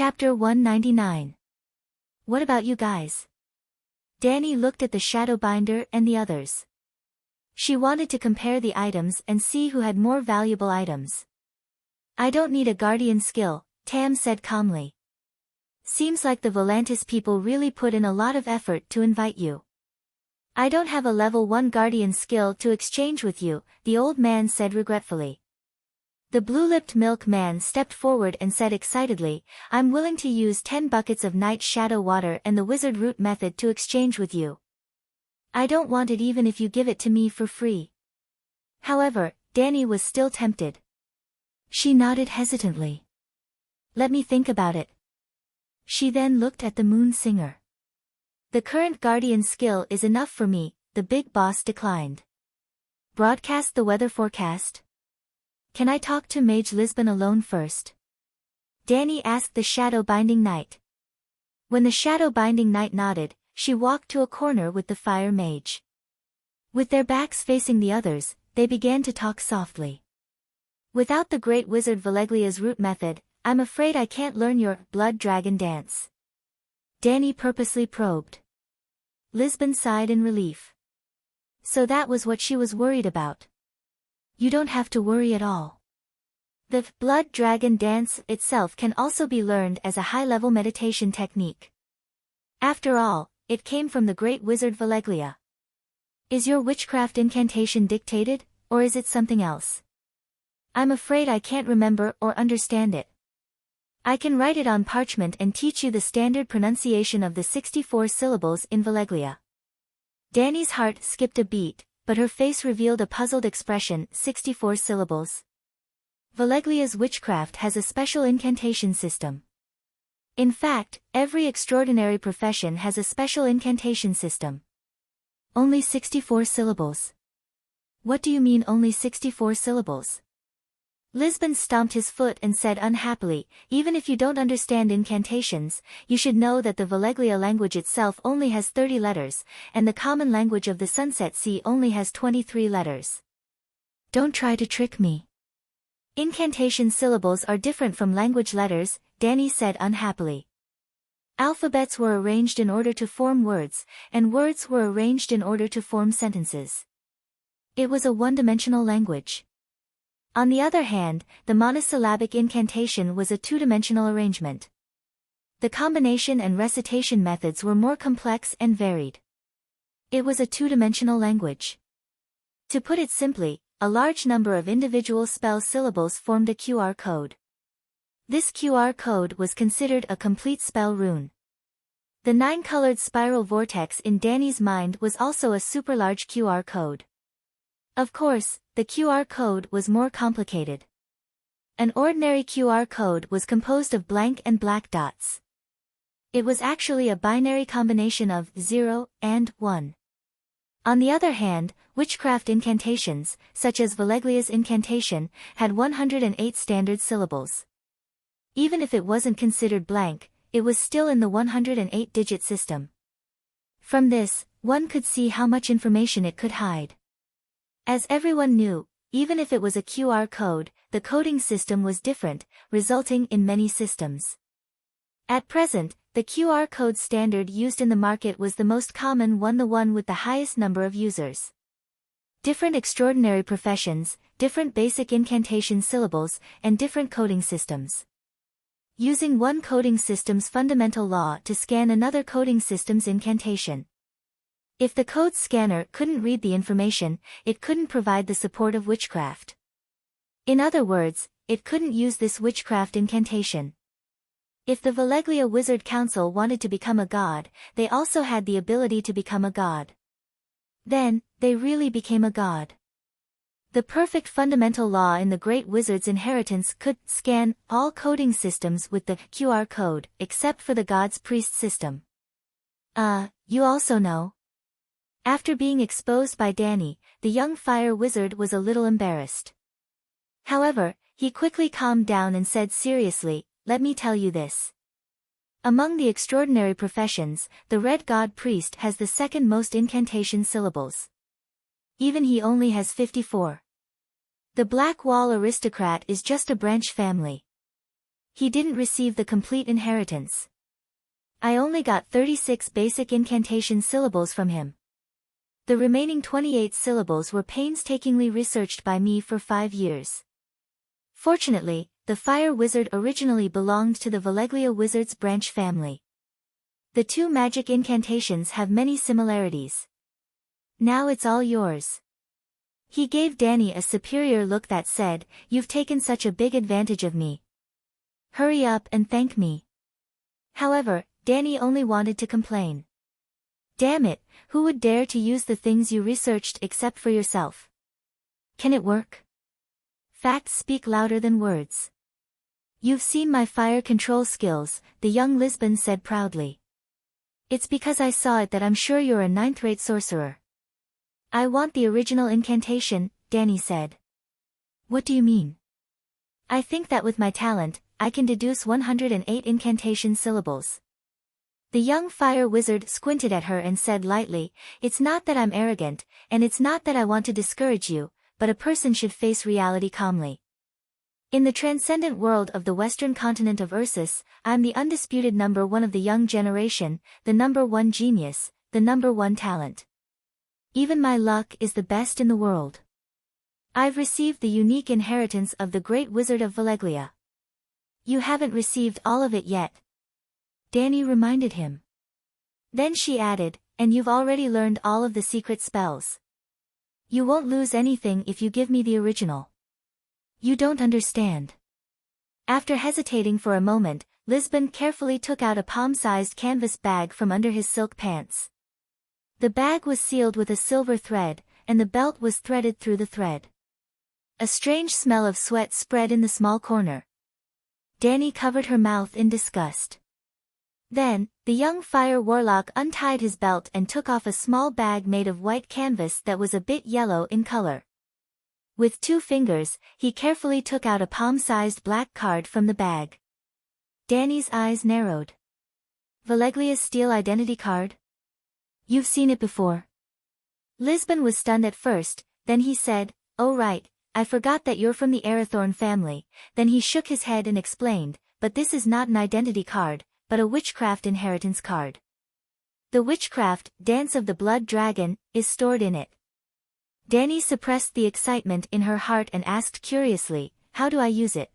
Chapter 199. What about you guys? Danny looked at the Shadowbinder and the others. She wanted to compare the items and see who had more valuable items. I don't need a guardian skill, Tam said calmly. Seems like the Volantis people really put in a lot of effort to invite you. I don't have a level 1 guardian skill to exchange with you, the old man said regretfully. The blue-lipped milkman stepped forward and said excitedly, I'm willing to use 10 buckets of night shadow water and the wizard root method to exchange with you. I don't want it even if you give it to me for free. However, Danny was still tempted. She nodded hesitantly. Let me think about it. She then looked at the moon singer. The current guardian skill is enough for me, the big boss declined. Broadcast the weather forecast? Can I talk to Mage Lisbon alone first? Danny asked the Shadow-Binding Knight. When the Shadow-Binding Knight nodded, she walked to a corner with the Fire Mage. With their backs facing the others, they began to talk softly. Without the Great Wizard Valeglia's root method, I'm afraid I can't learn your blood dragon dance. Danny purposely probed. Lisbon sighed in relief. So that was what she was worried about. You don't have to worry at all. The blood dragon dance itself can also be learned as a high-level meditation technique. After all, it came from the Great Wizard Valeglia. Is your witchcraft incantation dictated, or is it something else? I'm afraid I can't remember or understand it. I can write it on parchment and teach you the standard pronunciation of the 64 syllables in Valeglia. Danny's heart skipped a beat, but her face revealed a puzzled expression. 64 syllables. Valeglia's witchcraft has a special incantation system. In fact, every extraordinary profession has a special incantation system. Only 64 syllables. What do you mean only 64 syllables? Lisbon stomped his foot and said unhappily, even if you don't understand incantations, you should know that the Valeglia language itself only has 30 letters, and the common language of the Sunset Sea only has 23 letters. Don't try to trick me. Incantation syllables are different from language letters, Danny said unhappily. Alphabets were arranged in order to form words, and words were arranged in order to form sentences. It was a one-dimensional language. On the other hand, the monosyllabic incantation was a two-dimensional arrangement. The combination and recitation methods were more complex and varied. It was a two-dimensional language. To put it simply, a large number of individual spell syllables formed a QR code. This QR code was considered a complete spell rune. The 9-colored spiral vortex in Danny's mind was also a super-large QR code. Of course, the QR code was more complicated. An ordinary QR code was composed of blank and black dots. It was actually a binary combination of 0 and 1. On the other hand, witchcraft incantations, such as Valeglia's incantation, had 108 standard syllables. Even if it wasn't considered blank, it was still in the 108-digit system. From this, one could see how much information it could hide. As everyone knew, even if it was a QR code, the coding system was different, resulting in many systems. At present, the QR code standard used in the market was the most common one, the one with the highest number of users. Different extraordinary professions, different basic incantation syllables, and different coding systems. Using one coding system's fundamental law to scan another coding system's incantation. If the code scanner couldn't read the information, it couldn't provide the support of witchcraft. In other words, it couldn't use this witchcraft incantation. If the Valeglia Wizard Council wanted to become a god, they also had the ability to become a god. Then, they really became a god. The perfect fundamental law in the Great Wizard's inheritance could scan all coding systems with the QR code, except for the God's Priest system. You also know. After being exposed by Danny, the young fire wizard was a little embarrassed. However, he quickly calmed down and said seriously, let me tell you this. Among the extraordinary professions, the Red God Priest has the second most incantation syllables. Even he only has 54. The Black Wall Aristocrat is just a branch family. he didn't receive the complete inheritance. I only got 36 basic incantation syllables from him. The remaining 28 syllables were painstakingly researched by me for 5 years. Fortunately, the fire wizard originally belonged to the Valeglia wizard's branch family. The two magic incantations have many similarities. Now it's all yours. He gave Danny a superior look that said, "You've taken such a big advantage of me. Hurry up and thank me." However, Danny only wanted to complain. "Damn it, who would dare to use the things you researched except for yourself? Can it work?" Facts speak louder than words. "You've seen my fire control skills," the young Lisbon said proudly. "It's because I saw it that I'm sure you're a ninth-rate sorcerer." "I want the original incantation," Danny said. "What do you mean?" "I think that with my talent, I can deduce 108 incantation syllables." The young fire wizard squinted at her and said lightly, "It's not that I'm arrogant, and it's not that I want to discourage you, but a person should face reality calmly. In the transcendent world of the western continent of Ursus, I'm the undisputed number one of the young generation, the number one genius, the number one talent. Even my luck is the best in the world. I've received the unique inheritance of the great wizard of Valeglia. You haven't received all of it yet," Danny reminded him. Then she added, "And you've already learned all of the secret spells. You won't lose anything if you give me the original." "You don't understand." After hesitating for a moment, Lisbon carefully took out a palm-sized canvas bag from under his silk pants. The bag was sealed with a silver thread, and the belt was threaded through the thread. A strange smell of sweat spread in the small corner. Danny covered her mouth in disgust. Then, the young fire warlock untied his belt and took off a small bag made of white canvas that was a bit yellow in color. With 2 fingers, he carefully took out a palm-sized black card from the bag. Danny's eyes narrowed. "Valeglia's steel identity card? You've seen it before?" Lisbon was stunned at first, then he said, "Oh right, I forgot that you're from the Arathorn family." Then he shook his head and explained, "But this is not an identity card, but a witchcraft inheritance card. The witchcraft, Dance of the Blood Dragon, is stored in it." Danny suppressed the excitement in her heart and asked curiously, "How do I use it?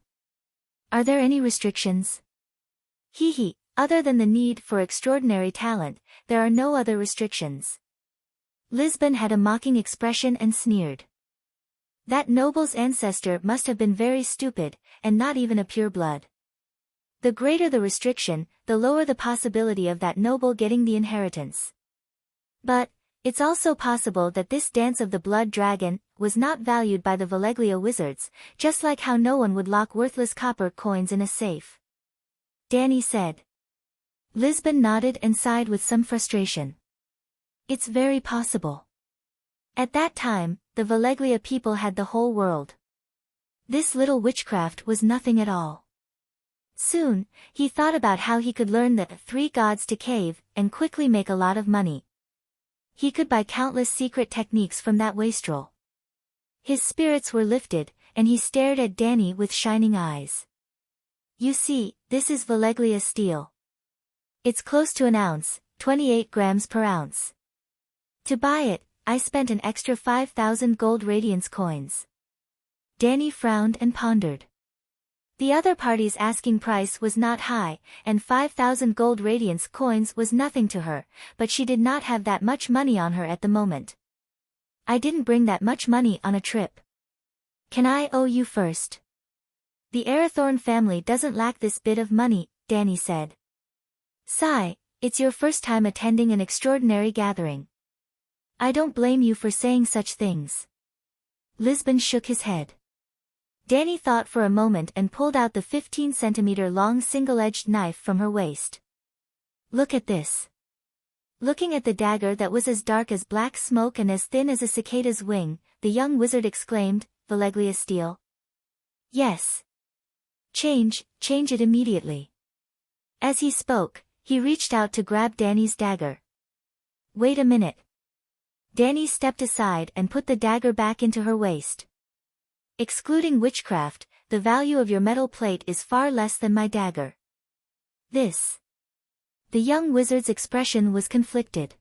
Are there any restrictions?" "Hee, other than the need for extraordinary talent, there are no other restrictions." Lisbon had a mocking expression and sneered. That noble's ancestor must have been very stupid, and not even a pure blood. The greater the restriction, the lower the possibility of that noble getting the inheritance. But, it's also possible that this Dance of the Blood Dragon was not valued by the Valeglia wizards, just like how no one would lock worthless copper coins in a safe. Danny said. Lisbon nodded and sighed with some frustration. "It's very possible. At that time, the Valeglia people had the whole world. This little witchcraft was nothing at all." Soon, he thought about how he could learn the 3 gods to cave, and quickly make a lot of money. He could buy countless secret techniques from that wastrel. His spirits were lifted, and he stared at Danny with shining eyes. "You see, this is Valeglia steel. It's close to an ounce, 28 grams per ounce. To buy it, I spent an extra 5,000 gold radiance coins." Danny frowned and pondered. The other party's asking price was not high, and 5,000 gold radiance coins was nothing to her, but she did not have that much money on her at the moment. "I didn't bring that much money on a trip. Can I owe you first?" "The Arathorn family doesn't lack this bit of money," Danny said. "Sigh, it's your first time attending an extraordinary gathering. I don't blame you for saying such things." Lisbon shook his head. Danny thought for a moment and pulled out the 15-centimeter-long single-edged knife from her waist. "Look at this." Looking at the dagger that was as dark as black smoke and as thin as a cicada's wing, the young wizard exclaimed, "Valeglia steel?" "Yes." Change it immediately." As he spoke, he reached out to grab Danny's dagger. "Wait a minute." Danny stepped aside and put the dagger back into her waist. Excluding witchcraft, the value of your metal plate is far less than my dagger. This. The young wizard's expression was conflicted.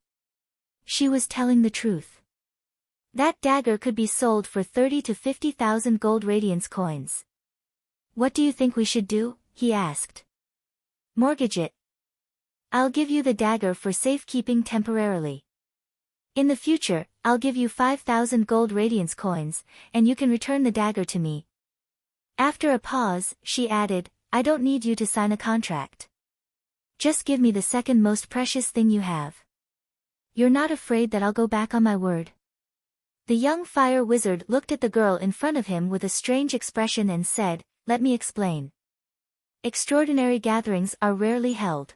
She was telling the truth. That dagger could be sold for 30 to 50,000 gold radiance coins. What do you think we should do? He asked. Mortgage it. I'll give you the dagger for safekeeping temporarily. In the future, I'll give you 5,000 gold radiance coins, and you can return the dagger to me. After a pause, she added, I don't need you to sign a contract. Just give me the second most precious thing you have. You're not afraid that I'll go back on my word? The young fire wizard looked at the girl in front of him with a strange expression and said, Let me explain. Extraordinary gatherings are rarely held.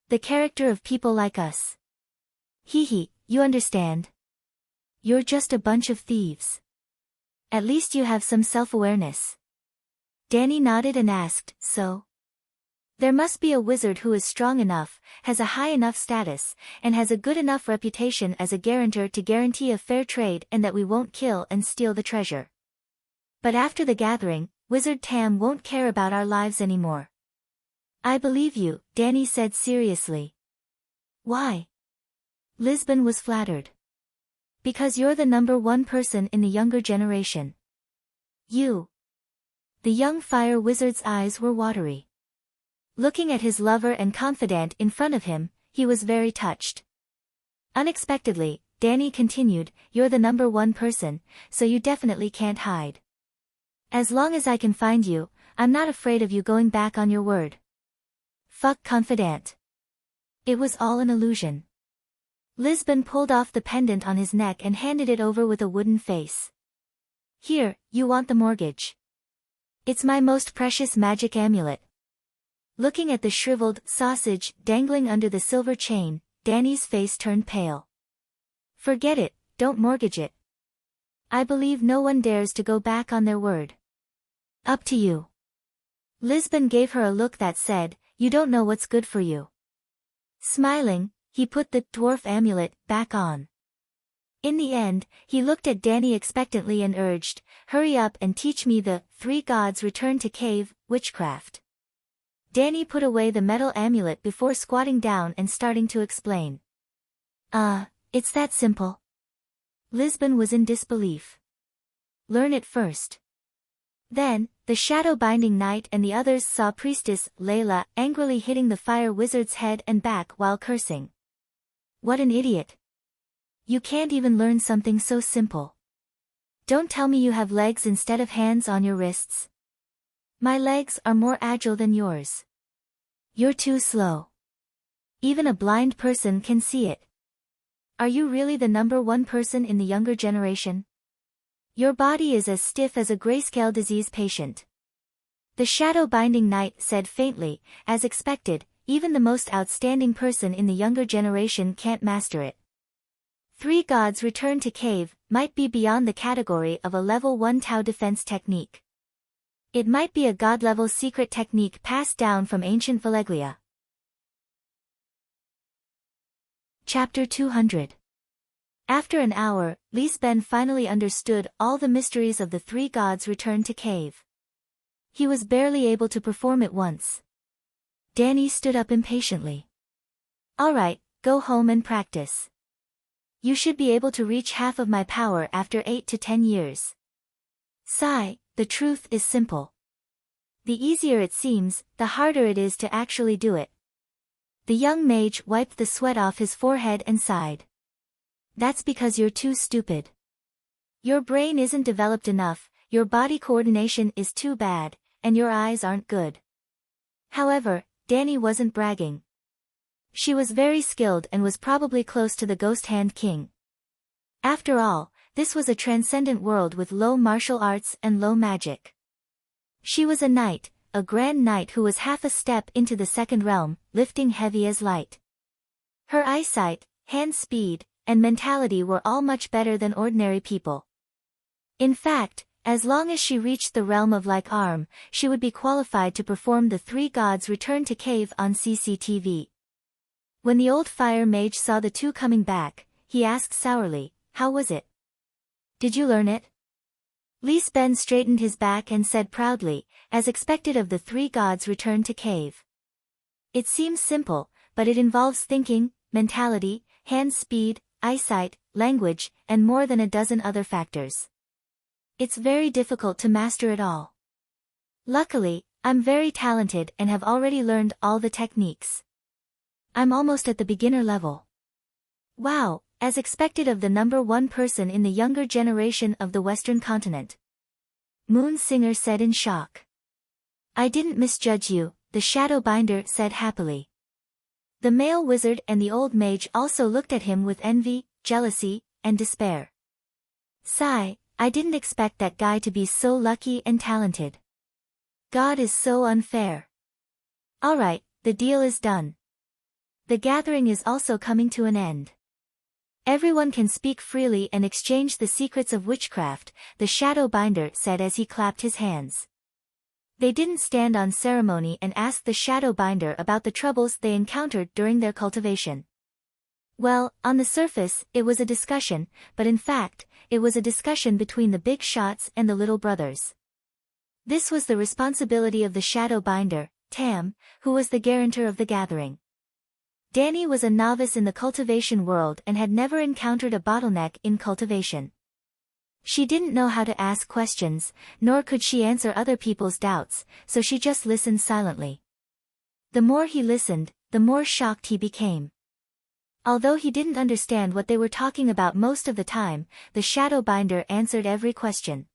The character of people like us. Hee, you understand? You're just a bunch of thieves. At least you have some self-awareness. Danny nodded and asked, So? There must be a wizard who is strong enough, has a high enough status, and has a good enough reputation as a guarantor to guarantee a fair trade and that we won't kill and steal the treasure. But after the gathering, Wizard Tam won't care about our lives anymore. I believe you, Danny said seriously. Why? Lisbon was flattered. Because you're the number one person in the younger generation. You. The young fire wizard's eyes were watery. Looking at his lover and confidant in front of him, he was very touched. Unexpectedly, Danny continued, You're the number one person, so you definitely can't hide. As long as I can find you, I'm not afraid of you going back on your word. Fuck confidant. It was all an illusion. Lisbon pulled off the pendant on his neck and handed it over with a wooden face. Here, you want the mortgage. It's my most precious magic amulet. Looking at the shriveled sausage dangling under the silver chain, Danny's face turned pale. Forget it, don't mortgage it. I believe no one dares to go back on their word. Up to you. Lisbon gave her a look that said, You don't know what's good for you. Smiling, he put the dwarf amulet back on. In the end, he looked at Danny expectantly and urged, Hurry up and teach me the 3 gods return to cave witchcraft. Danny put away the metal amulet before squatting down and starting to explain. It's that simple. Lisbon was in disbelief. Learn it first. Then, the shadow-binding knight and the others saw Priestess Layla angrily hitting the fire wizard's head and back while cursing. What an idiot. You can't even learn something so simple. Don't tell me you have legs instead of hands on your wrists. My legs are more agile than yours. You're too slow. Even a blind person can see it. Are you really the number one person in the younger generation? Your body is as stiff as a grayscale disease patient. The shadow-binding knight said faintly, as expected, even the most outstanding person in the younger generation can't master it. 3 gods return to cave might be beyond the category of a level 1 Tau defense technique. It might be a god-level secret technique passed down from ancient Valeglia. Chapter 200. After an hour, Lisbon finally understood all the mysteries of the 3 gods' return to cave. He was barely able to perform it once. Danny stood up impatiently. All right, go home and practice. You should be able to reach half of my power after 8 to 10 years. Sigh, the truth is simple. The easier it seems, the harder it is to actually do it. The young mage wiped the sweat off his forehead and sighed. That's because you're too stupid. Your brain isn't developed enough, your body coordination is too bad, and your eyes aren't good. However, Danny wasn't bragging. She was very skilled and was probably close to the Ghost Hand King. After all, this was a transcendent world with low martial arts and low magic. She was a knight, a grand knight who was half a step into the second realm, lifting heavy as light. Her eyesight, hand speed, and mentality were all much better than ordinary people. In fact, as long as she reached the realm of like arm, she would be qualified to perform the 3 gods return to cave on CCTV. When the old fire mage saw the two coming back, he asked sourly, How was it? Did you learn it? Lis Ben straightened his back and said proudly, as expected of the three gods returned to cave. It seems simple, but it involves thinking, mentality, hand speed, eyesight, language, and more than a dozen other factors. It's very difficult to master it all. Luckily, I'm very talented and have already learned all the techniques. I'm almost at the beginner level. Wow, as expected of the number one person in the younger generation of the Western continent. Moon Singer said in shock. I didn't misjudge you, the Shadowbinder said happily. The male wizard and the old mage also looked at him with envy, jealousy, and despair. Sigh, I didn't expect that guy to be so lucky and talented. God is so unfair. Alright, the deal is done. The gathering is also coming to an end. Everyone can speak freely and exchange the secrets of witchcraft, the Shadowbinder said as he clapped his hands. They didn't stand on ceremony and asked the Shadowbinder about the troubles they encountered during their cultivation. Well, on the surface, it was a discussion, but in fact, it was a discussion between the big shots and the little brothers. This was the responsibility of the Shadowbinder, Tam, who was the guarantor of the gathering. Danny was a novice in the cultivation world and had never encountered a bottleneck in cultivation. She didn't know how to ask questions, nor could she answer other people's doubts, so she just listened silently. The more he listened, the more shocked he became. Although he didn't understand what they were talking about most of the time, the Shadowbinder answered every question.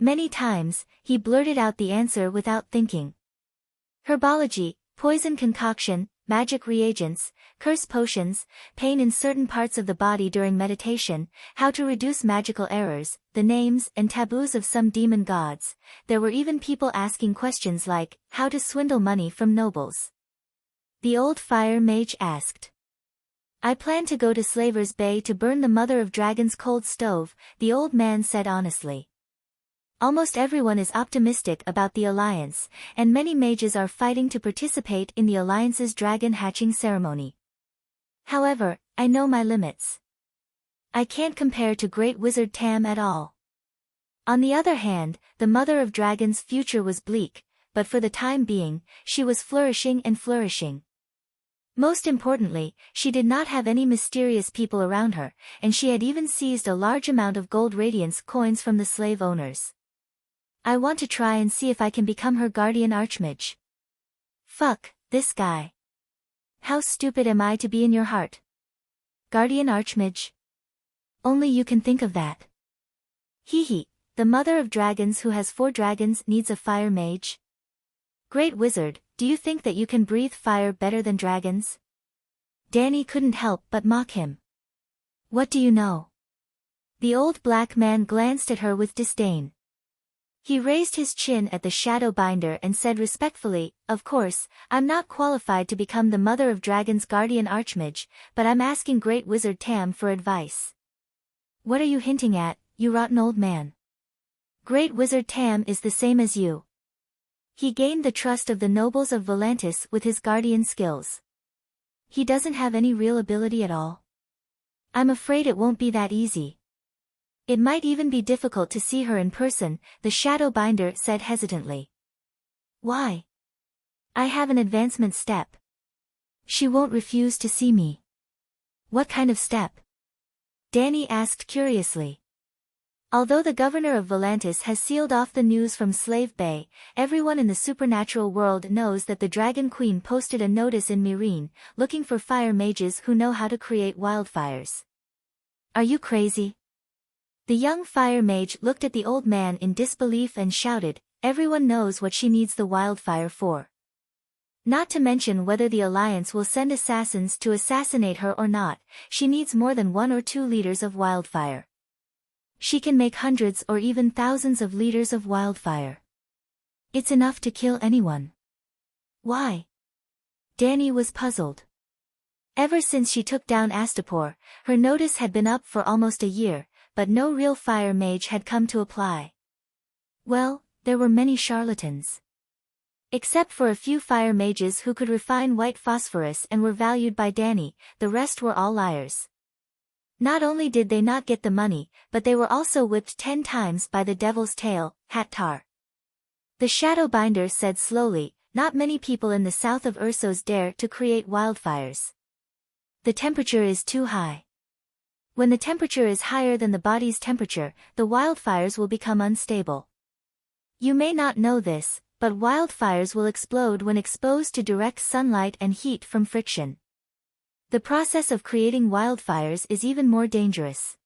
Many times, he blurted out the answer without thinking. Herbology, poison concoction, magic reagents, curse potions, pain in certain parts of the body during meditation, how to reduce magical errors, the names and taboos of some demon gods. There were even people asking questions like, how to swindle money from nobles. The old fire mage asked. I plan to go to Slaver's Bay to burn the Mother of Dragons' cold stove, the old man said honestly. Almost everyone is optimistic about the alliance, and many mages are fighting to participate in the alliance's dragon hatching ceremony. However, I know my limits. I can't compare to Great Wizard Tam at all. On the other hand, the Mother of Dragons' future was bleak, but for the time being, she was flourishing and flourishing. Most importantly, she did not have any mysterious people around her, and she had even seized a large amount of gold radiance coins from the slave owners. I want to try and see if I can become her guardian archmage. Fuck, this guy. How stupid am I to be in your heart? Guardian archmage? Only you can think of that. Hee hee, the Mother of Dragons who has 4 dragons needs a fire mage? Great Wizard, do you think that you can breathe fire better than dragons? Danny couldn't help but mock him. What do you know? The old black man glanced at her with disdain. He raised his chin at the Shadowbinder and said respectfully, of course, I'm not qualified to become the Mother of Dragons' guardian archmage, but I'm asking Great Wizard Tam for advice. What are you hinting at, you rotten old man? Great Wizard Tam is the same as you. He gained the trust of the nobles of Volantis with his guardian skills. He doesn't have any real ability at all. I'm afraid it won't be that easy. It might even be difficult to see her in person, the Shadowbinder said hesitantly. Why? I have an advancement step. She won't refuse to see me. What kind of step? Danny asked curiously. Although the governor of Volantis has sealed off the news from Slave Bay, everyone in the supernatural world knows that the Dragon Queen posted a notice in Myrene, looking for fire mages who know how to create wildfires. Are you crazy? The young fire mage looked at the old man in disbelief and shouted, everyone knows what she needs the wildfire for. Not to mention whether the Alliance will send assassins to assassinate her or not, she needs more than 1 or 2 liters of wildfire. She can make hundreds or even thousands of liters of wildfire. It's enough to kill anyone. Why? Danny was puzzled. Ever since she took down Astapor, her notice had been up for almost a year, but no real fire mage had come to apply. Well, there were many charlatans. Except for a few fire mages who could refine white phosphorus and were valued by Danny, the rest were all liars. Not only did they not get the money, but they were also whipped 10 times by the devil's tail, Hattar. The shadow binder said slowly, not many people in the south of Ursos dare to create wildfires. The temperature is too high. When the temperature is higher than the body's temperature, the wildfires will become unstable. You may not know this, but wildfires will explode when exposed to direct sunlight and heat from friction. The process of creating wildfires is even more dangerous.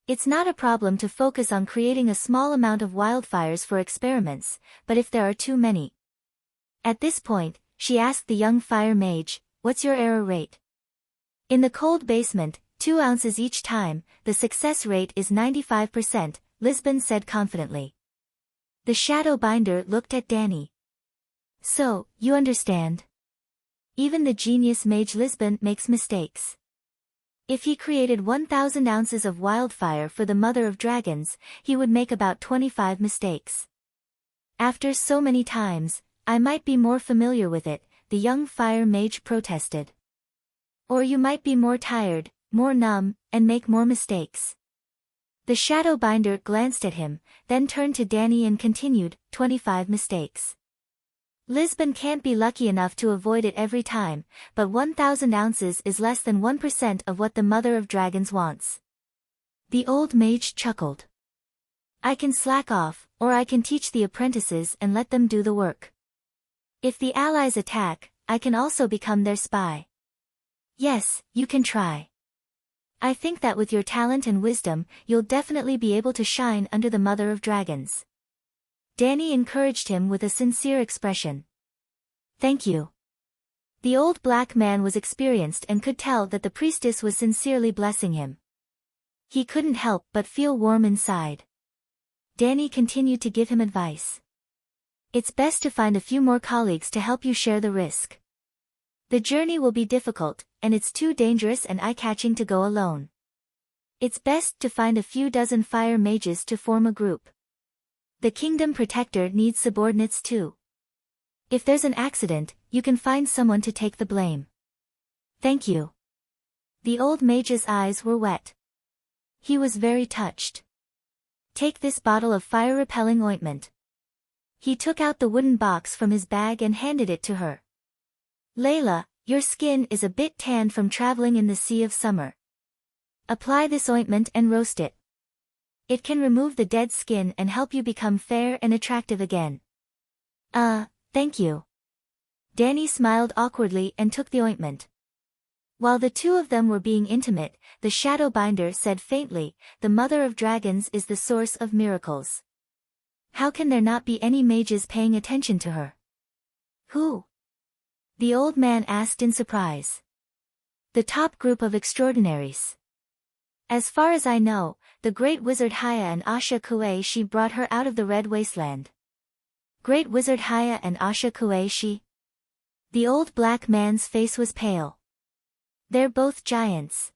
It's not a problem to focus on creating a small amount of wildfires for experiments, but if there are too many. At this point, she asked the young fire mage, "What's your error rate?" In the cold basement, 2 ounces each time, the success rate is 95%, Lisbon said confidently. The shadow binder looked at Danny. "So, you understand? Even the genius mage Lisbon makes mistakes. If he created 1,000 ounces of wildfire for the mother of dragons, he would make about 25 mistakes. After so many times, I might be more familiar with it," the young fire mage protested. "Or you might be more tired, more numb, and make more mistakes." The shadow binder glanced at him, then turned to Danny and continued, 25 mistakes. Lisbon can't be lucky enough to avoid it every time, but 1,000 ounces is less than 1% of what the mother of dragons wants. The old mage chuckled. "I can slack off, or I can teach the apprentices and let them do the work. If the allies attack, I can also become their spy." "Yes, you can try. I think that with your talent and wisdom, you'll definitely be able to shine under the mother of dragons." Danny encouraged him with a sincere expression. "Thank you." The old black man was experienced and could tell that the priestess was sincerely blessing him. He couldn't help but feel warm inside. Danny continued to give him advice. "It's best to find a few more colleagues to help you share the risk. The journey will be difficult, and it's too dangerous and eye-catching to go alone. It's best to find a few dozen fire mages to form a group. The kingdom protector needs subordinates too. If there's an accident, you can find someone to take the blame." "Thank you." The old mage's eyes were wet. He was very touched. "Take this bottle of fire-repelling ointment." He took out the wooden box from his bag and handed it to her. "Layla, your skin is a bit tanned from traveling in the sea of summer. Apply this ointment and roast it. It can remove the dead skin and help you become fair and attractive again." Thank you." Danny smiled awkwardly and took the ointment. While the two of them were being intimate, the shadow binder said faintly, "The mother of dragons is the source of miracles. How can there not be any mages paying attention to her?" "Who?" the old man asked in surprise. "The top group of extraordinaries. As far as I know, the great wizard Haya and Asha Kuei brought her out of the Red Wasteland." "Great wizard Haya and Asha Kuei?" The old black man's face was pale. "They're both giants.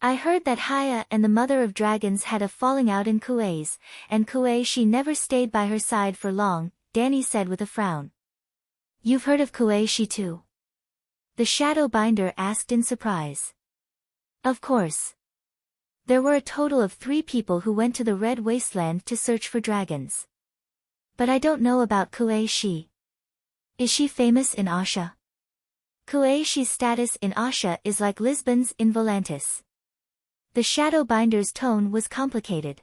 I heard that Haya and the mother of dragons had a falling out in Kuei's, and Kuei never stayed by her side for long," Danny said with a frown. "You've heard of Kuei too?" the shadow binder asked in surprise. "Of course. There were a total of 3 people who went to the Red Wasteland to search for dragons. But I don't know about Kuei. Is she famous in Asha?" Kuei's status in Asha is like Lisbon's in Volantis." The shadow binder's tone was complicated.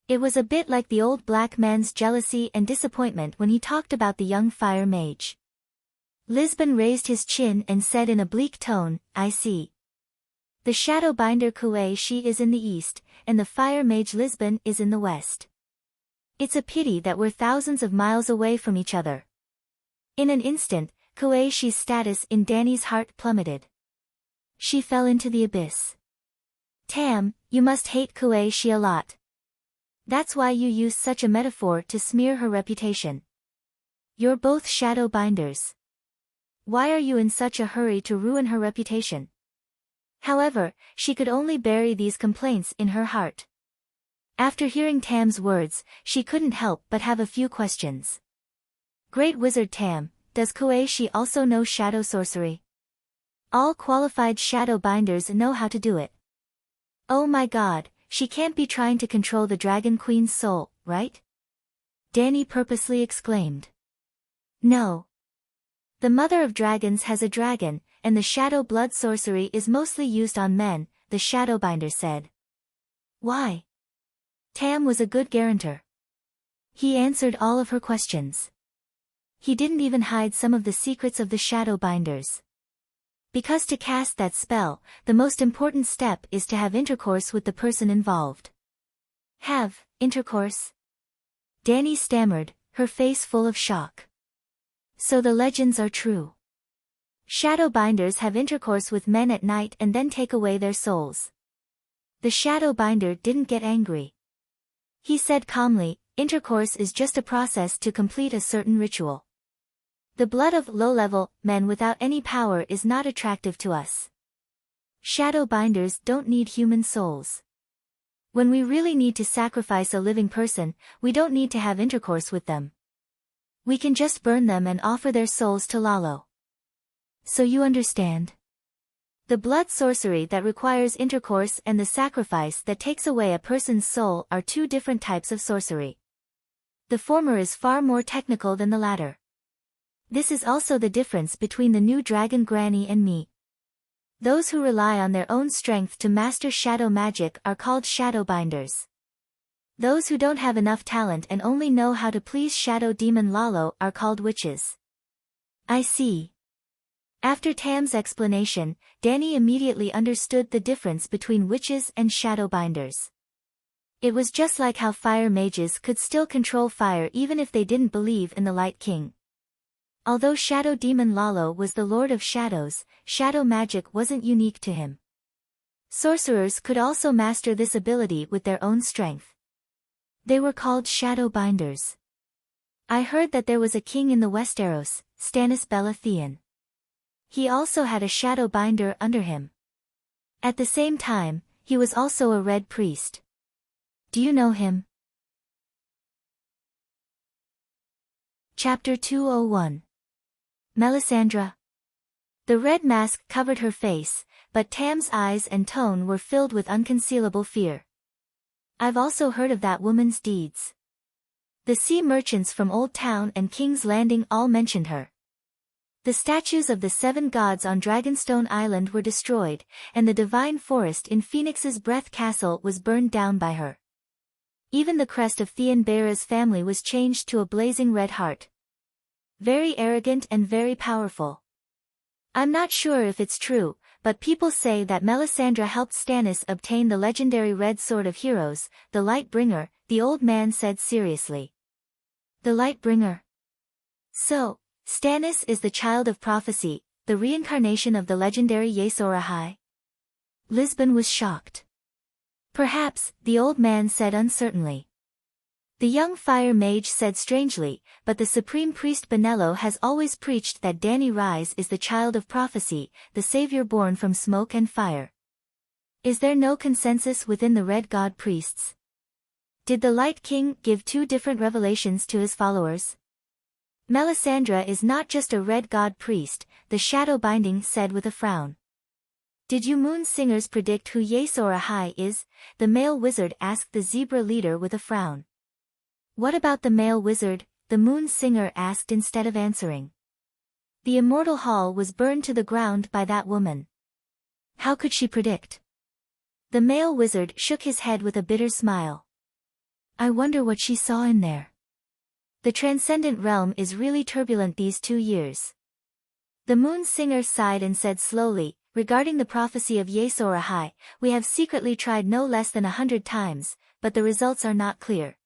It was a bit like the old black man's jealousy and disappointment when he talked about the young fire mage. Lisbon raised his chin and said in a bleak tone, "I see. The shadow binder Kuei is in the east, and the fire mage Lisbon is in the west. It's a pity that we're thousands of miles away from each other." In an instant, Kuei's status in Danny's heart plummeted. She fell into the abyss. "Tam, you must hate Kuei a lot. That's why you use such a metaphor to smear her reputation. You're both shadow binders. Why are you in such a hurry to ruin her reputation?" However, she could only bury these complaints in her heart. After hearing Tam's words, she couldn't help but have a few questions. "Great Wizard Tam, does Kuei also know shadow sorcery?" "All qualified shadow binders know how to do it. Oh my god, she can't be trying to control the Dragon Queen's soul, right? Danny purposely exclaimed. No. The mother of dragons has a dragon, and the shadow blood sorcery is mostly used on men, the Shadowbinder said. Why? Tam was a good guarantor. He answered all of her questions. He didn't even hide some of the secrets of the Shadowbinders. Because to cast that spell, the most important step is to have intercourse with the person involved. Have intercourse? Danny stammered, her face full of shock. So the legends are true. Shadowbinders have intercourse with men at night and then take away their souls. The Shadowbinder didn't get angry. He said calmly, intercourse is just a process to complete a certain ritual. The blood of low-level men without any power is not attractive to us. Shadowbinders don't need human souls. When we really need to sacrifice a living person, we don't need to have intercourse with them. We can just burn them and offer their souls to Lalo. So you understand? The blood sorcery that requires intercourse and the sacrifice that takes away a person's soul are two different types of sorcery. The former is far more technical than the latter. This is also the difference between the new dragon Granny and me. Those who rely on their own strength to master shadow magic are called Shadowbinders. Those who don't have enough talent and only know how to please Shadow Demon Lalo are called witches. I see. After Tam's explanation, Danny immediately understood the difference between witches and Shadowbinders. It was just like how fire mages could still control fire even if they didn't believe in the Light King. Although Shadow Demon Lalo was the Lord of Shadows, shadow magic wasn't unique to him. Sorcerers could also master this ability with their own strength. They were called Shadowbinders. I heard that there was a king in the Westeros, Stannis Baratheon. He also had a Shadowbinder under him. At the same time, he was also a Red Priest. Do you know him? Chapter 201. Melisandre. The red mask covered her face, but Tam's eyes and tone were filled with unconcealable fear. I've also heard of that woman's deeds. The sea merchants from Old Town and King's Landing all mentioned her. The statues of the 7 gods on Dragonstone Island were destroyed, and the divine forest in Phoenix's Breath Castle was burned down by her. Even the crest of Theon Bera's family was changed to a blazing red heart. Very arrogant and very powerful. I'm not sure if it's true, but people say that Melisandre helped Stannis obtain the legendary Red Sword of Heroes, the Lightbringer, the old man said seriously. The Lightbringer. So, Stannis is the child of prophecy, the reincarnation of the legendary Yesor Ahai? Lisbon was shocked. Perhaps, the old man said uncertainly. The young fire mage said strangely, but the supreme priest Benello has always preached that Danny Rise is the child of prophecy, the savior born from smoke and fire. Is there no consensus within the Red God priests? Did the Light King give 2 different revelations to his followers? Melisandre is not just a Red God priest, the Shadowbinding said with a frown. Did you moon singers predict who Yesor Ahai is? The male wizard asked the zebra leader with a frown. What about the male wizard? The moon singer asked instead of answering. The immortal hall was burned to the ground by that woman. How could she predict? The male wizard shook his head with a bitter smile. I wonder what she saw in there. The transcendent realm is really turbulent these 2 years. The moon singer sighed and said slowly, regarding the prophecy of Yesor Ahai, we have secretly tried no less than 100 times, but the results are not clear.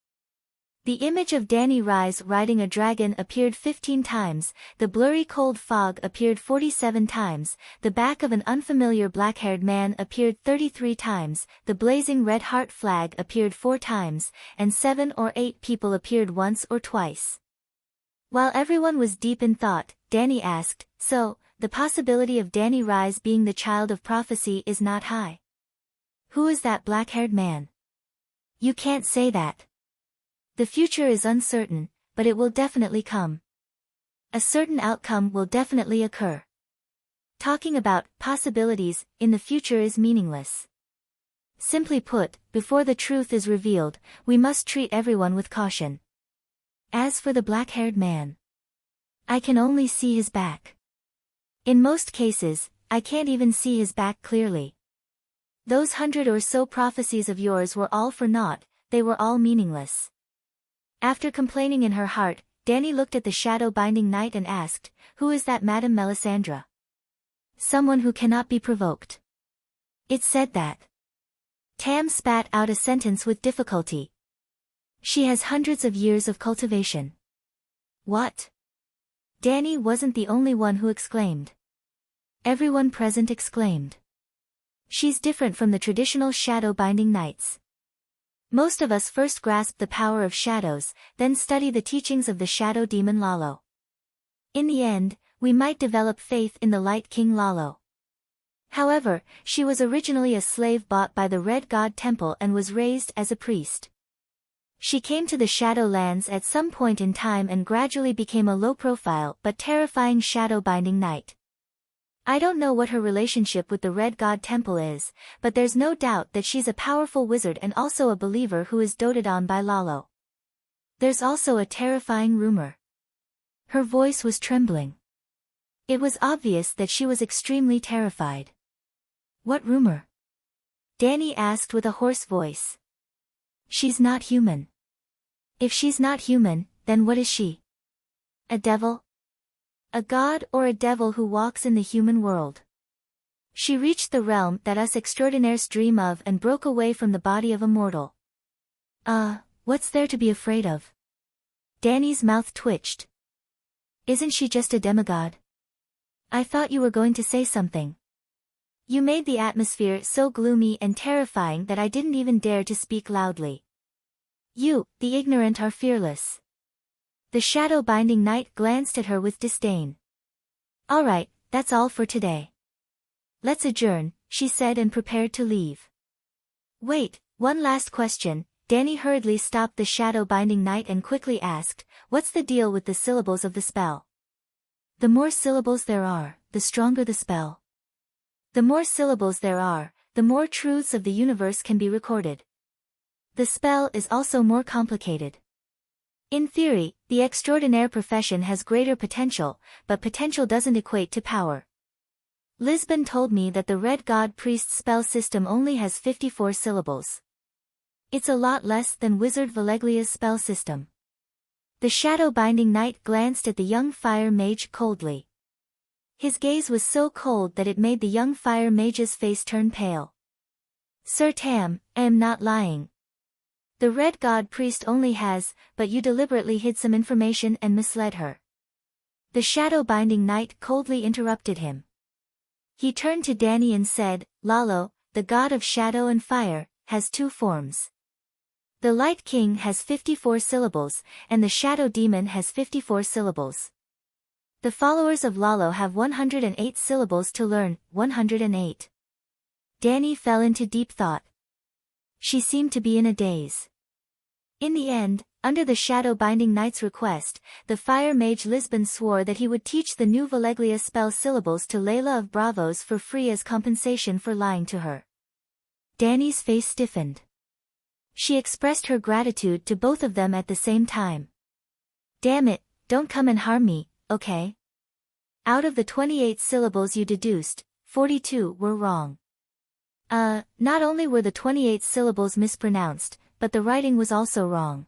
The image of Danny Rise riding a dragon appeared 15 times, the blurry cold fog appeared 47 times, the back of an unfamiliar black-haired man appeared 33 times, the blazing red heart flag appeared 4 times, and 7 or 8 people appeared once or twice. While everyone was deep in thought, Danny asked, so, the possibility of Danny Rise being the child of prophecy is not high. Who is that black-haired man? You can't say that. The future is uncertain, but it will definitely come. A certain outcome will definitely occur. Talking about possibilities in the future is meaningless. Simply put, before the truth is revealed, we must treat everyone with caution. As for the black-haired man, I can only see his back. In most cases, I can't even see his back clearly. Those 100 or so prophecies of yours were all for naught, they were all meaningless. After complaining in her heart, Dany looked at the shadow-binding knight and asked, "Who is that Madame Melisandre?" "Someone who cannot be provoked." It said that. Tam spat out a sentence with difficulty. "She has hundreds of years of cultivation." What? Dany wasn't the only one who exclaimed. Everyone present exclaimed. She's different from the traditional shadow-binding knights. Most of us first grasp the power of shadows, then study the teachings of the shadow demon Lalo. In the end, we might develop faith in the Light King Lalo. However, she was originally a slave bought by the Red God Temple and was raised as a priest. She came to the Shadowlands at some point in time and gradually became a low-profile but terrifying shadow-binding knight. I don't know what her relationship with the Red God Temple is, but there's no doubt that she's a powerful wizard and also a believer who is doted on by Lalo. There's also a terrifying rumor. Her voice was trembling. It was obvious that she was extremely terrified. What rumor? Dany asked with a hoarse voice. She's not human. If she's not human, then what is she? A devil? A god or a devil who walks in the human world. She reached the realm that us extraordinaires dream of and broke away from the body of a mortal. What's there to be afraid of? Dany's mouth twitched. Isn't she just a demigod? I thought you were going to say something. You made the atmosphere so gloomy and terrifying that I didn't even dare to speak loudly. You, the ignorant, are fearless. The shadow-binding knight glanced at her with disdain. All right, that's all for today. Let's adjourn, she said and prepared to leave. Wait, one last question. Dany hurriedly stopped the shadow-binding knight and quickly asked, "What's the deal with the syllables of the spell?" The more syllables there are, the stronger the spell. The more syllables there are, the more truths of the universe can be recorded. The spell is also more complicated. In theory, the extraordinaire profession has greater potential, but potential doesn't equate to power. Lisbon told me that the Red God Priest spell system only has 54 syllables. It's a lot less than Wizard Valeglia's spell system. The shadow-binding knight glanced at the young fire mage coldly. His gaze was so cold that it made the young fire mage's face turn pale. Sir Tam, I am not lying. The Red God Priest only has, but you deliberately hid some information and misled her. The shadow-binding knight coldly interrupted him. He turned to Dany and said, Lalo, the god of shadow and fire, has two forms. The Light King has 54 syllables, and the Shadow Demon has 54 syllables. The followers of Lalo have 108 syllables to learn, 108. Dany fell into deep thought. She seemed to be in a daze. In the end, under the shadow-binding knight's request, the fire mage Lisbon swore that he would teach the new Valeglia spell syllables to Layla of Bravos for free as compensation for lying to her. Dany's face stiffened. She expressed her gratitude to both of them at the same time. Damn it, don't come and harm me, okay? Out of the 28 syllables you deduced, 42 were wrong. Not only were the 28 syllables mispronounced, but the writing was also wrong.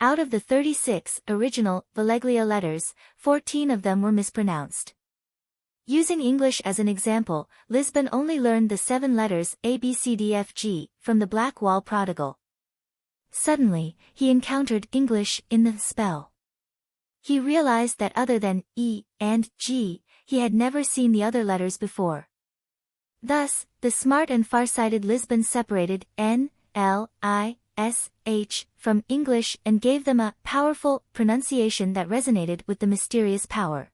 Out of the 36 original Valeglia letters, 14 of them were mispronounced. Using English as an example, Lisbon only learned the 7 letters A B C D F G from the Black Wall Prodigal. Suddenly, he encountered English in the spell. He realized that other than E and G, he had never seen the other letters before. Thus, the smart and far-sighted Lisbon separated N, L, I, S, H from English and gave them a powerful pronunciation that resonated with the mysterious power.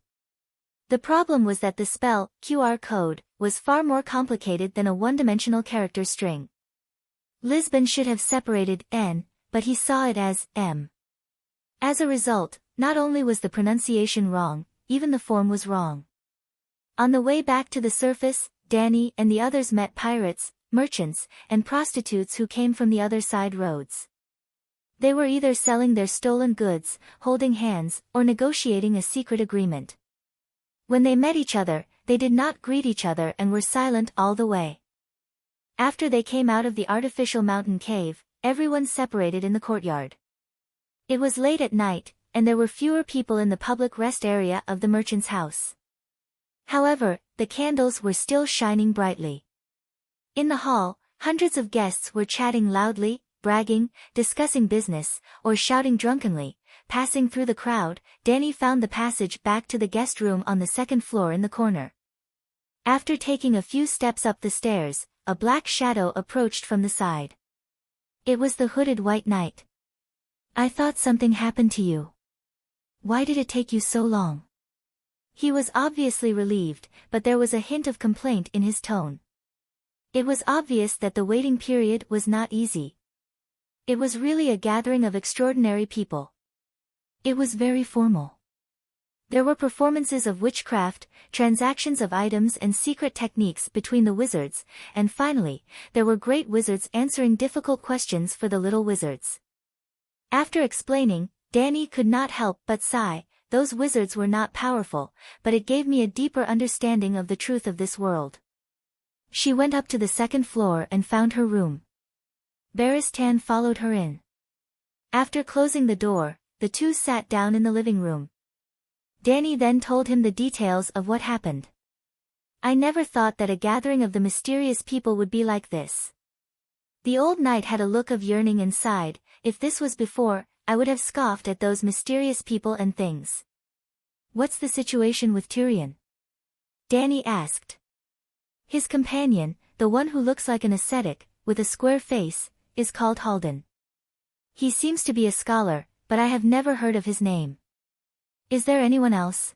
The problem was that the spell, QR code, was far more complicated than a one-dimensional character string. Lisbon should have separated N, but he saw it as M. As a result, not only was the pronunciation wrong, even the form was wrong. On the way back to the surface, Dany and the others met pirates, merchants, and prostitutes who came from the other side roads. They were either selling their stolen goods, holding hands, or negotiating a secret agreement. When they met each other, they did not greet each other and were silent all the way. After they came out of the artificial mountain cave, everyone separated in the courtyard. It was late at night, and there were fewer people in the public rest area of the merchant's house. However, the candles were still shining brightly. In the hall, hundreds of guests were chatting loudly, bragging, discussing business, or shouting drunkenly. Passing through the crowd, Danny found the passage back to the guest room on the second floor in the corner. After taking a few steps up the stairs, a black shadow approached from the side. It was the hooded white knight. "I thought something happened to you. Why did it take you so long?" He was obviously relieved, but there was a hint of complaint in his tone. It was obvious that the waiting period was not easy. It was really a gathering of extraordinary people. It was very formal. There were performances of witchcraft, transactions of items and secret techniques between the wizards, and finally, there were great wizards answering difficult questions for the little wizards. After explaining, Danny could not help but sigh. Those wizards were not powerful, but it gave me a deeper understanding of the truth of this world. She went up to the second floor and found her room. Baristan followed her in. After closing the door, the two sat down in the living room. Danny then told him the details of what happened. "I never thought that a gathering of the mysterious people would be like this." The old knight had a look of yearning and sighed. "If this was before, I would have scoffed at those mysterious people and things." "What's the situation with Tyrion?" Danny asked. "His companion, the one who looks like an ascetic, with a square face, is called Haldon. He seems to be a scholar, but I have never heard of his name." "Is there anyone else?"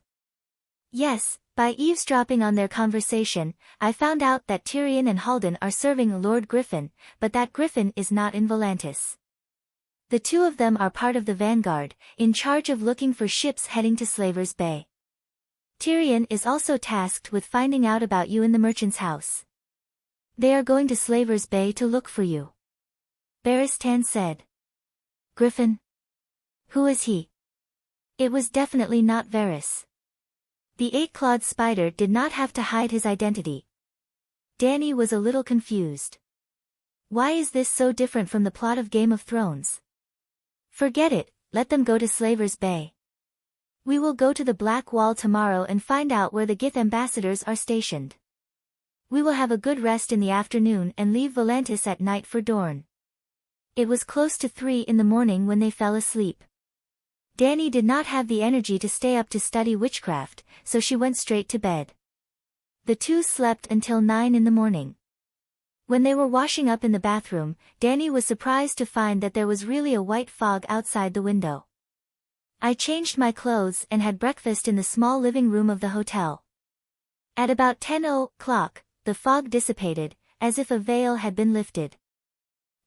"Yes, by eavesdropping on their conversation, I found out that Tyrion and Haldon are serving Lord Griffin, but that Griffin is not in Volantis. The two of them are part of the vanguard, in charge of looking for ships heading to Slaver's Bay. Tyrion is also tasked with finding out about you in the merchant's house. They are going to Slaver's Bay to look for you." Baristan said. "Griffin? Who is he?" It was definitely not Varys. The eight-clawed spider did not have to hide his identity. Danny was a little confused. Why is this so different from the plot of Game of Thrones? "Forget it, let them go to Slaver's Bay. We will go to the Black Wall tomorrow and find out where the Gith ambassadors are stationed. We will have a good rest in the afternoon and leave Volantis at night for Dorne." It was close to 3 in the morning when they fell asleep. Danny did not have the energy to stay up to study witchcraft, so she went straight to bed. The two slept until 9 in the morning. When they were washing up in the bathroom, Danny was surprised to find that there was really a white fog outside the window. "I changed my clothes and had breakfast in the small living room of the hotel. At about 10 o'clock, the fog dissipated, as if a veil had been lifted.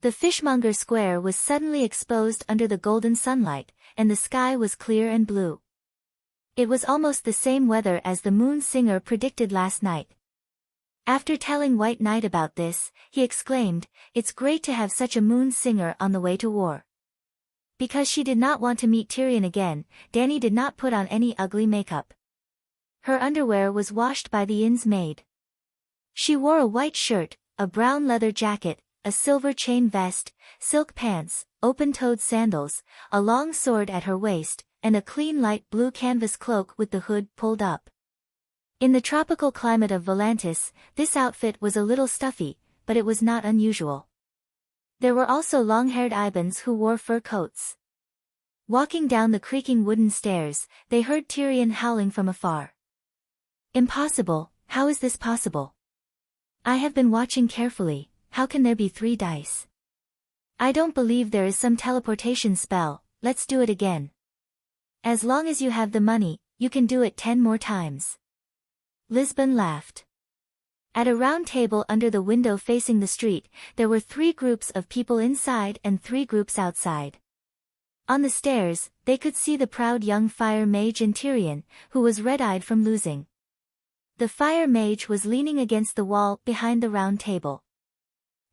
The Fishmonger Square was suddenly exposed under the golden sunlight, and the sky was clear and blue. It was almost the same weather as the moon singer predicted last night." After telling White Knight about this, he exclaimed, "It's great to have such a moon singer on the way to war." Because she did not want to meet Tyrion again, Danny did not put on any ugly makeup. Her underwear was washed by the inn's maid. She wore a white shirt, a brown leather jacket, a silver chain vest, silk pants, open-toed sandals, a long sword at her waist, and a clean light blue canvas cloak with the hood pulled up. In the tropical climate of Volantis, this outfit was a little stuffy, but it was not unusual. There were also long-haired Ibans who wore fur coats. Walking down the creaking wooden stairs, they heard Tyrion howling from afar. "Impossible, how is this possible? I have been watching carefully, how can there be 3 dice? I don't believe there is some teleportation spell, let's do it again. As long as you have the money, you can do it 10 more times." Lisbon laughed. At a round table under the window facing the street, there were 3 groups of people inside and 3 groups outside. On the stairs, they could see the proud young fire mage and Tyrion, who was red-eyed from losing. The fire mage was leaning against the wall behind the round table.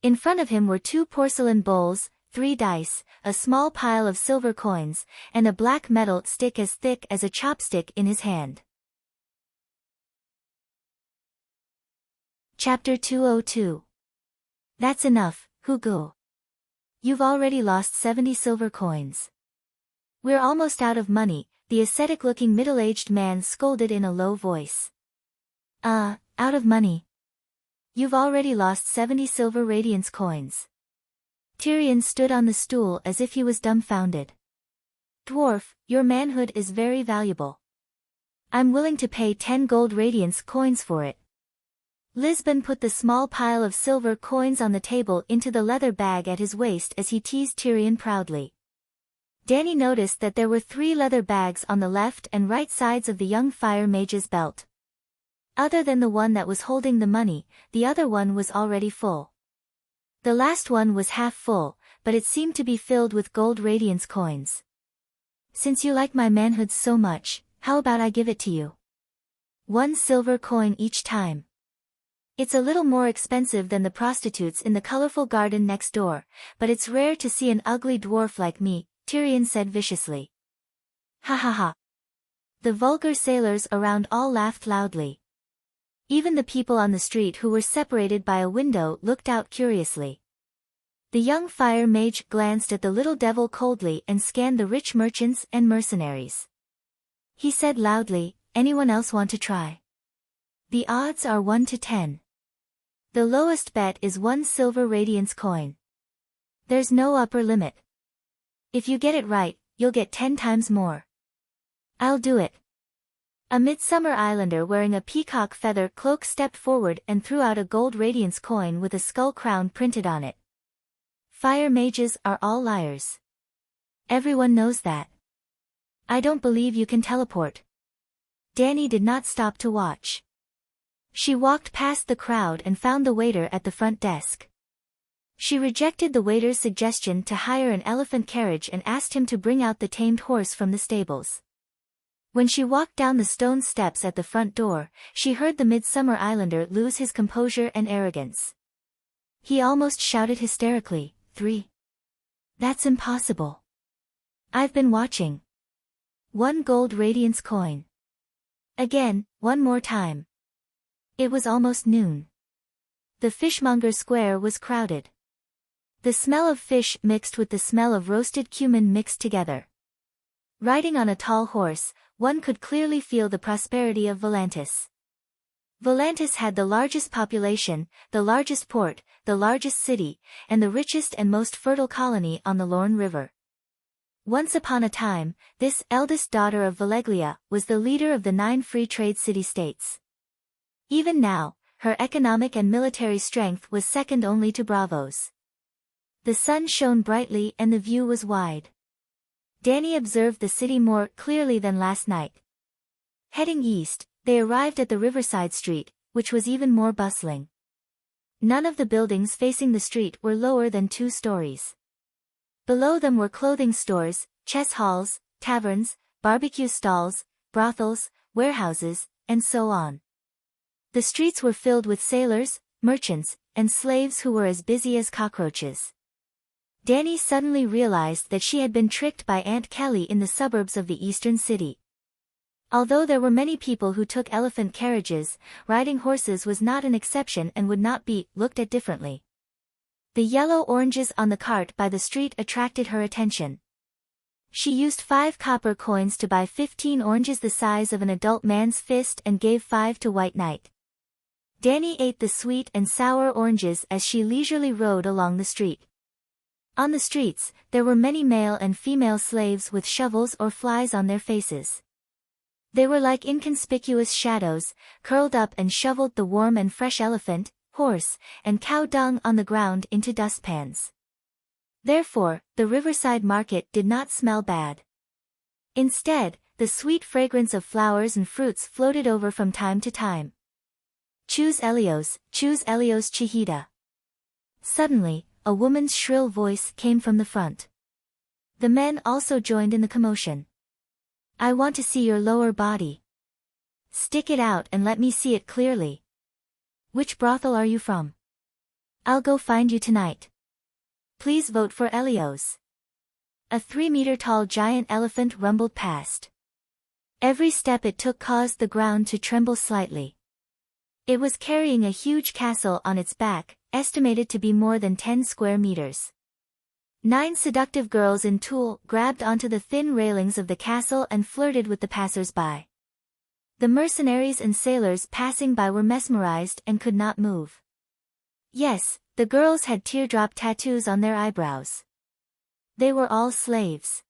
In front of him were 2 porcelain bowls, 3 dice, a small pile of silver coins, and a black metal stick as thick as a chopstick in his hand. Chapter 202. That's enough, Hugo. You've already lost 70 silver coins. We're almost out of money, the ascetic-looking middle-aged man scolded in a low voice. Out of money. You've already lost 70 silver radiance coins. Tyrion stood on the stool as if he was dumbfounded. Dwarf, your manhood is very valuable. I'm willing to pay 10 gold radiance coins for it. Lisbon put the small pile of silver coins on the table into the leather bag at his waist as he teased Tyrion proudly. Dany noticed that there were 3 leather bags on the left and right sides of the young fire mage's belt. Other than the one that was holding the money, the other one was already full. The last one was half full, but it seemed to be filled with gold radiance coins. Since you like my manhood so much, how about I give it to you? 1 silver coin each time. It's a little more expensive than the prostitutes in the colorful garden next door, but it's rare to see an ugly dwarf like me, Tyrion said viciously. Ha ha ha. The vulgar sailors around all laughed loudly. Even the people on the street who were separated by a window looked out curiously. The young fire mage glanced at the little devil coldly and scanned the rich merchants and mercenaries. He said loudly, anyone else want to try? The odds are 1 to 10. The lowest bet is 1 silver radiance coin. There's no upper limit. If you get it right, you'll get 10 times more. I'll do it. A Midsummer Islander wearing a peacock feather cloak stepped forward and threw out a gold radiance coin with a skull crown printed on it. Fire mages are all liars. Everyone knows that. I don't believe you can teleport. Dany did not stop to watch. She walked past the crowd and found the waiter at the front desk. She rejected the waiter's suggestion to hire an elephant carriage and asked him to bring out the tamed horse from the stables. When she walked down the stone steps at the front door, she heard the Midsummer Islander lose his composure and arrogance. He almost shouted hysterically, 3. That's impossible. I've been watching. 1 gold radiance coin. Again, 1 more time. It was almost noon. The fishmonger square was crowded. The smell of fish mixed with the smell of roasted cumin mixed together. Riding on a tall horse, one could clearly feel the prosperity of Volantis. Volantis had the largest population, the largest port, the largest city, and the richest and most fertile colony on the Lorne River. Once upon a time, this eldest daughter of Valeglia was the leader of the 9 free trade city-states. Even now, her economic and military strength was second only to Bravo's. The sun shone brightly and the view was wide. Dany observed the city more clearly than last night. Heading east, they arrived at the riverside street, which was even more bustling. None of the buildings facing the street were lower than 2 stories. Below them were clothing stores, chess halls, taverns, barbecue stalls, brothels, warehouses, and so on. The streets were filled with sailors, merchants, and slaves who were as busy as cockroaches. Dany suddenly realized that she had been tricked by Aunt Kelly in the suburbs of the eastern city. Although there were many people who took elephant carriages, riding horses was not an exception and would not be looked at differently. The yellow oranges on the cart by the street attracted her attention. She used 5 copper coins to buy 15 oranges the size of an adult man's fist and gave 5 to White Knight. Dany ate the sweet and sour oranges as she leisurely rode along the street. On the streets, there were many male and female slaves with shovels or flies on their faces. They were like inconspicuous shadows, curled up and shoveled the warm and fresh elephant, horse, and cow dung on the ground into dustpans. Therefore, the riverside market did not smell bad. Instead, the sweet fragrance of flowers and fruits floated over from time to time. Choose Elios Chihida. Suddenly, a woman's shrill voice came from the front. The men also joined in the commotion. I want to see your lower body. Stick it out and let me see it clearly. Which brothel are you from? I'll go find you tonight. Please vote for Elios. A 3-meter-tall giant elephant rumbled past. Every step it took caused the ground to tremble slightly. It was carrying a huge castle on its back, estimated to be more than 10 square meters. 9 seductive girls in tulle grabbed onto the thin railings of the castle and flirted with the passers-by. The mercenaries and sailors passing by were mesmerized and could not move. Yes, the girls had teardrop tattoos on their eyebrows. They were all slaves.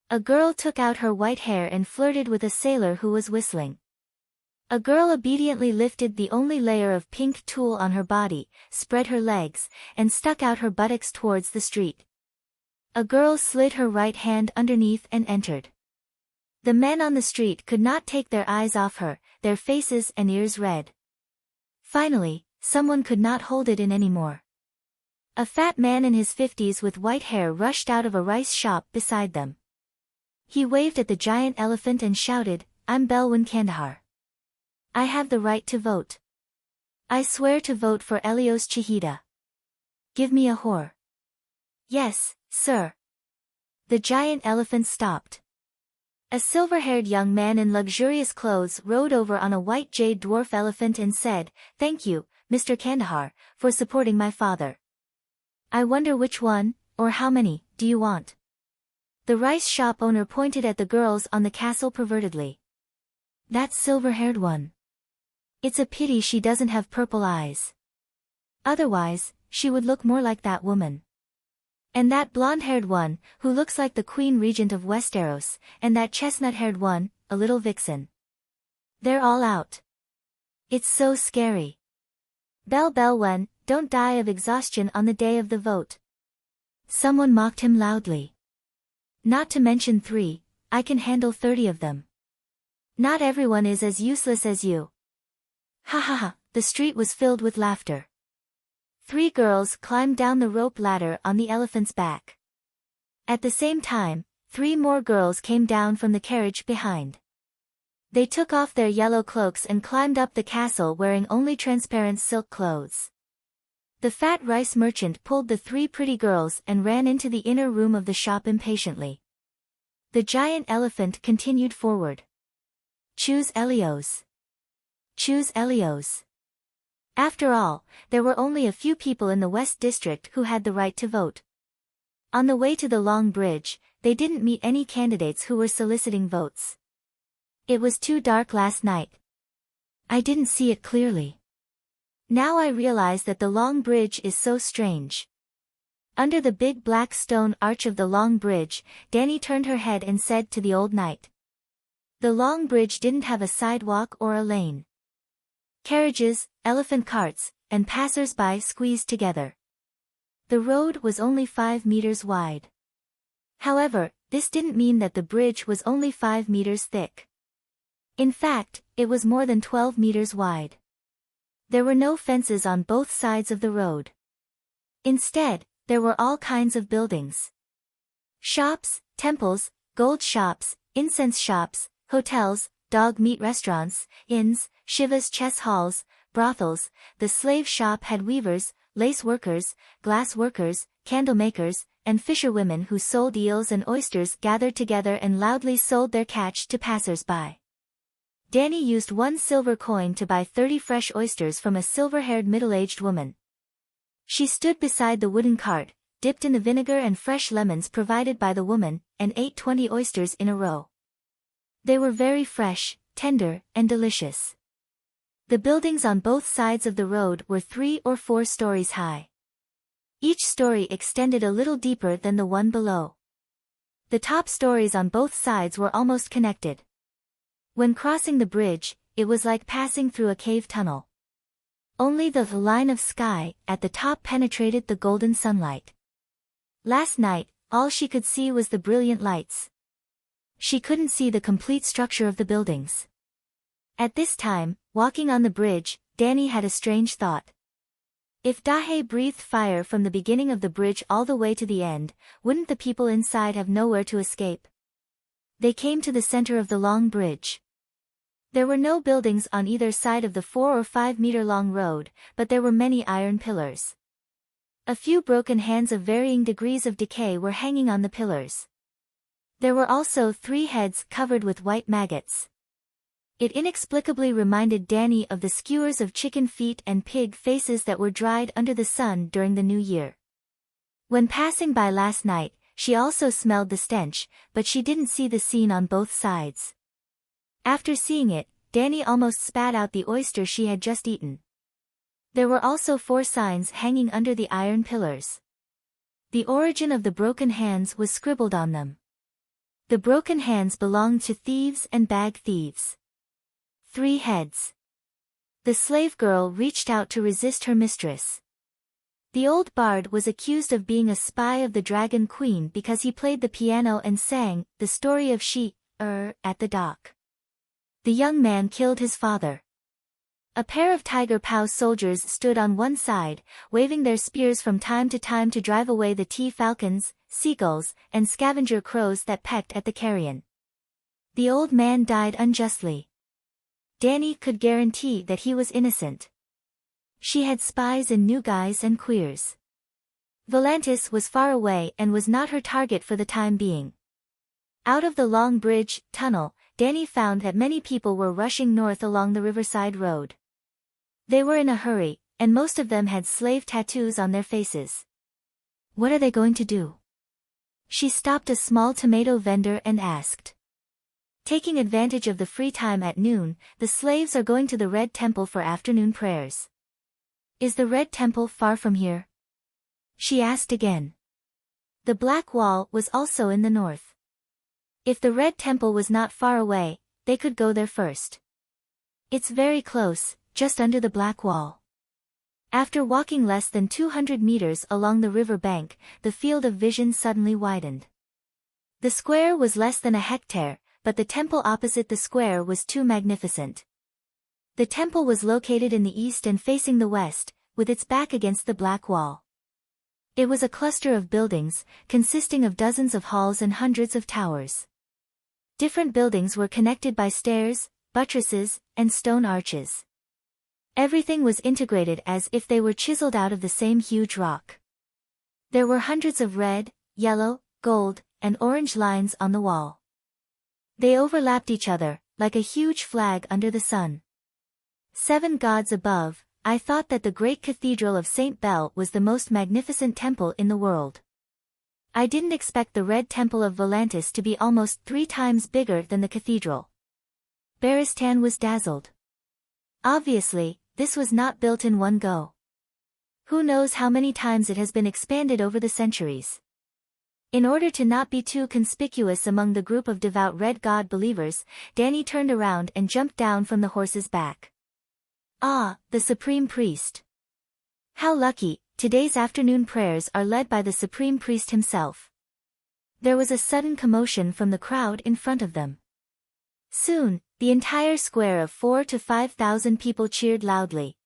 A girl took out her white hair and flirted with a sailor who was whistling. A girl obediently lifted the only layer of pink tulle on her body, spread her legs, and stuck out her buttocks towards the street. A girl slid her right hand underneath and entered. The men on the street could not take their eyes off her, their faces and ears red. Finally, someone could not hold it in anymore. A fat man in his 50s with white hair rushed out of a rice shop beside them. He waved at the giant elephant and shouted, "I'm Belwin Kandahar. I have the right to vote. I swear to vote for Elios Chihida. Give me a whore." "Yes, sir." The giant elephant stopped. A silver-haired young man in luxurious clothes rode over on a white jade dwarf elephant and said, "Thank you, Mr. Kandahar, for supporting my father. I wonder which one, or how many, do you want?" The rice shop owner pointed at the girls on the castle pervertedly. "That silver-haired one. It's a pity she doesn't have purple eyes. Otherwise, she would look more like that woman. And that blonde-haired one, who looks like the Queen Regent of Westeros, and that chestnut-haired one, a little vixen. They're all out. It's so scary. Belwen, don't die of exhaustion on the day of the vote." Someone mocked him loudly. "Not to mention 3, I can handle 30 of them. Not everyone is as useless as you." Ha ha ha, the street was filled with laughter. 3 girls climbed down the rope ladder on the elephant's back. At the same time, 3 more girls came down from the carriage behind. They took off their yellow cloaks and climbed up the castle wearing only transparent silk clothes. The fat rice merchant pulled the 3 pretty girls and ran into the inner room of the shop impatiently. The giant elephant continued forward. "Choose Elios. Choose Elios." After all, there were only a few people in the West District who had the right to vote. On the way to the Long Bridge, they didn't meet any candidates who were soliciting votes. "It was too dark last night. I didn't see it clearly. Now I realize that the Long Bridge is so strange." Under the big black stone arch of the Long Bridge, Dany turned her head and said to the old knight. The Long Bridge didn't have a sidewalk or a lane. Carriages, elephant carts, and passers-by squeezed together. The road was only 5 meters wide. However, this didn't mean that the bridge was only 5 meters thick. In fact, it was more than 12 meters wide. There were no fences on both sides of the road. Instead, there were all kinds of buildings. Shops, temples, gold shops, incense shops, hotels, dog meat restaurants, inns, Shiva's chess halls, brothels. The slave shop had weavers, lace workers, glass workers, candle makers, and fisherwomen who sold eels and oysters gathered together and loudly sold their catch to passers-by. Dany used 1 silver coin to buy 30 fresh oysters from a silver-haired middle-aged woman. She stood beside the wooden cart, dipped in the vinegar and fresh lemons provided by the woman, and ate 20 oysters in a row. They were very fresh, tender, and delicious. The buildings on both sides of the road were 3 or 4 stories high. Each story extended a little deeper than the one below. The top stories on both sides were almost connected. When crossing the bridge, it was like passing through a cave tunnel. Only the line of sky at the top penetrated the golden sunlight. Last night, all she could see was the brilliant lights. She couldn't see the complete structure of the buildings. At this time, walking on the bridge, Dany had a strange thought. If Dahe breathed fire from the beginning of the bridge all the way to the end, wouldn't the people inside have nowhere to escape? They came to the center of the long bridge. There were no buildings on either side of the 4 or 5 meter long road, but there were many iron pillars. A few broken hands of varying degrees of decay were hanging on the pillars. There were also 3 heads covered with white maggots. It inexplicably reminded Danny of the skewers of chicken feet and pig faces that were dried under the sun during the new year. When passing by last night, she also smelled the stench, but she didn't see the scene on both sides. After seeing it, Danny almost spat out the oyster she had just eaten. There were also 4 signs hanging under the iron pillars. The origin of the broken hands was scribbled on them. The broken hands belonged to thieves and bag thieves. 3 heads. The slave girl reached out to resist her mistress. The old bard was accused of being a spy of the Dragon Queen because he played the piano and sang the story of at the dock. The young man killed his father. A pair of Tiger Paw soldiers stood on one side, waving their spears from time to time to drive away the falcons, seagulls, and scavenger crows that pecked at the carrion. The old man died unjustly. Danny could guarantee that he was innocent. She had spies in New Guise and Queers. Volantis was far away and was not her target for the time being. Out of the long bridge, tunnel, Danny found that many people were rushing north along the riverside road. They were in a hurry, and most of them had slave tattoos on their faces. What are they going to do? She stopped a small tomato vendor and asked. Taking advantage of the free time at noon, the slaves are going to the Red Temple for afternoon prayers. Is the Red Temple far from here? She asked again. The Black Wall was also in the north. If the Red Temple was not far away, they could go there first. It's very close, just under the Black Wall. After walking less than 200 meters along the river bank, the field of vision suddenly widened. The square was less than a hectare, but the temple opposite the square was too magnificent. The temple was located in the east and facing the west, with its back against the Black Wall. It was a cluster of buildings, consisting of dozens of halls and hundreds of towers. Different buildings were connected by stairs, buttresses, and stone arches. Everything was integrated as if they were chiseled out of the same huge rock. There were hundreds of red, yellow, gold, and orange lines on the wall. They overlapped each other, like a huge flag under the sun. 7 gods above, I thought that the great cathedral of St. Bell was the most magnificent temple in the world. I didn't expect the Red Temple of Volantis to be almost 3 times bigger than the cathedral. Baristan was dazzled. Obviously, this was not built in one go. Who knows how many times it has been expanded over the centuries. In order to not be too conspicuous among the group of devout Red God believers, Danny turned around and jumped down from the horse's back. Ah, the Supreme Priest. How lucky, today's afternoon prayers are led by the Supreme Priest himself. There was a sudden commotion from the crowd in front of them. Soon, the entire square of 4,000 to 5,000 people cheered loudly.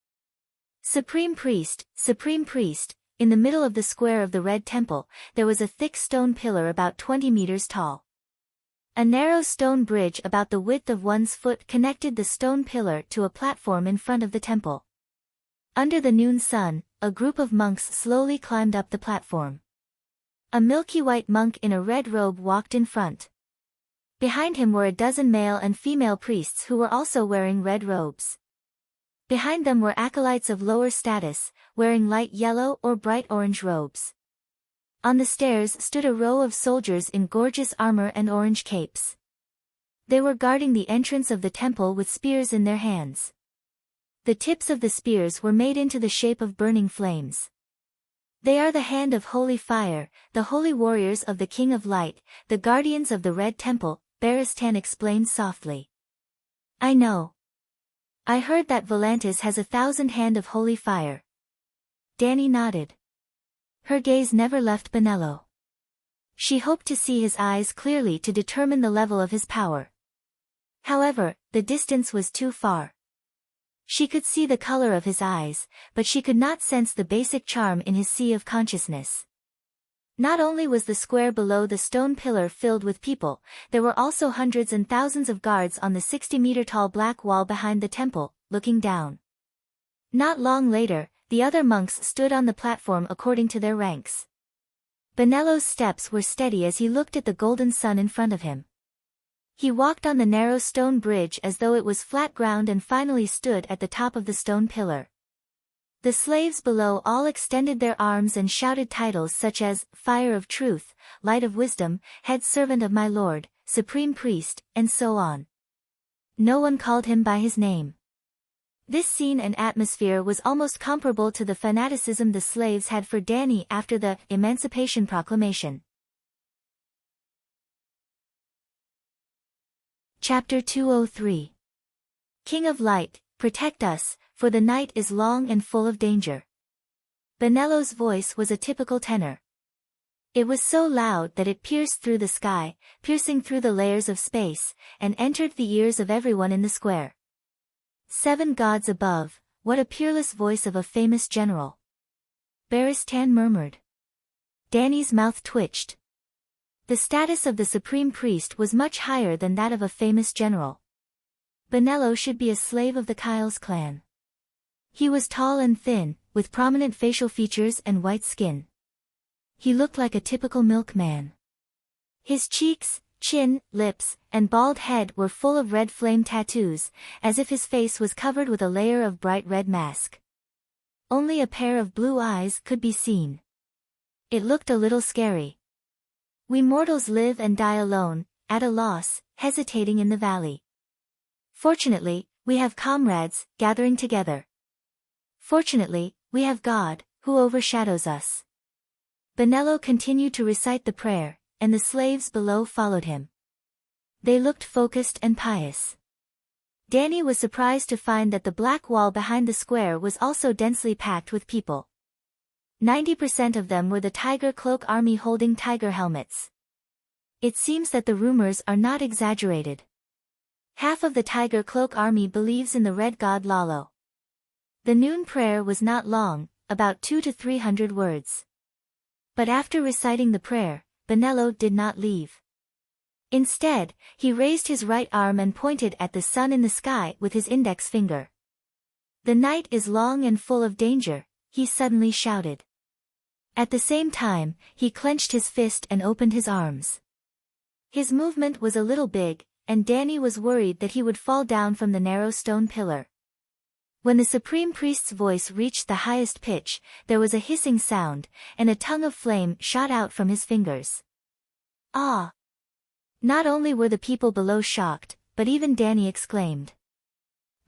Supreme Priest, Supreme Priest. In the middle of the square of the Red Temple, there was a thick stone pillar about 20 meters tall. A narrow stone bridge about the width of one's foot connected the stone pillar to a platform in front of the temple. Under the noon sun, a group of monks slowly climbed up the platform. A milky white monk in a red robe walked in front. Behind him were a dozen male and female priests who were also wearing red robes. Behind them were acolytes of lower status, wearing light yellow or bright orange robes. On the stairs stood a row of soldiers in gorgeous armor and orange capes. They were guarding the entrance of the temple with spears in their hands. The tips of the spears were made into the shape of burning flames. They are the hand of holy fire, the holy warriors of the King of Light, the guardians of the Red Temple, Baristan explained softly. I know. I heard that Volantis has 1,000 hand of holy fire. Danny nodded. Her gaze never left Bonello. She hoped to see his eyes clearly to determine the level of his power. However, the distance was too far. She could see the color of his eyes, but she could not sense the basic charm in his sea of consciousness. Not only was the square below the stone pillar filled with people, there were also hundreds and thousands of guards on the 60-meter-tall black wall behind the temple, looking down. Not long later, The other monks stood on the platform according to their ranks. Benello's steps were steady as he looked at the golden sun in front of him. He walked on the narrow stone bridge as though it was flat ground and finally stood at the top of the stone pillar. The slaves below all extended their arms and shouted titles such as, Fire of Truth, Light of Wisdom, Head Servant of my Lord, Supreme Priest, and so on. No one called him by his name. This scene and atmosphere was almost comparable to the fanaticism the slaves had for Danny after the Emancipation Proclamation. Chapter 203. King of Light, protect us, for the night is long and full of danger. Benello's voice was a typical tenor. It was so loud that it pierced through the sky, piercing through the layers of space, and entered the ears of everyone in the square. 7 gods above, what a peerless voice of a famous general. Baristan murmured. Danny's mouth twitched. The status of the supreme priest was much higher than that of a famous general. Benello should be a slave of the Kyle's clan. He was tall and thin, with prominent facial features and white skin. He looked like a typical milkman. His cheeks, chin, lips, and bald head were full of red flame tattoos, as if his face was covered with a layer of bright red mask. Only a pair of blue eyes could be seen. It looked a little scary. We mortals live and die alone, at a loss, hesitating in the valley. Fortunately, we have comrades, gathering together. Fortunately, we have God, who overshadows us. Benello continued to recite the prayer, and the slaves below followed him. They looked focused and pious. Danny was surprised to find that the black wall behind the square was also densely packed with people. 90% of them were the Tiger Cloak army holding tiger helmets. It seems that the rumors are not exaggerated. Half of the Tiger Cloak army believes in the red god Lalo. The noon prayer was not long, about 200 to 300 words. But after reciting the prayer, Benello did not leave. Instead, he raised his right arm and pointed at the sun in the sky with his index finger. The night is long and full of danger, he suddenly shouted. At the same time, he clenched his fist and opened his arms. His movement was a little big, and Danny was worried that he would fall down from the narrow stone pillar. When the supreme priest's voice reached the highest pitch, there was a hissing sound, and a tongue of flame shot out from his fingers. Ah! Not only were the people below shocked, but even Danny exclaimed.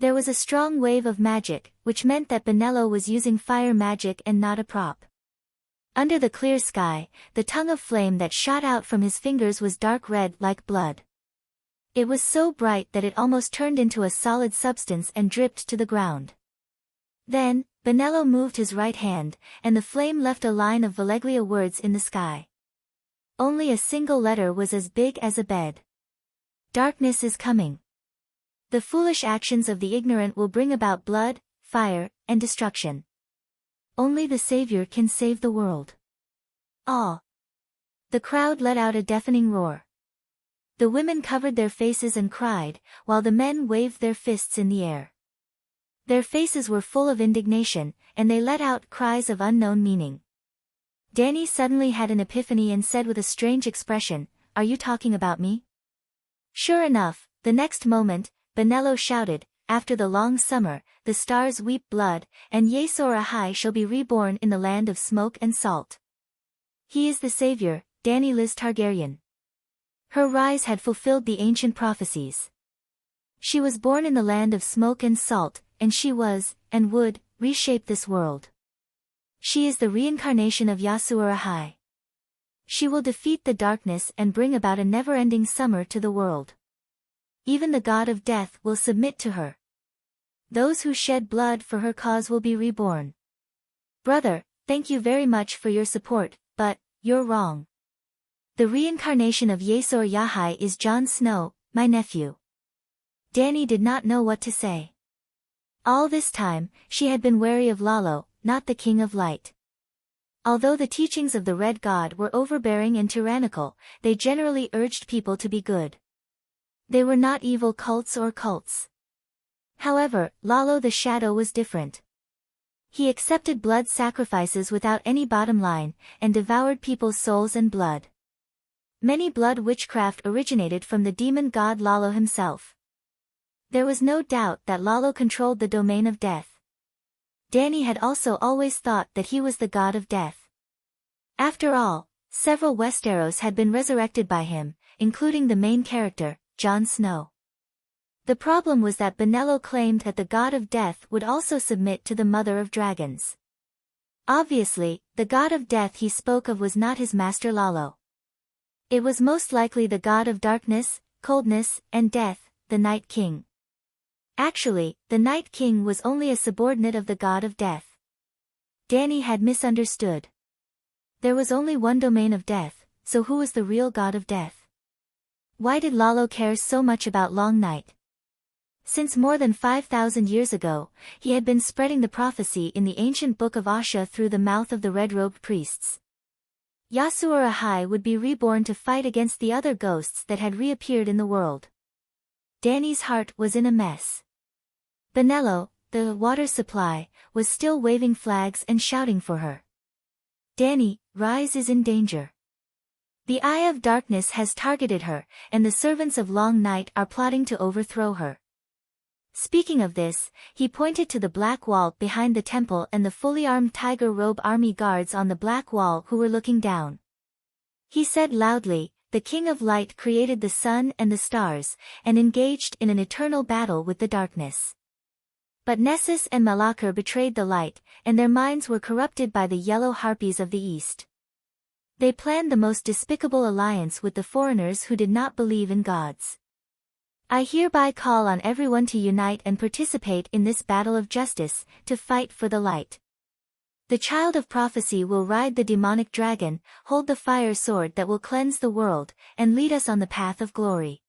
There was a strong wave of magic, which meant that Benello was using fire magic and not a prop. Under the clear sky, the tongue of flame that shot out from his fingers was dark red like blood. It was so bright that it almost turned into a solid substance and dripped to the ground. Then, Benello moved his right hand, and the flame left a line of Veleglia words in the sky. Only a single letter was as big as a bed. Darkness is coming. The foolish actions of the ignorant will bring about blood, fire, and destruction. Only the Savior can save the world. Ah! The crowd let out a deafening roar. The women covered their faces and cried, while the men waved their fists in the air. Their faces were full of indignation, and they let out cries of unknown meaning. Danny suddenly had an epiphany and said with a strange expression, "Are you talking about me?" Sure enough, the next moment, Benello shouted, "After the long summer, the stars weep blood, and Yesor Ahai shall be reborn in the land of smoke and salt." He is the savior, Danny Liz Targaryen. Her rise had fulfilled the ancient prophecies. She was born in the land of smoke and salt, and she was, and would, reshape this world. She is the reincarnation of Yasur Ahai. She will defeat the darkness and bring about a never-ending summer to the world. Even the god of death will submit to her. Those who shed blood for her cause will be reborn. Brother, thank you very much for your support, but, you're wrong. The reincarnation of Yesor Yahai is Jon Snow, my nephew. Danny did not know what to say. All this time, she had been wary of Lalo, not the King of Light. Although the teachings of the Red God were overbearing and tyrannical, they generally urged people to be good. They were not evil cults or cults. However, Lalo the Shadow was different. He accepted blood sacrifices without any bottom line, and devoured people's souls and blood. Many blood witchcraft originated from the demon god Lalo himself. There was no doubt that Lalo controlled the domain of death. Danny had also always thought that he was the god of death. After all, several Westeros had been resurrected by him, including the main character, Jon Snow. The problem was that Benello claimed that the god of death would also submit to the mother of dragons. Obviously, the god of death he spoke of was not his master Lalo. It was most likely the god of darkness, coldness, and death, the Night King. Actually, the Night King was only a subordinate of the god of death. Danny had misunderstood. There was only one domain of death, so who was the real god of death? Why did Lalo care so much about Long Night? Since more than 5,000 years ago, he had been spreading the prophecy in the ancient Book of Asha through the mouth of the red-robed priests. Yasuo Ahai would be reborn to fight against the other ghosts that had reappeared in the world. Danny's heart was in a mess. Benello, the water supply, was still waving flags and shouting for her. Danny, Rise is in danger. The Eye of Darkness has targeted her, and the servants of Long Night are plotting to overthrow her. Speaking of this, he pointed to the black wall behind the temple and the fully armed tiger robe army guards on the black wall who were looking down. He said loudly, "The King of Light created the sun and the stars, and engaged in an eternal battle with the darkness. But Nessus and Malakir betrayed the light, and their minds were corrupted by the yellow harpies of the east. They planned the most despicable alliance with the foreigners who did not believe in gods. I hereby call on everyone to unite and participate in this battle of justice, to fight for the light. The child of prophecy will ride the demonic dragon, hold the fire sword that will cleanse the world, and lead us on the path of glory.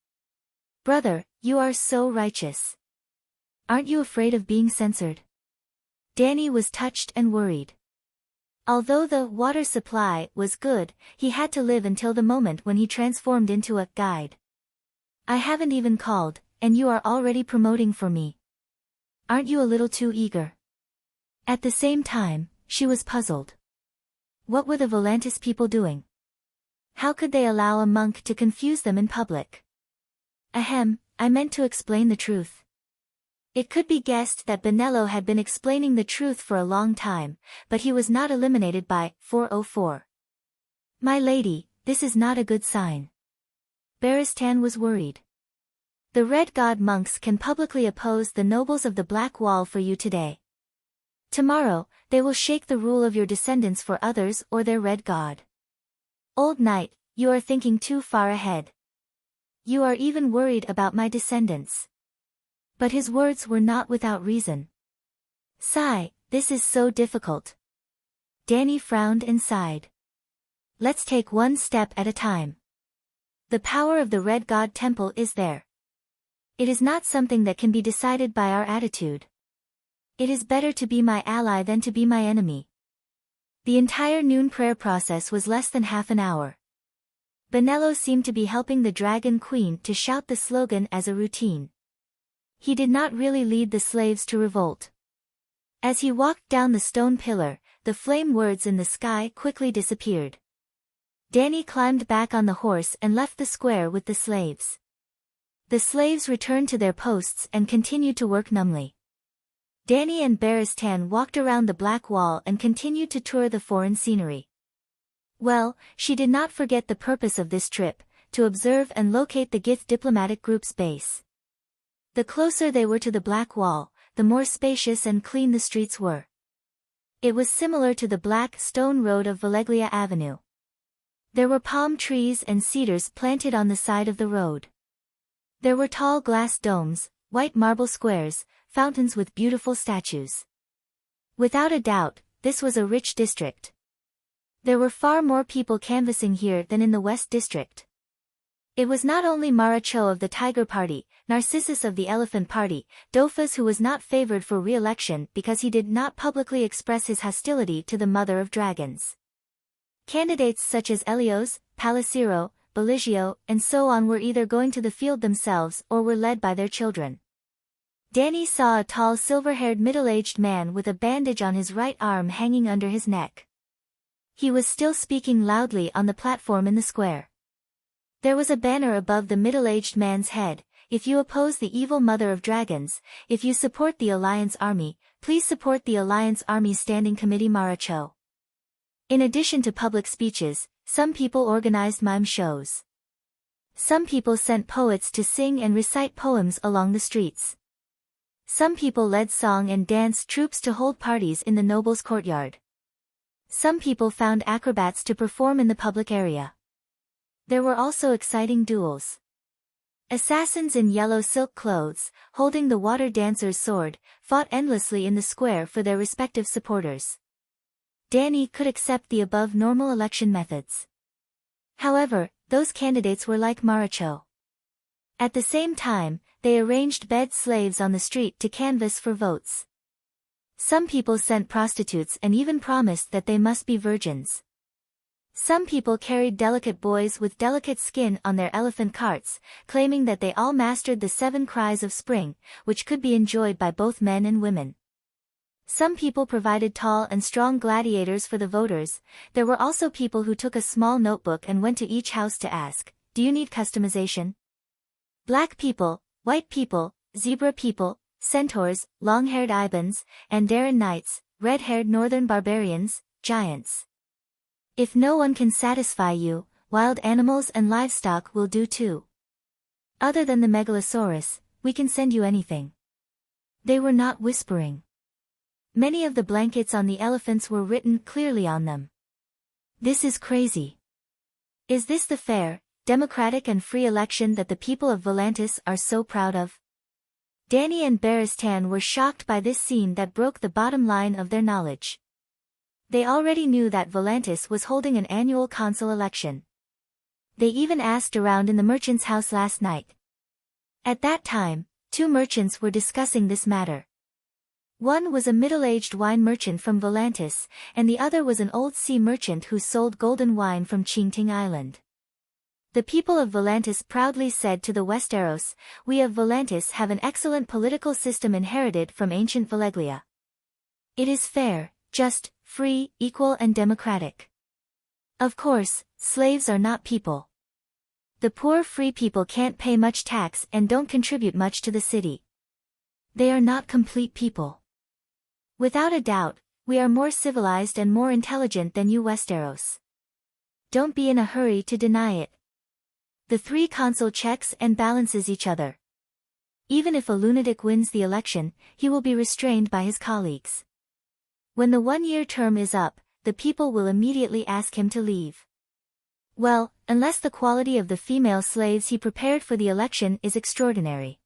Brother, you are so righteous. Aren't you afraid of being censored?" Danny was touched and worried. Although the water supply was good, he had to live until the moment when he transformed into a guide. "I haven't even called, and you are already promoting for me. Aren't you a little too eager?" At the same time, she was puzzled. What were the Volantis people doing? How could they allow a monk to confuse them in public? Ahem, I meant to explain the truth. It could be guessed that Benello had been explaining the truth for a long time, but he was not eliminated by 404. "My lady, this is not a good sign." Barristan was worried. "The Red God monks can publicly oppose the nobles of the Black Wall for you today. Tomorrow, they will shake the rule of your descendants for others or their Red God. Old Knight, you are thinking too far ahead. You are even worried about my descendants." But his words were not without reason. "Sigh, this is so difficult." Danny frowned and sighed. "Let's take one step at a time. The power of the Red God Temple is there. It is not something that can be decided by our attitude. It is better to be my ally than to be my enemy." The entire noon prayer process was less than half an hour. Benello seemed to be helping the Dragon Queen to shout the slogan as a routine. He did not really lead the slaves to revolt. As he walked down the stone pillar, the flame words in the sky quickly disappeared. Danny climbed back on the horse and left the square with the slaves. The slaves returned to their posts and continued to work numbly. Danny and Barristan walked around the Black Wall and continued to tour the foreign scenery. Well, she did not forget the purpose of this trip, to observe and locate the Gith diplomatic group's base. The closer they were to the Black Wall, the more spacious and clean the streets were. It was similar to the black stone road of Valeglia Avenue. There were palm trees and cedars planted on the side of the road. There were tall glass domes, white marble squares, fountains with beautiful statues. Without a doubt, this was a rich district. There were far more people canvassing here than in the West District. It was not only Mara Cho of the Tiger Party, Narcissus of the Elephant Party, Dofus who was not favored for re-election because he did not publicly express his hostility to the Mother of Dragons. Candidates such as Elios, Palaciro, Beligio, and so on were either going to the field themselves or were led by their children. Danny saw a tall silver-haired middle-aged man with a bandage on his right arm hanging under his neck. He was still speaking loudly on the platform in the square. There was a banner above the middle-aged man's head: "If you oppose the evil mother of dragons, if you support the Alliance Army, please support the Alliance Army Standing Committee Maracho." In addition to public speeches, some people organized mime shows. Some people sent poets to sing and recite poems along the streets. Some people led song and dance troupes to hold parties in the noble's courtyard. Some people found acrobats to perform in the public area. There were also exciting duels. Assassins in yellow silk clothes, holding the water dancer's sword, fought endlessly in the square for their respective supporters. Danny could accept the above normal election methods. However, those candidates were like Maracho. At the same time, they arranged bed slaves on the street to canvass for votes. Some people sent prostitutes and even promised that they must be virgins. Some people carried delicate boys with delicate skin on their elephant carts, claiming that they all mastered the 7 cries of spring, which could be enjoyed by both men and women. Some people provided tall and strong gladiators for the voters. There were also people who took a small notebook and went to each house to ask, "Do you need customization?" Black people, white people, zebra people, centaurs, long-haired Ibans, Andaran knights, red-haired northern barbarians, giants. If no one can satisfy you, wild animals and livestock will do too. Other than the megalosaurus, we can send you anything. They were not whispering. Many of the blankets on the elephants were written clearly on them. This is crazy. Is this the fair, democratic and free election that the people of Volantis are so proud of? Danny and Baristan were shocked by this scene that broke the bottom line of their knowledge. They already knew that Volantis was holding an annual council election. They even asked around in the merchant's house last night. At that time, 2 merchants were discussing this matter. One was a middle-aged wine merchant from Volantis, and the other was an old sea merchant who sold golden wine from Qingting Island. The people of Volantis proudly said to the Westeros, "We of Volantis have an excellent political system inherited from ancient Valeglia. It is fair, just, free, equal and democratic. Of course, slaves are not people. The poor free people can't pay much tax and don't contribute much to the city. They are not complete people. Without a doubt, we are more civilized and more intelligent than you Westeros. Don't be in a hurry to deny it." The 3 consul checks and balances each other. Even if a lunatic wins the election, he will be restrained by his colleagues. When the 1-year term is up, the people will immediately ask him to leave. Well, unless the quality of the female slaves he prepared for the election is extraordinary.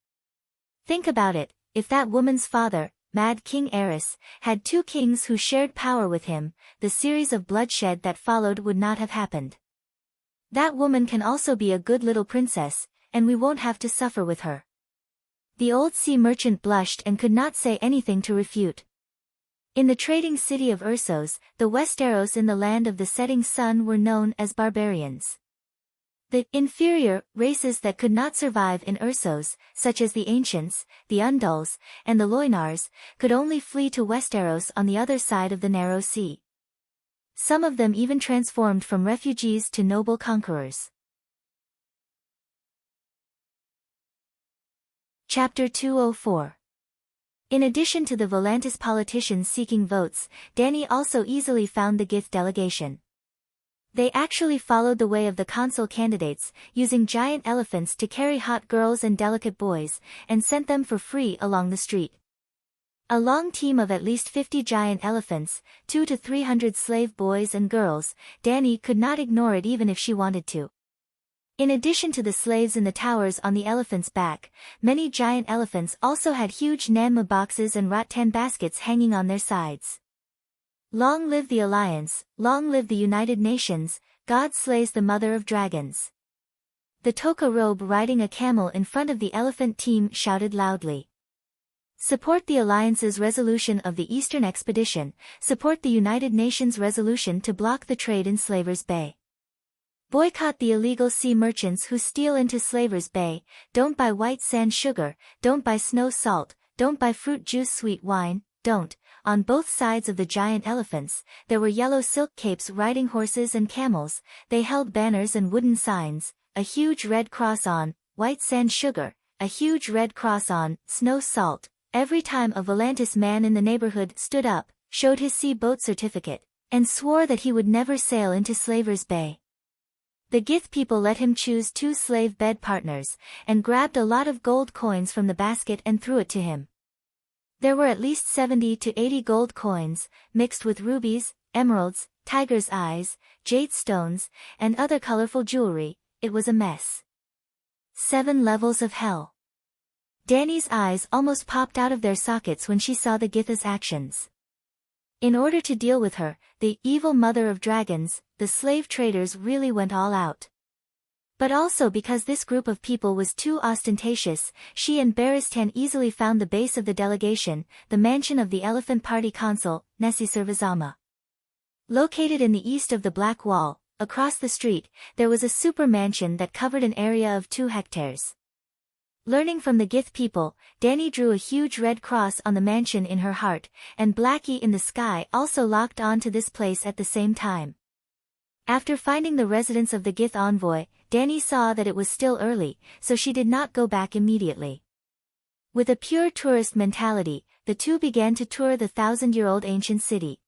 Think about it, if that woman's father, Mad King Aerys, had 2 kings who shared power with him, the series of bloodshed that followed would not have happened. That woman can also be a good little princess, and we won't have to suffer with her. The old sea merchant blushed and could not say anything to refute. In the trading city of Ursos, the Westeros in the land of the setting sun were known as barbarians. The inferior races that could not survive in Ursos, such as the Ancients, the Undulls, and the Loinars, could only flee to Westeros on the other side of the narrow sea. Some of them even transformed from refugees to noble conquerors. Chapter 204. In addition to the Volantis politicians seeking votes, Danny also easily found the Gith delegation. They actually followed the way of the consul candidates, using giant elephants to carry hot girls and delicate boys, and sent them for free along the street. A long team of at least 50 giant elephants, 200 to 300 slave boys and girls. Danny could not ignore it even if she wanted to. In addition to the slaves in the towers on the elephant's back, many giant elephants also had huge Nanma boxes and rattan baskets hanging on their sides. Long live the Alliance, long live the United Nations, God slays the mother of dragons. The Toka robe riding a camel in front of the elephant team shouted loudly. Support the Alliance's resolution of the Eastern Expedition, support the United Nations resolution to block the trade in Slavers Bay. Boycott the illegal sea merchants who steal into Slavers Bay, don't buy white sand sugar, don't buy snow salt, don't buy fruit juice sweet wine, don't. On both sides of the giant elephants, there were yellow silk capes riding horses and camels, they held banners and wooden signs, a huge red cross on, white sand sugar, a huge red cross on, snow salt. Every time a Volantis man in the neighborhood stood up, showed his sea boat certificate, and swore that he would never sail into Slaver's Bay. The Gith people let him choose 2 slave bed partners, and grabbed a lot of gold coins from the basket and threw it to him. There were at least 70 to 80 gold coins, mixed with rubies, emeralds, tiger's eyes, jade stones, and other colorful jewelry. It was a mess. 7 levels of hell. Dani's eyes almost popped out of their sockets when she saw the Gith's actions. In order to deal with her, the evil mother of dragons, the slave traders really went all out. But also because this group of people was too ostentatious, she and Baristan easily found the base of the delegation, the mansion of the Elephant Party consul, Nesisirvazama. Located in the east of the Black Wall, across the street, there was a super mansion that covered an area of 2 hectares. Learning from the Gith people, Dani drew a huge red cross on the mansion in her heart, and Blackie in the sky also locked on to this place at the same time. After finding the residence of the Gith envoy, Dani saw that it was still early, so she did not go back immediately. With a pure tourist mentality, the two began to tour the 1,000-year-old ancient city.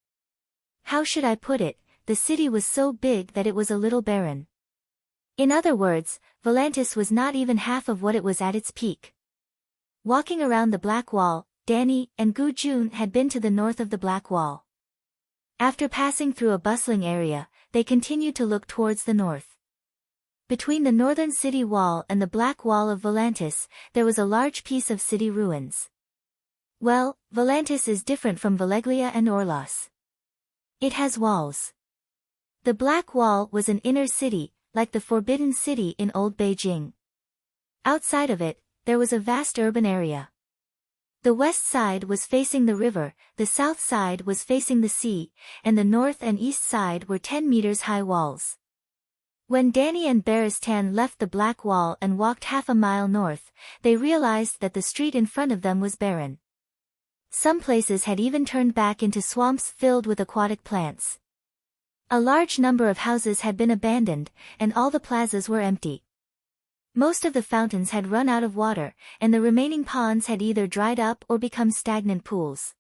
How should I put it? The city was so big that it was a little barren. In other words, Volantis was not even half of what it was at its peak. Walking around the Black Wall, Dani and Gu Jun had been to the north of the Black Wall. After passing through a bustling area, they continued to look towards the north. Between the northern city wall and the Black Wall of Volantis, there was a large piece of city ruins. Well, Volantis is different from Valeglia and Orlos. It has walls. The Black Wall was an inner city, like the Forbidden City in Old Beijing. Outside of it, there was a vast urban area. The west side was facing the river, the south side was facing the sea, and the north and east side were 10 meters high walls. When Dani and Baristan left the Black Wall and walked half a mile north, they realized that the street in front of them was barren. Some places had even turned back into swamps filled with aquatic plants. A large number of houses had been abandoned, and all the plazas were empty. Most of the fountains had run out of water, and the remaining ponds had either dried up or become stagnant pools.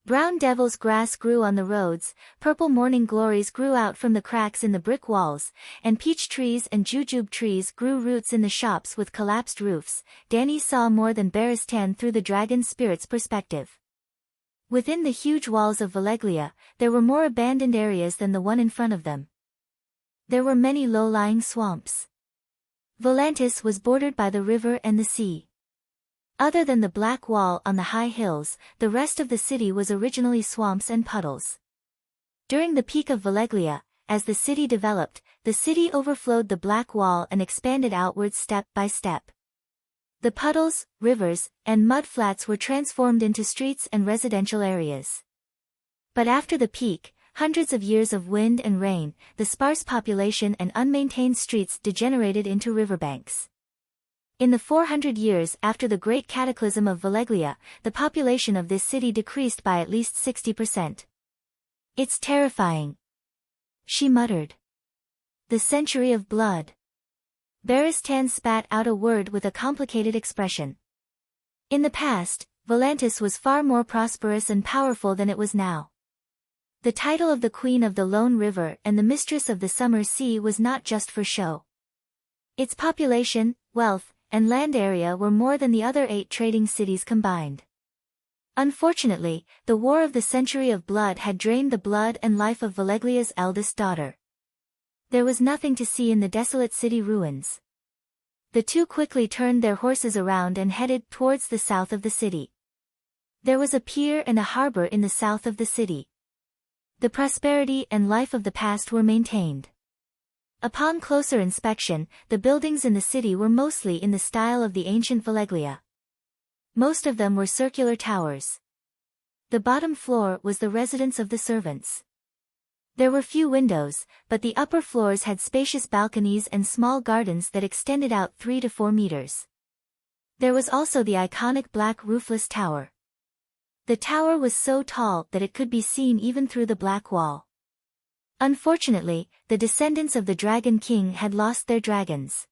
Brown devil's grass grew on the roads, purple morning glories grew out from the cracks in the brick walls, and peach trees and jujube trees grew roots in the shops with collapsed roofs. Dani saw more than Baristan through the dragon spirit's perspective. Within the huge walls of Valeglia, there were more abandoned areas than the one in front of them. There were many low-lying swamps. Volantis was bordered by the river and the sea. Other than the Black Wall on the high hills, the rest of the city was originally swamps and puddles. During the peak of Valeglia, as the city developed, the city overflowed the Black Wall and expanded outwards step by step. The puddles, rivers, and mud flats were transformed into streets and residential areas. But after the peak, hundreds of years of wind and rain, the sparse population and unmaintained streets degenerated into riverbanks. In the 400 years after the Great Cataclysm of Valeglia, the population of this city decreased by at least 60%. It's terrifying, she muttered. The century of blood. Baristan spat out a word with a complicated expression. In the past, Volantis was far more prosperous and powerful than it was now. The title of the Queen of the Lone River and the Mistress of the Summer Sea was not just for show. Its population, wealth, and land area were more than the other 8 trading cities combined. Unfortunately, the War of the Century of Blood had drained the blood and life of Valeglia's eldest daughter. There was nothing to see in the desolate city ruins. The two quickly turned their horses around and headed towards the south of the city. There was a pier and a harbor in the south of the city. The prosperity and life of the past were maintained. Upon closer inspection, the buildings in the city were mostly in the style of the ancient Valeglia. Most of them were circular towers. The bottom floor was the residence of the servants. There were few windows, but the upper floors had spacious balconies and small gardens that extended out 3 to 4 meters. There was also the iconic black roofless tower. The tower was so tall that it could be seen even through the black wall. Unfortunately, the descendants of the Dragon King had lost their dragons.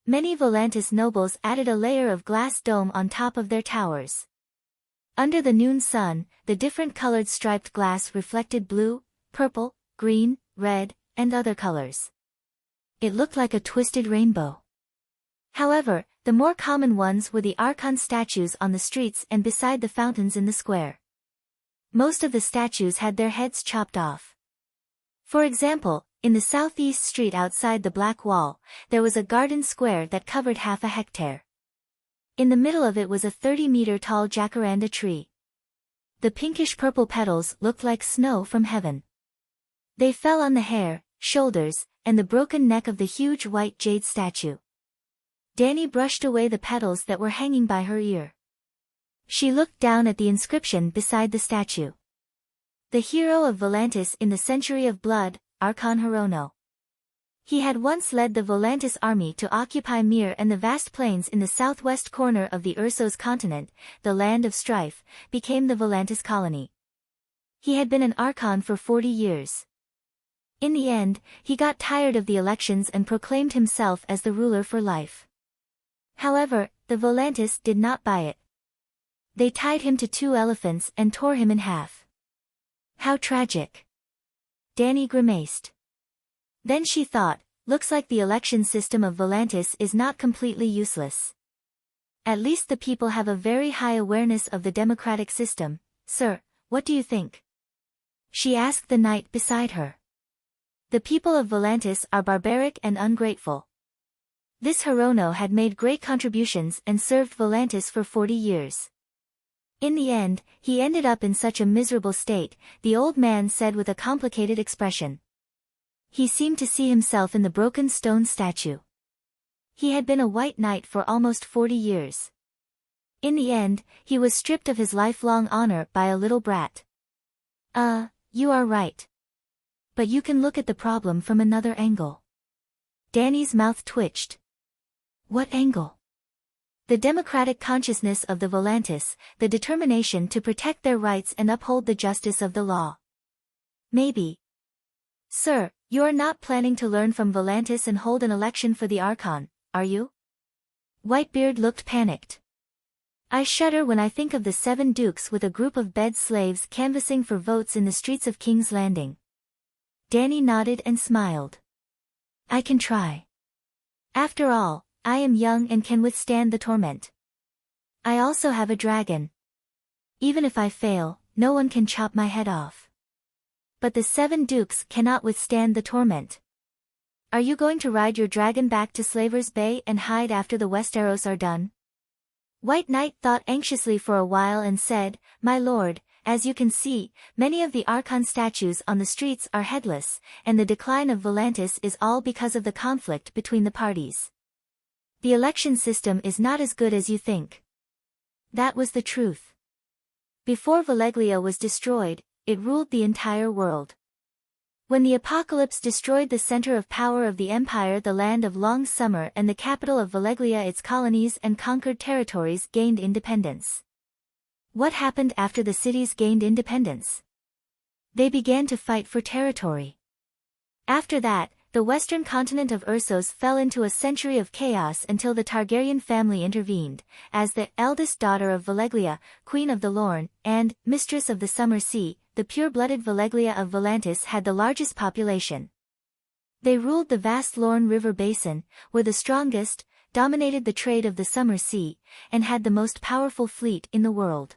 Many Volantis nobles added a layer of glass dome on top of their towers. Under the noon sun, the different colored striped glass reflected blue, purple, green, red, and other colors. It looked like a twisted rainbow. However, the more common ones were the Archon statues on the streets and beside the fountains in the square. Most of the statues had their heads chopped off. For example, in the southeast street outside the Black Wall, there was a garden square that covered half a hectare. In the middle of it was a 30-meter-tall jacaranda tree. The pinkish-purple petals looked like snow from heaven. They fell on the hair, shoulders, and the broken neck of the huge white jade statue. Dani brushed away the petals that were hanging by her ear. She looked down at the inscription beside the statue. The hero of Volantis in the Century of Blood, Archon Hirono. He had once led the Volantis army to occupy Mir and the vast plains in the southwest corner of the Ursos continent, the land of strife, became the Volantis colony. He had been an Archon for 40 years. In the end, he got tired of the elections and proclaimed himself as the ruler for life. However, the Volantis did not buy it. They tied him to 2 elephants and tore him in half. How tragic. Dani grimaced. Then she thought, looks like the election system of Volantis is not completely useless. At least the people have a very high awareness of the democratic system. Sir, what do you think? She asked the knight beside her. The people of Volantis are barbaric and ungrateful. This Hirono had made great contributions and served Volantis for 40 years. In the end, he ended up in such a miserable state, the old man said with a complicated expression. He seemed to see himself in the broken stone statue. He had been a white knight for almost 40 years. In the end, he was stripped of his lifelong honor by a little brat. You are right. But you can look at the problem from another angle. Dani's mouth twitched. What angle? The democratic consciousness of the Volantis, the determination to protect their rights and uphold the justice of the law. Maybe. Sir, you are not planning to learn from Volantis and hold an election for the Archon, are you? Whitebeard looked panicked. I shudder when I think of the 7 dukes with a group of bed slaves canvassing for votes in the streets of King's Landing. Dani nodded and smiled. I can try. After all, I am young and can withstand the torment. I also have a dragon. Even if I fail, no one can chop my head off. But the 7 dukes cannot withstand the torment. Are you going to ride your dragon back to Slaver's Bay and hide after the Westeros are done? White Knight thought anxiously for a while and said, My lord, as you can see, many of the Archon statues on the streets are headless, and the decline of Volantis is all because of the conflict between the parties. The election system is not as good as you think. That was the truth. Before Valeglia was destroyed, it ruled the entire world. When the apocalypse destroyed the center of power of the empire, the land of long summer and the capital of Valeglia, its colonies and conquered territories gained independence. What happened after the cities gained independence? They began to fight for territory. After that, the western continent of Ursos fell into a century of chaos until the Targaryen family intervened, as the eldest daughter of Valeglia, Queen of the Lorne, and Mistress of the Summer Sea. The pure-blooded Valeglia of Volantis had the largest population. They ruled the vast Lorne River basin, were the strongest, dominated the trade of the Summer Sea, and had the most powerful fleet in the world.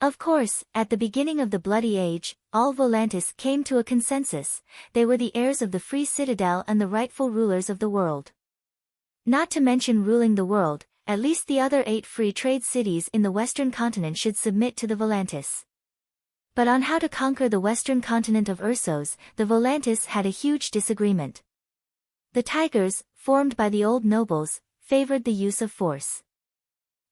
Of course, at the beginning of the Bloody Age, all Volantis came to a consensus. They were the heirs of the Free Citadel and the rightful rulers of the world. Not to mention ruling the world, at least the other 8 free trade cities in the western continent should submit to the Volantis. But on how to conquer the western continent of Ursos, the Volantis had a huge disagreement. The Tigers, formed by the old nobles, favored the use of force.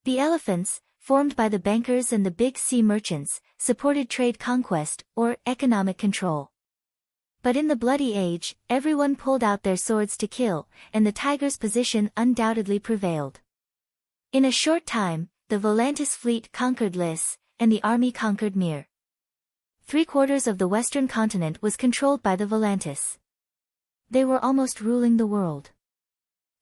The Elephants, formed by the bankers and the big sea merchants, supported trade conquest, or economic control. But in the Bloody Age, everyone pulled out their swords to kill, and the Tigers' position undoubtedly prevailed. In a short time, the Volantis fleet conquered Lys, and the army conquered Mir. 3/4 of the western continent was controlled by the Volantis. They were almost ruling the world.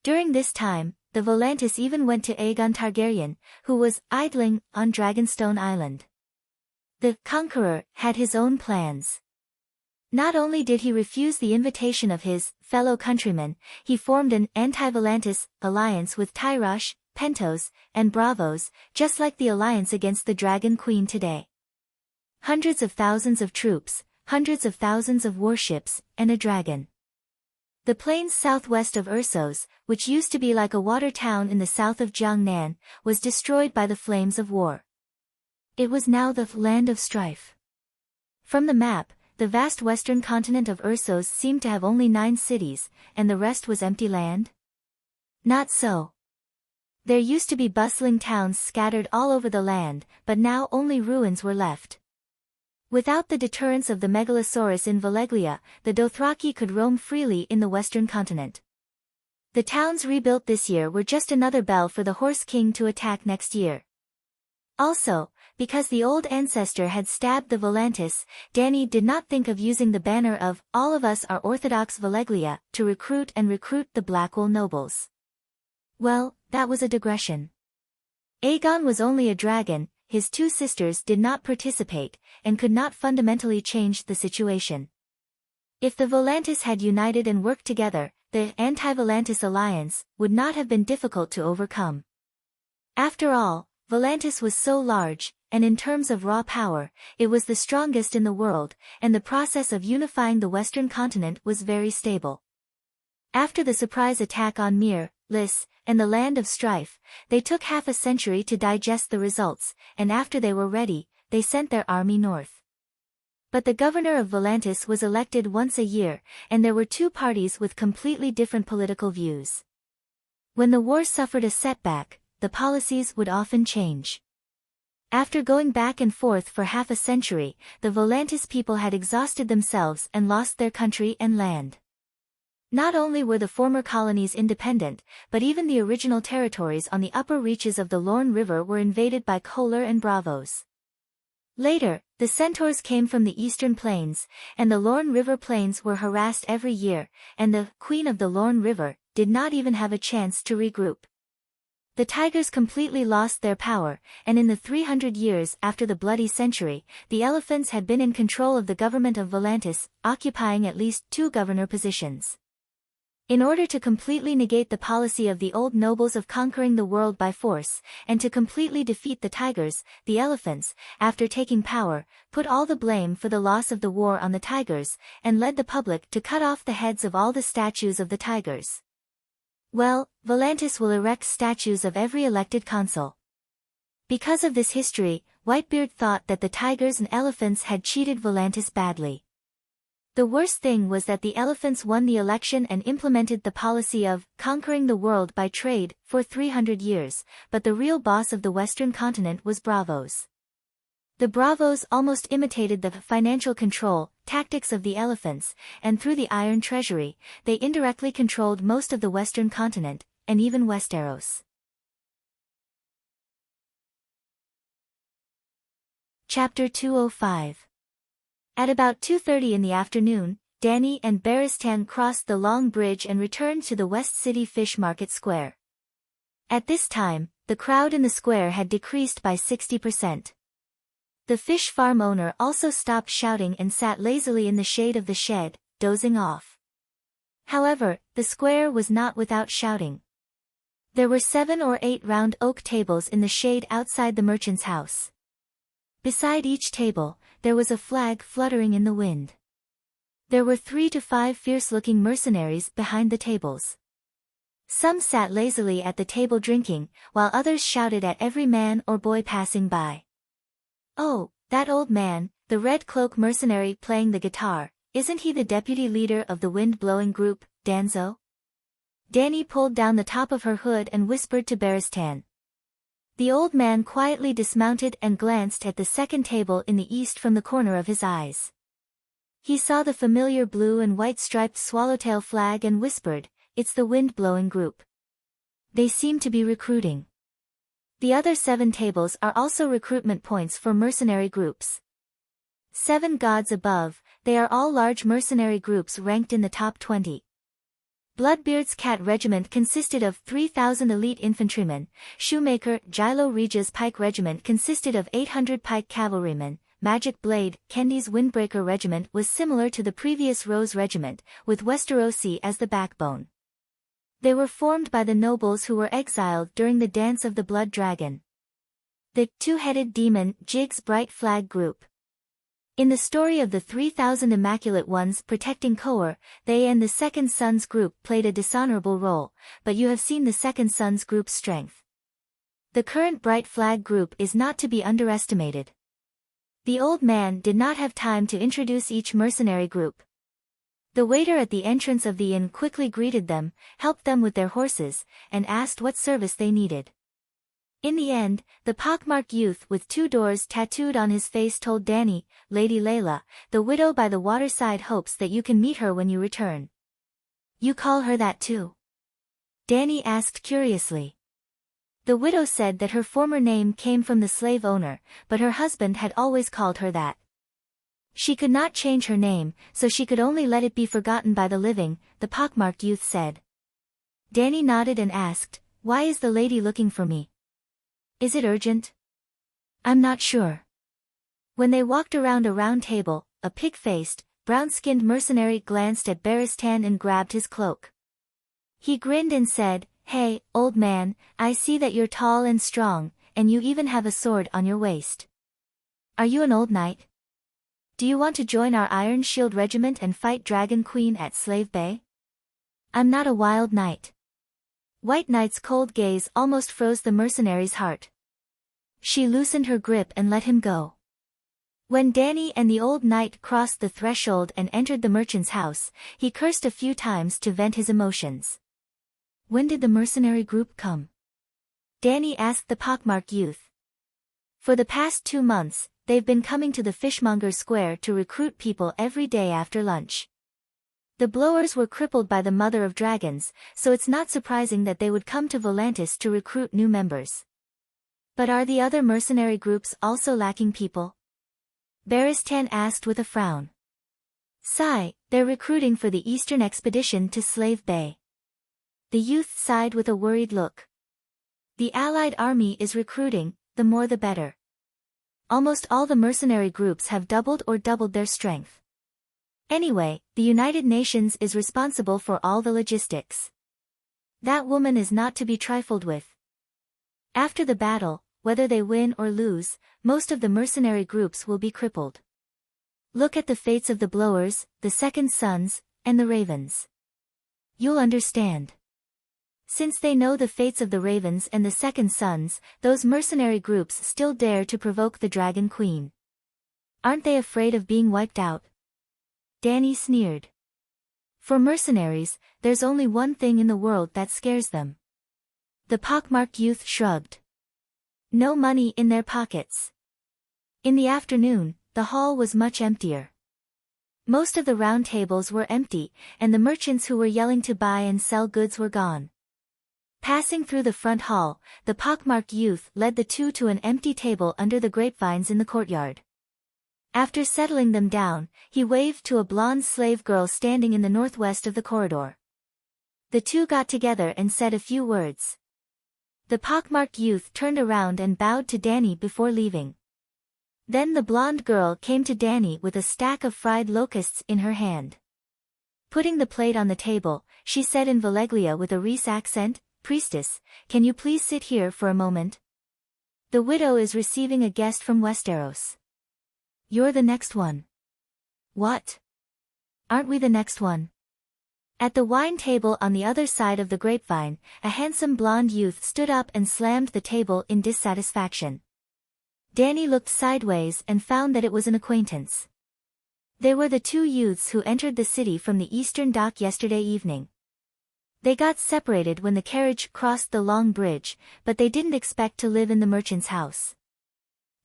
During this time, the Volantis even went to Aegon Targaryen, who was idling on Dragonstone Island. The conqueror had his own plans. Not only did he refuse the invitation of his fellow countrymen, he formed an anti-Volantis alliance with Tyrosh, Pentos, and Bravos, just like the alliance against the Dragon Queen today. Hundreds of thousands of troops, hundreds of thousands of warships, and a dragon. The plains southwest of Ursos, which used to be like a water town in the south of Jiangnan, was destroyed by the flames of war. It was now the land of strife. From the map, the vast western continent of Ursos seemed to have only 9 cities, and the rest was empty land? Not so. There used to be bustling towns scattered all over the land, but now only ruins were left. Without the deterrence of the Megalosaurus in Valeglia, the Dothraki could roam freely in the western continent. The towns rebuilt this year were just another bell for the Horse King to attack next year. Also, because the old ancestor had stabbed the Volantis, Dany did not think of using the banner of "All of us are Orthodox Valeglia" to recruit the Blackwool nobles. Well, that was a digression. Aegon was only a dragon, his 2 sisters did not participate, and could not fundamentally change the situation. If the Volantis had united and worked together, the anti-Volantis alliance would not have been difficult to overcome. After all, Volantis was so large, and in terms of raw power, it was the strongest in the world, and the process of unifying the western continent was very stable. After the surprise attack on Mir, Lys, and the Land of Strife, they took half a century to digest the results, and after they were ready, they sent their army north. But the governor of Volantis was elected once a year, and there were 2 parties with completely different political views. When the war suffered a setback, the policies would often change. After going back and forth for half a century, the Volantis people had exhausted themselves and lost their country and land. Not only were the former colonies independent, but even the original territories on the upper reaches of the Lorne River were invaded by Kohler and Bravos. Later, the Centaurs came from the eastern plains, and the Lorne River plains were harassed every year, and the Queen of the Lorne River did not even have a chance to regroup. The Tigers completely lost their power, and in the 300 years after the Bloody Century, the Elephants had been in control of the government of Volantis, occupying at least 2 governor positions. In order to completely negate the policy of the old nobles of conquering the world by force, and to completely defeat the Tigers, the Elephants, after taking power, put all the blame for the loss of the war on the Tigers, and led the public to cut off the heads of all the statues of the Tigers. Well, Volantis will erect statues of every elected consul. Because of this history, Whitebeard thought that the Tigers and Elephants had cheated Volantis badly. The worst thing was that the Elephants won the election and implemented the policy of conquering the world by trade for 300 years, but the real boss of the western continent was Bravos. The Bravos almost imitated the financial control tactics of the Elephants, and through the Iron Treasury, they indirectly controlled most of the western continent, and even Westeros. Chapter 205. At about 2:30 in the afternoon, Dany and Barristan crossed the long bridge and returned to the West City Fish Market Square. At this time, the crowd in the square had decreased by 60%. The fish farm owner also stopped shouting and sat lazily in the shade of the shed, dozing off. However, the square was not without shouting. There were 7 or 8 round oak tables in the shade outside the merchant's house. Beside each table, there was a flag fluttering in the wind. There were 3 to 5 fierce-looking mercenaries behind the tables. Some sat lazily at the table drinking, while others shouted at every man or boy passing by. "Oh, that old man, the red cloak mercenary playing the guitar, isn't he the deputy leader of the wind-blowing group, Danzo?" Dany pulled down the top of her hood and whispered to Barristan. The old man quietly dismounted and glanced at the second table in the east from the corner of his eyes. He saw the familiar blue and white striped swallowtail flag and whispered, "It's the wind-blowing group. They seem to be recruiting." The other 7 tables are also recruitment points for mercenary groups. 7 gods above, they are all large mercenary groups ranked in the top 20. Bloodbeard's Cat Regiment consisted of 3,000 elite infantrymen, Shoemaker Gilo Regia's Pike Regiment consisted of 800 pike cavalrymen, Magic Blade Kendi's Windbreaker Regiment was similar to the previous Rose Regiment, with Westerosi as the backbone. They were formed by the nobles who were exiled during the Dance of the Blood Dragon. The Two-Headed Demon Jig's Bright Flag Group. In the story of the 3,000 Immaculate Ones protecting Kohor, they and the Second Sons group played a dishonorable role, but you have seen the Second Sons group's strength. The current Bright Flag group is not to be underestimated. The old man did not have time to introduce each mercenary group. The waiter at the entrance of the inn quickly greeted them, helped them with their horses, and asked what service they needed. In the end, the pockmarked youth with 2 doors tattooed on his face told Dany, Lady Layla, the widow by the waterside hopes that you can meet her when you return. You call her that too? Dany asked curiously. The widow said that her former name came from the slave owner, but her husband had always called her that. She could not change her name, so she could only let it be forgotten by the living, the pockmarked youth said. Dany nodded and asked, Why is the lady looking for me? Is it urgent? I'm not sure. When they walked around a round table, a pig-faced, brown-skinned mercenary glanced at Barristan and grabbed his cloak. He grinned and said, Hey, old man, I see that you're tall and strong, and you even have a sword on your waist. Are you an old knight? Do you want to join our Iron Shield Regiment and fight Dragon Queen at Slave Bay? I'm not a wild knight. White Knight's cold gaze almost froze the mercenary's heart. She loosened her grip and let him go. When Dany and the old knight crossed the threshold and entered the merchant's house, he cursed a few times to vent his emotions. When did the mercenary group come? Dany asked the pockmarked youth. For the past 2 months, they've been coming to the Fishmonger Square to recruit people every day after lunch. The Blowers were crippled by the Mother of Dragons, so it's not surprising that they would come to Volantis to recruit new members. But are the other mercenary groups also lacking people? Barristan asked with a frown. Sigh, they're recruiting for the Eastern Expedition to Slave Bay. The youth sighed with a worried look. The Allied army is recruiting, the more the better. Almost all the mercenary groups have doubled their strength. Anyway, the United Nations is responsible for all the logistics. That woman is not to be trifled with. After the battle, whether they win or lose, most of the mercenary groups will be crippled. Look at the fates of the Blowers, the Second Sons, and the Ravens. You'll understand. Since they know the fates of the Ravens and the Second Sons, those mercenary groups still dare to provoke the Dragon Queen. Aren't they afraid of being wiped out? Dany sneered. For mercenaries, there's only one thing in the world that scares them. The pockmarked youth shrugged. No money in their pockets. In the afternoon, the hall was much emptier. Most of the round tables were empty, and the merchants who were yelling to buy and sell goods were gone. Passing through the front hall, the pockmarked youth led the 2 to an empty table under the grapevines in the courtyard. After settling them down, he waved to a blonde slave girl standing in the northwest of the corridor. The 2 got together and said a few words. The pockmarked youth turned around and bowed to Dany before leaving. Then the blonde girl came to Dany with a stack of fried locusts in her hand. Putting the plate on the table, she said in Valeglia with a Reese accent, Priestess, can you please sit here for a moment? The widow is receiving a guest from Westeros. You're the next one. What? Aren't we the next one? At the wine table on the other side of the grapevine, a handsome blonde youth stood up and slammed the table in dissatisfaction. Dany looked sideways and found that it was an acquaintance. They were the 2 youths who entered the city from the eastern dock yesterday evening. They got separated when the carriage crossed the long bridge, but they didn't expect to live in the merchant's house.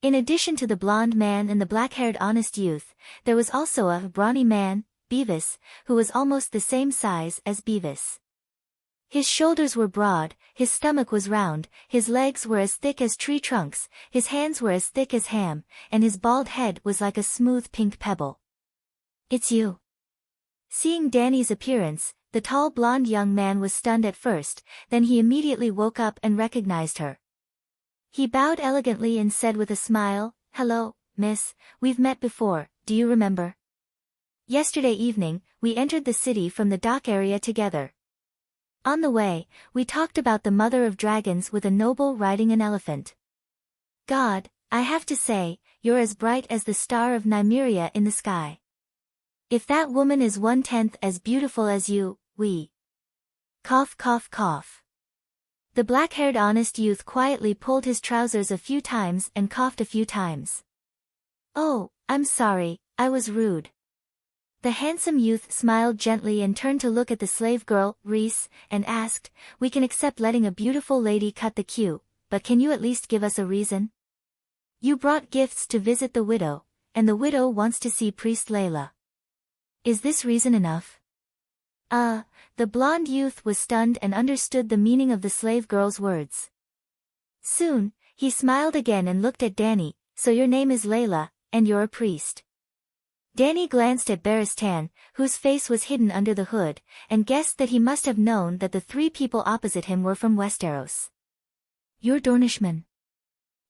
In addition to the blonde man and the black-haired honest youth, there was also a brawny man, Beavis, who was almost the same size as Beavis. His shoulders were broad, his stomach was round, his legs were as thick as tree trunks, his hands were as thick as ham, and his bald head was like a smooth pink pebble. "It's you." Seeing Danny's appearance, the tall blonde young man was stunned at first, then he immediately woke up and recognized her. He bowed elegantly and said with a smile, "Hello, miss, we've met before, do you remember? Yesterday evening, we entered the city from the dock area together. On the way, we talked about the mother of dragons with a noble riding an elephant. God, I have to say, you're as bright as the star of Nymeria in the sky. If that woman is 1/10 as beautiful as you, we..." Cough cough cough. The black-haired honest youth quietly pulled his trousers a few times and coughed a few times. "Oh, I'm sorry, I was rude." The handsome youth smiled gently and turned to look at the slave girl, Reese, and asked, "We can accept letting a beautiful lady cut the queue, but can you at least give us a reason? You brought gifts to visit the widow, and the widow wants to see Priest Layla. Is this reason enough?" The blonde youth was stunned and understood the meaning of the slave girl's words. Soon, he smiled again and looked at Danny, "So your name is Layla, and you're a priest." Danny glanced at Baristan, whose face was hidden under the hood, and guessed that he must have known that the three people opposite him were from Westeros. "You're Dornishman."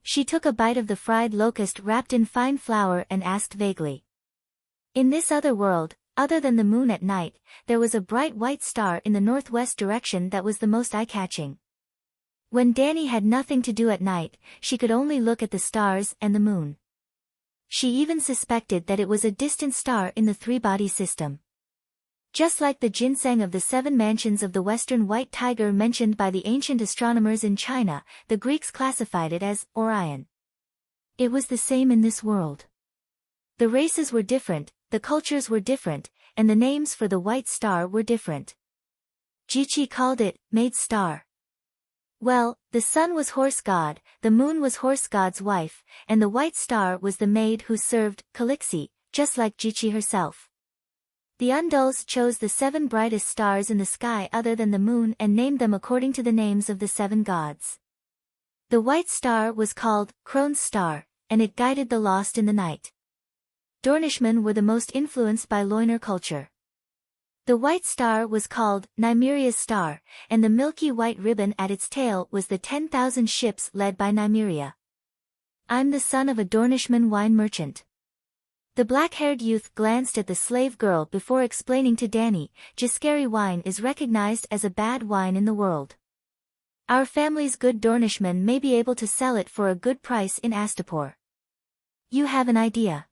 She took a bite of the fried locust wrapped in fine flour and asked vaguely. In this other world, other than the moon at night, there was a bright white star in the northwest direction that was the most eye-catching. When Danny had nothing to do at night, she could only look at the stars and the moon. She even suspected that it was a distant star in the three-body system. Just like the ginseng of the 7 mansions of the western white tiger mentioned by the ancient astronomers in China, the Greeks classified it as Orion. It was the same in this world. The races were different, the cultures were different, and the names for the white star were different. Jichi called it, Maid Star. Well, the sun was horse god, the moon was horse god's wife, and the white star was the maid who served, Calixi, just like Jichi herself. The Unduls chose the 7 brightest stars in the sky other than the moon and named them according to the names of the 7 gods. The white star was called Crone's star, and it guided the lost in the night. Dornishmen were the most influenced by Loinar culture. The white star was called Nymeria's star, and the milky white ribbon at its tail was the 10,000 ships led by Nymeria. I'm the son of a Dornishman wine merchant. The black-haired youth glanced at the slave girl before explaining to Danny, Giscari wine is recognized as a bad wine in the world. Our family's good Dornishmen may be able to sell it for a good price in Astapor. You have an idea?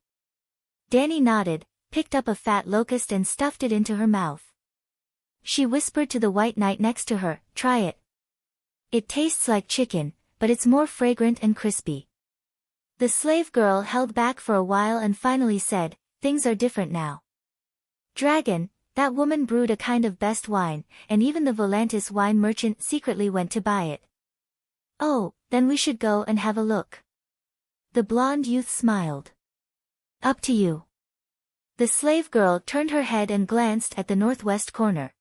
Danny nodded, picked up a fat locust and stuffed it into her mouth. She whispered to the white knight next to her, "Try it. It tastes like chicken, but it's more fragrant and crispy." The slave girl held back for a while and finally said, "Things are different now. Dragon, that woman brewed a kind of best wine, and even the Volantis wine merchant secretly went to buy it." "Oh, then we should go and have a look." The blonde youth smiled. "Up to you." The slave girl turned her head and glanced at the northwest corner.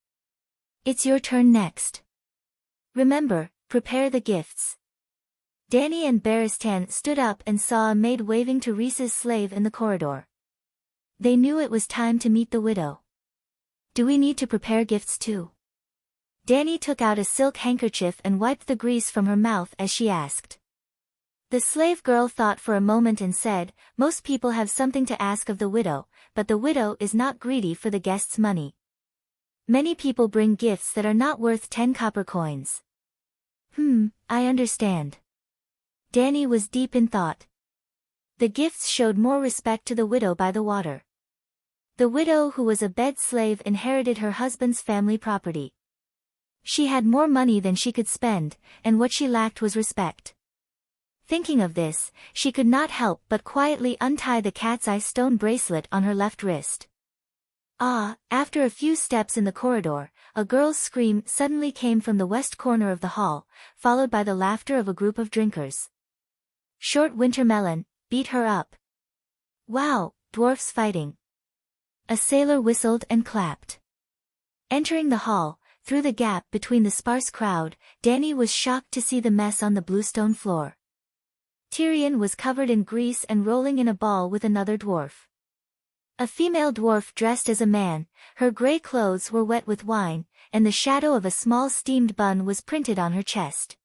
"It's your turn next. Remember, prepare the gifts." Danny and Baristan stood up and saw a maid waving to Reese's slave in the corridor. They knew it was time to meet the widow. "Do we need to prepare gifts too?" Danny took out a silk handkerchief and wiped the grease from her mouth as she asked. The slave girl thought for a moment and said, "Most people have something to ask of the widow, but the widow is not greedy for the guests' money. Many people bring gifts that are not worth 10 copper coins." I understand." Danny was deep in thought. The gifts showed more respect to the widow by the water. The widow who was a bed slave inherited her husband's family property. She had more money than she could spend, and what she lacked was respect. Thinking of this, she could not help but quietly untie the cat's eye stone bracelet on her left wrist. After a few steps in the corridor, a girl's scream suddenly came from the west corner of the hall, followed by the laughter of a group of drinkers. Short Wintermelon, beat her up. Wow, dwarfs fighting. A sailor whistled and clapped. Entering the hall, through the gap between the sparse crowd, Dany was shocked to see the mess on the bluestone floor. Tyrion was covered in grease and rolling in a ball with another dwarf. A female dwarf dressed as a man, her grey clothes were wet with wine, and the shadow of a small steamed bun was printed on her chest.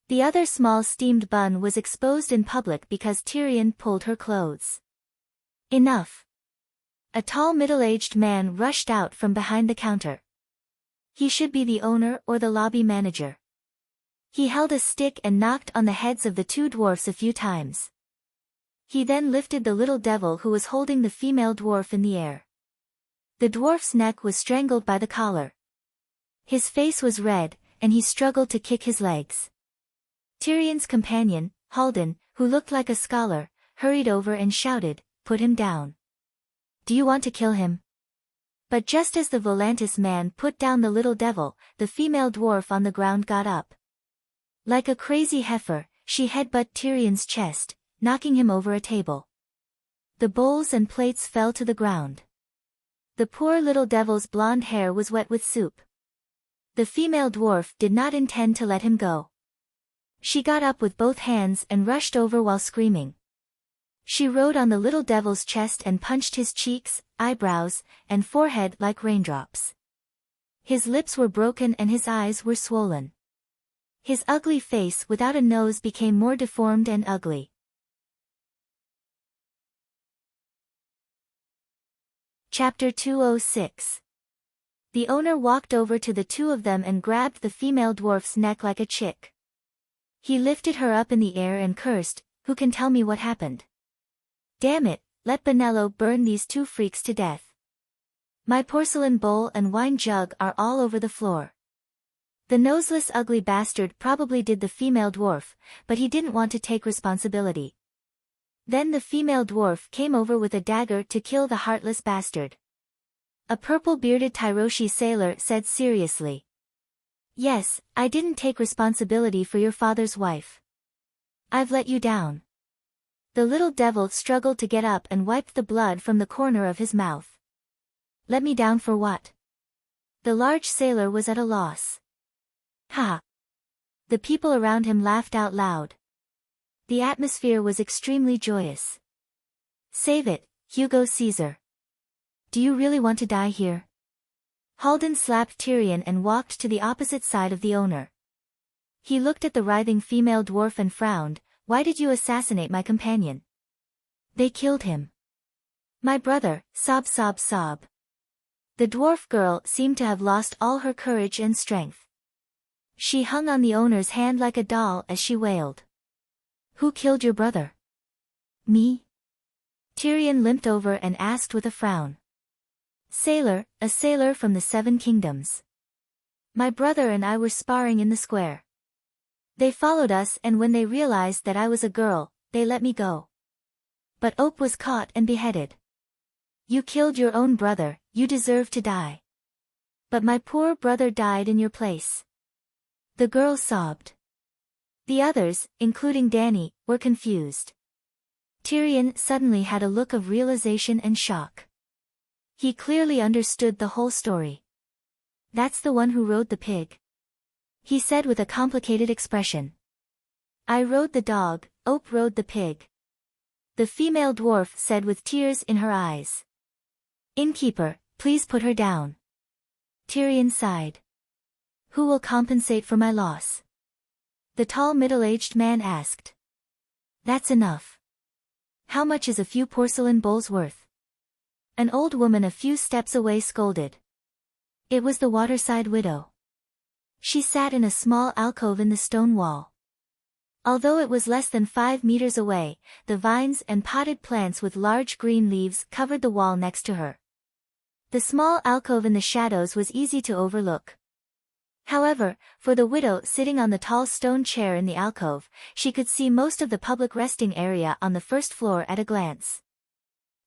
The other small steamed bun was exposed in public because Tyrion pulled her clothes. Enough. A tall middle-aged man rushed out from behind the counter. He should be the owner or the lobby manager. He held a stick and knocked on the heads of the two dwarfs a few times. He then lifted the little devil who was holding the female dwarf in the air. The dwarf's neck was strangled by the collar. His face was red, and he struggled to kick his legs. Tyrion's companion, Haldon, who looked like a scholar, hurried over and shouted, "Put him down. Do you want to kill him?" But just as the Volantis man put down the little devil, the female dwarf on the ground got up. Like a crazy heifer, she headbutted Tyrion's chest, knocking him over a table. The bowls and plates fell to the ground. The poor little devil's blonde hair was wet with soup. The female dwarf did not intend to let him go. She got up with both hands and rushed over while screaming. She rode on the little devil's chest and punched his cheeks, eyebrows, and forehead like raindrops. His lips were broken and his eyes were swollen. His ugly face without a nose became more deformed and ugly. Chapter 206. The owner walked over to the two of them and grabbed the female dwarf's neck like a chick. He lifted her up in the air and cursed, "Who can tell me what happened? Damn it, let Bonello burn these two freaks to death. My porcelain bowl and wine jug are all over the floor." The noseless ugly bastard probably did the female dwarf, but he didn't want to take responsibility. Then the female dwarf came over with a dagger to kill the heartless bastard. A purple-bearded Tyroshi sailor said seriously, "Yes, I didn't take responsibility for your father's wife. I've let you down." The little devil struggled to get up and wiped the blood from the corner of his mouth. "Let me down for what?" The large sailor was at a loss. "Ha!" The people around him laughed out loud. The atmosphere was extremely joyous. "Save it, Hugo Caesar. Do you really want to die here?" Haldon slapped Tyrion and walked to the opposite side of the owner. He looked at the writhing female dwarf and frowned. "Why did you assassinate my companion?" "They killed him. My brother," sob sob sob. The dwarf girl seemed to have lost all her courage and strength. She hung on the owner's hand like a doll as she wailed. "Who killed your brother?" "Me?" Tyrion limped over and asked with a frown. "Sailor, a sailor from the Seven Kingdoms. My brother and I were sparring in the square. They followed us and when they realized that I was a girl, they let me go. But Ope was caught and beheaded. You killed your own brother, you deserve to die. But my poor brother died in your place." The girl sobbed. The others, including Dany, were confused. Tyrion suddenly had a look of realization and shock. He clearly understood the whole story. "That's the one who rode the pig," he said with a complicated expression. "I rode the dog, Ope rode the pig," the female dwarf said with tears in her eyes. "Innkeeper, please put her down." Tyrion sighed. "Who will compensate for my loss?" the tall middle-aged man asked. "That's enough. How much is a few porcelain bowls worth?" An old woman a few steps away scolded. It was the waterside widow. She sat in a small alcove in the stone wall. Although it was less than 5 meters away, the vines and potted plants with large green leaves covered the wall next to her. The small alcove in the shadows was easy to overlook. However, for the widow sitting on the tall stone chair in the alcove, she could see most of the public resting area on the first floor at a glance.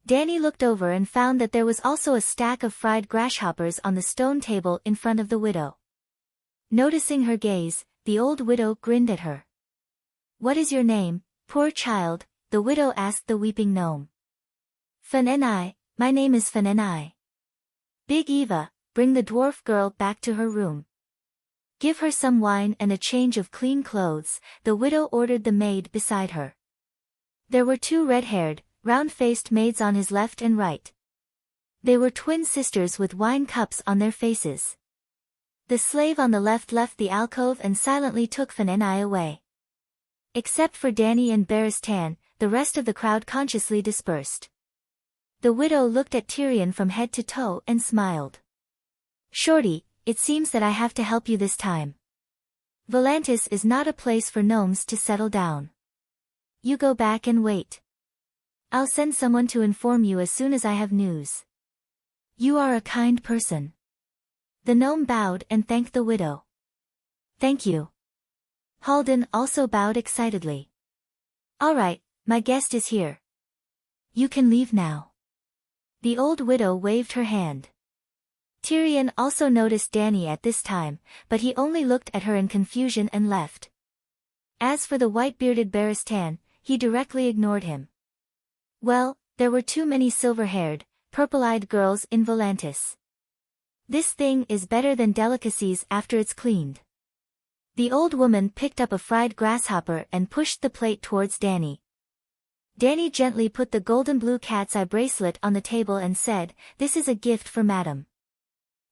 Dany looked over and found that there was also a stack of fried grasshoppers on the stone table in front of the widow. Noticing her gaze, the old widow grinned at her. "What is your name, poor child?" the widow asked the weeping gnome. "Fanenai, my name is Fanenai." "Big Eva, bring the dwarf girl back to her room. Give her some wine and a change of clean clothes, the widow ordered the maid beside her. There were 2 red-haired, round-faced maids on his left and right. They were twin sisters with wine cups on their faces. The slave on the left the alcove and silently took Fan and I away. Except for Danny and Barristan, the rest of the crowd consciously dispersed. The widow looked at Tyrion from head to toe and smiled. "Shorty, it seems that I have to help you this time. Volantis is not a place for gnomes to settle down. You go back and wait. I'll send someone to inform you as soon as I have news." "You are a kind person." The gnome bowed and thanked the widow. "Thank you." Halden also bowed excitedly. "All right, my guest is here. You can leave now." The old widow waved her hand. Tyrion also noticed Danny at this time, but he only looked at her in confusion and left. As for the white-bearded Barristan, he directly ignored him. Well, there were too many silver-haired, purple-eyed girls in Volantis. This thing is better than delicacies after it's cleaned. The old woman picked up a fried grasshopper and pushed the plate towards Danny. Danny gently put the golden blue cat's eye bracelet on the table and said, "This is a gift for madam."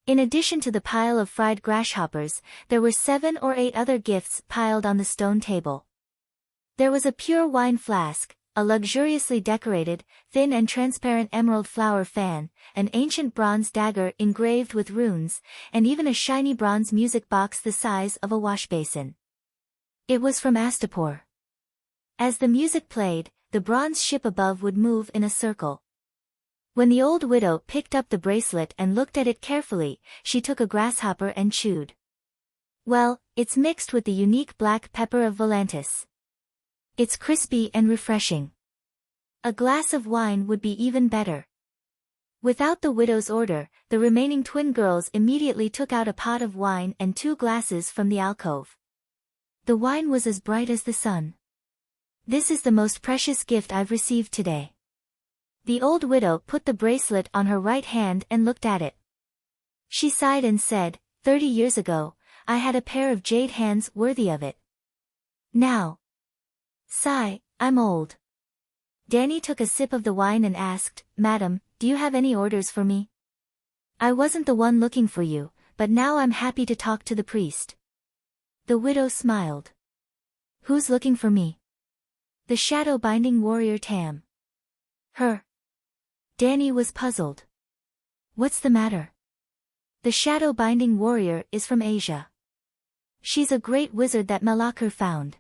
In addition to the pile of fried grasshoppers, there were 7 or 8 other gifts piled on the stone table. There was a pure wine flask, a luxuriously decorated, thin and transparent emerald flower fan, an ancient bronze dagger engraved with runes, and even a shiny bronze music box the size of a washbasin. It was from Astapor. As the music played, the bronze ship above would move in a circle. When the old widow picked up the bracelet and looked at it carefully, she took a grasshopper and chewed. "Well, it's mixed with the unique black pepper of Volantis. It's crispy and refreshing. A glass of wine would be even better." Without the widow's order, the remaining twin girls immediately took out a pot of wine and 2 glasses from the alcove. The wine was as bright as the sun. "This is the most precious gift I've received today." The old widow put the bracelet on her right hand and looked at it. She sighed and said, 30 years ago, I had a pair of jade hands worthy of it. Now, I'm old." Danny took a sip of the wine and asked, "Madam, do you have any orders for me? I wasn't the one looking for you, but now I'm happy to talk to the priest." The widow smiled. "Who's looking for me?" "The shadow-binding warrior Tam." "Her?" Danny was puzzled. "What's the matter?" "The shadow-binding warrior is from Asia. She's a great wizard that Malakir found."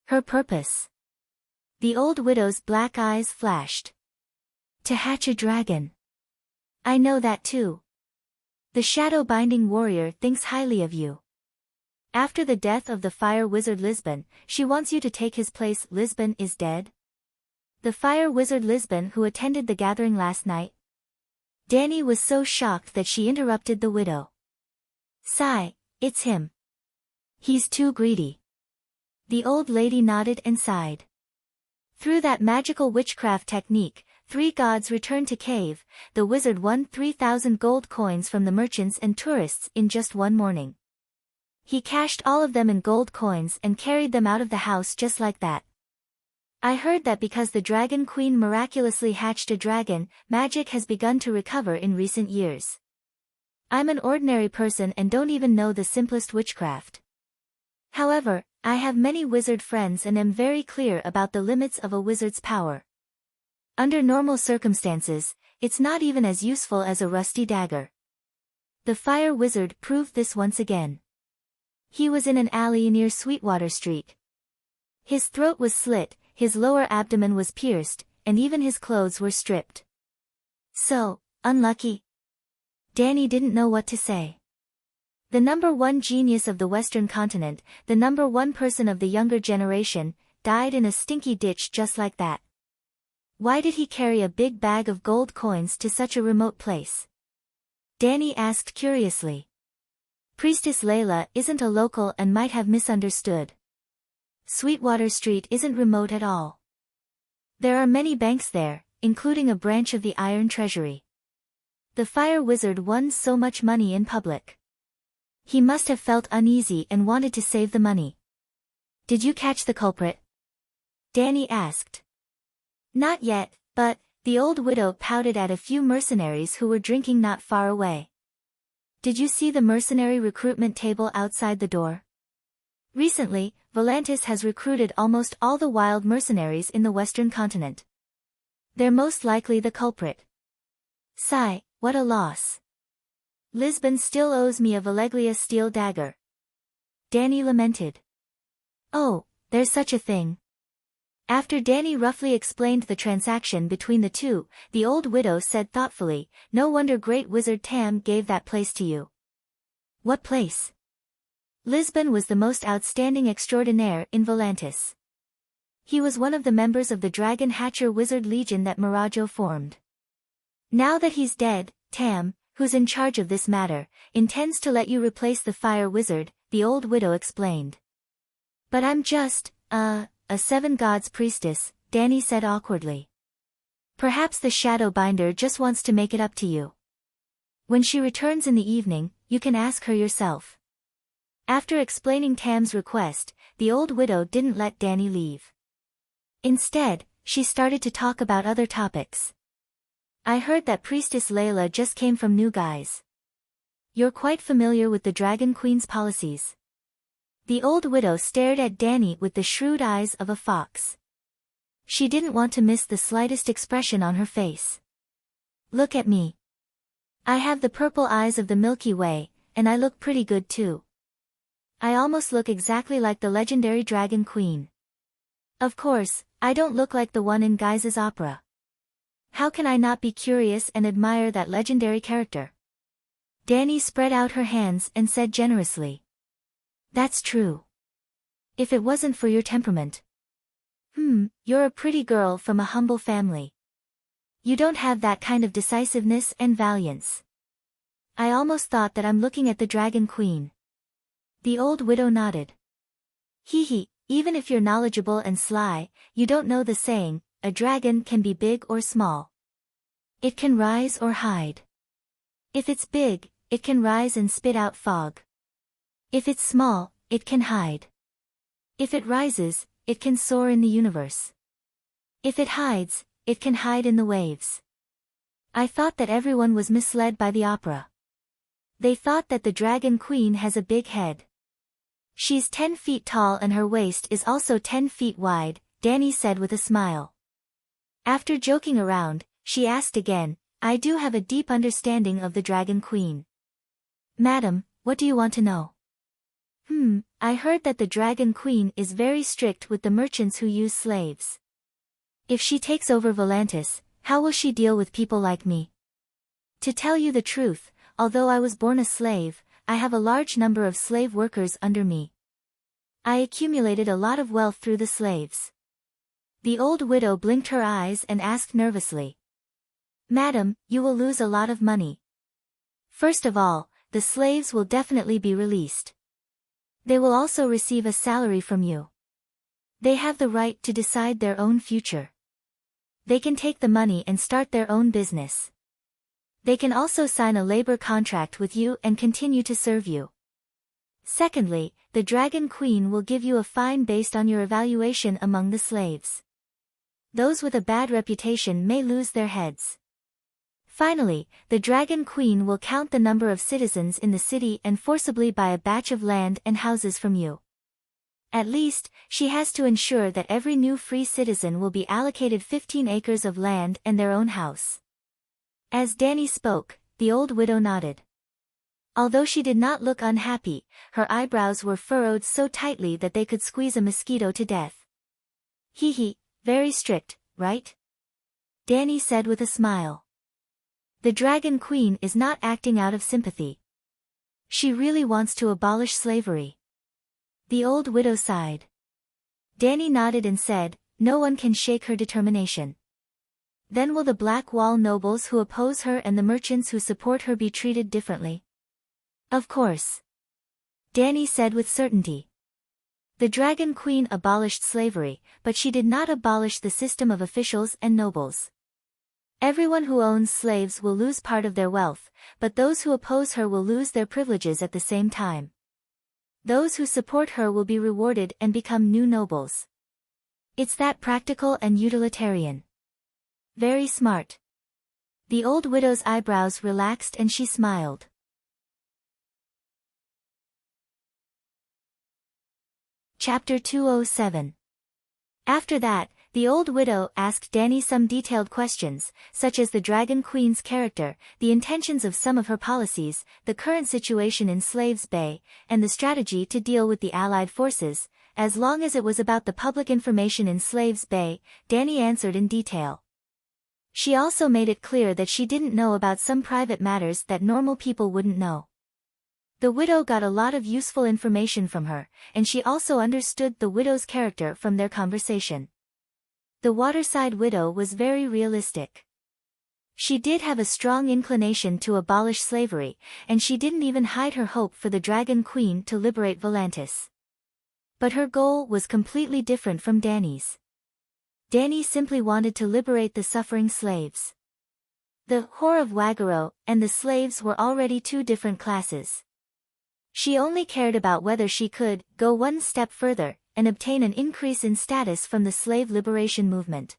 "Her purpose?" The old widow's black eyes flashed. "To hatch a dragon." "I know that too. The shadow-binding warrior thinks highly of you. After the death of the fire wizard Lisbon, she wants you to take his place." "Lisbon is dead?" "The fire wizard Lisbon who attended the gathering last night?" Danny was so shocked that she interrupted the widow. It's him. He's too greedy." The old lady nodded and sighed. Through that magical witchcraft technique, 3 gods returned to cave. The wizard won 3,000 gold coins from the merchants and tourists in just one morning. He cashed all of them in gold coins and carried them out of the house just like that. I heard that because the Dragon Queen miraculously hatched a dragon, magic has begun to recover in recent years. I'm an ordinary person and don't even know the simplest witchcraft. However, I have many wizard friends and am very clear about the limits of a wizard's power. Under normal circumstances, it's not even as useful as a rusty dagger. The fire wizard proved this once again. He was in an alley near Sweetwater Street. His throat was slit, his lower abdomen was pierced, and even his clothes were stripped. So, unlucky? Danny didn't know what to say. The #1 genius of the Western continent, the #1 person of the younger generation, died in a stinky ditch just like that. Why did he carry a big bag of gold coins to such a remote place? Danny asked curiously. Priestess Layla isn't a local and might have misunderstood. Sweetwater Street isn't remote at all. There are many banks there, including a branch of the Iron Treasury. The fire wizard won so much money in public. He must have felt uneasy and wanted to save the money. Did you catch the culprit? Danny asked. Not yet, but, the old widow pouted at a few mercenaries who were drinking not far away. Did you see the mercenary recruitment table outside the door? Recently, Volantis has recruited almost all the wild mercenaries in the western continent. They're most likely the culprit. Sigh, what a loss. Lisbon still owes me a Valeglia steel dagger. Danny lamented. Oh, there's such a thing. After Danny roughly explained the transaction between the two, the old widow said thoughtfully, no wonder great wizard Tam gave that place to you. What place? Lisbon was the most outstanding extraordinaire in Volantis. He was one of the members of the Dragon Hatcher Wizard Legion that Mirajo formed. Now that he's dead, Tam, who's in charge of this matter, intends to let you replace the fire wizard, the old widow explained. But I'm just, a Seven Gods priestess, Danny said awkwardly. Perhaps the Shadow Binder just wants to make it up to you. When she returns in the evening, you can ask her yourself. After explaining Tam's request, the old widow didn't let Danny leave. Instead, she started to talk about other topics. I heard that Priestess Layla just came from New Guise. You're quite familiar with the Dragon Queen's policies. The old widow stared at Danny with the shrewd eyes of a fox. She didn't want to miss the slightest expression on her face. Look at me. I have the purple eyes of the Milky Way, and I look pretty good too. I almost look exactly like the legendary Dragon Queen. Of course, I don't look like the one in Guise's opera. How can I not be curious and admire that legendary character? Danny spread out her hands and said generously. That's true. If it wasn't for your temperament. You're a pretty girl from a humble family. You don't have that kind of decisiveness and valiance. I almost thought that I'm looking at the Dragon Queen. The old widow nodded. Hee, even if you're knowledgeable and sly, you don't know the saying, a dragon can be big or small. It can rise or hide. If it's big, it can rise and spit out fog. If it's small, it can hide. If it rises, it can soar in the universe. If it hides, it can hide in the waves. I thought that everyone was misled by the opera. They thought that the Dragon Queen has a big head. She's 10 feet tall and her waist is also 10 feet wide, Danny said with a smile. After joking around, she asked again, I do have a deep understanding of the Dragon Queen. Madam, what do you want to know? I heard that the Dragon Queen is very strict with the merchants who use slaves. If she takes over Volantis, how will she deal with people like me? To tell you the truth, although I was born a slave, I have a large number of slave workers under me. I accumulated a lot of wealth through the slaves. The old widow blinked her eyes and asked nervously. Madam, you will lose a lot of money. First of all, the slaves will definitely be released. They will also receive a salary from you. They have the right to decide their own future. They can take the money and start their own business. They can also sign a labor contract with you and continue to serve you. Secondly, the Dragon Queen will give you a fine based on your evaluation among the slaves. Those with a bad reputation may lose their heads. Finally, the Dragon Queen will count the number of citizens in the city and forcibly buy a batch of land and houses from you. At least, she has to ensure that every new free citizen will be allocated 15 acres of land and their own house. As Danny spoke, the old widow nodded. Although she did not look unhappy, her eyebrows were furrowed so tightly that they could squeeze a mosquito to death. Very strict, right? Danny said with a smile. The Dragon Queen is not acting out of sympathy. She really wants to abolish slavery. The old widow sighed. Danny nodded and said, no one can shake her determination. Then will the Black Wall nobles who oppose her and the merchants who support her be treated differently? Of course. Danny said with certainty. The Dragon Queen abolished slavery, but she did not abolish the system of officials and nobles. Everyone who owns slaves will lose part of their wealth, but those who oppose her will lose their privileges at the same time. Those who support her will be rewarded and become new nobles. It's that practical and utilitarian. Very smart. The old widow's eyebrows relaxed and she smiled. Chapter 207. After that, the old widow asked Dany some detailed questions, such as the Dragon Queen's character, the intentions of some of her policies, the current situation in Slaves Bay, and the strategy to deal with the Allied forces. As long as it was about the public information in Slaves Bay, Dany answered in detail. She also made it clear that she didn't know about some private matters that normal people wouldn't know. The widow got a lot of useful information from her, and she also understood the widow's character from their conversation. The waterside widow was very realistic. She did have a strong inclination to abolish slavery, and she didn't even hide her hope for the Dragon Queen to liberate Volantis. But her goal was completely different from Dany's. Dany simply wanted to liberate the suffering slaves. The whore of Wagaro and the slaves were already two different classes. She only cared about whether she could go one step further and obtain an increase in status from the slave liberation movement.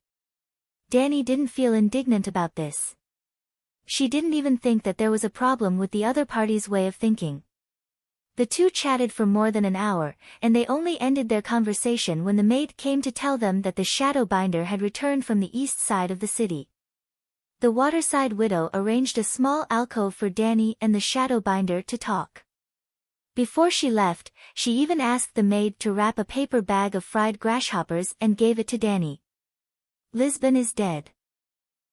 Dany didn't feel indignant about this. She didn't even think that there was a problem with the other party's way of thinking. The two chatted for more than an hour, and they only ended their conversation when the maid came to tell them that the Shadowbinder had returned from the east side of the city. The waterside widow arranged a small alcove for Dany and the Shadowbinder to talk. Before she left, she even asked the maid to wrap a paper bag of fried grasshoppers and gave it to Dany. Lisbon is dead.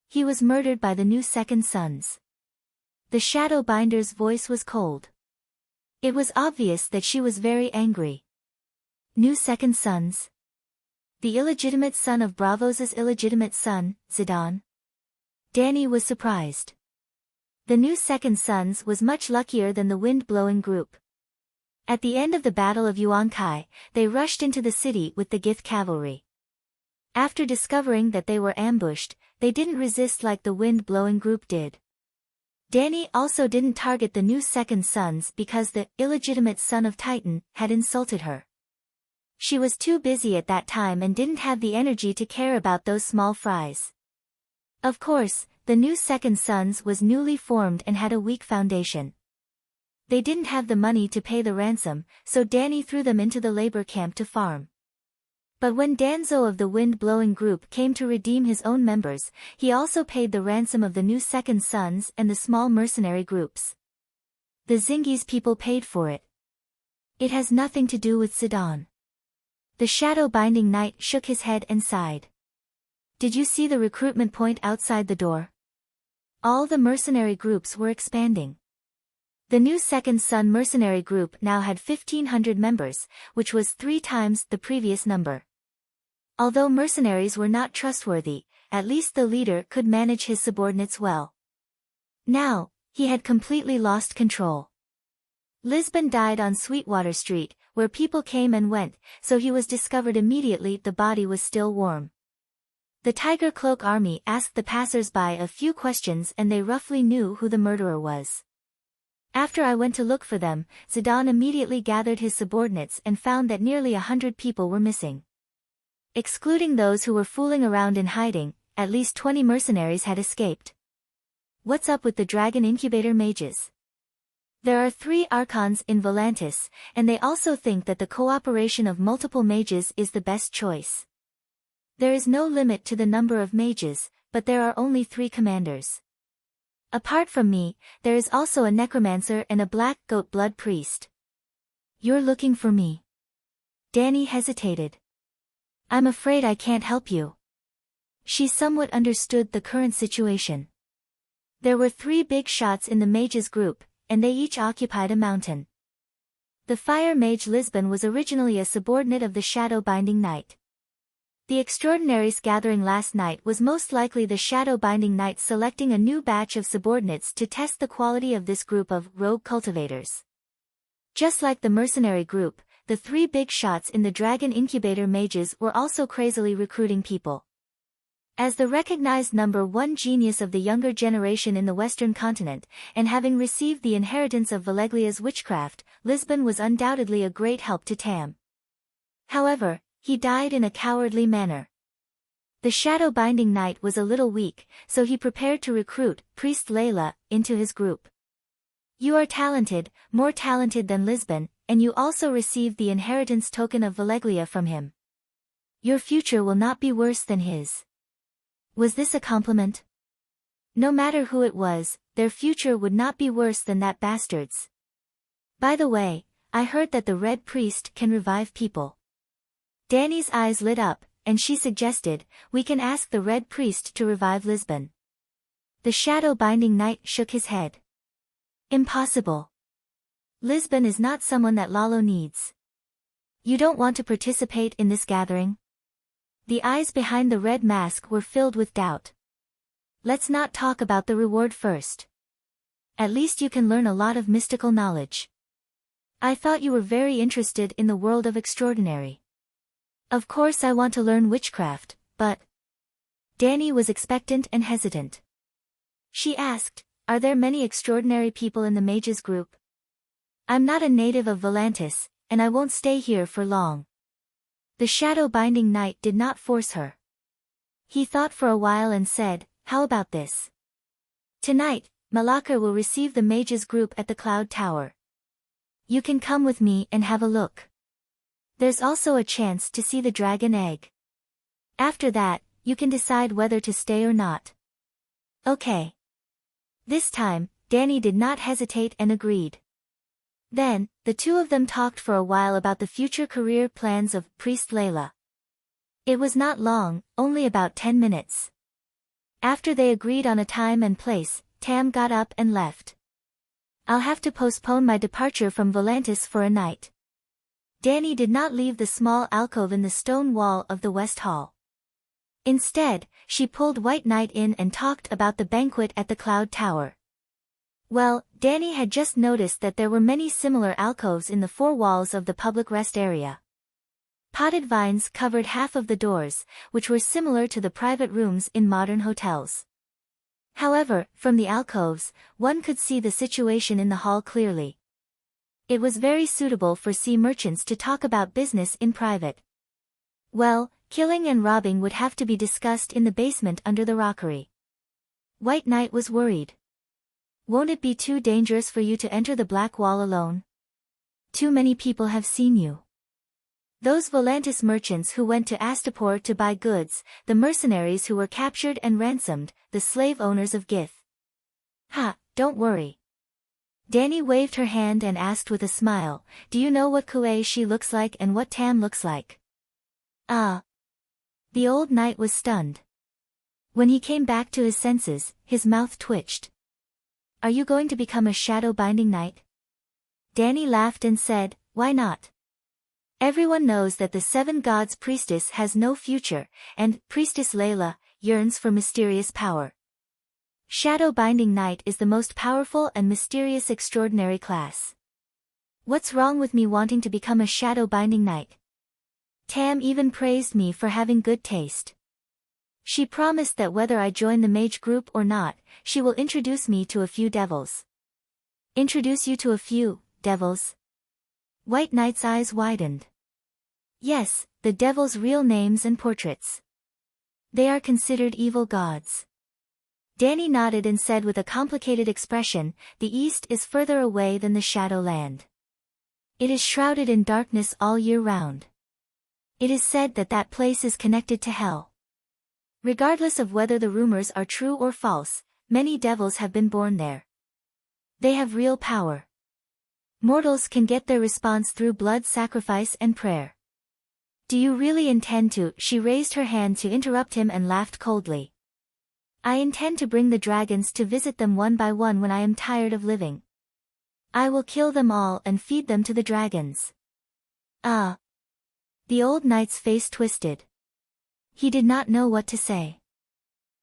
He was murdered by the new Second Sons. The Shadowbinder's voice was cold. It was obvious that she was very angry. New Second Sons? The illegitimate son of Bravos' illegitimate son, Zidane? Dany was surprised. The new Second Sons was much luckier than the wind-blowing group. At the end of the Battle of Yuan-Kai, they rushed into the city with the Gith cavalry. After discovering that they were ambushed, they didn't resist like the wind-blowing group did. Dany also didn't target the new Second Sons because the illegitimate son of Titan had insulted her. She was too busy at that time and didn't have the energy to care about those small fries. Of course, the new Second Sons was newly formed and had a weak foundation. They didn't have the money to pay the ransom, so Dany threw them into the labor camp to farm. But when Danzo of the wind-blowing group came to redeem his own members, he also paid the ransom of the new Second Sons and the small mercenary groups. The Zingis people paid for it. It has nothing to do with Zidane. The shadow-binding knight shook his head and sighed. Did you see the recruitment point outside the door? All the mercenary groups were expanding. The new Second Son mercenary group now had 1,500 members, which was 3 times the previous number. Although mercenaries were not trustworthy, at least the leader could manage his subordinates well. Now, he had completely lost control. Lisbon died on Sweetwater Street, where people came and went, so he was discovered immediately. The body was still warm. The Tiger Cloak army asked the passers-by a few questions and they roughly knew who the murderer was. After I went to look for them, Zidane immediately gathered his subordinates and found that nearly 100 people were missing. Excluding those who were fooling around in hiding, at least 20 mercenaries had escaped. What's up with the Dragon Incubator mages? There are 3 archons in Volantis, and they also think that the cooperation of multiple mages is the best choice. There is no limit to the number of mages, but there are only 3 commanders. Apart from me, there is also a necromancer and a black goat blood priest. You're looking for me. Dany hesitated. I'm afraid I can't help you. She somewhat understood the current situation. There were 3 big shots in the mages group, and they each occupied a mountain. The fire mage Lisbon was originally a subordinate of the shadow-binding knight. The extraordinaries gathering last night was most likely the shadow-binding knight selecting a new batch of subordinates to test the quality of this group of rogue cultivators. Just like the mercenary group, the 3 big shots in the Dragon Incubator mages were also crazily recruiting people. As the recognized #1 genius of the younger generation in the Western continent, and having received the inheritance of Valeglia's witchcraft, Lisbon was undoubtedly a great help to Tam. However, he died in a cowardly manner. The shadow-binding knight was a little weak, so he prepared to recruit Priest Layla into his group. You are talented, more talented than Lisbon, and you also received the inheritance token of Valeglia from him. Your future will not be worse than his. Was this a compliment? No matter who it was, their future would not be worse than that bastard's. By the way, I heard that the Red Priest can revive people. Danny's eyes lit up, and she suggested, we can ask the Red Priest to revive Lisbon. The shadow-binding knight shook his head. Impossible. Lisbon is not someone that Lalo needs. You don't want to participate in this gathering? The eyes behind the red mask were filled with doubt. Let's not talk about the reward first. At least you can learn a lot of mystical knowledge. I thought you were very interested in the world of extraordinary. Of course I want to learn witchcraft, but... Danny was expectant and hesitant. She asked, are there many extraordinary people in the mages group? I'm not a native of Volantis, and I won't stay here for long. The shadow-binding knight did not force her. He thought for a while and said, how about this? Tonight, Malaka will receive the mages group at the Cloud Tower. You can come with me and have a look. There's also a chance to see the dragon egg. After that, you can decide whether to stay or not. Okay. This time, Danny did not hesitate and agreed. Then, the two of them talked for a while about the future career plans of Priest Layla. It was not long, only about 10 minutes. After they agreed on a time and place, Tam got up and left. I'll have to postpone my departure from Volantis for a night. Danny did not leave the small alcove in the stone wall of the West Hall. Instead, she pulled White Knight in and talked about the banquet at the Cloud Tower. Well, Danny had just noticed that there were many similar alcoves in the four walls of the public rest area. Potted vines covered half of the doors, which were similar to the private rooms in modern hotels. However, from the alcoves, one could see the situation in the hall clearly. It was very suitable for sea merchants to talk about business in private. Well, killing and robbing would have to be discussed in the basement under the rockery. White Knight was worried. Won't it be too dangerous for you to enter the Black Wall alone? Too many people have seen you. Those Volantis merchants who went to Astapor to buy goods, the mercenaries who were captured and ransomed, the slave owners of Gith. Ha, don't worry. Danny waved her hand and asked with a smile, do you know what Kuei looks like and what Tam looks like? Ah. The old knight was stunned. When he came back to his senses, his mouth twitched. Are you going to become a shadow-binding knight? Danny laughed and said, why not? Everyone knows that the Seven Gods priestess has no future, and Priestess Layla yearns for mysterious power. Shadow-binding knight is the most powerful and mysterious extraordinary class. What's wrong with me wanting to become a shadow-binding knight? Tam even praised me for having good taste. She promised that whether I join the mage group or not, she will introduce me to a few devils. Introduce you to a few devils? White Knight's eyes widened. Yes, the devils' real names and portraits. They are considered evil gods. Danny nodded and said with a complicated expression, the east is further away than the Shadowland. It is shrouded in darkness all year round. It is said that that place is connected to hell. Regardless of whether the rumors are true or false, many devils have been born there. They have real power. Mortals can get their response through blood sacrifice and prayer. Do you really intend to? She raised her hand to interrupt him and laughed coldly. I intend to bring the dragons to visit them one by one when I am tired of living. I will kill them all and feed them to the dragons. Ah. The old knight's face twisted. He did not know what to say.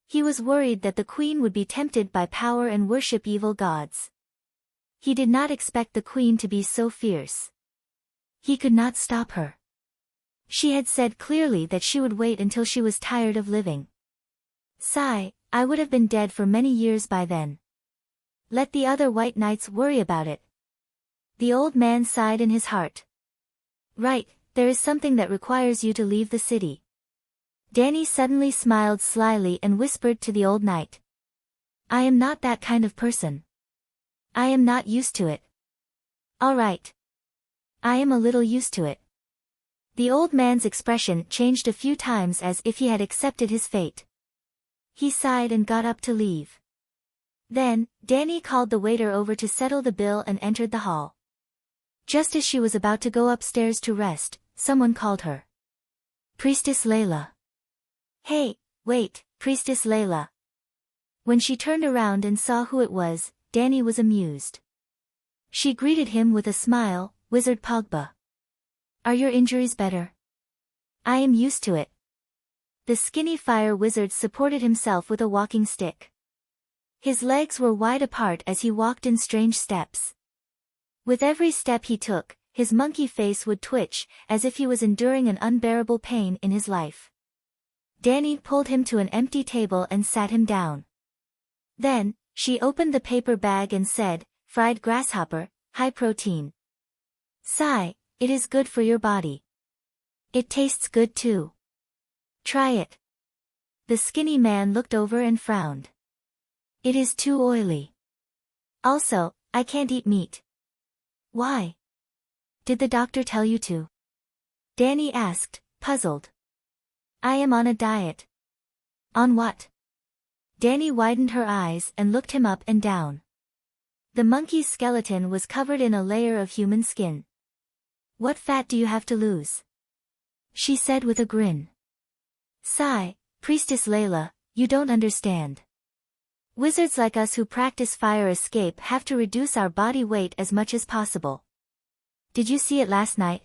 He was worried that the queen would be tempted by power and worship evil gods. He did not expect the queen to be so fierce. He could not stop her. She had said clearly that she would wait until she was tired of living. Sigh, I would have been dead for many years by then. Let the other white knights worry about it. The old man sighed in his heart. Right, there is something that requires you to leave the city. Danny suddenly smiled slyly and whispered to the old knight. I am not that kind of person. I am not used to it. All right. I am a little used to it. The old man's expression changed a few times as if he had accepted his fate. He sighed and got up to leave. Then, Danny called the waiter over to settle the bill and entered the hall. Just as she was about to go upstairs to rest, someone called her. Priestess Layla. Hey, wait, Priestess Layla. When she turned around and saw who it was, Danny was amused. She greeted him with a smile, Wizard Pogba. Are your injuries better? I am used to it. The skinny fire wizard supported himself with a walking stick. His legs were wide apart as he walked in strange steps. With every step he took, his monkey face would twitch, as if he was enduring an unbearable pain in his life. Danny pulled him to an empty table and sat him down. Then, she opened the paper bag and said, fried grasshopper, high protein. Sigh, it is good for your body. It tastes good too. Try it. The skinny man looked over and frowned. It is too oily. Also, I can't eat meat. Why? Did the doctor tell you to? Danny asked, puzzled. I am on a diet. On what? Danny widened her eyes and looked him up and down. The monkey's skeleton was covered in a layer of human skin. What fat do you have to lose? She said with a grin. Sigh, Priestess Layla, you don't understand. Wizards like us who practice fire escape have to reduce our body weight as much as possible. Did you see it last night?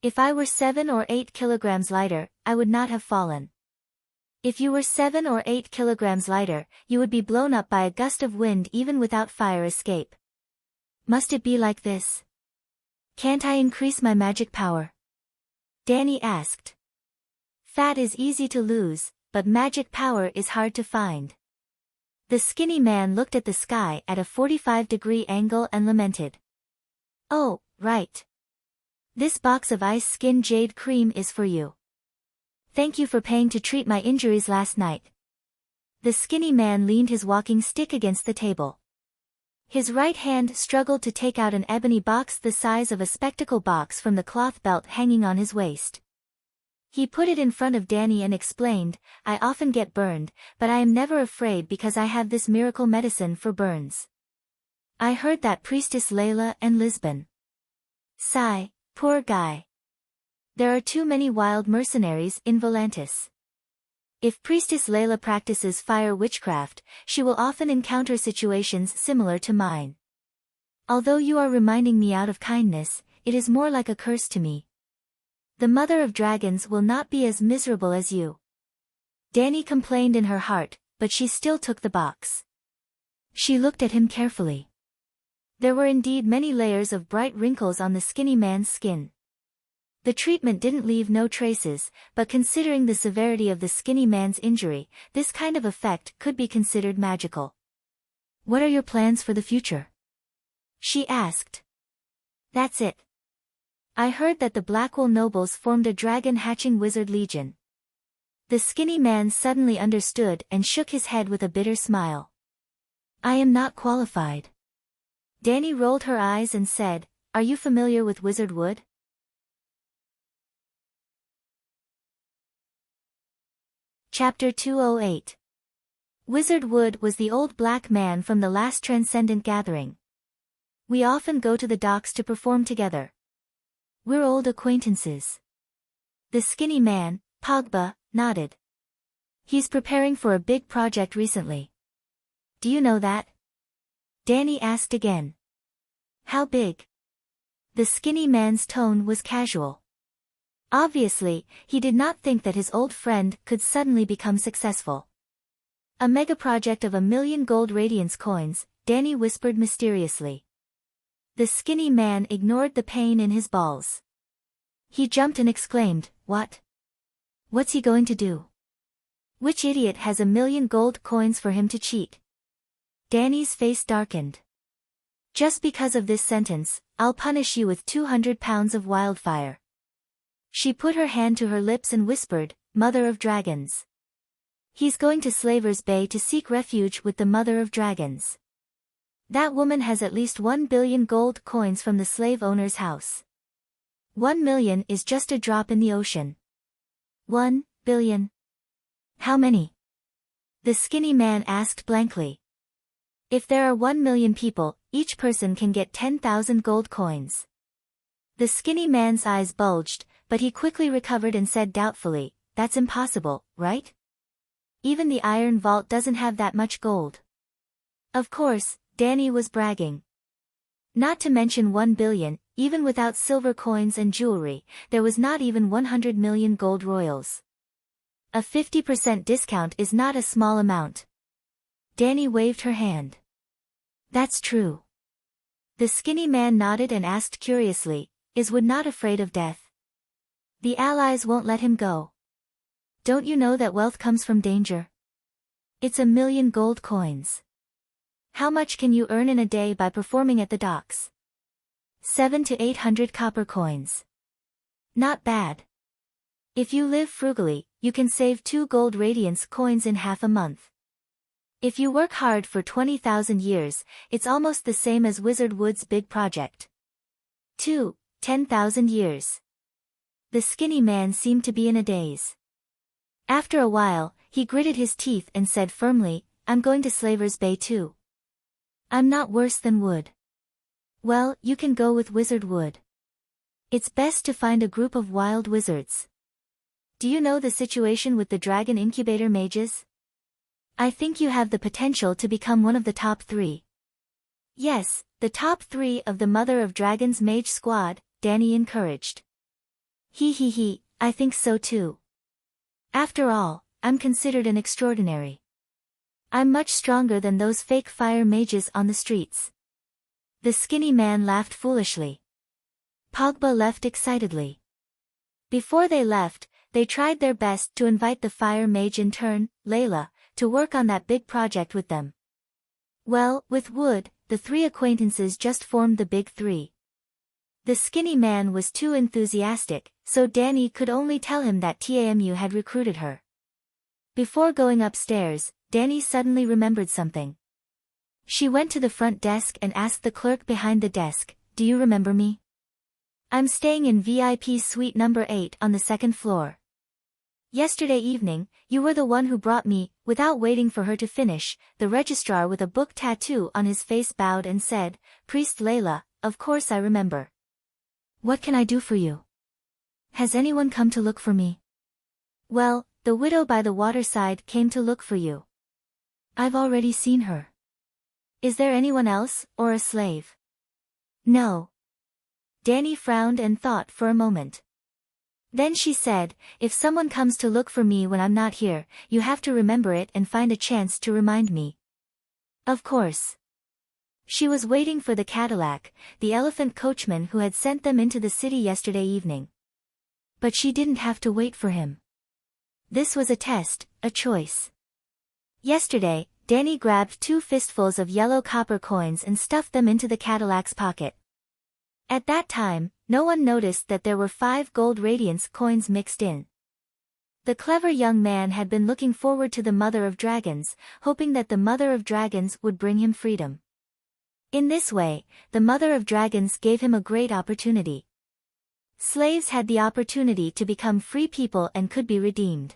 If I were 7 or 8 kilograms lighter, I would not have fallen. If you were 7 or 8 kilograms lighter, you would be blown up by a gust of wind even without fire escape. Must it be like this? Can't I increase my magic power? Danny asked. Fat is easy to lose, but magic power is hard to find. The skinny man looked at the sky at a 45-degree angle and lamented. Oh, right. This box of ice skin jade cream is for you. Thank you for paying to treat my injuries last night. The skinny man leaned his walking stick against the table. His right hand struggled to take out an ebony box the size of a spectacle box from the cloth belt hanging on his waist. He put it in front of Danny and explained, I often get burned, but I am never afraid because I have this miracle medicine for burns. I heard that Priestess Layla and Lisbon. Sigh, poor guy. There are too many wild mercenaries in Volantis. If Priestess Layla practices fire witchcraft, she will often encounter situations similar to mine. Although you are reminding me out of kindness, it is more like a curse to me. The mother of dragons will not be as miserable as you. Danny complained in her heart, but she still took the box. She looked at him carefully. There were indeed many layers of bright wrinkles on the skinny man's skin. The treatment didn't leave no traces, but considering the severity of the skinny man's injury, this kind of effect could be considered magical. What are your plans for the future? She asked. That's it. I heard that the Blackwell nobles formed a dragon-hatching wizard legion. The skinny man suddenly understood and shook his head with a bitter smile. I am not qualified. Danny rolled her eyes and said, Are you familiar with wizard wood? Chapter 208. Wizard Wood was the old black man from the last Transcendent Gathering. We often go to the docks to perform together. We're old acquaintances. The skinny man, Pogba, nodded. He's preparing for a big project recently. Do you know that? Danny asked again. How big? The skinny man's tone was casual. Obviously, he did not think that his old friend could suddenly become successful. A mega project of 1,000,000 gold radiance coins, Danny whispered mysteriously. The skinny man ignored the pain in his balls. He jumped and exclaimed, What? What's he going to do? Which idiot has 1,000,000 gold coins for him to cheat? Danny's face darkened. Just because of this sentence, I'll punish you with 200 pounds of wildfire. She put her hand to her lips and whispered, Mother of Dragons. He's going to Slaver's Bay to seek refuge with the Mother of Dragons. That woman has at least 1,000,000,000 gold coins from the slave owner's house. 1,000,000 is just a drop in the ocean. 1,000,000,000. How many? The skinny man asked blankly. If there are 1,000,000 people, each person can get 10,000 gold coins. The skinny man's eyes bulged, but he quickly recovered and said doubtfully, That's impossible, right? Even the iron vault doesn't have that much gold. Of course, Danny was bragging. Not to mention 1,000,000,000, even without silver coins and jewelry, there was not even 100,000,000 gold royals. A 50% discount is not a small amount. Danny waved her hand. That's true. The skinny man nodded and asked curiously, Is Wood not afraid of death? The allies won't let him go. Don't you know that wealth comes from danger? It's 1,000,000 gold coins. How much can you earn in a day by performing at the docks? 700 to 800 copper coins. Not bad. If you live frugally, you can save 2 gold radiance coins in half a month. If you work hard for 20,000 years, it's almost the same as Wizard Wood's big project. 10,000 years. The skinny man seemed to be in a daze. After a while, he gritted his teeth and said firmly, I'm going to Slaver's Bay too. I'm not worse than Wood. Well, you can go with Wizard Wood. It's best to find a group of wild wizards. Do you know the situation with the dragon incubator mages? I think you have the potential to become one of the top 3. Yes, the top 3 of the Mother of Dragons mage squad, Danny encouraged. He, I think so too. After all, I'm considered an extraordinary. I'm much stronger than those fake fire mages on the streets. The skinny man laughed foolishly. Pogba left excitedly. Before they left, they tried their best to invite the fire mage in turn, Layla, to work on that big project with them. Well, with Wood, the 3 acquaintances just formed the big 3. The skinny man was too enthusiastic, so Danny could only tell him that TAMU had recruited her. Before going upstairs, Danny suddenly remembered something. She went to the front desk and asked the clerk behind the desk, Do you remember me? I'm staying in VIP suite number 8 on the 2nd floor. Yesterday evening, you were the one who brought me. Without waiting for her to finish, the registrar with a book tattoo on his face bowed and said, Priest Layla, of course I remember. What can I do for you? Has anyone come to look for me? Well, the widow by the waterside came to look for you. I've already seen her. Is there anyone else, or a slave? No. Danny frowned and thought for a moment. Then she said, If someone comes to look for me when I'm not here, you have to remember it and find a chance to remind me. Of course. She was waiting for the Cadillac, the elephant coachman who had sent them into the city yesterday evening. But she didn't have to wait for him. This was a test, a choice. Yesterday, Danny grabbed 2 fistfuls of yellow copper coins and stuffed them into the Cadillac's pocket. At that time, no one noticed that there were 5 gold radiance coins mixed in. The clever young man had been looking forward to the Mother of Dragons, hoping that the Mother of Dragons would bring him freedom. In this way, the Mother of Dragons gave him a great opportunity. Slaves had the opportunity to become free people and could be redeemed.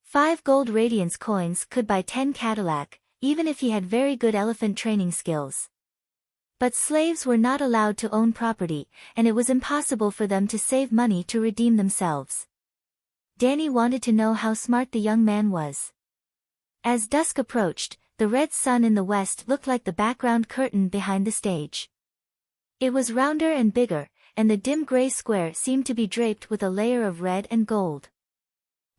5 gold radiance coins could buy 10 Cadillac, even if he had very good elephant training skills. But slaves were not allowed to own property, and it was impossible for them to save money to redeem themselves. Danny wanted to know how smart the young man was. As dusk approached, the red sun in the west looked like the background curtain behind the stage. It was rounder and bigger, and the dim gray square seemed to be draped with a layer of red and gold.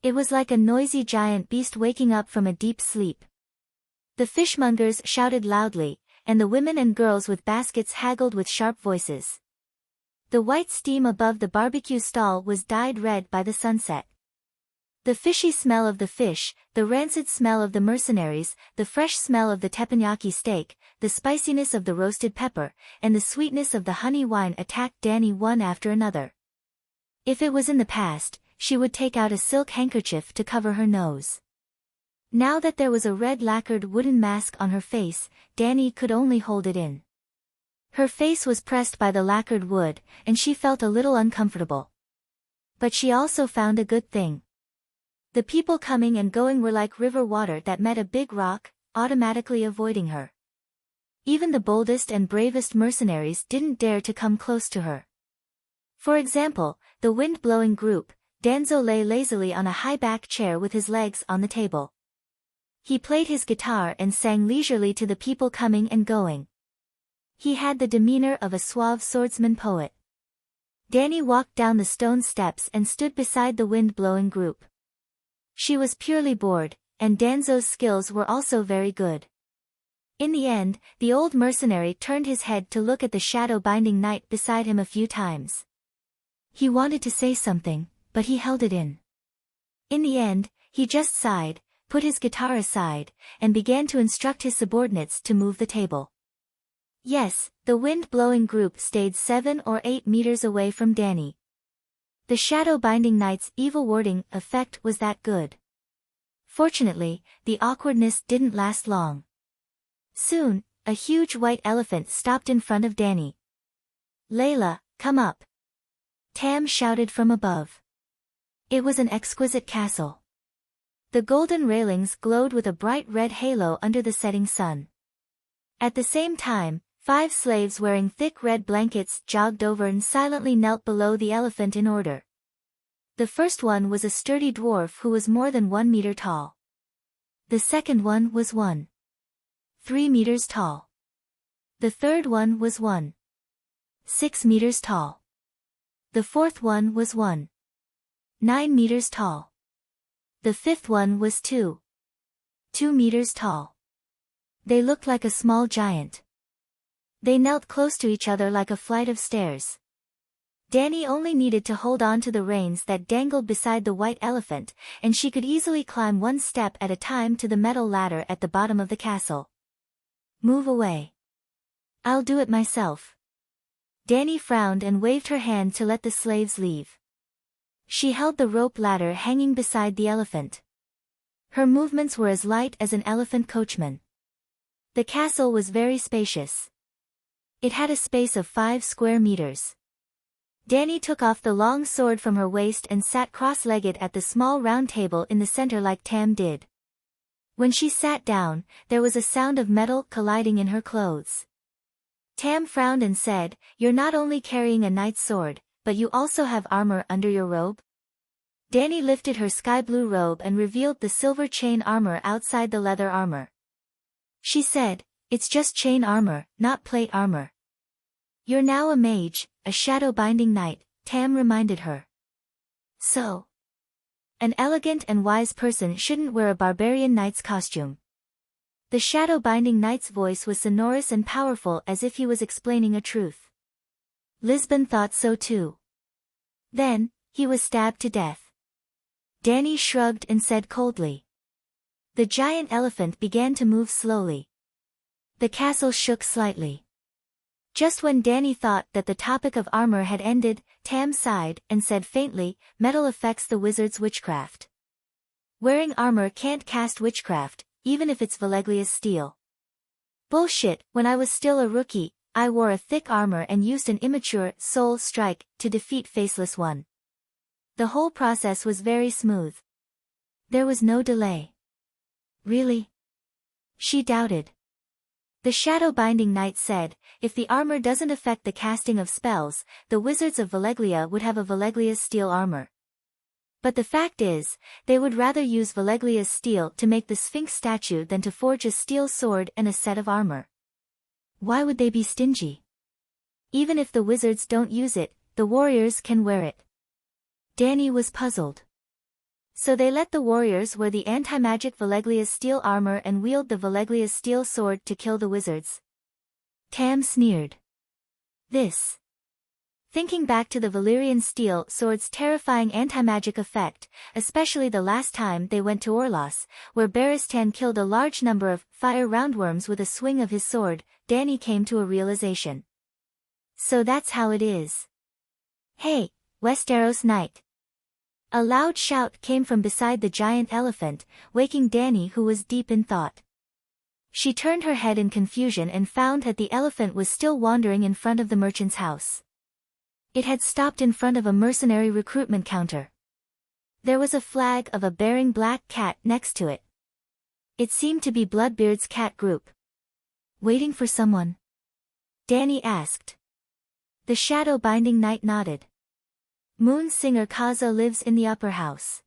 It was like a noisy giant beast waking up from a deep sleep. The fishmongers shouted loudly, and the women and girls with baskets haggled with sharp voices. The white steam above the barbecue stall was dyed red by the sunset. The fishy smell of the fish, the rancid smell of the mercenaries, the fresh smell of the teppanyaki steak, the spiciness of the roasted pepper, and the sweetness of the honey wine attacked Danny one after another. If it was in the past, she would take out a silk handkerchief to cover her nose. Now that there was a red lacquered wooden mask on her face, Danny could only hold it in. Her face was pressed by the lacquered wood, and she felt a little uncomfortable. But she also found a good thing. The people coming and going were like river water that met a big rock, automatically avoiding her. Even the boldest and bravest mercenaries didn't dare to come close to her. For example, the wind-blowing group, Danzo lay lazily on a high-back chair with his legs on the table. He played his guitar and sang leisurely to the people coming and going. He had the demeanor of a suave swordsman poet. Danny walked down the stone steps and stood beside the wind-blowing group. She was purely bored, and Danzo's skills were also very good. In the end, the old mercenary turned his head to look at the shadow-binding knight beside him a few times. He wanted to say something, but he held it in. In the end, he just sighed, put his guitar aside, and began to instruct his subordinates to move the table. Yes, the wind-blowing group stayed 7 or 8 meters away from Danny. The shadow-binding knight's evil warding effect was that good. Fortunately, the awkwardness didn't last long. Soon, a huge white elephant stopped in front of Danny. "Layla, come up!" Tam shouted from above. It was an exquisite castle. The golden railings glowed with a bright red halo under the setting sun. At the same time, 5 slaves wearing thick red blankets jogged over and silently knelt below the elephant in order. The first one was a sturdy dwarf who was more than 1 meter tall. The second one was 1.3 meters tall. The third one was 1.6 meters tall. The fourth one was 1.9 meters tall. The fifth one was 2.2 meters tall. They looked like a small giant. They knelt close to each other like a flight of stairs. Danny only needed to hold on to the reins that dangled beside the white elephant, and she could easily climb 1 step at a time to the metal ladder at the bottom of the castle. "Move away. I'll do it myself." Danny frowned and waved her hand to let the slaves leave. She held the rope ladder hanging beside the elephant. Her movements were as light as an elephant coachman. The castle was very spacious. It had a space of 5 square meters. Danny took off the long sword from her waist and sat cross-legged at the small round table in the center like Tam did. When she sat down, there was a sound of metal colliding in her clothes. Tam frowned and said, "You're not only carrying a knight's sword, but you also have armor under your robe?" Danny lifted her sky-blue robe and revealed the silver chain armor outside the leather armor. She said, "It's just chain armor, not plate armor." "You're now a mage, a shadow-binding knight," Tam reminded her. "So, an elegant and wise person shouldn't wear a barbarian knight's costume." The shadow-binding knight's voice was sonorous and powerful as if he was explaining a truth. Lisbon thought so too. Then, he was stabbed to death. Danny shrugged and said coldly. The giant elephant began to move slowly. The castle shook slightly. Just when Danny thought that the topic of armor had ended, Tam sighed and said faintly, "Metal affects the wizard's witchcraft. Wearing armor can't cast witchcraft, even if it's Valeglia's steel." "Bullshit, when I was still a rookie, I wore a thick armor and used an immature soul strike to defeat Faceless One. The whole process was very smooth. There was no delay." "Really?" She doubted. The shadow-binding knight said, "If the armor doesn't affect the casting of spells, the wizards of Valeglia would have a Valeglia's steel armor. But the fact is, they would rather use Valeglia's steel to make the Sphinx statue than to forge a steel sword and a set of armor. Why would they be stingy? Even if the wizards don't use it, the warriors can wear it." Danny was puzzled. "So they let the warriors wear the anti-magic Valeglia's steel armor and wield the Valeglia's steel sword to kill the wizards?" Tam sneered. This Thinking back to the Valyrian steel sword's terrifying anti-magic effect, especially the last time they went to Orlos, where Barristan killed a large number of fire roundworms with a swing of his sword, Dany came to a realization. So that's how it is. Hey, Westeros Knight! A loud shout came from beside the giant elephant, waking Dany, who was deep in thought. She turned her head in confusion and found that the elephant was still wandering in front of the merchant's house. It had stopped in front of a mercenary recruitment counter. There was a flag of a bearing black cat next to it. It seemed to be Bloodbeard's cat group. Waiting for someone? Dany asked. The shadow-binding knight nodded. Moon Singer Kaza lives in the upper house.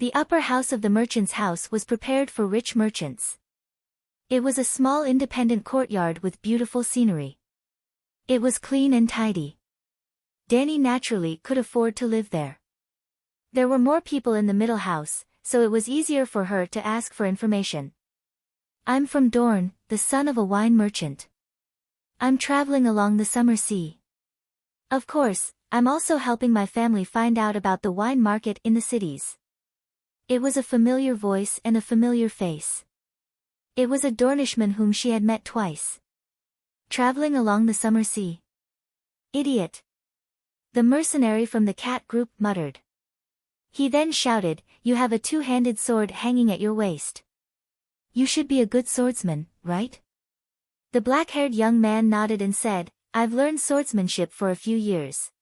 The upper house of the merchant's house was prepared for rich merchants. It was a small independent courtyard with beautiful scenery. It was clean and tidy. Dany naturally could afford to live there. There were more people in the middle house, so it was easier for her to ask for information. I'm from Dorne, the son of a wine merchant. I'm traveling along the summer sea. Of course, I'm also helping my family find out about the wine market in the cities. It was a familiar voice and a familiar face. It was a Dornishman whom she had met twice. Traveling along the summer sea. Idiot! The mercenary from the cat group muttered. He then shouted, You have a two-handed sword hanging at your waist. You should be a good swordsman, right? The black-haired young man nodded and said, I've learned swordsmanship for a few years.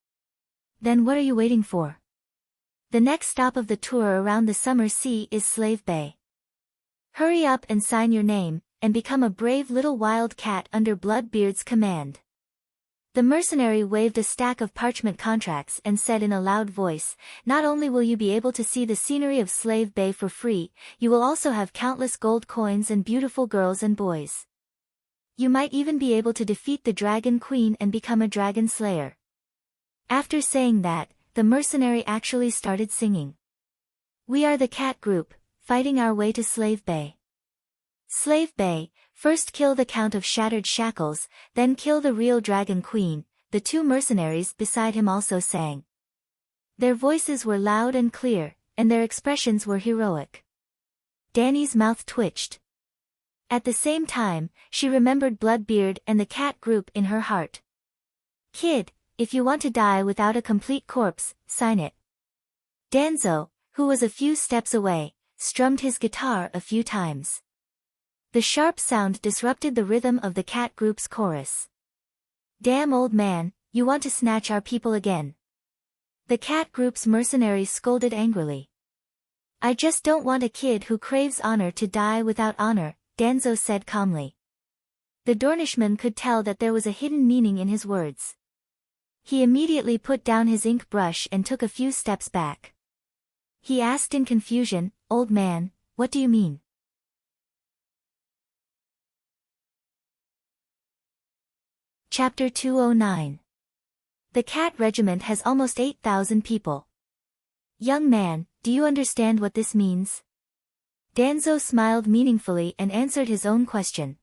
Then what are you waiting for? The next stop of the tour around the summer sea is Slave Bay. Hurry up and sign your name, and become a brave little wild cat under Bloodbeard's command. The mercenary waved a stack of parchment contracts and said in a loud voice, Not only will you be able to see the scenery of Slave Bay for free, you will also have countless gold coins and beautiful girls and boys. You might even be able to defeat the Dragon Queen and become a dragon slayer. After saying that, the mercenary actually started singing. We are the cat group, fighting our way to Slave Bay. Slave Bay, first kill the Count of Shattered Shackles, then kill the real Dragon Queen, the two mercenaries beside him also sang. Their voices were loud and clear, and their expressions were heroic. Dany's mouth twitched. At the same time, she remembered Bloodbeard and the cat group in her heart. Kid, if you want to die without a complete corpse, sign it. Danzo, who was a few steps away, strummed his guitar a few times. The sharp sound disrupted the rhythm of the cat group's chorus. Damn old man, you want to snatch our people again. The cat group's mercenaries scolded angrily. I just don't want a kid who craves honor to die without honor, Danzo said calmly. The Dornishman could tell that there was a hidden meaning in his words. He immediately put down his ink brush and took a few steps back. He asked in confusion, Old man, what do you mean? Chapter 209. The cat regiment has almost 8,000 people. Young man, do you understand what this means? Danzo smiled meaningfully and answered his own question.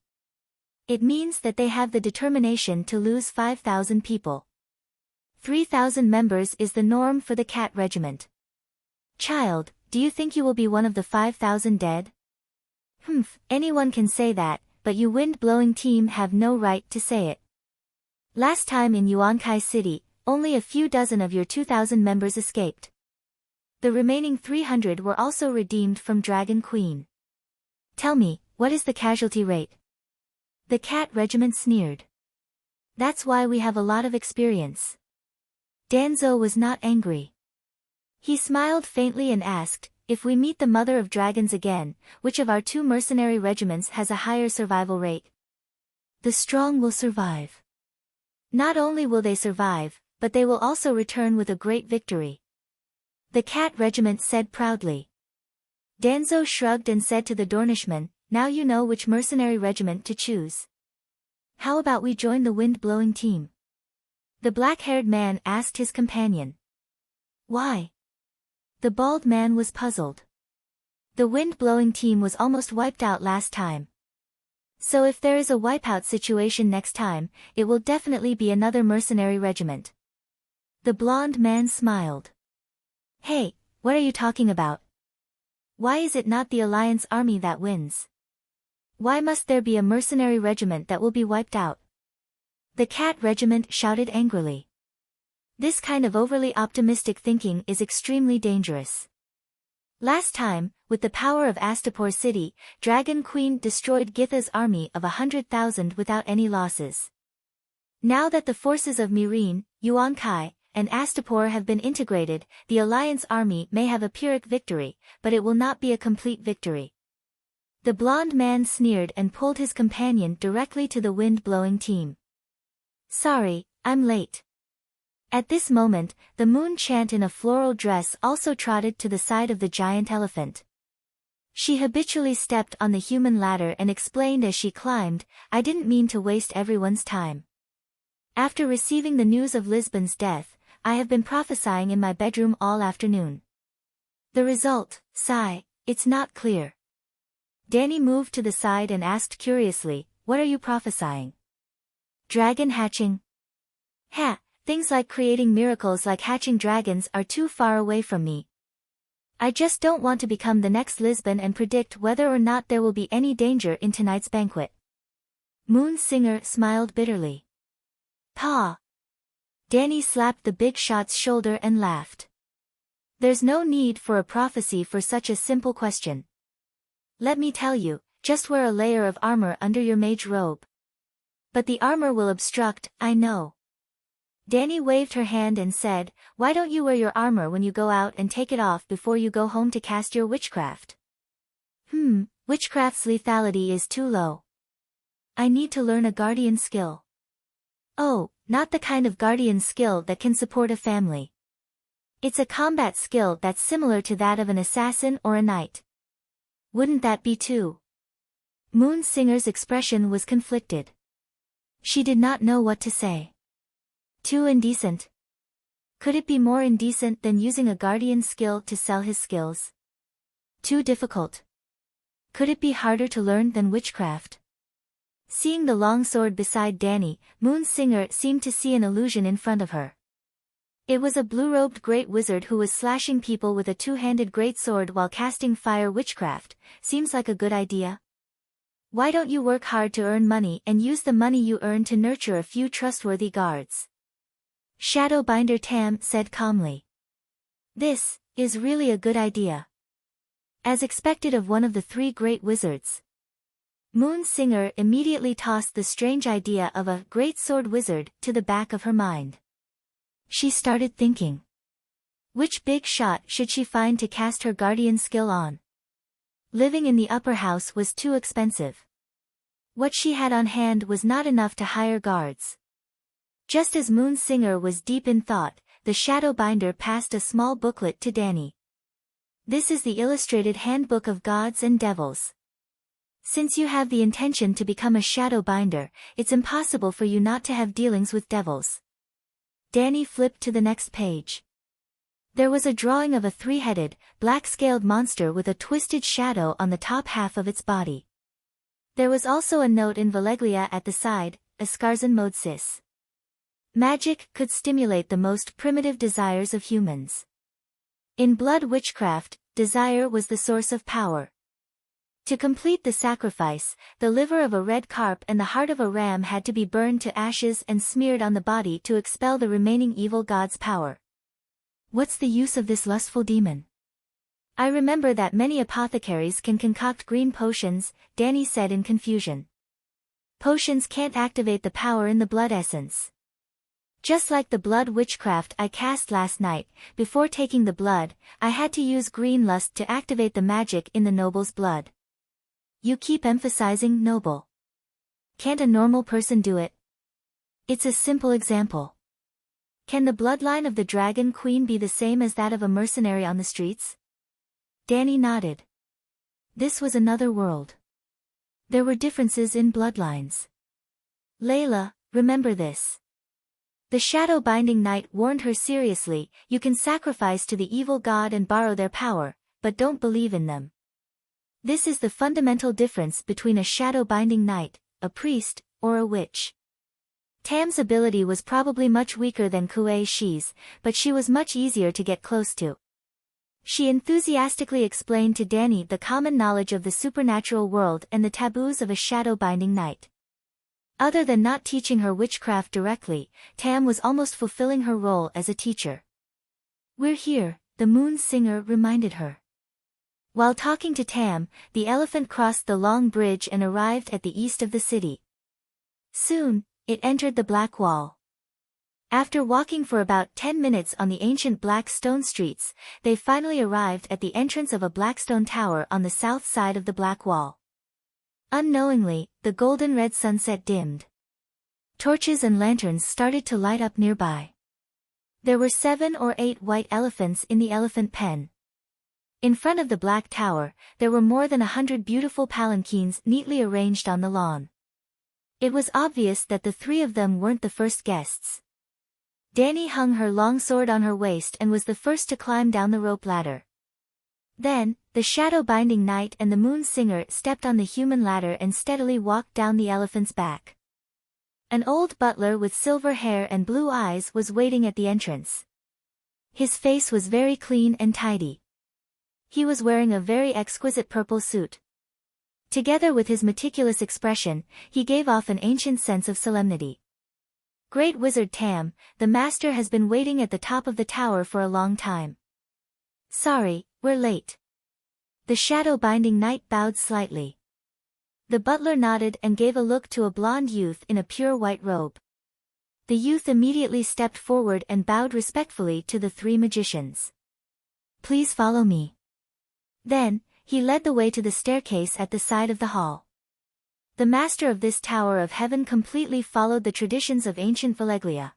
It means that they have the determination to lose 5,000 people. 3,000 members is the norm for the cat regiment. Child, do you think you will be one of the 5,000 dead? Anyone can say that, but you wind-blowing team have no right to say it. Last time in Yuankai City, only a few dozen of your 2,000 members escaped. The remaining 300 were also redeemed from Dragon Queen. Tell me, what is the casualty rate? The cat regiment sneered. That's why we have a lot of experience. Danzo was not angry. He smiled faintly and asked, if we meet the Mother of Dragons again, which of our two mercenary regiments has a higher survival rate? The strong will survive. Not only will they survive, but they will also return with a great victory. The cat regiment said proudly. Danzo shrugged and said to the Dornishman, now you know which mercenary regiment to choose. How about we join the wind-blowing team? The black-haired man asked his companion. Why? The bald man was puzzled. The wind-blowing team was almost wiped out last time. So if there is a wipeout situation next time, it will definitely be another mercenary regiment. The blonde man smiled. Hey, what are you talking about? Why is it not the Alliance army that wins? Why must there be a mercenary regiment that will be wiped out? The cat regiment shouted angrily. This kind of overly optimistic thinking is extremely dangerous. Last time, with the power of Astapor City, Dragon Queen destroyed Githa's army of 100,000 without any losses. Now that the forces of Mireen, Yuan Kai, and Astapor have been integrated, the Alliance army may have a Pyrrhic victory, but it will not be a complete victory. The blonde man sneered and pulled his companion directly to the wind-blowing team. Sorry, I'm late. At this moment, the moon chant in a floral dress also trotted to the side of the giant elephant. She habitually stepped on the human ladder and explained as she climbed, I didn't mean to waste everyone's time. After receiving the news of Lisbon's death, I have been prophesying in my bedroom all afternoon. The result, sigh, it's not clear. Danny moved to the side and asked curiously, what are you prophesying? Dragon hatching? Ha, things like creating miracles like hatching dragons are too far away from me. I just don't want to become the next Lisbon and predict whether or not there will be any danger in tonight's banquet. Moon Singer smiled bitterly. Pa! Danny slapped the big shot's shoulder and laughed. There's no need for a prophecy for such a simple question. Let me tell you, just wear a layer of armor under your mage robe. But the armor will obstruct, I know. Danny waved her hand and said, why don't you wear your armor when you go out and take it off before you go home to cast your witchcraft? Witchcraft's lethality is too low. I need to learn a guardian skill. Oh, not the kind of guardian skill that can support a family. It's a combat skill that's similar to that of an assassin or a knight. Wouldn't that be too? Moon Singer's expression was conflicted. She did not know what to say. Too indecent. Could it be more indecent than using a guardian skill to sell his skills? Too difficult. Could it be harder to learn than witchcraft? Seeing the longsword beside Danny, Moon Singer seemed to see an illusion in front of her. It was a blue-robed great wizard who was slashing people with a two-handed greatsword while casting fire witchcraft. Seems like a good idea. Why don't you work hard to earn money and use the money you earn to nurture a few trustworthy guards? Shadowbinder Tam said calmly. This is really a good idea. As expected of one of the three great wizards. Moon Singer immediately tossed the strange idea of a great sword wizard to the back of her mind. She started thinking. Which big shot should she find to cast her guardian skill on? Living in the upper house was too expensive. What she had on hand was not enough to hire guards. Just as Moon Singer was deep in thought, the Shadowbinder passed a small booklet to Danny. This is the illustrated handbook of gods and devils. Since you have the intention to become a Shadowbinder, it's impossible for you not to have dealings with devils. Danny flipped to the next page. There was a drawing of a three-headed, black-scaled monster with a twisted shadow on the top half of its body. There was also a note in Valeglia at the side, Escarzon Modsis. Magic could stimulate the most primitive desires of humans. In blood witchcraft, desire was the source of power. To complete the sacrifice, the liver of a red carp and the heart of a ram had to be burned to ashes and smeared on the body to expel the remaining evil god's power. What's the use of this lustful demon? I remember that many apothecaries can concoct green potions, Danny said in confusion. Potions can't activate the power in the blood essence. Just like the blood witchcraft I cast last night, before taking the blood, I had to use green lust to activate the magic in the noble's blood. You keep emphasizing noble. Can't a normal person do it? It's a simple example. Can the bloodline of the Dragon Queen be the same as that of a mercenary on the streets? Danny nodded. This was another world. There were differences in bloodlines. Layla, remember this. The shadow-binding knight warned her seriously, you can sacrifice to the evil god and borrow their power, but don't believe in them. This is the fundamental difference between a shadow-binding knight, a priest, or a witch. Tam's ability was probably much weaker than Kuei Shi's, but she was much easier to get close to. She enthusiastically explained to Danny the common knowledge of the supernatural world and the taboos of a shadow-binding night. Other than not teaching her witchcraft directly, Tam was almost fulfilling her role as a teacher. "We're here," the moon singer reminded her. While talking to Tam, the elephant crossed the long bridge and arrived at the east of the city. Soon, it entered the Black Wall. After walking for about 10 minutes on the ancient black stone streets, they finally arrived at the entrance of a black stone tower on the south side of the Black Wall. Unknowingly, the golden-red sunset dimmed. Torches and lanterns started to light up nearby. There were 7 or 8 white elephants in the elephant pen. In front of the Black Tower, there were more than 100 beautiful palanquins neatly arranged on the lawn. It was obvious that the 3 of them weren't the first guests. Danny hung her long sword on her waist and was the first to climb down the rope ladder. Then, the shadow-binding knight and the moon singer stepped on the human ladder and steadily walked down the elephant's back. An old butler with silver hair and blue eyes was waiting at the entrance. His face was very clean and tidy. He was wearing a very exquisite purple suit. Together with his meticulous expression, he gave off an ancient sense of solemnity. "Great Wizard Tam, the master has been waiting at the top of the tower for a long time." "Sorry, we're late." The shadow-binding knight bowed slightly. The butler nodded and gave a look to a blonde youth in a pure white robe. The youth immediately stepped forward and bowed respectfully to the 3 magicians. "Please follow me." Then, he led the way to the staircase at the side of the hall. The master of this Tower of Heaven completely followed the traditions of ancient Valeglia.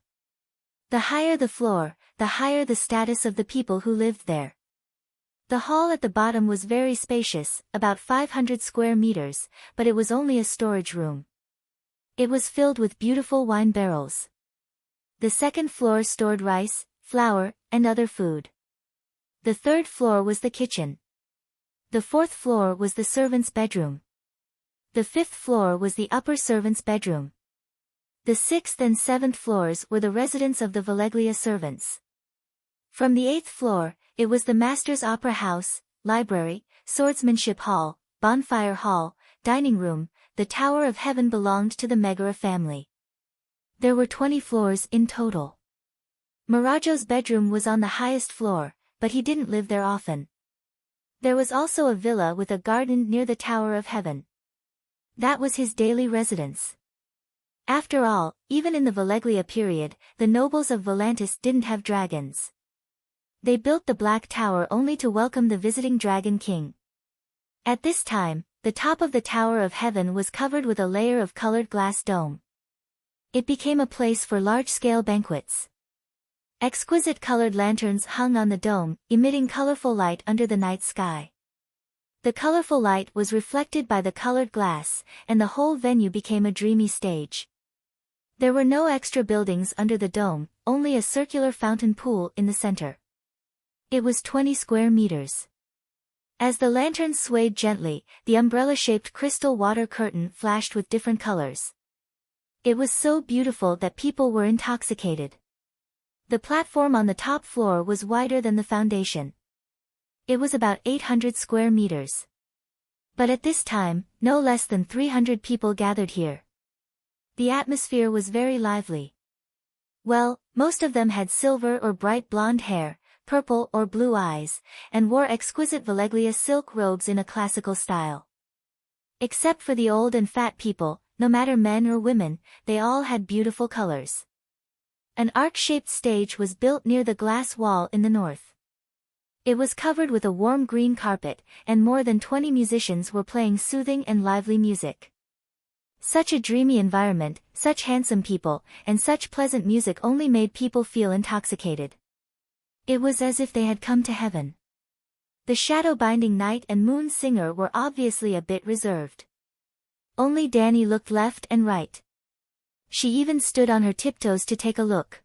The higher the floor, the higher the status of the people who lived there. The hall at the bottom was very spacious, about 500 square meters, but it was only a storage room. It was filled with beautiful wine barrels. The second floor stored rice, flour, and other food. The third floor was the kitchen. The fourth floor was the servant's bedroom. The fifth floor was the upper servant's bedroom. The sixth and seventh floors were the residence of the Valeglia servants. From the 8th floor, it was the master's opera house, library, swordsmanship hall, bonfire hall, dining room. The Tower of Heaven belonged to the Megara family. There were 20 floors in total. Mirajo's bedroom was on the highest floor, but he didn't live there often. There was also a villa with a garden near the Tower of Heaven. That was his daily residence. After all, even in the Valeglia period, the nobles of Volantis didn't have dragons. They built the Black Tower only to welcome the visiting Dragon King. At this time, the top of the Tower of Heaven was covered with a layer of colored glass dome. It became a place for large-scale banquets. Exquisite colored lanterns hung on the dome, emitting colorful light under the night sky. The colorful light was reflected by the colored glass, and the whole venue became a dreamy stage. There were no extra buildings under the dome, only a circular fountain pool in the center. It was 20 square meters. As the lanterns swayed gently, the umbrella-shaped crystal water curtain flashed with different colors. It was so beautiful that people were intoxicated. The platform on the top floor was wider than the foundation. It was about 800 square meters. But at this time, no less than 300 people gathered here. The atmosphere was very lively. Well, most of them had silver or bright blonde hair, purple or blue eyes, and wore exquisite Valeglia silk robes in a classical style. Except for the old and fat people, no matter men or women, they all had beautiful colors. An arc-shaped stage was built near the glass wall in the north. It was covered with a warm green carpet, and more than 20 musicians were playing soothing and lively music. Such a dreamy environment, such handsome people, and such pleasant music only made people feel intoxicated. It was as if they had come to heaven. The shadow-binding knight and moon singer were obviously a bit reserved. Only Danny looked left and right. She even stood on her tiptoes to take a look.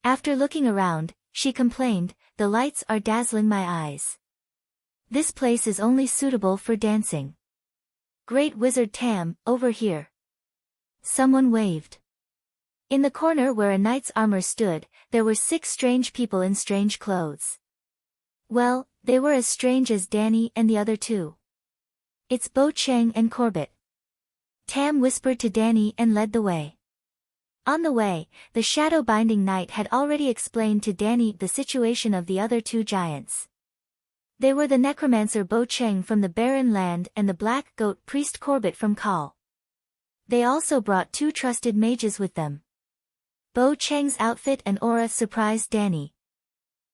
After looking around, she complained, "The lights are dazzling my eyes. This place is only suitable for dancing. Great Wizard Tam, over here." Someone waved. In the corner where a knight's armor stood, there were 6 strange people in strange clothes. Well, they were as strange as Danny and the other 2. It's Bo Cheng and Corbett. Tam whispered to Danny and led the way. On the way, the shadow-binding knight had already explained to Danny the situation of the other 2 giants. They were the necromancer Bo Cheng from the barren land and the black goat priest Corbett from Kal. They also brought 2 trusted mages with them. Bo Cheng's outfit and aura surprised Danny.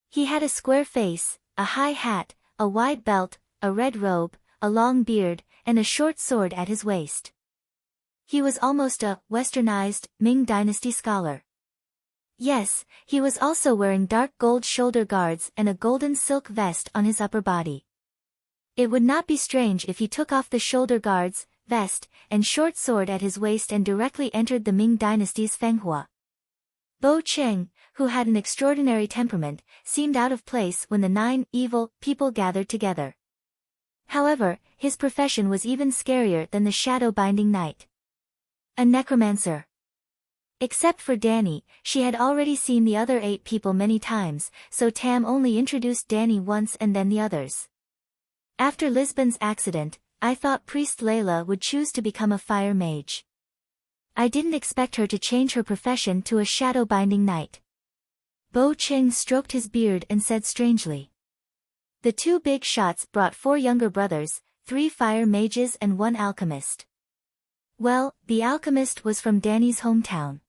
He had a square face, a high hat, a wide belt, a red robe, a long beard, and a short sword at his waist. He was almost a westernized Ming Dynasty scholar. Yes, he was also wearing dark gold shoulder guards and a golden silk vest on his upper body. It would not be strange if he took off the shoulder guards, vest, and short sword at his waist and directly entered the Ming Dynasty's Fenghua. Bo Cheng, who had an extraordinary temperament, seemed out of place when the 9 evil people gathered together. However, his profession was even scarier than the shadow-binding knight. A necromancer. Except for Danny, she had already seen the other 8 people many times, so Tam only introduced Danny once and then the others. After Lisbon's accident, I thought Priest Layla would choose to become a fire mage. I didn't expect her to change her profession to a shadow-binding knight. Bo Cheng stroked his beard and said strangely. The 2 big shots brought 4 younger brothers, 3 fire mages and 1 alchemist. Well, the alchemist was from Danny's hometown.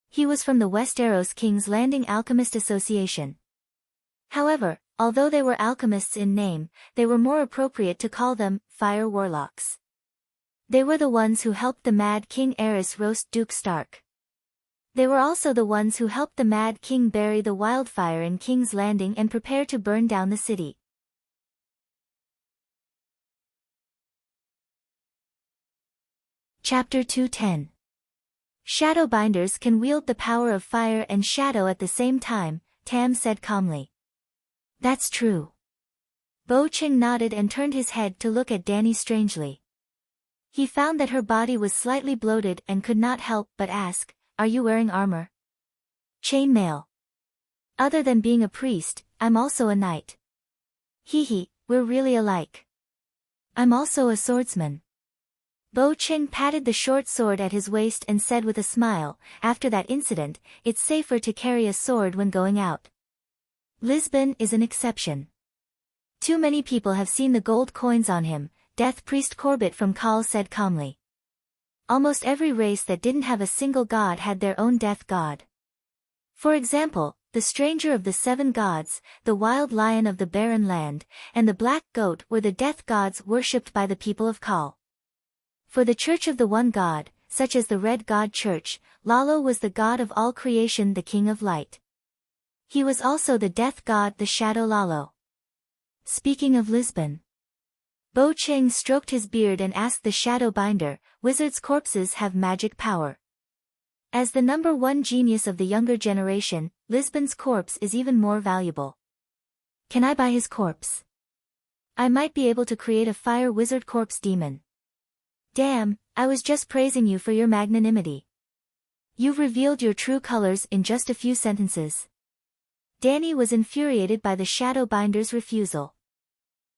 He was from the Westeros King's Landing Alchemist Association. However, although they were alchemists in name, they were more appropriate to call them fire warlocks. They were the ones who helped the Mad King Aerys roast Duke Stark. They were also the ones who helped the Mad King bury the wildfire in King's Landing and prepare to burn down the city. Chapter 210. Shadowbinders can wield the power of fire and shadow at the same time, Tam said calmly. That's true. Bo Cheng nodded and turned his head to look at Danny strangely. He found that her body was slightly bloated and could not help but ask, are you wearing armor? Chainmail. Other than being a priest, I'm also a knight. Hee, we're really alike. I'm also a swordsman. Bo Cheng patted the short sword at his waist and said with a smile, after that incident, it's safer to carry a sword when going out. Lisbon is an exception. Too many people have seen the gold coins on him, Death Priest Corbett from Kal said calmly. Almost every race that didn't have a single god had their own death god. For example, the Stranger of the 7 Gods, the Wild Lion of the Barren Land, and the Black Goat were the death gods worshipped by the people of Kal. For the Church of the One God, such as the Red God Church, Lalo was the god of all creation, the King of Light. He was also the death god, the Shadow Lalo. Speaking of Lisbon. Bo Cheng stroked his beard and asked the Shadowbinder, wizards' corpses have magic power. As the number 1 genius of the younger generation, Lisbon's corpse is even more valuable. Can I buy his corpse? I might be able to create a fire wizard corpse demon. Damn, I was just praising you for your magnanimity. You've revealed your true colors in just a few sentences. Danny was infuriated by the Shadowbinder's refusal.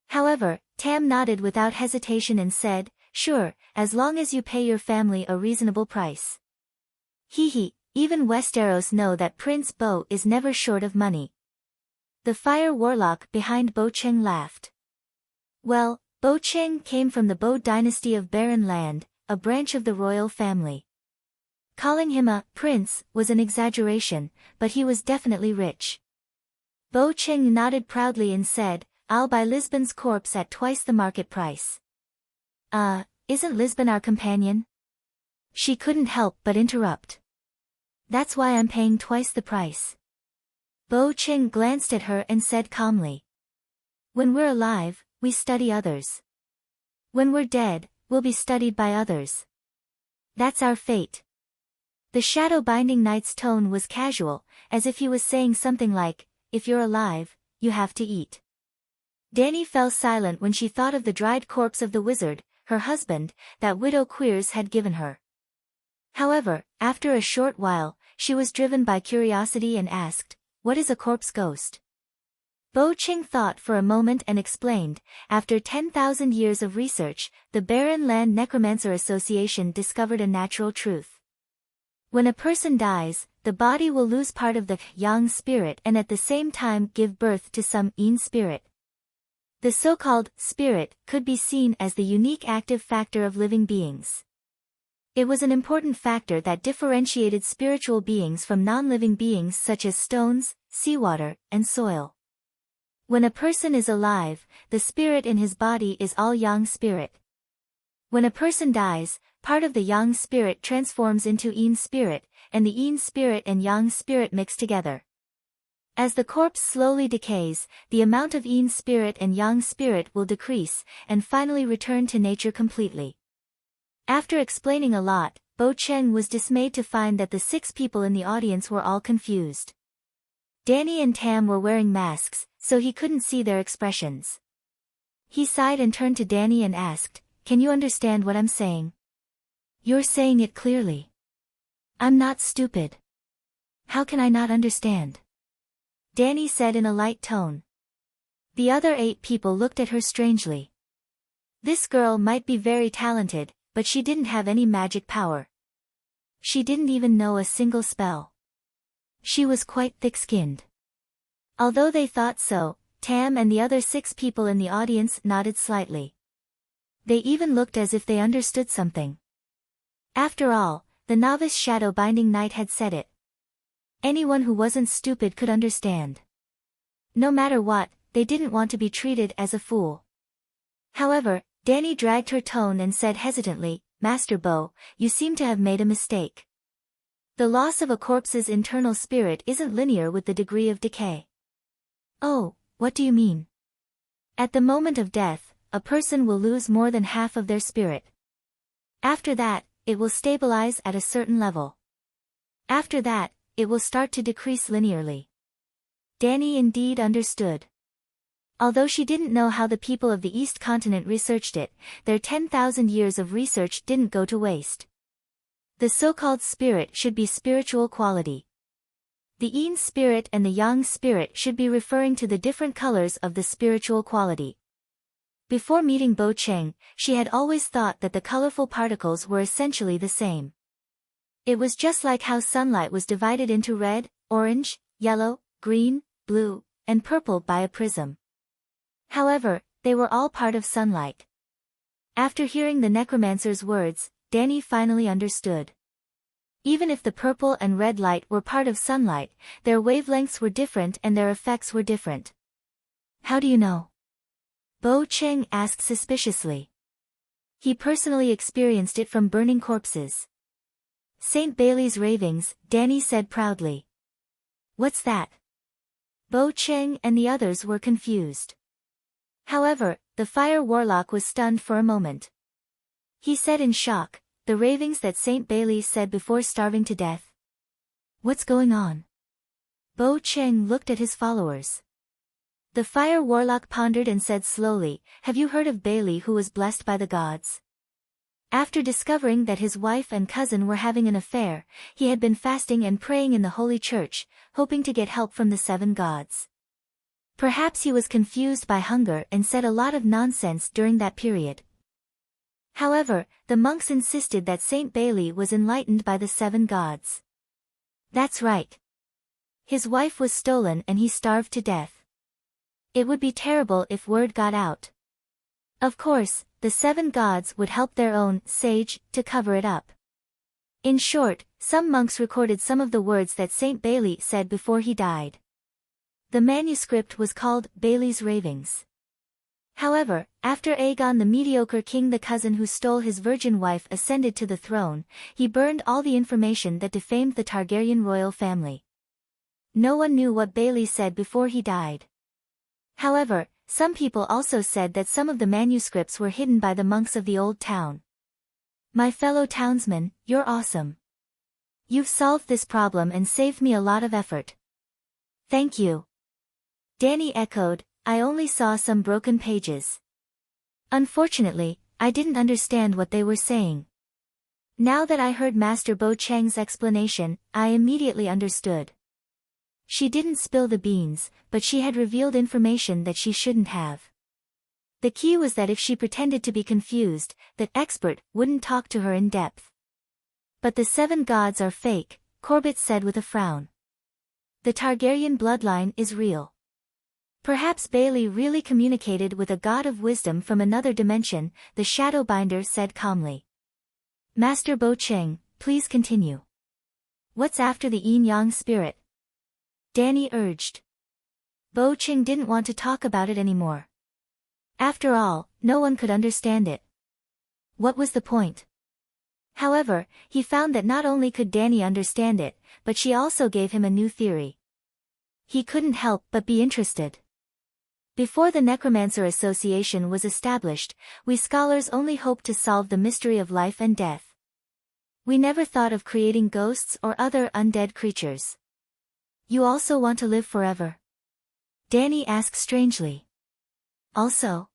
However, Tam nodded without hesitation and said, sure, as long as you pay your family a reasonable price. Hee, even Westeros know that Prince Bo is never short of money. The fire warlock behind Bo Cheng laughed. Well, Bo Cheng came from the Bo dynasty of Barren Land, a branch of the royal family. Calling him a prince was an exaggeration, but he was definitely rich. Bo Cheng nodded proudly and said, I'll buy Lisbon's corpse at twice the market price. Isn't Lisbon our companion? She couldn't help but interrupt. That's why I'm paying twice the price. Bo Cheng glanced at her and said calmly. When we're alive, we study others. When we're dead, we'll be studied by others. That's our fate. The shadow-binding knight's tone was casual, as if he was saying something like, if you're alive, you have to eat. Danny fell silent when she thought of the dried corpse of the wizard, her husband, that Widow Queers had given her. However, after a short while, she was driven by curiosity and asked, "What is a corpse ghost?" Bo Ching thought for a moment and explained, after 10,000 years of research, the Barren Land Necromancer Association discovered a natural truth. When a person dies, the body will lose part of the yang spirit and at the same time give birth to some yin spirit. The so-called spirit could be seen as the unique active factor of living beings. It was an important factor that differentiated spiritual beings from non-living beings such as stones, seawater, and soil. When a person is alive, the spirit in his body is all yang spirit. When a person dies, part of the yang spirit transforms into yin spirit, and the yin spirit and yang spirit mix together. As the corpse slowly decays, the amount of yin spirit and yang spirit will decrease, and finally return to nature completely. After explaining a lot, Bo Cheng was dismayed to find that the 6 people in the audience were all confused. Danny and Tam were wearing masks, so he couldn't see their expressions. He sighed and turned to Danny and asked, "Can you understand what I'm saying?" "You're saying it clearly. I'm not stupid. How can I not understand?" Danny said in a light tone. The other 8 people looked at her strangely. This girl might be very talented, but she didn't have any magic power. She didn't even know a single spell. She was quite thick-skinned. Although they thought so, Tam and the other 6 people in the audience nodded slightly. They even looked as if they understood something. After all, the novice shadow binding knight had said it. Anyone who wasn't stupid could understand. No matter what, they didn't want to be treated as a fool. However, Danny dragged her tone and said hesitantly, "Master Bo, you seem to have made a mistake. The loss of a corpse's internal spirit isn't linear with the degree of decay." "Oh, what do you mean?" "At the moment of death, a person will lose more than half of their spirit. After that, it will stabilize at a certain level. After that, it will start to decrease linearly." Danny indeed understood. Although she didn't know how the people of the East Continent researched it, their 10,000 years of research didn't go to waste. The so-called spirit should be spiritual quality. The yin spirit and the yang spirit should be referring to the different colors of the spiritual quality. Before meeting Bo Cheng, she had always thought that the colorful particles were essentially the same. It was just like how sunlight was divided into red, orange, yellow, green, blue, and purple by a prism. However, they were all part of sunlight. After hearing the necromancer's words, Danny finally understood. Even if the purple and red light were part of sunlight, their wavelengths were different and their effects were different. "How do you know?" Bo Cheng asked suspiciously. "He personally experienced it from burning corpses." "St. Bailey's ravings," Danny said proudly. "What's that?" Bo Cheng and the others were confused. However, the fire warlock was stunned for a moment. He said in shock, "The ravings that St. Bailey said before starving to death? What's going on?" Bo Cheng looked at his followers. The fire warlock pondered and said slowly, "Have you heard of Bailey who was blessed by the gods? After discovering that his wife and cousin were having an affair, he had been fasting and praying in the Holy Church, hoping to get help from the 7 gods. Perhaps he was confused by hunger and said a lot of nonsense during that period. However, the monks insisted that St. Bailey was enlightened by the 7 gods. That's right. His wife was stolen and he starved to death. It would be terrible if word got out. Of course, the 7 gods would help their own sage to cover it up. In short, some monks recorded some of the words that St. Bailey said before he died. The manuscript was called Bailey's Ravings. However, after Aegon the mediocre king, the cousin who stole his virgin wife, ascended to the throne, he burned all the information that defamed the Targaryen royal family. No one knew what Bailey said before he died. However, some people also said that some of the manuscripts were hidden by the monks of the old town. My fellow townsmen, you're awesome. You've solved this problem and saved me a lot of effort. Thank you. Danny echoed, I only saw some broken pages. Unfortunately, I didn't understand what they were saying. Now that I heard Master Bo Cheng's explanation, I immediately understood. She didn't spill the beans, but she had revealed information that she shouldn't have. The key was that if she pretended to be confused, that expert wouldn't talk to her in depth. But the 7 gods are fake, Corbett said with a frown. The Targaryen bloodline is real. Perhaps Bailey really communicated with a god of wisdom from another dimension, the Shadowbinder said calmly. Master Bo Cheng, please continue. What's after the yin-yang spirit? Danny urged. Bo Cheng didn't want to talk about it anymore. After all, no one could understand it. What was the point? However, he found that not only could Danny understand it, but she also gave him a new theory. He couldn't help but be interested. Before the Necromancer Association was established, we scholars only hoped to solve the mystery of life and death. We never thought of creating ghosts or other undead creatures. You also want to live forever? Danny asked strangely. Also?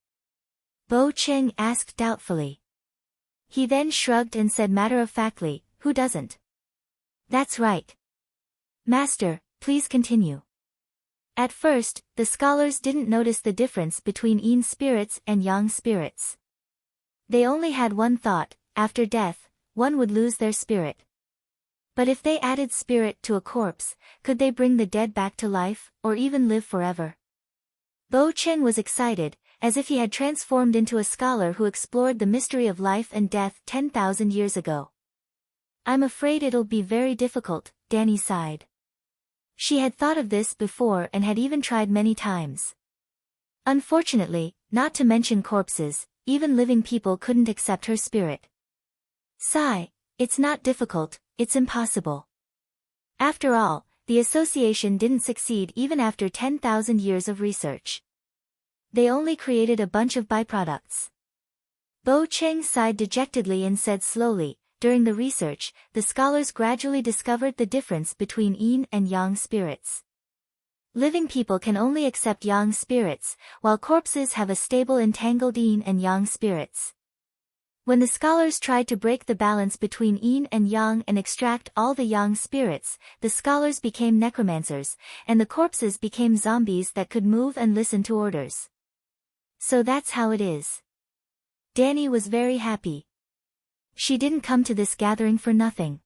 Bo Cheng asked doubtfully. He then shrugged and said matter-of-factly, who doesn't? That's right. Master, please continue. At first, the scholars didn't notice the difference between yin spirits and yang spirits. They only had one thought: after death, one would lose their spirit. But if they added spirit to a corpse, could they bring the dead back to life, or even live forever? Bo Cheng was excited, as if he had transformed into a scholar who explored the mystery of life and death 10,000 years ago. I'm afraid it'll be very difficult, Danny sighed. She had thought of this before and had even tried many times. Unfortunately, not to mention corpses, even living people couldn't accept her spirit. Sigh, it's not difficult, it's impossible. After all, the association didn't succeed even after 10,000 years of research. They only created a bunch of byproducts. Bo Cheng sighed dejectedly and said slowly, during the research, the scholars gradually discovered the difference between yin and yang spirits. Living people can only accept yang spirits, while corpses have a stable entangled yin and yang spirits. When the scholars tried to break the balance between yin and yang and extract all the yang spirits, the scholars became necromancers, and the corpses became zombies that could move and listen to orders. So that's how it is. Danny was very happy. She didn't come to this gathering for nothing.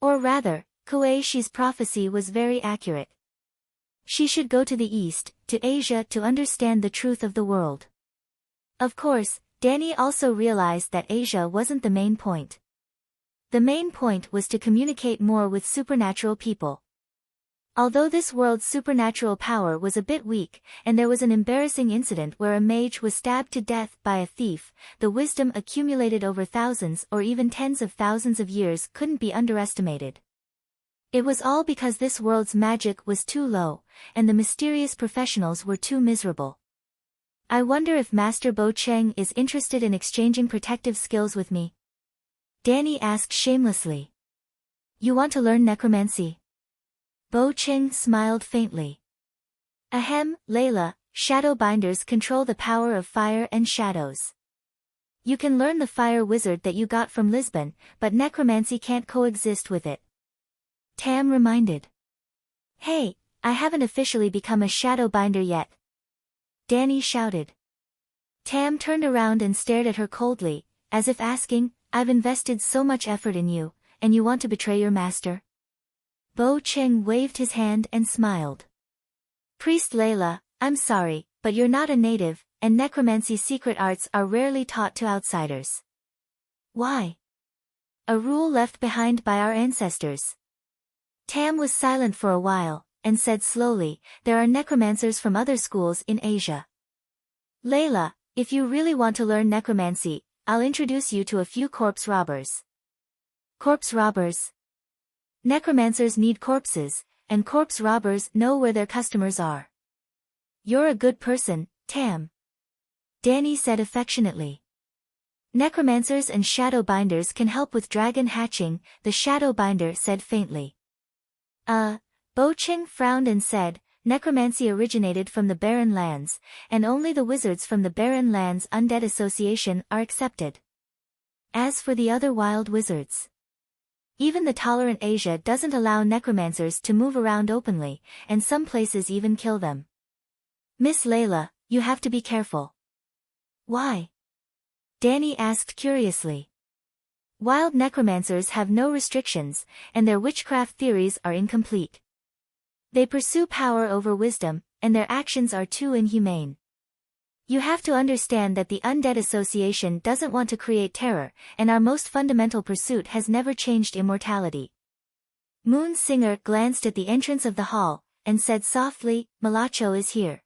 Or rather, Kuei-shi's prophecy was very accurate. She should go to the East, to Asia, to understand the truth of the world. Of course, Danny also realized that Asia wasn't the main point. The main point was to communicate more with supernatural people. Although this world's supernatural power was a bit weak, and there was an embarrassing incident where a mage was stabbed to death by a thief, the wisdom accumulated over thousands or even tens of thousands of years couldn't be underestimated. It was all because this world's magic was too low, and the mysterious professionals were too miserable. I wonder if Master Bo Cheng is interested in exchanging protective skills with me? Danny asked shamelessly. You want to learn necromancy? Bo Cheng smiled faintly. Ahem, Layla, Shadowbinders control the power of fire and shadows. You can learn the fire wizard that you got from Lisbon, but necromancy can't coexist with it. Tam reminded. Hey, I haven't officially become a Shadowbinder yet. Danny shouted. Tam turned around and stared at her coldly, as if asking, I've invested so much effort in you, and you want to betray your master? Bo Cheng waved his hand and smiled. Priest Layla, I'm sorry, but you're not a native, and necromancy's secret arts are rarely taught to outsiders. Why? A rule left behind by our ancestors. Tam was silent for a while, and said slowly, there are necromancers from other schools in Asia. Layla, if you really want to learn necromancy, I'll introduce you to a few corpse robbers. Corpse robbers? Necromancers need corpses, and corpse robbers know where their customers are. You're a good person, Tam. Danny said affectionately. Necromancers and Shadowbinders can help with dragon hatching, the Shadowbinder said faintly. Bo Cheng frowned and said, necromancy originated from the Barren Lands, and only the wizards from the Barren Lands Undead Association are accepted. As for the other wild wizards, even the tolerant Asia doesn't allow necromancers to move around openly, and some places even kill them. Miss Layla, you have to be careful. Why? Danny asked curiously. Wild necromancers have no restrictions, and their witchcraft theories are incomplete. They pursue power over wisdom, and their actions are too inhumane. You have to understand that the Undead Association doesn't want to create terror, and our most fundamental pursuit has never changed immortality. Moon Singer glanced at the entrance of the hall, and said softly, Malacho is here.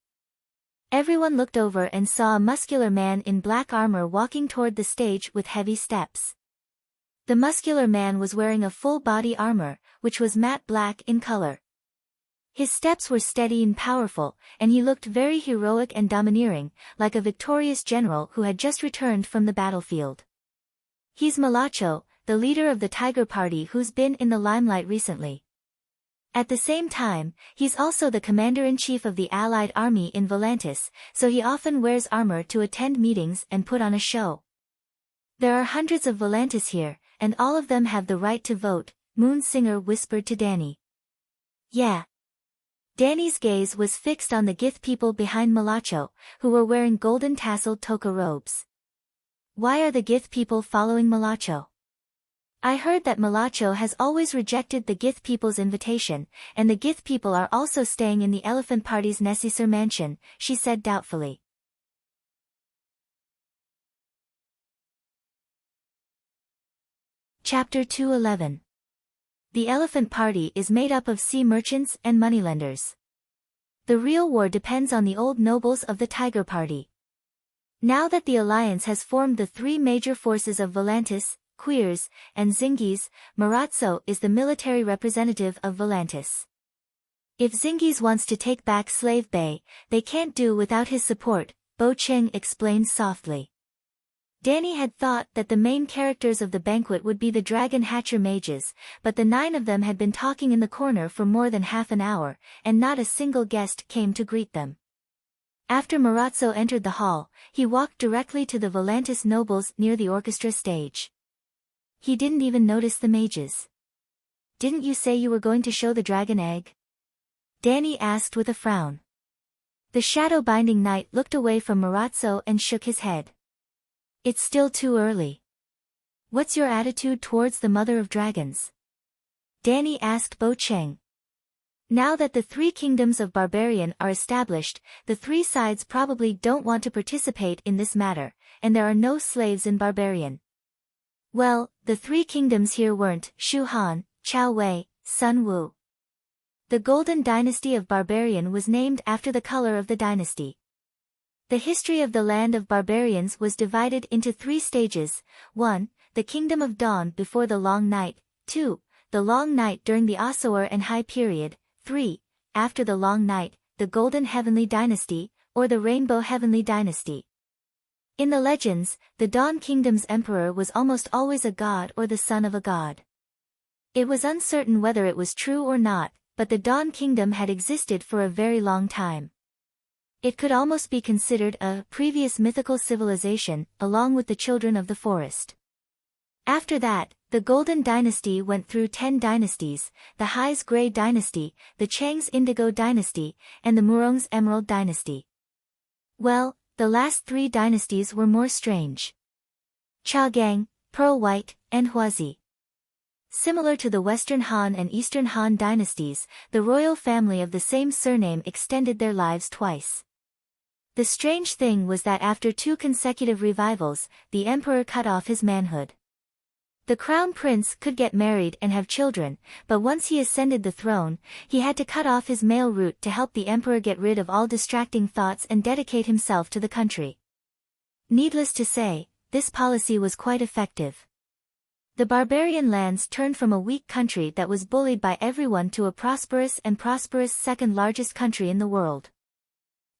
Everyone looked over and saw a muscular man in black armor walking toward the stage with heavy steps. The muscular man was wearing a full body armor, which was matte black in color. His steps were steady and powerful, and he looked very heroic and domineering, like a victorious general who had just returned from the battlefield. He's Malacho, the leader of the Tiger Party who's been in the limelight recently. At the same time, he's also the commander-in-chief of the Allied army in Volantis, so he often wears armor to attend meetings and put on a show. There are hundreds of Volantis here, and all of them have the right to vote, Moon Singer whispered to Danny. Yeah. Danny's gaze was fixed on the Gith people behind Malacho, who were wearing golden tasseled toka robes. Why are the Gith people following Malacho? I heard that Malacho has always rejected the Gith people's invitation, and the Gith people are also staying in the Elephant Party's Nessisur mansion, she said doubtfully. Chapter 211. The Elephant Party is made up of sea merchants and moneylenders. The real war depends on the old nobles of the Tiger Party. Now that the alliance has formed the three major forces of Volantis, Queers, and Zingis, Marazzo is the military representative of Volantis. If Zingis wants to take back Slave Bay, they can't do without his support, Bo Cheng explained softly. Danny had thought that the main characters of the banquet would be the Dragon Hatcher mages, but the 9 of them had been talking in the corner for more than half an hour, and not a single guest came to greet them. After Marazzo entered the hall, he walked directly to the Volantis nobles near the orchestra stage. He didn't even notice the mages. Didn't you say you were going to show the dragon egg? Danny asked with a frown. The shadow-binding knight looked away from Marazzo and shook his head. It's still too early. What's your attitude towards the Mother of Dragons? Danny asked Bo Cheng. Now that the 3 kingdoms of Barbarian are established, the 3 sides probably don't want to participate in this matter, and there are no slaves in Barbarian. Well, the 3 kingdoms here weren't Shu Han, Chao Wei, Sun Wu. The Golden Dynasty of Barbarian was named after the color of the dynasty. The history of the land of barbarians was divided into 3 stages: 1. The Kingdom of Dawn before the Long Night, 2. The Long Night during the Asour and High Period, 3. After the Long Night, the Golden Heavenly Dynasty, or the Rainbow Heavenly Dynasty. In the legends, the Dawn Kingdom's emperor was almost always a god or the son of a god. It was uncertain whether it was true or not, but the Dawn Kingdom had existed for a very long time. It could almost be considered a previous mythical civilization, along with the Children of the Forest. After that, the Golden Dynasty went through 10 dynasties, the Hai's Grey Dynasty, the Chang's Indigo Dynasty, and the Murong's Emerald Dynasty. Well, the last 3 dynasties were more strange. Chagang, Pearl White, and Huazi. Similar to the Western Han and Eastern Han dynasties, the royal family of the same surname extended their lives twice. The strange thing was that after 2 consecutive revivals, the emperor cut off his manhood. The crown prince could get married and have children, but once he ascended the throne, he had to cut off his male root to help the emperor get rid of all distracting thoughts and dedicate himself to the country. Needless to say, this policy was quite effective. The barbarian lands turned from a weak country that was bullied by everyone to a prosperous second largest country in the world.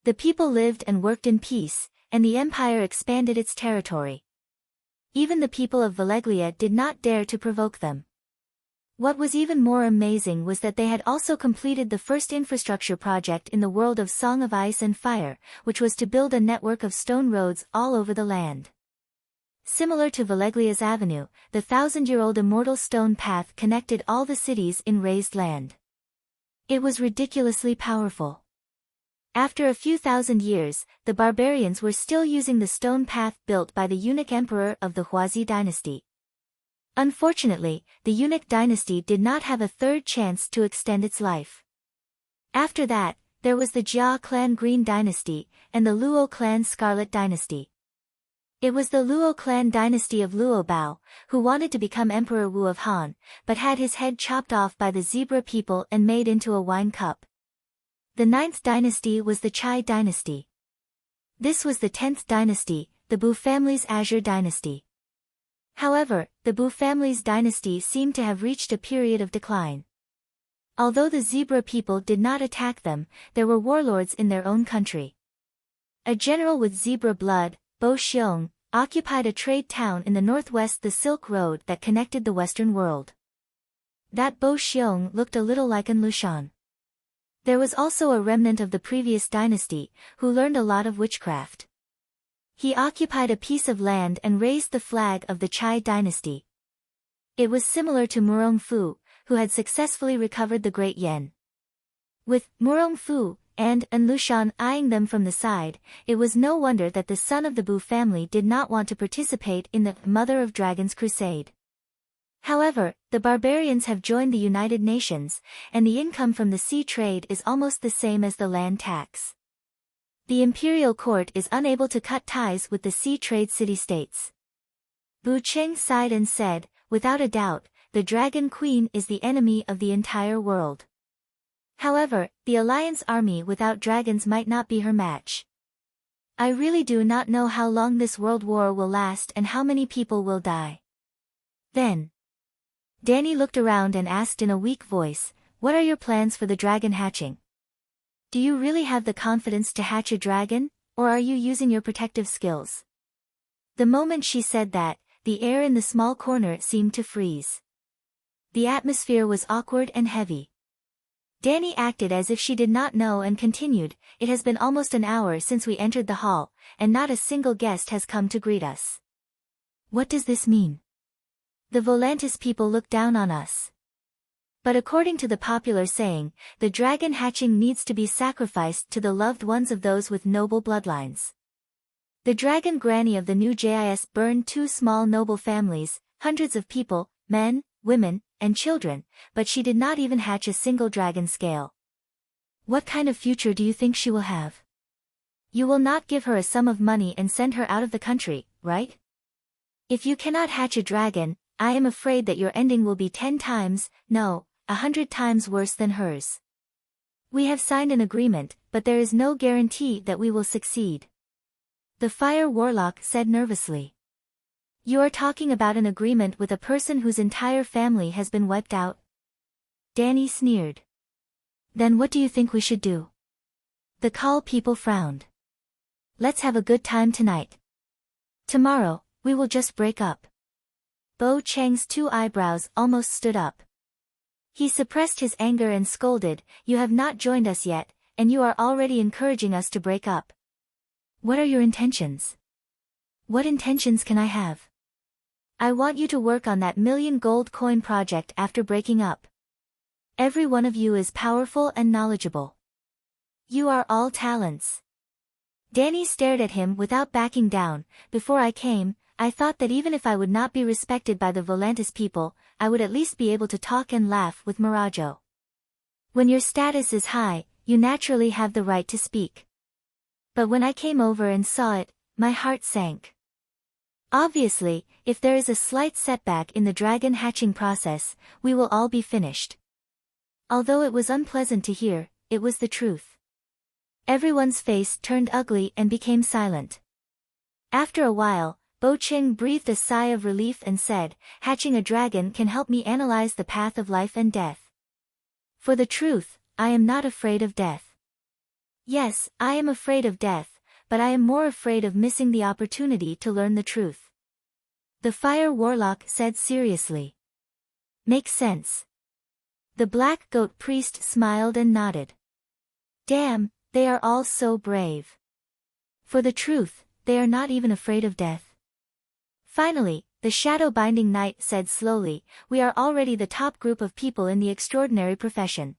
The people lived and worked in peace, and the empire expanded its territory. Even the people of Valeglia did not dare to provoke them. What was even more amazing was that they had also completed the first infrastructure project in the world of Song of Ice and Fire, which was to build a network of stone roads all over the land. Similar to Valeglia's avenue, the thousand-year-old immortal stone path connected all the cities in raised land. It was ridiculously powerful. After a few thousand years, the barbarians were still using the stone path built by the eunuch emperor of the Huazi dynasty. Unfortunately, the eunuch dynasty did not have a third chance to extend its life. After that, there was the Jia clan Green dynasty, and the Luo clan Scarlet dynasty. It was the Luo clan dynasty of Luo Bao, who wanted to become Emperor Wu of Han, but had his head chopped off by the zebra people and made into a wine cup. The 9th dynasty was the Chai dynasty. This was the 10th dynasty, the Bu family's Azure dynasty. However, the Bu family's dynasty seemed to have reached a period of decline. Although the zebra people did not attack them, there were warlords in their own country. A general with zebra blood, Bo Xiong, occupied a trade town in the northwest, the Silk Road that connected the Western world. That Bo Xiong looked a little like An Lushan. There was also a remnant of the previous dynasty, who learned a lot of witchcraft. He occupied a piece of land and raised the flag of the Chai dynasty. It was similar to Murong Fu, who had successfully recovered the Great Yen. With Murong Fu and An Lushan eyeing them from the side, it was no wonder that the son of the Bu family did not want to participate in the Mother of Dragons crusade. However, the barbarians have joined the United Nations, and the income from the sea trade is almost the same as the land tax. The imperial court is unable to cut ties with the sea trade city-states. Bu Cheng sighed and said, without a doubt, the Dragon Queen is the enemy of the entire world. However, the Alliance army without dragons might not be her match. I really do not know how long this world war will last and how many people will die. Then Danny looked around and asked in a weak voice, what are your plans for the dragon hatching? Do you really have the confidence to hatch a dragon, or are you using your protective skills? The moment she said that, the air in the small corner seemed to freeze. The atmosphere was awkward and heavy. Danny acted as if she did not know and continued, it has been almost an hour since we entered the hall, and not a single guest has come to greet us. What does this mean? The Volantis people look down on us. But according to the popular saying, the dragon hatching needs to be sacrificed to the loved ones of those with noble bloodlines. The dragon granny of the new JIS burned 2 small noble families, hundreds of people, men, women, and children, but she did not even hatch a single dragon scale. What kind of future do you think she will have? You will not give her a sum of money and send her out of the country, right? If you cannot hatch a dragon, I am afraid that your ending will be 10 times, no, 100 times worse than hers. We have signed an agreement, but there is no guarantee that we will succeed. The Fire Warlock said nervously. You are talking about an agreement with a person whose entire family has been wiped out? Danny sneered. Then what do you think we should do? The Call people frowned. Let's have a good time tonight. Tomorrow, we will just break up. Bo Cheng's 2 eyebrows almost stood up. He suppressed his anger and scolded, you have not joined us yet, and you are already encouraging us to break up. What are your intentions? What intentions can I have? I want you to work on that 1,000,000 gold coin project after breaking up. Every one of you is powerful and knowledgeable. You are all talents. Danny stared at him without backing down. Before I came, I thought that even if I would not be respected by the Volantis people, I would at least be able to talk and laugh with Mirajo. When your status is high, you naturally have the right to speak. But when I came over and saw it, my heart sank. Obviously, if there is a slight setback in the dragon hatching process, we will all be finished. Although it was unpleasant to hear, it was the truth. Everyone's face turned ugly and became silent. After a while, Bo Cheng breathed a sigh of relief and said, hatching a dragon can help me analyze the path of life and death. For the truth, I am not afraid of death. Yes, I am afraid of death, but I am more afraid of missing the opportunity to learn the truth. The Fire Warlock said seriously. Makes sense. The Black Goat Priest smiled and nodded. Damn, they are all so brave. For the truth, they are not even afraid of death. Finally, the shadow-binding knight said slowly, "We are already the top group of people in the extraordinary profession.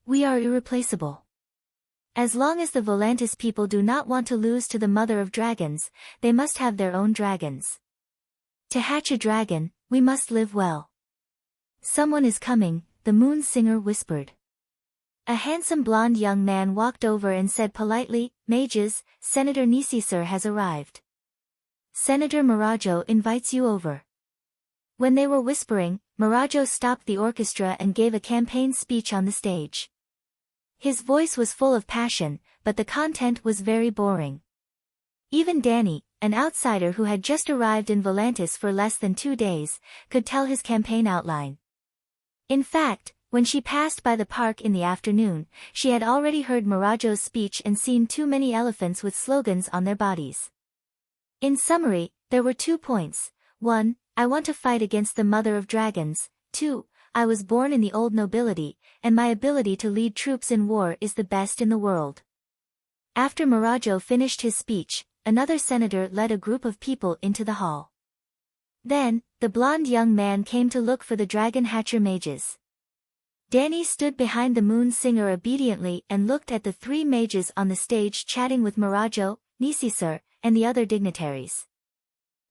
We are irreplaceable. As long as the Volantis people do not want to lose to the mother of dragons, they must have their own dragons. To hatch a dragon, we must live well." "Someone is coming," the moon singer whispered. A handsome blonde young man walked over and said politely, "Mages, Senator Nisisir has arrived. Senator Mirajo invites you over." When they were whispering, Mirajo stopped the orchestra and gave a campaign speech on the stage. His voice was full of passion, but the content was very boring. Even Danny, an outsider who had just arrived in Volantis for less than 2 days, could tell his campaign outline. In fact, when she passed by the park in the afternoon, she had already heard Mirajo's speech and seen too many elephants with slogans on their bodies. In summary, there were 2 points. 1. I want to fight against the mother of dragons. 2. I was born in the old nobility, and my ability to lead troops in war is the best in the world. After Mirajo finished his speech, another senator led a group of people into the hall. Then, the blonde young man came to look for the dragon hatcher mages. Danny stood behind the moon singer obediently and looked at the 3 mages on the stage chatting with Mirajo, Nisisir, and the other dignitaries.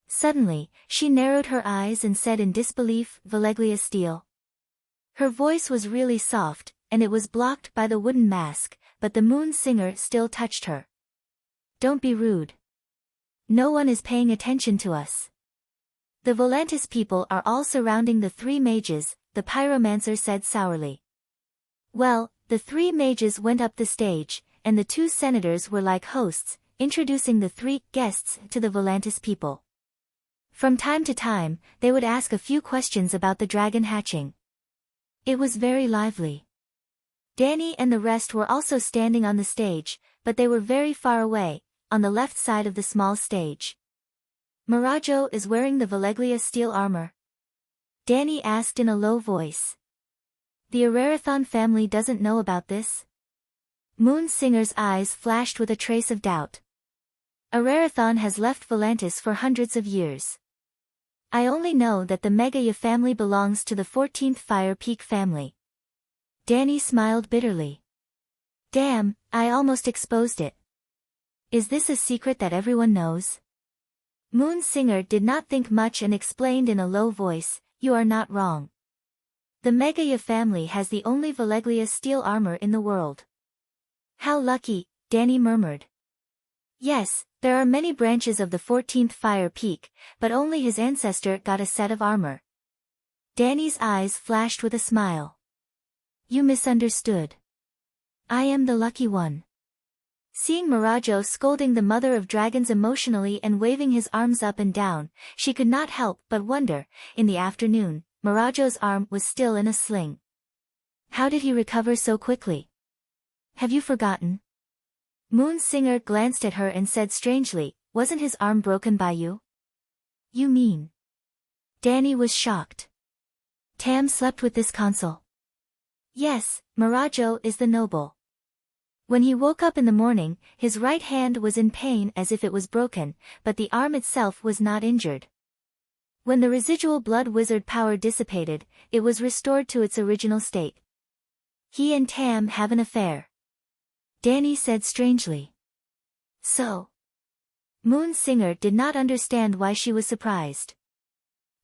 Suddenly, she narrowed her eyes and said in disbelief, "Valeglia Steel." Her voice was really soft, and it was blocked by the wooden mask, but the moon singer still touched her. "Don't be rude. No one is paying attention to us." "The Volantis people are all surrounding the 3 mages," the pyromancer said sourly. Well, the 3 mages went up the stage, and the 2 senators were like hosts, introducing the 3 guests to the Volantis people. From time to time, they would ask a few questions about the dragon hatching. It was very lively. Danny and the rest were also standing on the stage, but they were very far away, on the left side of the small stage. "Mirajo is wearing the Valeglia steel armor?" Danny asked in a low voice. "The Ararathon family doesn't know about this?" Moon Singer's eyes flashed with a trace of doubt. "Ararathon has left Volantis for hundreds of years. I only know that the Megaya family belongs to the 14th Fire Peak family." Danny smiled bitterly. "Damn, I almost exposed it. Is this a secret that everyone knows?" Moon Singer did not think much and explained in a low voice, "You are not wrong. The Megaya family has the only Valeglia steel armor in the world." "How lucky," Danny murmured. "Yes, there are many branches of the 14th Fire Peak, but only his ancestor got a set of armor." Danny's eyes flashed with a smile. "You misunderstood. I am the lucky one." Seeing Mirajo scolding the mother of dragons emotionally and waving his arms up and down, she could not help but wonder, in the afternoon, Mirajo's arm was still in a sling. How did he recover so quickly? "Have you forgotten?" Moon Singer glanced at her and said strangely, "Wasn't his arm broken by you?" "You mean?" Danny was shocked. "Tam slept with this consul?" "Yes, Mirajo is the noble. When he woke up in the morning, his right hand was in pain as if it was broken, but the arm itself was not injured. When the residual blood wizard power dissipated, it was restored to its original state. He and Tam have an affair," Danny said strangely. "So?" Moon Singer did not understand why she was surprised.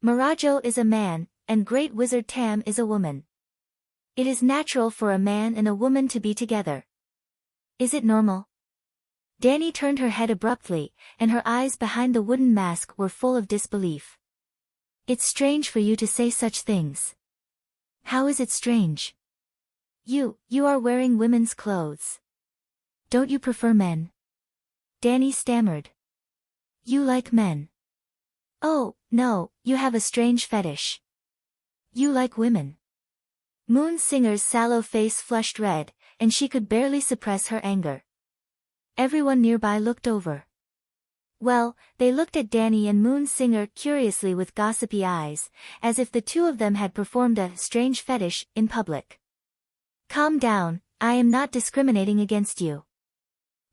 "Mirajo is a man, and Great Wizard Tam is a woman. It is natural for a man and a woman to be together. Is it normal?" Danny turned her head abruptly, and her eyes behind the wooden mask were full of disbelief. "It's strange for you to say such things." "How is it strange?" You are wearing women's clothes. Don't you prefer men?" Danny stammered. "You like men?" "Oh, no, you have a strange fetish. You like women." Moon Singer's sallow face flushed red, and she could barely suppress her anger. Everyone nearby looked over. Well, they looked at Danny and Moon Singer curiously with gossipy eyes, as if the 2 of them had performed a strange fetish in public. "Calm down, I am not discriminating against you.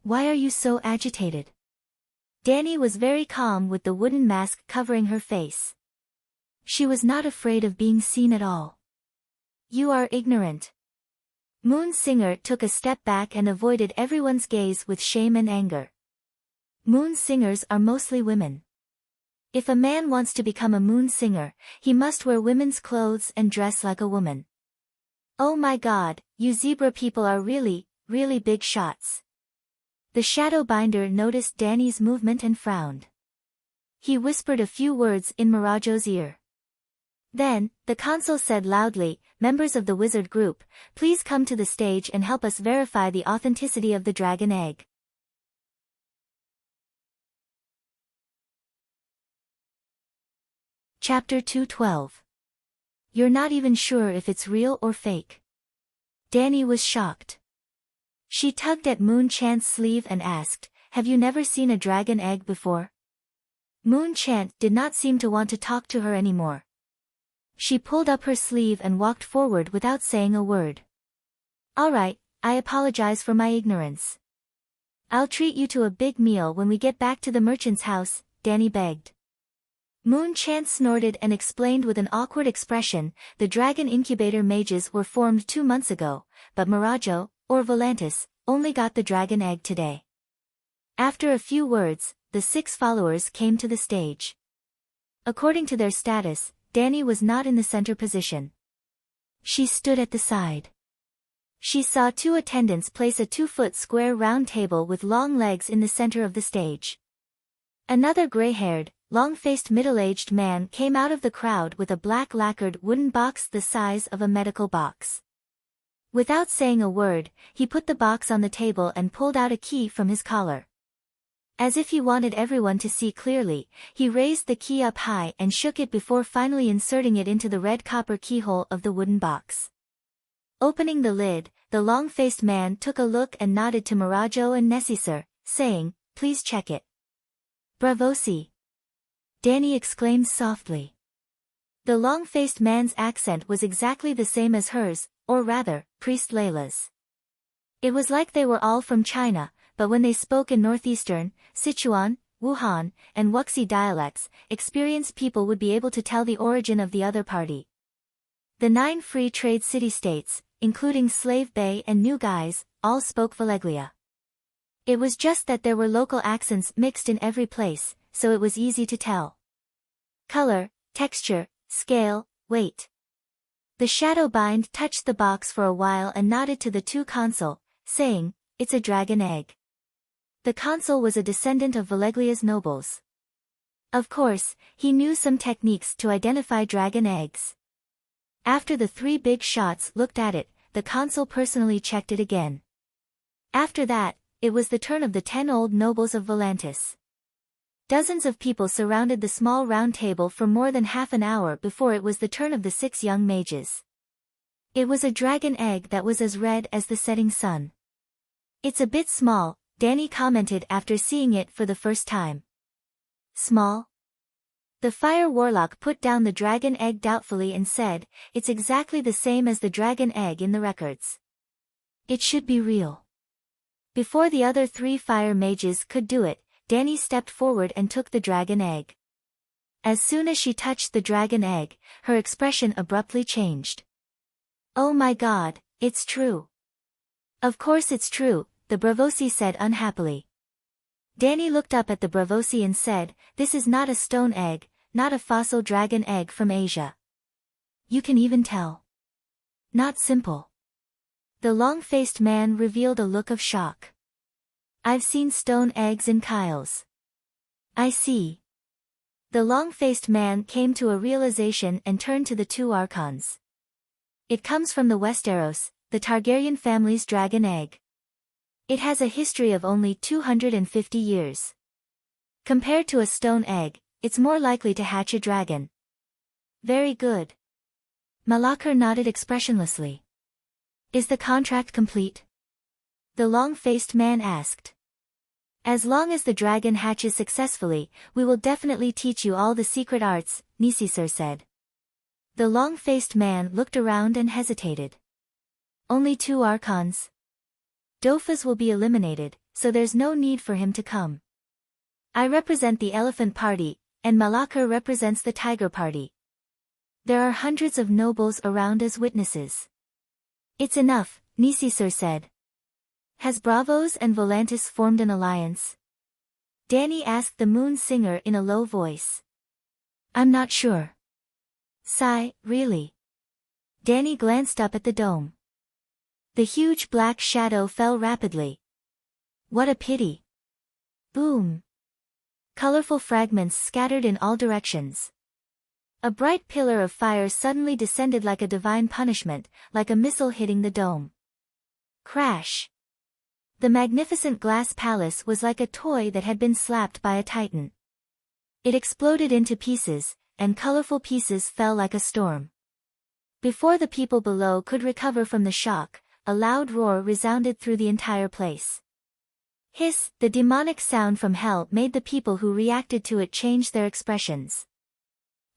Why are you so agitated?" Danny was very calm with the wooden mask covering her face. She was not afraid of being seen at all. You are ignorant. Moon Singer took a step back and avoided everyone's gaze with shame and anger. Moon Singers are mostly women. If a man wants to become a moon singer, he must wear women's clothes and dress like a woman. Oh my God, you zebra people are really, really big shots. The shadow binder noticed Danny's movement and frowned. He whispered a few words in Mirajo's ear. Then, the consul said loudly, "Members of the wizard group, please come to the stage and help us verify the authenticity of the dragon egg." Chapter 212. You're not even sure if it's real or fake. Danny was shocked. She tugged at Moon Chant's sleeve and asked, "Have you never seen a dragon egg before?" Moon Chant did not seem to want to talk to her anymore. She pulled up her sleeve and walked forward without saying a word. "All right, I apologize for my ignorance. I'll treat you to a big meal when we get back to the merchant's house," Danny begged. Moon Chant snorted and explained with an awkward expression, "The dragon incubator mages were formed 2 months ago, but Mirajo, or Volantis, only got the dragon egg today." After a few words, the 6 followers came to the stage. According to their status, Danny was not in the center position. She stood at the side. She saw 2 attendants place a 2-foot square round table with long legs in the center of the stage. Another gray-haired, long-faced middle-aged man came out of the crowd with a black lacquered wooden box the size of a medical box. Without saying a word, he put the box on the table and pulled out a key from his collar. As if he wanted everyone to see clearly, he raised the key up high and shook it before finally inserting it into the red copper keyhole of the wooden box. Opening the lid, the long-faced man took a look and nodded to Mirajo and Nessisir, saying, "Please check it." "Bravosi!" Danny exclaimed softly. The long-faced man's accent was exactly the same as hers, or rather, Priest Layla's. It was like they were all from China, but when they spoke in northeastern, Sichuan, Wuhan, and Wuxi dialects, experienced people would be able to tell the origin of the other party. The 9 free trade city-states, including Slave Bay and New Guise, all spoke Valeglia. It was just that there were local accents mixed in every place, so it was easy to tell. Color, texture, scale, weight. The shadow bind touched the box for a while and nodded to the 2 consul, saying, "It's a dragon egg." The consul was a descendant of Valeglia's nobles. Of course, he knew some techniques to identify dragon eggs. After the 3 big shots looked at it, the consul personally checked it again. After that, it was the turn of the 10 old nobles of Volantis. Dozens of people surrounded the small round table for more than half an hour before it was the turn of the 6 young mages. It was a dragon egg that was as red as the setting sun. "It's a bit small," Danny commented after seeing it for the first time. "Small?" The fire warlock put down the dragon egg doubtfully and said, "It's exactly the same as the dragon egg in the records. It should be real." Before the other 3 fire mages could do it, Danny stepped forward and took the dragon egg. As soon as she touched the dragon egg, her expression abruptly changed. "Oh my God, it's true." "Of course it's true," the Bravosi said unhappily. Danny looked up at the Bravosi and said, "This is not a stone egg, not a fossil dragon egg from Asia. You can even tell. Not simple." The long-faced man revealed a look of shock. "I've seen stone eggs in Kyle's." "I see." The long-faced man came to a realization and turned to the 2 archons. "It comes from the Westeros, the Targaryen family's dragon egg. It has a history of only 250 years. Compared to a stone egg, it's more likely to hatch a dragon." "Very good." Malakar nodded expressionlessly. "Is the contract complete?" the long-faced man asked. "As long as the dragon hatches successfully, we will definitely teach you all the secret arts," Nisisir said. The long-faced man looked around and hesitated. "Only 2 archons? Dofus will be eliminated, so there's no need for him to come." I represent the elephant party, and Malakar represents the tiger party. There are hundreds of nobles around as witnesses. It's enough, Nisisir said. Has Bravos and Volantis formed an alliance? Danny asked the moon singer in a low voice. I'm not sure. Sigh, really? Danny glanced up at the dome. The huge black shadow fell rapidly. What a pity. Boom. Colorful fragments scattered in all directions. A bright pillar of fire suddenly descended like a divine punishment, like a missile hitting the dome. Crash. The magnificent glass palace was like a toy that had been slapped by a titan. It exploded into pieces, and colorful pieces fell like a storm. Before the people below could recover from the shock, a loud roar resounded through the entire place. Hiss, the demonic sound from hell made the people who reacted to it change their expressions.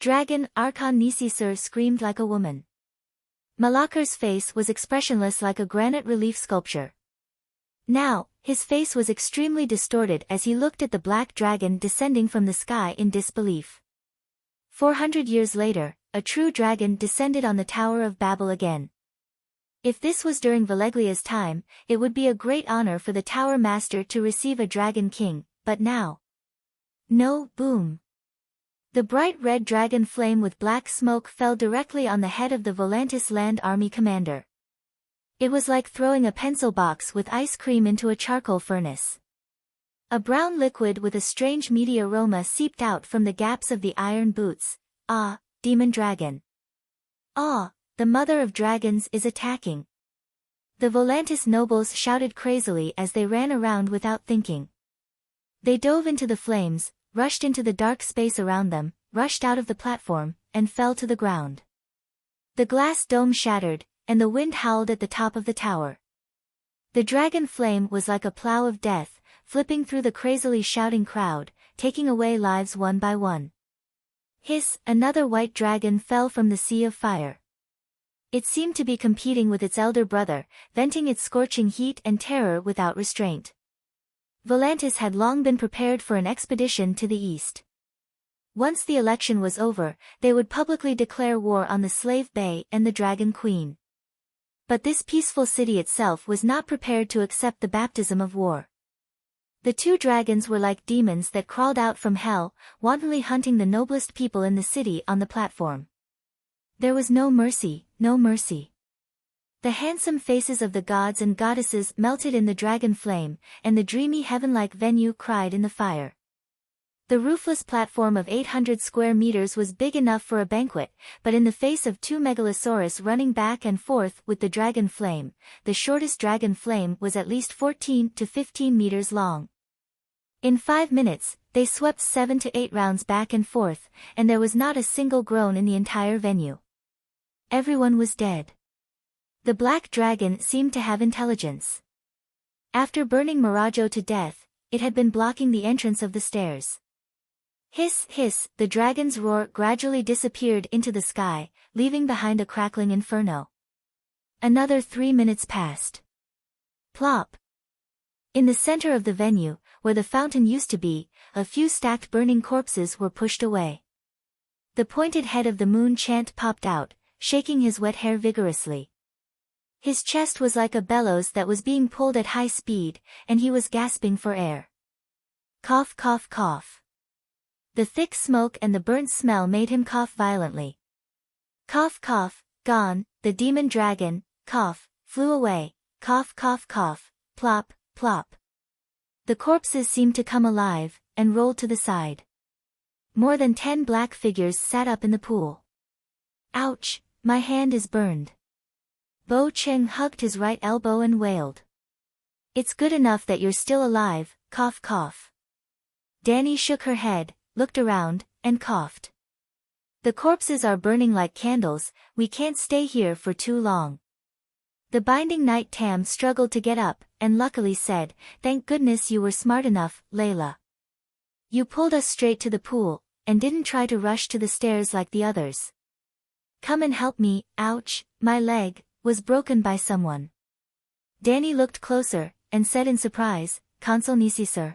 Dragon Archon Nisisir screamed like a woman. Malakar's face was expressionless like a granite relief sculpture. Now, his face was extremely distorted as he looked at the black dragon descending from the sky in disbelief. 400 years later, a true dragon descended on the Tower of Babel again. If this was during Valeglia's time, it would be a great honor for the Tower Master to receive a Dragon King, but now. No, boom. The bright red dragon flame with black smoke fell directly on the head of the Volantis Land Army commander. It was like throwing a pencil box with ice cream into a charcoal furnace. A brown liquid with a strange meaty aroma seeped out from the gaps of the iron boots. Ah, demon dragon. Ah, the mother of dragons is attacking. The Volantis nobles shouted crazily as they ran around without thinking. They dove into the flames, rushed into the dark space around them, rushed out of the platform, and fell to the ground. The glass dome shattered, and the wind howled at the top of the tower. The dragon flame was like a plow of death, flipping through the crazily shouting crowd, taking away lives one by one. Hiss, another white dragon fell from the sea of fire. It seemed to be competing with its elder brother, venting its scorching heat and terror without restraint. Volantis had long been prepared for an expedition to the east. Once the election was over, they would publicly declare war on the Slave Bay and the Dragon Queen. But this peaceful city itself was not prepared to accept the baptism of war. The two dragons were like demons that crawled out from hell, wantonly hunting the noblest people in the city on the platform. There was no mercy, no mercy. The handsome faces of the gods and goddesses melted in the dragon flame, and the dreamy heaven-like venue cried in the fire. The roofless platform of 800 square meters was big enough for a banquet, but in the face of two megalosaurus running back and forth with the dragon flame, the shortest dragon flame was at least 14 to 15 meters long. In 5 minutes, they swept 7 to 8 rounds back and forth, and there was not a single groan in the entire venue. Everyone was dead. The black dragon seemed to have intelligence. After burning Mirajo to death, it had been blocking the entrance of the stairs. Hiss, hiss, the dragon's roar gradually disappeared into the sky, leaving behind a crackling inferno. Another 3 minutes passed. Plop. In the center of the venue, where the fountain used to be, a few stacked burning corpses were pushed away. The pointed head of the moon chant popped out, shaking his wet hair vigorously. His chest was like a bellows that was being pulled at high speed, and he was gasping for air. Cough, cough, cough. The thick smoke and the burnt smell made him cough violently. Cough, cough, gone, the demon dragon, cough, flew away, cough, cough, cough, plop, plop. The corpses seemed to come alive, and rolled to the side. More than 10 black figures sat up in the pool. Ouch, my hand is burned. Bo Cheng hugged his right elbow and wailed. It's good enough that you're still alive, cough, cough. Danny shook her head, looked around, and coughed. The corpses are burning like candles, we can't stay here for too long. The binding knight Tam struggled to get up, and luckily said, thank goodness you were smart enough, Layla. You pulled us straight to the pool, and didn't try to rush to the stairs like the others. Come and help me, ouch, my leg was broken by someone. Danny looked closer, and said in surprise, Consul Nisisir.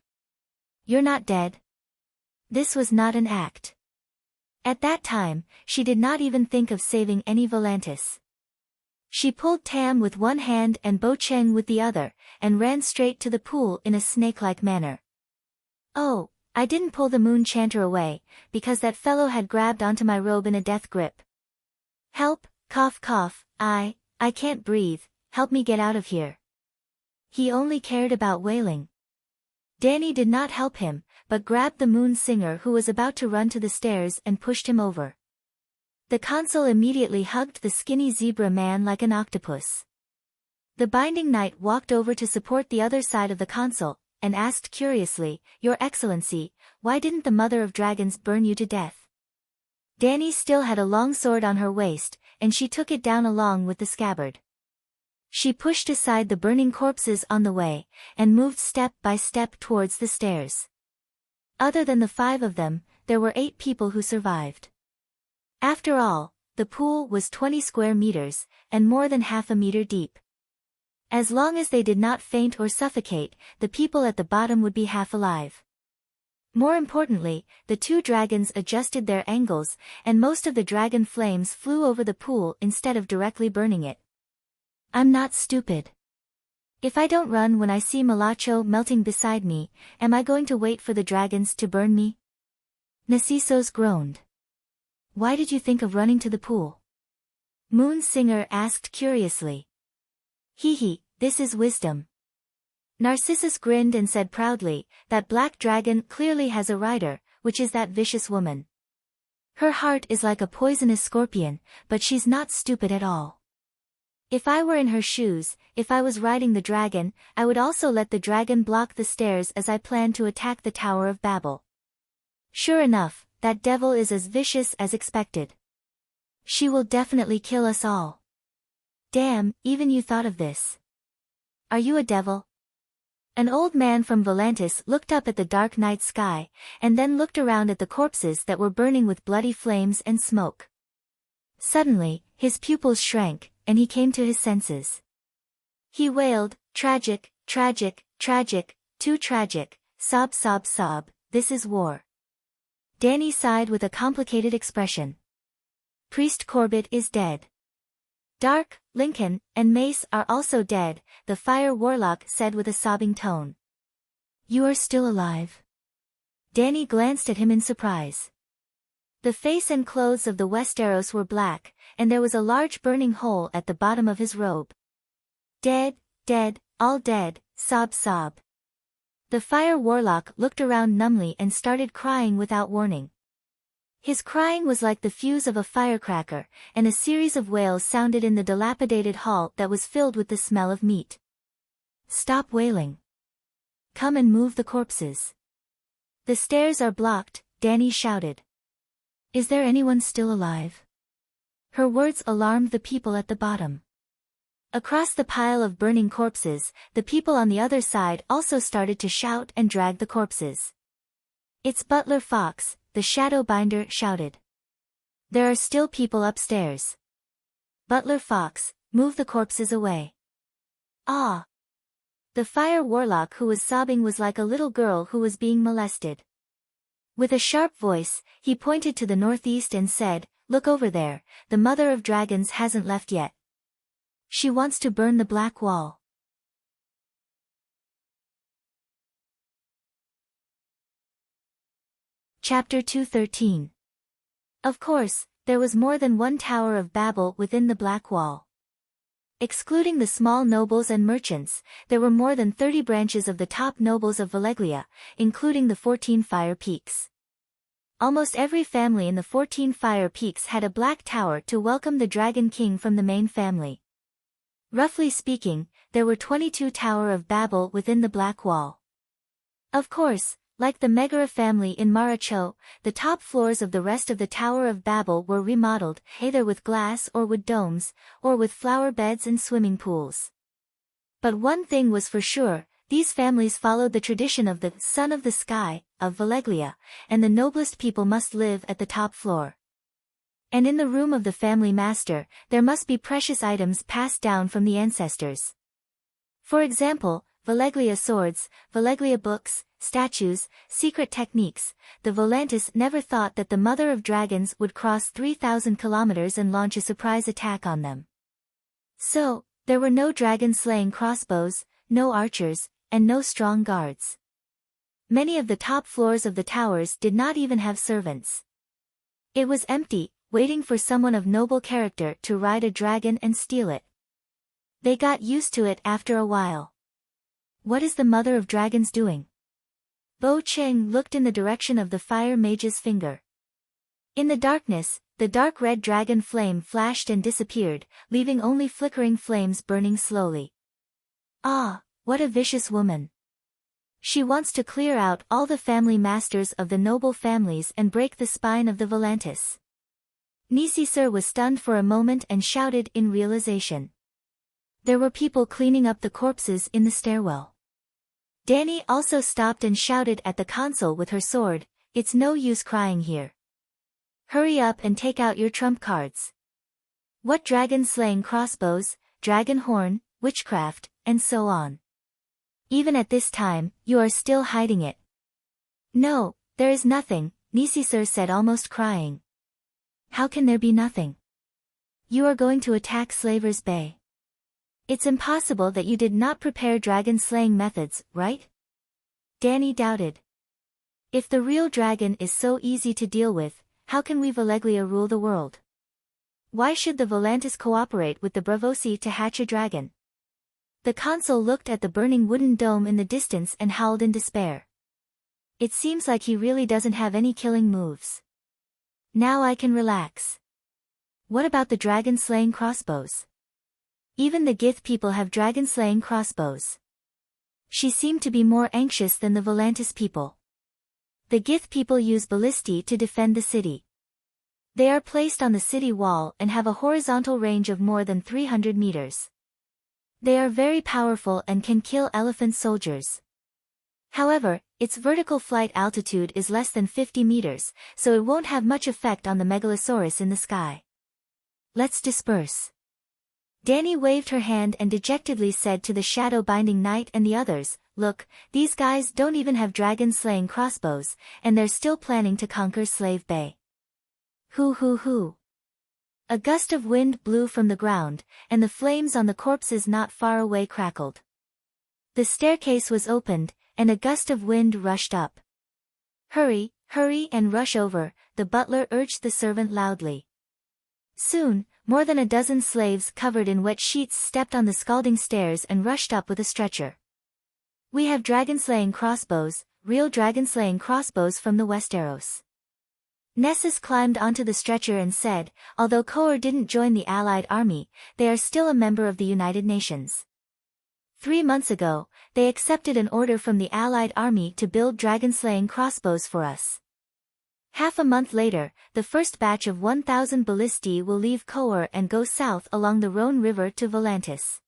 You're not dead, This was not an act. At that time, she did not even think of saving any Volantis. She pulled Tam with one hand and Bo Cheng with the other, and ran straight to the pool in a snake-like manner. Oh, I didn't pull the moon chanter away, because that fellow had grabbed onto my robe in a death grip. Help, cough cough, I can't breathe, help me get out of here. He only cared about wailing. Danny did not help him, but grabbed the moon singer who was about to run to the stairs and pushed him over. The consul immediately hugged the skinny zebra man like an octopus. The binding knight walked over to support the other side of the consul, and asked curiously, "Your Excellency, why didn't the Mother of Dragons burn you to death?" Danny still had a long sword on her waist, and she took it down along with the scabbard. She pushed aside the burning corpses on the way, and moved step by step towards the stairs. Other than the 5 of them, there were 8 people who survived. After all, the pool was 20 square meters, and more than half a meter deep. As long as they did not faint or suffocate, the people at the bottom would be half alive. More importantly, the 2 dragons adjusted their angles, and most of the dragon flames flew over the pool instead of directly burning it. I'm not stupid. If I don't run when I see Malacho melting beside me, am I going to wait for the dragons to burn me? Narcissus groaned. Why did you think of running to the pool? Moon Singer asked curiously. Hee, this is wisdom. Narcissus grinned and said proudly, that black dragon clearly has a rider, which is that vicious woman. Her heart is like a poisonous scorpion, but she's not stupid at all. If I were in her shoes, if I was riding the dragon, I would also let the dragon block the stairs as I plan to attack the Tower of Babel. Sure enough, that devil is as vicious as expected. She will definitely kill us all. Damn, even you thought of this. Are you a devil? An old man from Volantis looked up at the dark night sky, and then looked around at the corpses that were burning with bloody flames and smoke. Suddenly, his pupils shrank, and he came to his senses. He wailed, "Tragic, tragic, tragic, too tragic, sob sob sob, this is war." Danny sighed with a complicated expression. Priest Corbett is dead. Dark, Lincoln, and Mace are also dead, the Fire Warlock said with a sobbing tone. You are still alive? Danny glanced at him in surprise. The face and clothes of the Westeros were black, and there was a large burning hole at the bottom of his robe. Dead, dead, all dead, sob sob. The Fire Warlock looked around numbly and started crying without warning. His crying was like the fuse of a firecracker, and a series of wails sounded in the dilapidated hall that was filled with the smell of meat. Stop wailing. Come and move the corpses. The stairs are blocked, Danny shouted. Is there anyone still alive? Her words alarmed the people at the bottom. Across the pile of burning corpses, the people on the other side also started to shout and drag the corpses. It's Butler Fox, the Shadowbinder shouted. There are still people upstairs. Butler Fox, move the corpses away. Ah! The Fire Warlock who was sobbing was like a little girl who was being molested. With a sharp voice, he pointed to the northeast and said, Look over there, the Mother of Dragons hasn't left yet. She wants to burn the Black Wall. Chapter 213. Of course, there was more than one Tower of Babel within the Black Wall. Excluding the small nobles and merchants, there were more than 30 branches of the top nobles of Valeglia, including the 14 Fire Peaks. Almost every family in the 14 Fire Peaks had a black tower to welcome the Dragon King from the main family. Roughly speaking, there were 22 Tower of Babel within the Black Wall. Of course, like the Megara family in Maracho, the top floors of the rest of the Tower of Babel were remodeled, either with glass or wood domes, or with flower beds and swimming pools. But one thing was for sure, these families followed the tradition of the Son of the Sky, of Valeglia, and the noblest people must live at the top floor. And in the room of the family master, there must be precious items passed down from the ancestors. For example, Valeglia swords, Valeglia books, statues, secret techniques. The Volantis never thought that the mother of dragons would cross 3,000 kilometers and launch a surprise attack on them. So, there were no dragon-slaying crossbows, no archers, and no strong guards. Many of the top floors of the towers did not even have servants. It was empty, waiting for someone of noble character to ride a dragon and steal it. They got used to it after a while. What is the mother of dragons doing? Bo Cheng looked in the direction of the fire mage's finger. In the darkness, the dark red dragon flame flashed and disappeared, leaving only flickering flames burning slowly. Ah, what a vicious woman. She wants to clear out all the family masters of the noble families and break the spine of the Volantis. Nisisir was stunned for a moment and shouted in realization. There were people cleaning up the corpses in the stairwell. Dani also stopped and shouted at the console with her sword, "It's no use crying here. Hurry up and take out your trump cards. What dragon-slaying crossbows, dragon horn, witchcraft, and so on. Even at this time, you are still hiding it." "No, there is nothing," Nisisir said, almost crying. "How can there be nothing? You are going to attack Slaver's Bay. It's impossible that you did not prepare dragon-slaying methods, right?" Dani doubted. "If the real dragon is so easy to deal with, how can we Valeglia rule the world? Why should the Volantis cooperate with the Bravosi to hatch a dragon?" The consul looked at the burning wooden dome in the distance and howled in despair. "It seems like he really doesn't have any killing moves. Now I can relax. What about the dragon-slaying crossbows? Even the Gith people have dragon-slaying crossbows." She seemed to be more anxious than the Volantis people. The Gith people use ballistae to defend the city. They are placed on the city wall and have a horizontal range of more than 300 meters. They are very powerful and can kill elephant soldiers. However, its vertical flight altitude is less than 50 meters, so it won't have much effect on the Megalosaurus in the sky. "Let's disperse." Dani waved her hand and dejectedly said to the shadow-binding knight and the others, "Look, these guys don't even have dragon-slaying crossbows, and they're still planning to conquer Slave Bay." Hoo hoo hoo. A gust of wind blew from the ground, and the flames on the corpses not far away crackled. The staircase was opened, and a gust of wind rushed up. "Hurry, hurry and rush over," the butler urged the servant loudly. Soon, more than a dozen slaves covered in wet sheets stepped on the scalding stairs and rushed up with a stretcher. "We have dragon-slaying crossbows, real dragon-slaying crossbows from the Westeros." Nessus climbed onto the stretcher and said, "Although Koor didn't join the Allied army, they are still a member of the United Nations. 3 months ago, they accepted an order from the Allied army to build dragon-slaying crossbows for us. Half a month later, the first batch of 1,000 ballistae will leave Koor and go south along the Rhone River to Volantis."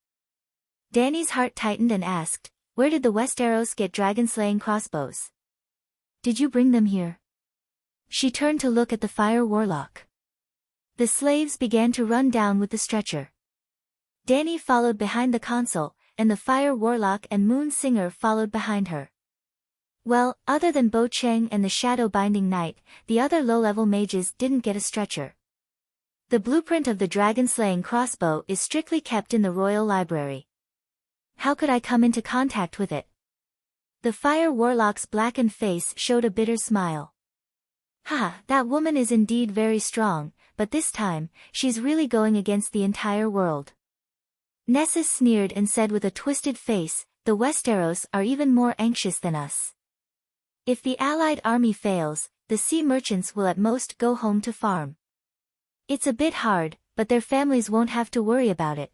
Dani's heart tightened and asked, "Where did the Westeros get dragon-slaying crossbows? Did you bring them here?" She turned to look at the fire warlock. The slaves began to run down with the stretcher. Dani followed behind the consul, and the fire warlock and moon singer followed behind her. Well, other than Bo Cheng and the shadow-binding knight, the other low-level mages didn't get a stretcher. The blueprint of the dragon-slaying crossbow is strictly kept in the royal library. How could I come into contact with it? The fire warlock's blackened face showed a bitter smile. "Ha, that woman is indeed very strong, but this time, she's really going against the entire world." Nessus sneered and said with a twisted face, "The Westeros are even more anxious than us. If the Allied army fails, the sea merchants will at most go home to farm. It's a bit hard, but their families won't have to worry about it."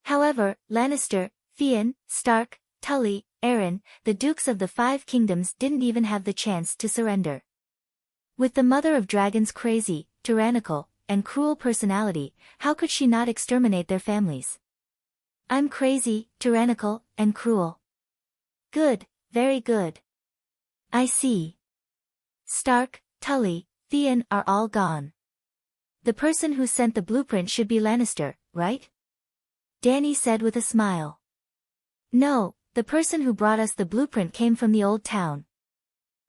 However, Lannister, Theon, Stark, Tully, Arryn, the dukes of the 5 kingdoms didn't even have the chance to surrender. With the mother of dragons' crazy, tyrannical, and cruel personality, how could she not exterminate their families? "I'm crazy, tyrannical, and cruel." "Good, very good. I see. Stark, Tully, Theon are all gone. The person who sent the blueprint should be Lannister, right?" Dani said with a smile. "No, the person who brought us the blueprint came from the old town.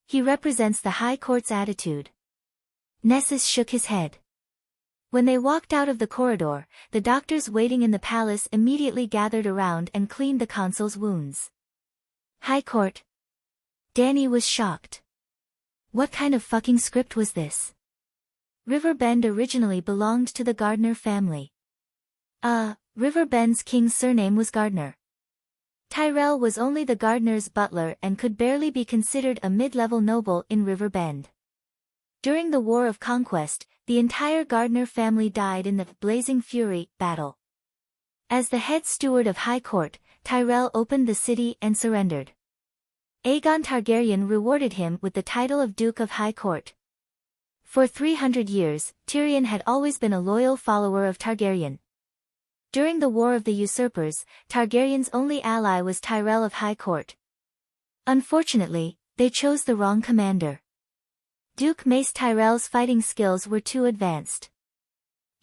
He represents the High Court's attitude. Nessus shook his head. When they walked out of the corridor, the doctors waiting in the palace immediately gathered around and cleaned the consul's wounds. High Court. Danny was shocked. What kind of fucking script was this? River Bend originally belonged to the Gardner family. River Bend's king's surname was Gardner. Tyrell was only the Gardner's butler and could barely be considered a mid-level noble in River Bend. During the War of Conquest, the entire Gardner family died in the Blazing Fury battle. As the head steward of High Court, Tyrell opened the city and surrendered. Aegon Targaryen rewarded him with the title of Duke of High Court. For 300 years, Tyrion had always been a loyal follower of Targaryen. During the War of the Usurpers, Targaryen's only ally was Tyrell of High Court. Unfortunately, they chose the wrong commander. Duke Mace Tyrell's fighting skills were too advanced.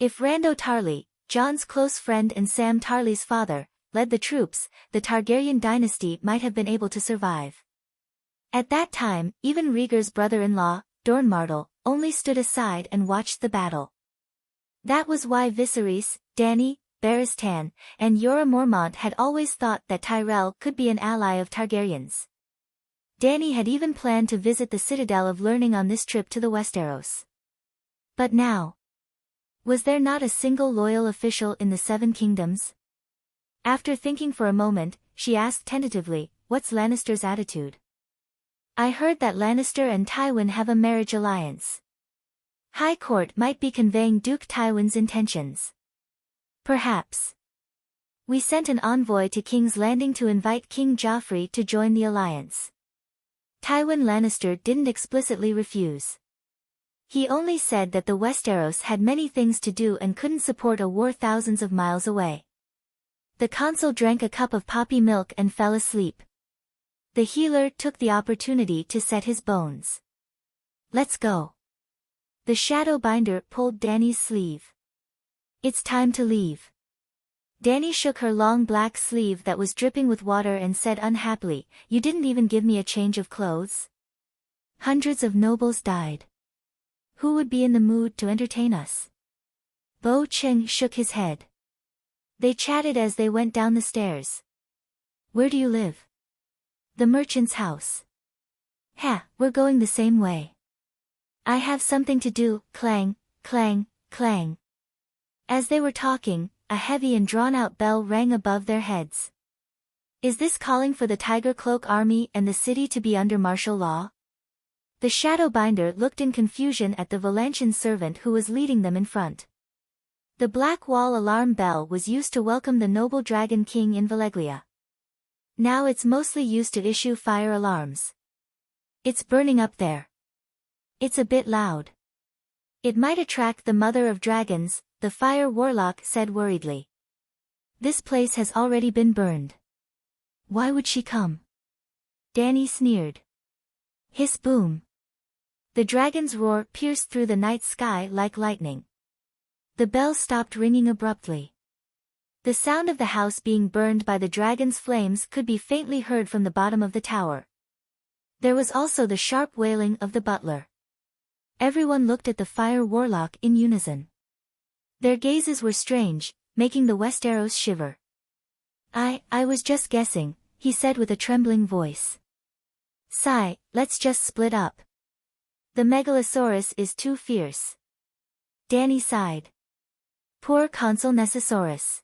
If Rando Tarly, Jon's close friend and Sam Tarly's father, led the troops, the Targaryen dynasty might have been able to survive. At that time, even Rhaegar's brother-in-law, Dorn Martell, only stood aside and watched the battle. That was why Viserys, Dany, Barristan, and Jorah Mormont had always thought that Tyrell could be an ally of Targaryens. Dany had even planned to visit the Citadel of Learning on this trip to the Westeros. But now, was there not a single loyal official in the Seven Kingdoms? After thinking for a moment, she asked tentatively, "What's Lannister's attitude?" "I heard that Lannister and Tywin have a marriage alliance. High Court might be conveying Duke Tywin's intentions." "Perhaps. We sent an envoy to King's Landing to invite King Joffrey to join the alliance. Tywin Lannister didn't explicitly refuse. He only said that the Westeros had many things to do and couldn't support a war thousands of miles away." The consul drank a cup of poppy milk and fell asleep. The healer took the opportunity to set his bones. "Let's go." The Shadowbinder pulled Dany's sleeve. "It's time to leave." Dany shook her long black sleeve that was dripping with water and said unhappily, "You didn't even give me a change of clothes?" "Hundreds of nobles died. Who would be in the mood to entertain us?" Bo Cheng shook his head. They chatted as they went down the stairs. "Where do you live?" "The merchant's house." "Ha, we're going the same way." "I have something to do," clang, clang, clang. As they were talking, a heavy and drawn-out bell rang above their heads. Is this calling for the Tiger Cloak army and the city to be under martial law? The Shadowbinder looked in confusion at the Valantian servant who was leading them in front. The Black Wall alarm bell was used to welcome the noble Dragon King in Valeglia. Now it's mostly used to issue fire alarms. "It's burning up there. It's a bit loud. It might attract the Mother of Dragons," the Fire Warlock said worriedly. "This place has already been burned. Why would she come?" Dany sneered. Hiss boom. The dragon's roar pierced through the night sky like lightning. The bell stopped ringing abruptly. The sound of the house being burned by the dragon's flames could be faintly heard from the bottom of the tower. There was also the sharp wailing of the butler. Everyone looked at the Fire Warlock in unison. Their gazes were strange, making the Westeros shiver. I was just guessing," he said with a trembling voice. "Sigh, let's just split up. The Megalosaurus is too fierce." Dany sighed. Poor Consul Nessosaurus.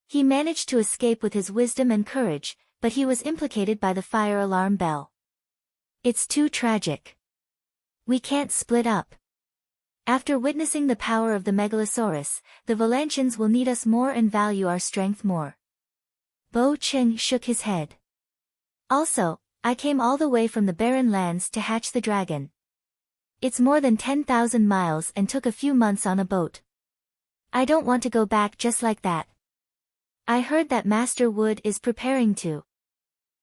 He managed to escape with his wisdom and courage, but he was implicated by the fire alarm bell. "It's too tragic. We can't split up. After witnessing the power of the Megalosaurus, the Valantians will need us more and value our strength more." Bo Cheng shook his head. "Also, I came all the way from the barren lands to hatch the dragon. It's more than 10,000 miles and took a few months on a boat. I don't want to go back just like that. I heard that Master Wood is preparing to."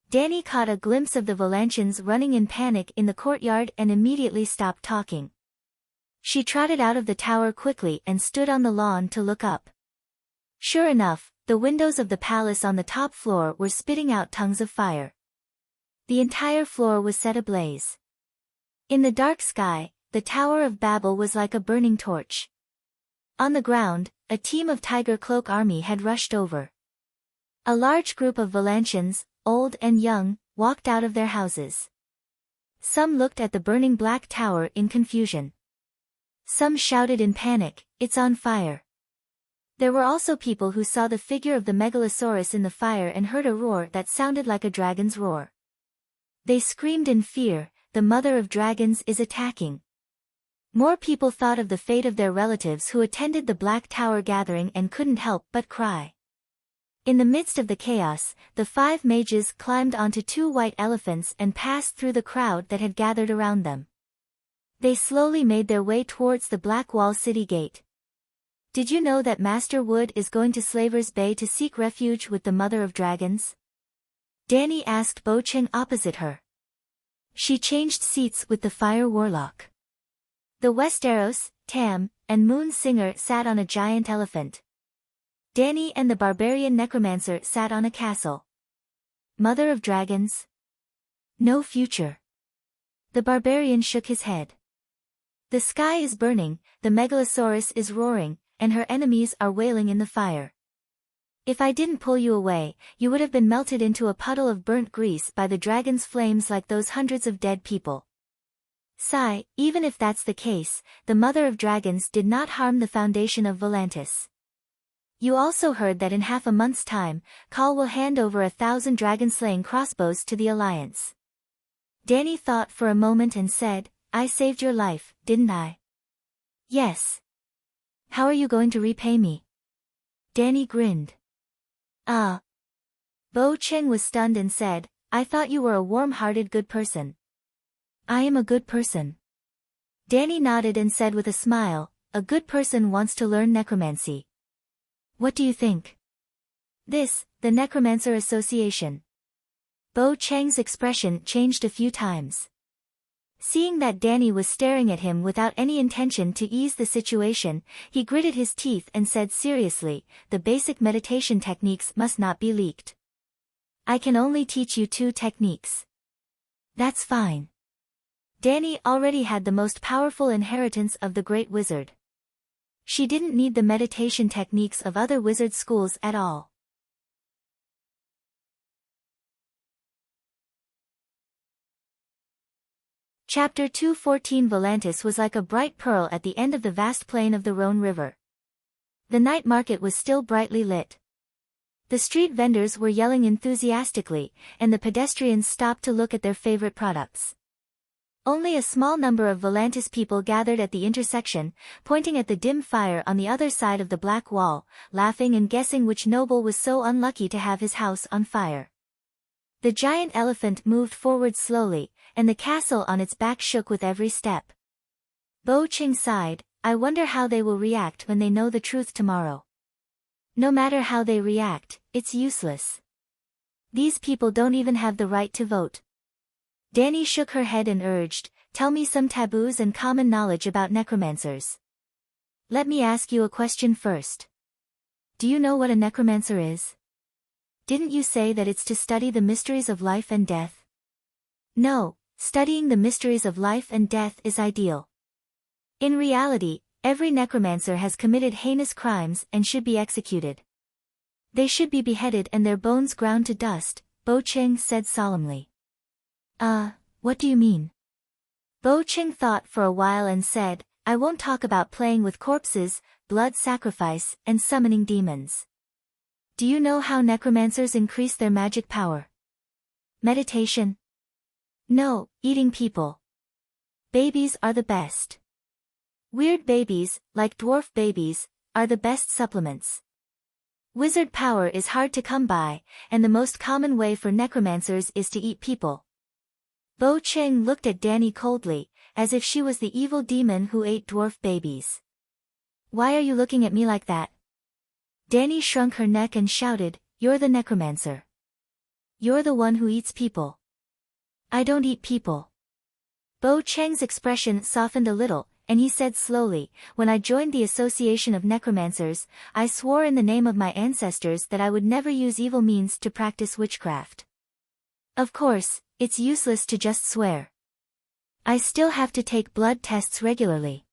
Dany caught a glimpse of the Valantians running in panic in the courtyard and immediately stopped talking. She trotted out of the tower quickly and stood on the lawn to look up. Sure enough, the windows of the palace on the top floor were spitting out tongues of fire. The entire floor was set ablaze. In the dark sky, the Tower of Babel was like a burning torch. On the ground, a team of Tiger Cloak army had rushed over. A large group of Valantians, old and young, walked out of their houses. Some looked at the burning black tower in confusion. Some shouted in panic, "It's on fire." There were also people who saw the figure of the megalosaurus in the fire and heard a roar that sounded like a dragon's roar. They screamed in fear, "The mother of dragons is attacking." More people thought of the fate of their relatives who attended the Black Tower gathering and couldn't help but cry. In the midst of the chaos, the 5 mages climbed onto 2 white elephants and passed through the crowd that had gathered around them. They slowly made their way towards the Black Wall City Gate. "Did you know that Master Wood is going to Slaver's Bay to seek refuge with the Mother of Dragons?" Danny asked Bo Cheng opposite her. She changed seats with the Fire Warlock. The Westeros, Tam, and Moon Singer sat on a giant elephant. Danny and the Barbarian Necromancer sat on a castle. Mother of Dragons? No future. The Barbarian shook his head. The sky is burning, the Megalosaurus is roaring, and her enemies are wailing in the fire. If I didn't pull you away, you would have been melted into a puddle of burnt grease by the dragon's flames like those hundreds of dead people. Sigh, even if that's the case, the Mother of Dragons did not harm the foundation of Volantis. You also heard that in half a month's time, Khal will hand over 1,000 dragon-slaying crossbows to the Alliance. Danny thought for a moment and said, "I saved your life, didn't I?" "Yes." "How are you going to repay me?" Danny grinned. Bo Cheng was stunned and said, "I thought you were a warm-hearted good person." "I am a good person." Danny nodded and said with a smile, "A good person wants to learn necromancy." "What do you think?" "This, the Necromancer Association." Bo Cheng's expression changed a few times. Seeing that Danny was staring at him without any intention to ease the situation, he gritted his teeth and said seriously, "The basic meditation techniques must not be leaked. I can only teach you 2 techniques." "That's fine." Danny already had the most powerful inheritance of the Great Wizard. She didn't need the meditation techniques of other wizard schools at all. Chapter 214 Volantis was like a bright pearl at the end of the vast plain of the Rhone River. The night market was still brightly lit. The street vendors were yelling enthusiastically, and the pedestrians stopped to look at their favorite products. Only a small number of Volantis people gathered at the intersection, pointing at the dim fire on the other side of the black wall, laughing and guessing which noble was so unlucky to have his house on fire. The giant elephant moved forward slowly, and the castle on its back shook with every step. Bo Cheng sighed, "I wonder how they will react when they know the truth tomorrow." "No matter how they react, it's useless. These people don't even have the right to vote." Danny shook her head and urged, "Tell me some taboos and common knowledge about necromancers." "Let me ask you a question first. Do you know what a necromancer is?" "Didn't you say that it's to study the mysteries of life and death?" "No, studying the mysteries of life and death is ideal. In reality, every necromancer has committed heinous crimes and should be executed. They should be beheaded and their bones ground to dust," Bo Cheng said solemnly. What do you mean?" Bo Cheng thought for a while and said, "I won't talk about playing with corpses, blood sacrifice, and summoning demons. Do you know how necromancers increase their magic power?" "Meditation?" "No, eating people. Babies are the best. Weird babies, like dwarf babies, are the best supplements. Wizard power is hard to come by, and the most common way for necromancers is to eat people." Bo Cheng looked at Danny coldly, as if she was the evil demon who ate dwarf babies. "Why are you looking at me like that?" Danny shrunk her neck and shouted, "You're the necromancer. You're the one who eats people." "I don't eat people." Bo Cheng's expression softened a little, and he said slowly, "When I joined the Association of Necromancers, I swore in the name of my ancestors that I would never use evil means to practice witchcraft. Of course, it's useless to just swear. I still have to take blood tests regularly.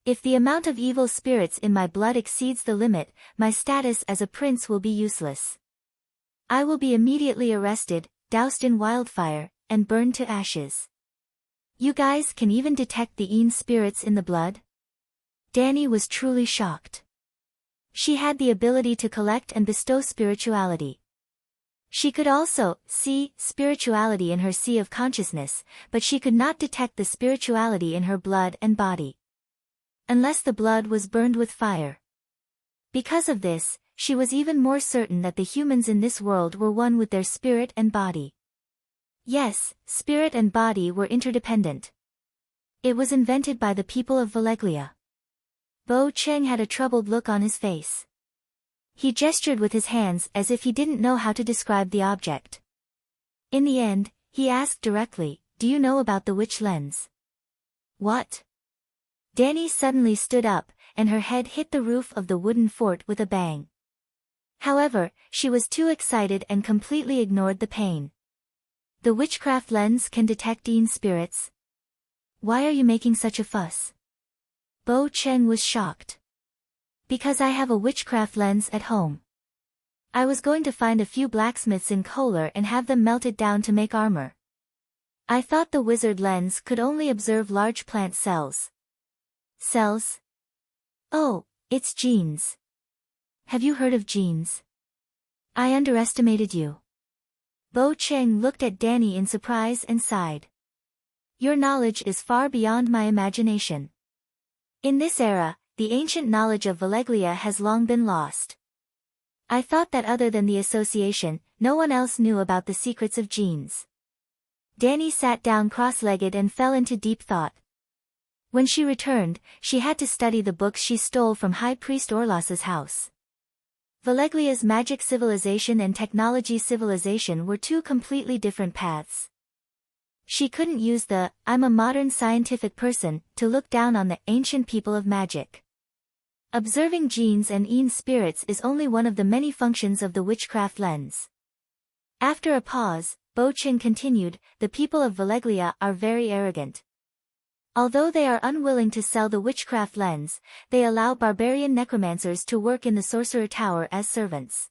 If the amount of evil spirits in my blood exceeds the limit, my status as a prince will be useless. I will be immediately arrested, doused in wildfire, and burned to ashes. You guys can even detect the evil spirits in the blood?" Danny was truly shocked. She had the ability to collect and bestow spirituality. She could also see spirituality in her sea of consciousness, but she could not detect the spirituality in her blood and body. Unless the blood was burned with fire. Because of this, she was even more certain that the humans in this world were one with their spirit and body. Yes, spirit and body were interdependent. It was invented by the people of Valeglia. Bo Cheng had a troubled look on his face. He gestured with his hands as if he didn't know how to describe the object. In the end, he asked directly, "Do you know about the witch lens?" "What?" Danny suddenly stood up, and her head hit the roof of the wooden fort with a bang. However, she was too excited and completely ignored the pain. "The witchcraft lens can detect evil spirits? Why are you making such a fuss?" Bo Cheng was shocked. "Because I have a witchcraft lens at home. I was going to find a few blacksmiths in Kohler and have them melt it down to make armor. I thought the wizard lens could only observe large plant cells." "Cells? Oh, it's genes. Have you heard of genes? I underestimated you." Bo Cheng looked at Danny in surprise and sighed. "Your knowledge is far beyond my imagination. In this era, the ancient knowledge of Valeglia has long been lost. I thought that other than the association, no one else knew about the secrets of genes." Danny sat down cross-legged and fell into deep thought. When she returned, she had to study the books she stole from High Priest Orlas's house. Valeglia's magic civilization and technology civilization were two completely different paths. She couldn't use the "I'm a modern scientific person" to look down on the ancient people of magic. Observing genes and evil spirits is only one of the many functions of the witchcraft lens. After a pause, Bo Cheng continued, "The people of Valeglia are very arrogant. Although they are unwilling to sell the witchcraft lens, they allow barbarian necromancers to work in the sorcerer tower as servants.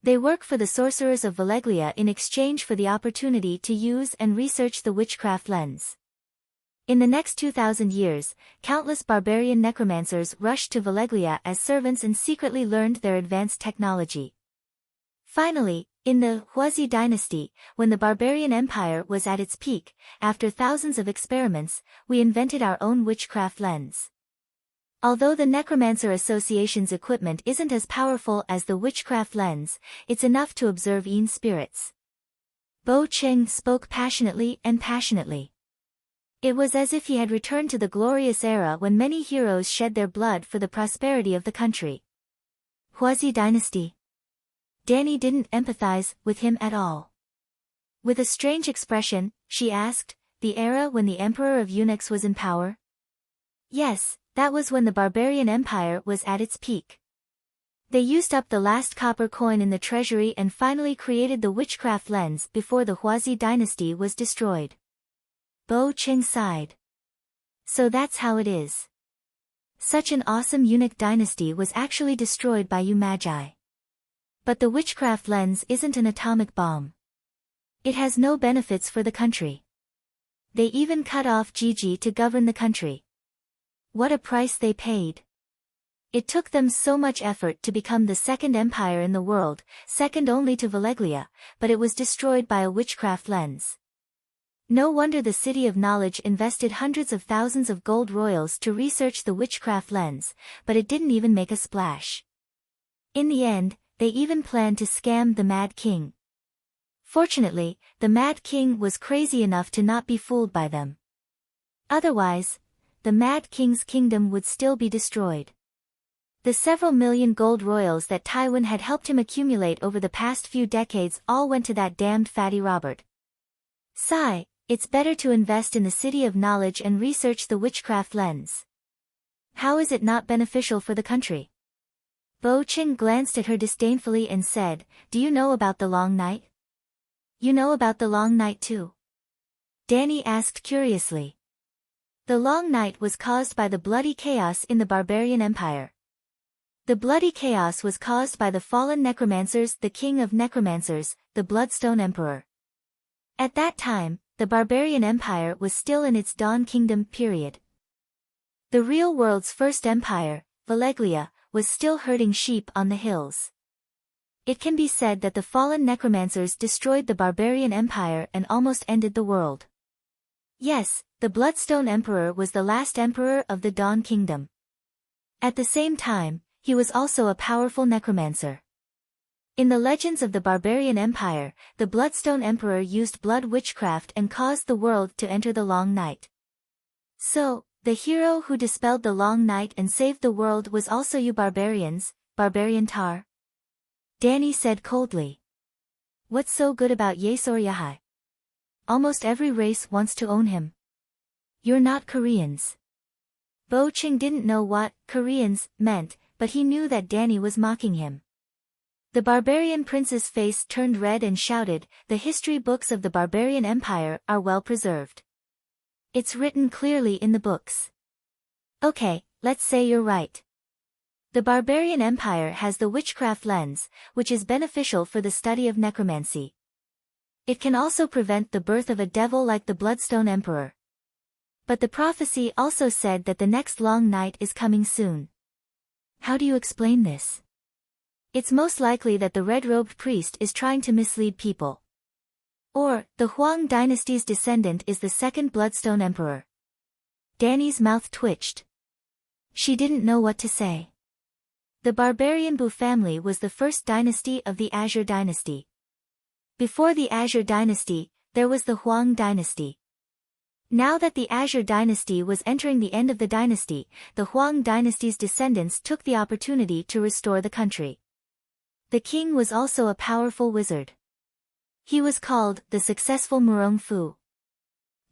They work for the sorcerers of Valeglia in exchange for the opportunity to use and research the witchcraft lens. In the next 2,000 years, countless barbarian necromancers rushed to Valeglia as servants and secretly learned their advanced technology. Finally, in the Huazi dynasty, when the barbarian empire was at its peak, after thousands of experiments, we invented our own witchcraft lens. Although the Necromancer Association's equipment isn't as powerful as the witchcraft lens, it's enough to observe evil spirits." Bo Cheng spoke passionately. It was as if he had returned to the glorious era when many heroes shed their blood for the prosperity of the country. Huazi dynasty. Danny didn't empathize with him at all. With a strange expression, she asked, "The era when the Emperor of Eunuchs was in power?" "Yes, that was when the barbarian empire was at its peak. They used up the last copper coin in the treasury and finally created the witchcraft lens before the Huazi dynasty was destroyed." Bo Cheng sighed. "So that's how it is. Such an awesome eunuch dynasty was actually destroyed by you magi. But the witchcraft lens isn't an atomic bomb. It has no benefits for the country. They even cut off Gigi to govern the country. What a price they paid. It took them so much effort to become the second empire in the world, second only to Valeglia, but it was destroyed by a witchcraft lens. No wonder the City of Knowledge invested hundreds of thousands of gold royals to research the witchcraft lens, but it didn't even make a splash. In the end, they even planned to scam the Mad King. Fortunately, the Mad King was crazy enough to not be fooled by them. Otherwise, the Mad King's kingdom would still be destroyed. The several million gold royals that Tywin had helped him accumulate over the past few decades all went to that damned fatty Robert. Sigh, It's better to invest in the city of knowledge and research the witchcraft lens. How is it not beneficial for the country? Bo Qing glanced at her disdainfully and said, "Do you know about the long night?" "You know about the long night too?" Danny asked curiously. The long night was caused by the bloody chaos in the barbarian empire. The bloody chaos was caused by the fallen necromancers, the king of necromancers, the Bloodstone Emperor. At that time, the barbarian empire was still in its dawn kingdom period. The real world's first empire, Valeglia, was still herding sheep on the hills. It can be said that the fallen necromancers destroyed the barbarian empire and almost ended the world. Yes, the Bloodstone Emperor was the last emperor of the Dawn Kingdom. At the same time, he was also a powerful necromancer. In the legends of the barbarian empire, the Bloodstone Emperor used blood witchcraft and caused the world to enter the long night. So, the hero who dispelled the long night and saved the world was also you barbarians, Barbarian Tar? Danny said coldly. What's so good about Yesoryahai? Almost every race wants to own him. You're not Koreans. Bo Qing didn't know what Koreans meant, but he knew that Danny was mocking him. The barbarian prince's face turned red and shouted, "The history books of the barbarian empire are well preserved. It's written clearly in the books." Okay, let's say you're right. The barbarian empire has the witchcraft lens, which is beneficial for the study of necromancy. It can also prevent the birth of a devil like the Bloodstone Emperor. But the prophecy also said that the next long night is coming soon. How do you explain this? It's most likely that the red-robed priest is trying to mislead people. Or, the Huang dynasty's descendant is the second Bloodstone Emperor. Danny's mouth twitched. She didn't know what to say. The barbarian Bu family was the first dynasty of the Azure dynasty. Before the Azure dynasty, there was the Huang dynasty. Now that the Azure dynasty was entering the end of the dynasty, the Huang dynasty's descendants took the opportunity to restore the country. The king was also a powerful wizard. He was called the successful Murong Fu.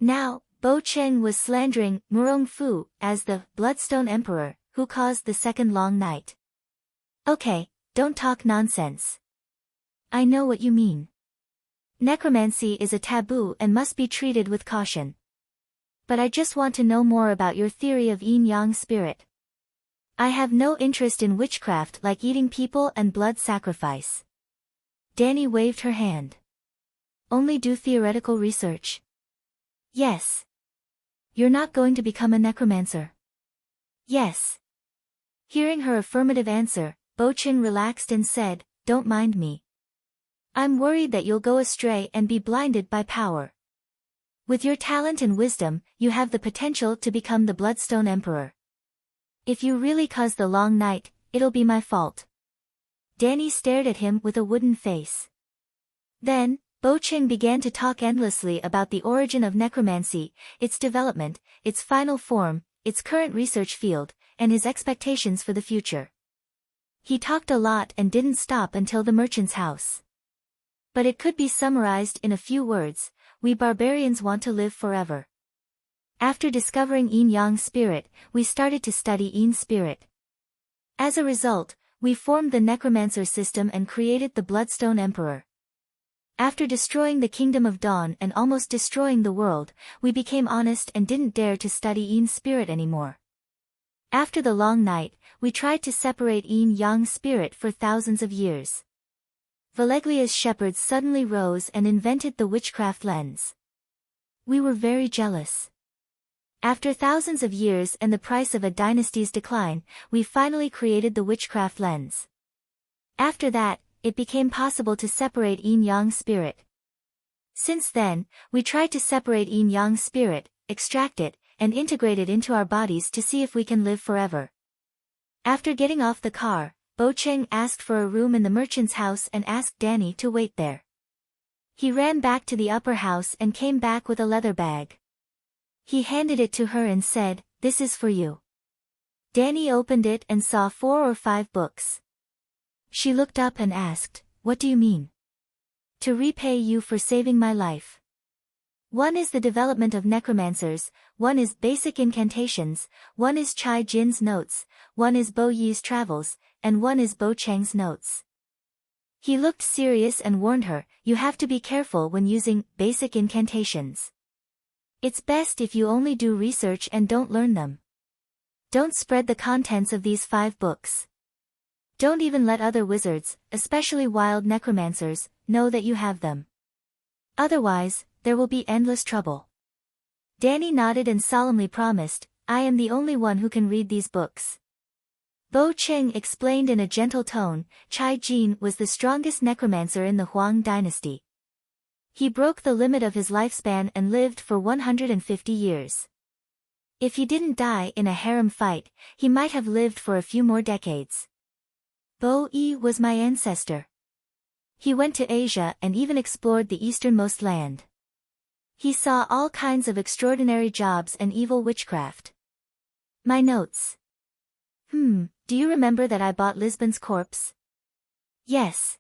Now, Bo Qing was slandering Murong Fu as the Bloodstone Emperor, who caused the second long night. Okay, don't talk nonsense. I know what you mean. Necromancy is a taboo and must be treated with caution. But I just want to know more about your theory of yin-yang spirit. I have no interest in witchcraft like eating people and blood sacrifice. Danny waved her hand. Only do theoretical research. Yes. You're not going to become a necromancer. Yes. Hearing her affirmative answer, Bo Qing relaxed and said, "Don't mind me. I'm worried that you'll go astray and be blinded by power. With your talent and wisdom, you have the potential to become the Bloodstone Emperor. If you really cause the long night, it'll be my fault." Danny stared at him with a wooden face. Then, Bo Qing began to talk endlessly about the origin of necromancy, its development, its final form, its current research field, and his expectations for the future. He talked a lot and didn't stop until the merchant's house. But it could be summarized in a few words: we barbarians want to live forever. After discovering yin-yang spirit, we started to study yin spirit. As a result, we formed the necromancer system and created the Bloodstone Emperor. After destroying the Kingdom of Dawn and almost destroying the world, we became honest and didn't dare to study yin spirit anymore. After the long night, we tried to separate yin-yang spirit for thousands of years. Valeglia's shepherds suddenly rose and invented the witchcraft lens. We were very jealous. After thousands of years and the price of a dynasty's decline, we finally created the witchcraft lens. After that, it became possible to separate yin-yang spirit. Since then, we tried to separate yin-yang spirit, extract it, and integrate it into our bodies to see if we can live forever. After getting off the car, Bo Qing asked for a room in the merchant's house and asked Danny to wait there. He ran back to the upper house and came back with a leather bag. He handed it to her and said, "This is for you." Danny opened it and saw 4 or 5 books. She looked up and asked, "What do you mean?" "To repay you for saving my life." One is the development of necromancers, one is basic incantations, one is Chai Jin's notes, one is Bo Yi's travels, and one is Bo Cheng's notes. He looked serious and warned her, you have to be careful when using basic incantations. It's best if you only do research and don't learn them. Don't spread the contents of these 5 books. Don't even let other wizards, especially wild necromancers, know that you have them. Otherwise, there will be endless trouble. Danny nodded and solemnly promised, I am the only one who can read these books. Bo Cheng explained in a gentle tone, Chai Jin was the strongest necromancer in the Huang dynasty. He broke the limit of his lifespan and lived for 150 years. If he didn't die in a harem fight, he might have lived for a few more decades. Bo Yi was my ancestor. He went to Asia and even explored the easternmost land. He saw all kinds of extraordinary jobs and evil witchcraft. My notes. Do you remember that I bought Lisbon's corpse? Yes.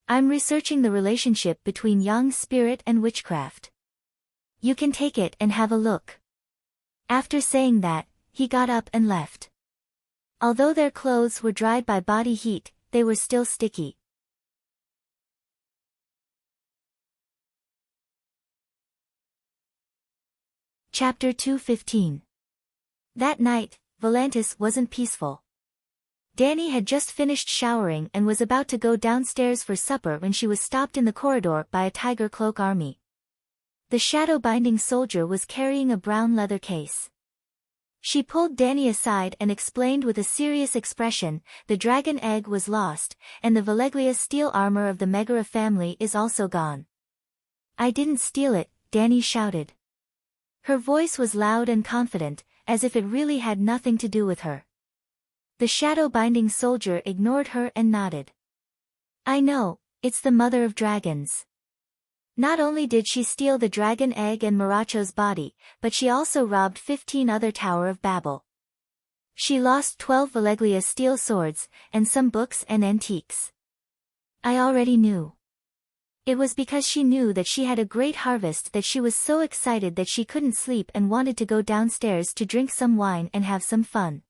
I'm researching the relationship between Yang spirit and witchcraft. You can take it and have a look. After saying that, he got up and left. Although their clothes were dried by body heat, they were still sticky. Chapter 2:15. That night, Volantis wasn't peaceful. Danny had just finished showering and was about to go downstairs for supper when she was stopped in the corridor by a tiger cloak army. The shadow-binding soldier was carrying a brown leather case. She pulled Danny aside and explained with a serious expression, the dragon egg was lost, and the Valeglia steel armor of the Megara family is also gone. I didn't steal it, Danny shouted. Her voice was loud and confident, as if it really had nothing to do with her. The shadow-binding soldier ignored her and nodded. I know, it's the mother of dragons. Not only did she steal the dragon egg and Maracho's body, but she also robbed 15 other Tower of Babel. She lost 12 Valeglia steel swords, and some books and antiques. I already knew. It was because she knew that she had a great harvest that she was so excited that she couldn't sleep and wanted to go downstairs to drink some wine and have some fun.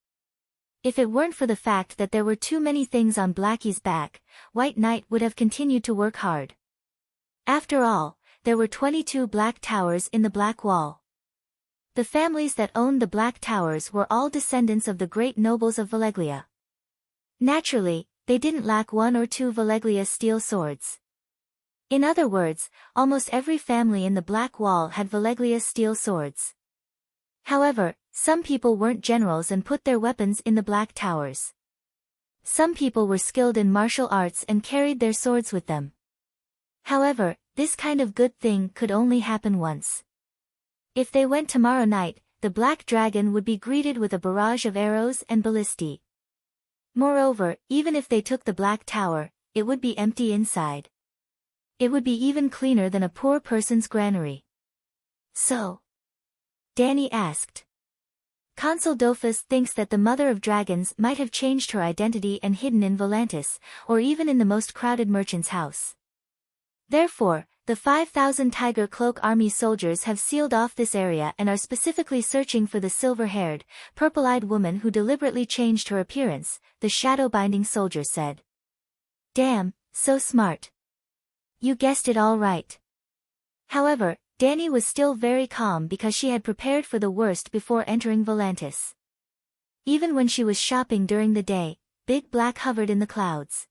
If it weren't for the fact that there were too many things on Blackie's back, White Knight would have continued to work hard. After all, there were 22 Black Towers in the Black Wall. The families that owned the Black Towers were all descendants of the great nobles of Valeglia. Naturally, they didn't lack 1 or 2 Valeglia steel swords. In other words, almost every family in the Black Wall had Valeglia steel swords. However, some people weren't generals and put their weapons in the Black Towers. Some people were skilled in martial arts and carried their swords with them. However, this kind of good thing could only happen once. If they went tomorrow night, the Black Dragon would be greeted with a barrage of arrows and ballistae. Moreover, even if they took the Black Tower, it would be empty inside. It would be even cleaner than a poor person's granary. So? Danny asked. Consul Dofus thinks that the Mother of Dragons might have changed her identity and hidden in Volantis, or even in the most crowded merchant's house. Therefore, the 5,000 Tiger Cloak Army soldiers have sealed off this area and are specifically searching for the silver-haired, purple-eyed woman who deliberately changed her appearance, the shadow-binding soldier said. Damn, so smart. You guessed it all right. However, Danny was still very calm because she had prepared for the worst before entering Volantis. Even when she was shopping during the day, Big Black hovered in the clouds.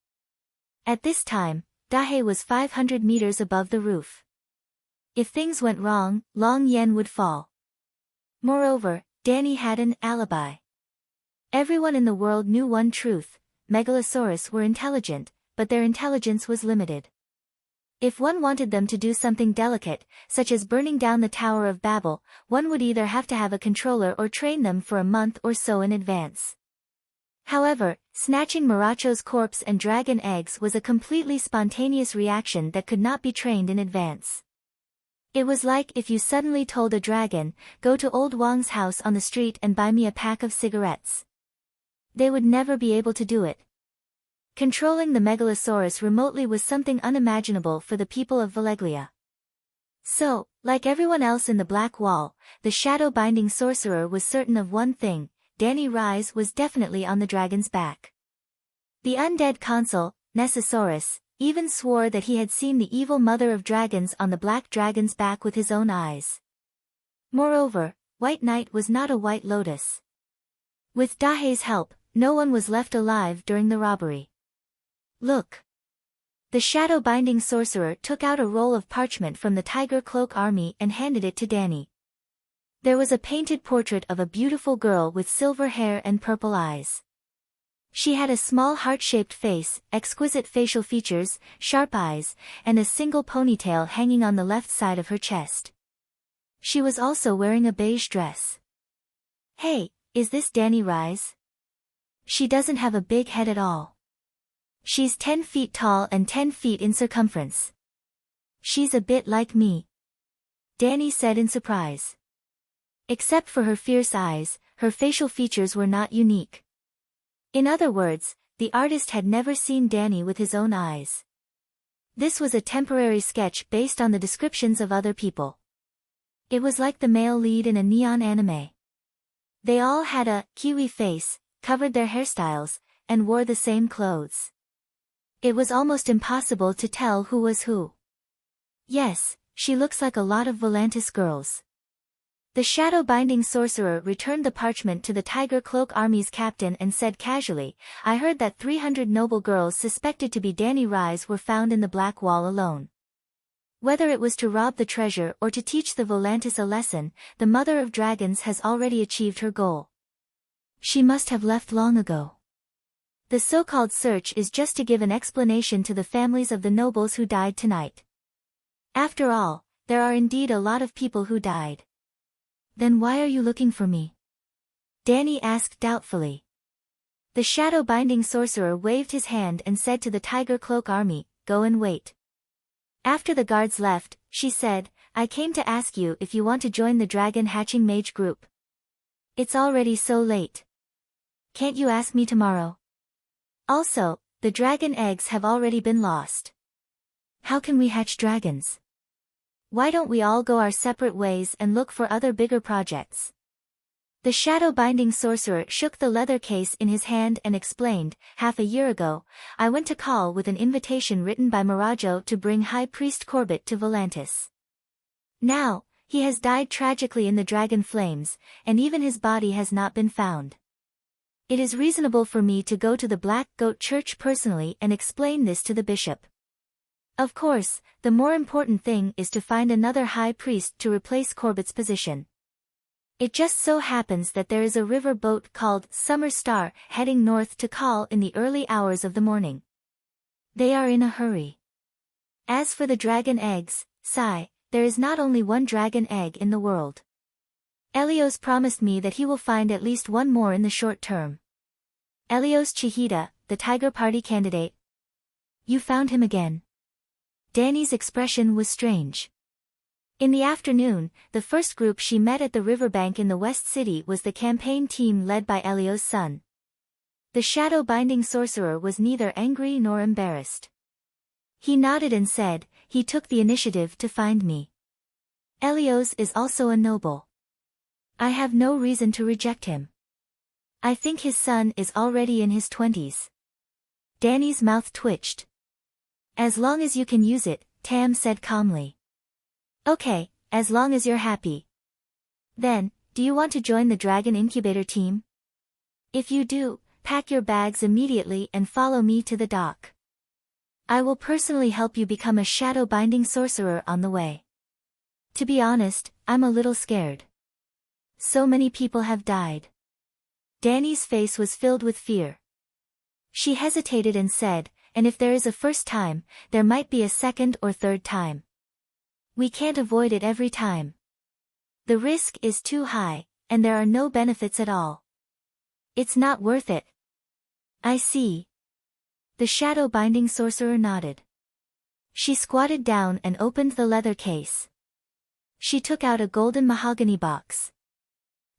At this time, Dahe was 500 meters above the roof. If things went wrong, Long Yen would fall. Moreover, Danny had an alibi. Everyone in the world knew one truth, Megalosaurus were intelligent, but their intelligence was limited. If one wanted them to do something delicate, such as burning down the Tower of Babel, one would either have to have a controller or train them for a month or so in advance. However, snatching Maracho's corpse and dragon eggs was a completely spontaneous reaction that could not be trained in advance. It was like if you suddenly told a dragon, go to Old Wang's house on the street and buy me a pack of cigarettes. They would never be able to do it. Controlling the Megalosaurus remotely was something unimaginable for the people of Valeglia. So, like everyone else in the Black Wall, the shadow-binding sorcerer was certain of one thing: Danny Rise was definitely on the dragon's back. The undead consul, Nessosaurus, even swore that he had seen the evil mother of dragons on the black dragon's back with his own eyes. Moreover, White Knight was not a white lotus. With Dahe's help, no one was left alive during the robbery. Look. The shadow-binding sorcerer took out a roll of parchment from the Tiger Cloak army and handed it to Danny. There was a painted portrait of a beautiful girl with silver hair and purple eyes. She had a small heart-shaped face, exquisite facial features, sharp eyes, and a single ponytail hanging on the left side of her chest. She was also wearing a beige dress. Hey, is this Danny Rise? She doesn't have a big head at all. She's 10 feet tall and 10 feet in circumference. She's a bit like me, Danny said in surprise. Except for her fierce eyes, her facial features were not unique. In other words, the artist had never seen Danny with his own eyes. This was a temporary sketch based on the descriptions of other people. It was like the male lead in a neon anime. They all had a kiwi face, covered their hairstyles, and wore the same clothes. It was almost impossible to tell who was who. Yes, she looks like a lot of Volantis girls. The shadow-binding sorcerer returned the parchment to the Tiger Cloak army's captain and said casually, "I heard that 300 noble girls suspected to be Danny Rise were found in the Black Wall alone. Whether it was to rob the treasure or to teach the Volantis a lesson, the Mother of Dragons has already achieved her goal. She must have left long ago. The so-called search is just to give an explanation to the families of the nobles who died tonight. After all, there are indeed a lot of people who died." "Then why are you looking for me?" Danny asked doubtfully. The shadow-binding sorcerer waved his hand and said to the Tiger Cloak army, "Go and wait." After the guards left, she said, "I came to ask you if you want to join the dragon hatching mage group. It's already so late. Can't you ask me tomorrow? Also, the dragon eggs have already been lost. How can we hatch dragons? Why don't we all go our separate ways and look for other bigger projects?" The shadow-binding sorcerer shook the leather case in his hand and explained, "Half a year ago, I went to call with an invitation written by Mirajo to bring High Priest Corbett to Volantis. Now, he has died tragically in the dragon flames, and even his body has not been found. It is reasonable for me to go to the Black Goat Church personally and explain this to the bishop. Of course, the more important thing is to find another high priest to replace Corbett's position. It just so happens that there is a river boat called Summer Star heading north to call in the early hours of the morning. They are in a hurry. As for the dragon eggs, sigh, there is not only one dragon egg in the world. Elios promised me that he will find at least one more in the short term." Elios Chihita, the Tiger Party candidate. "You found him again." Danny's expression was strange. In the afternoon, the first group she met at the riverbank in the West City was the campaign team led by Elios' son. The shadow-binding sorcerer was neither angry nor embarrassed. He nodded and said, "He took the initiative to find me. Elios is also a noble. I have no reason to reject him. I think his son is already in his 20s. Danny's mouth twitched. "As long as you can use it," Tam said calmly. "Okay, as long as you're happy. Then, do you want to join the Dragon Incubator team? If you do, pack your bags immediately and follow me to the dock. I will personally help you become a shadow-binding sorcerer on the way. To be honest, I'm a little scared. So many people have died." Danny's face was filled with fear. She hesitated and said, "And if there is a first time, there might be a second or third time. We can't avoid it every time. The risk is too high, and there are no benefits at all. It's not worth it." "I see." The shadow-binding sorcerer nodded. She squatted down and opened the leather case. She took out a golden mahogany box.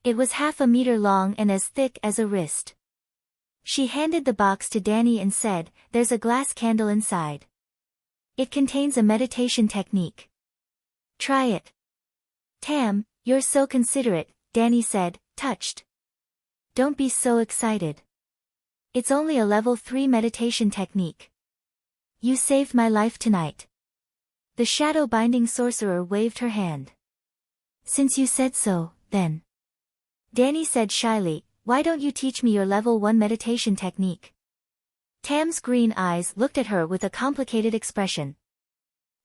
It was 1/2 meter long and as thick as a wrist. She handed the box to Danny and said, "There's a glass candle inside. It contains a meditation technique. Try it. Tam, you're so considerate, Danny said, touched. Don't be so excited. It's only a level 3 meditation technique. You saved my life tonight. The shadow binding sorcerer waved her hand. Since you said so, then. Danny said shyly, why don't you teach me your level 1 meditation technique? Tam's green eyes looked at her with a complicated expression.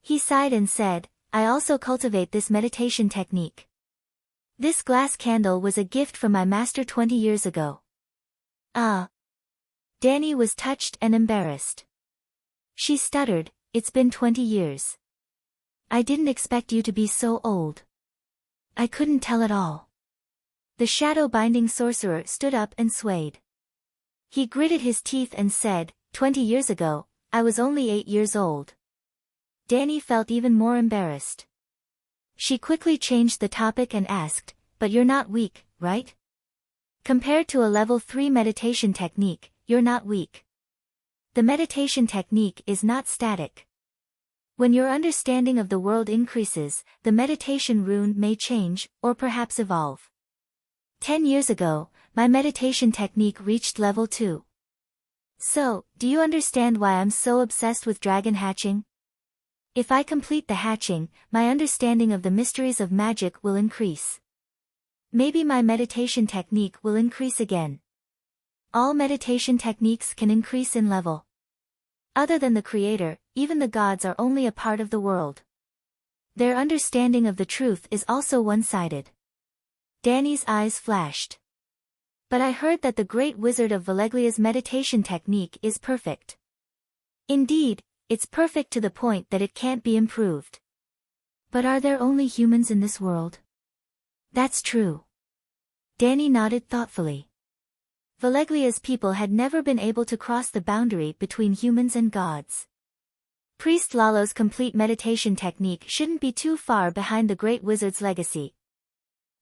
He sighed and said, I also cultivate this meditation technique. This glass candle was a gift from my master 20 years ago. Ah. Danny was touched and embarrassed. She stuttered, it's been 20 years. I didn't expect you to be so old. I couldn't tell at all. The shadow-binding sorcerer stood up and swayed. He gritted his teeth and said, 20 years ago, I was only 8 years old. Danny felt even more embarrassed. She quickly changed the topic and asked, but you're not weak, right? Compared to a level 3 meditation technique, you're not weak. The meditation technique is not static. When your understanding of the world increases, the meditation rune may change, or perhaps evolve. 10 years ago, my meditation technique reached level 2. So, do you understand why I'm so obsessed with dragon hatching? If I complete the hatching, my understanding of the mysteries of magic will increase. Maybe my meditation technique will increase again. All meditation techniques can increase in level. Other than the Creator, even the gods are only a part of the world. Their understanding of the truth is also one-sided. Danny's eyes flashed. But I heard that the great wizard of Valeglia's meditation technique is perfect. Indeed, it's perfect to the point that it can't be improved. But are there only humans in this world? That's true. Danny nodded thoughtfully. Valeglia's people had never been able to cross the boundary between humans and gods. Priest Lalo's complete meditation technique shouldn't be too far behind the great wizard's legacy.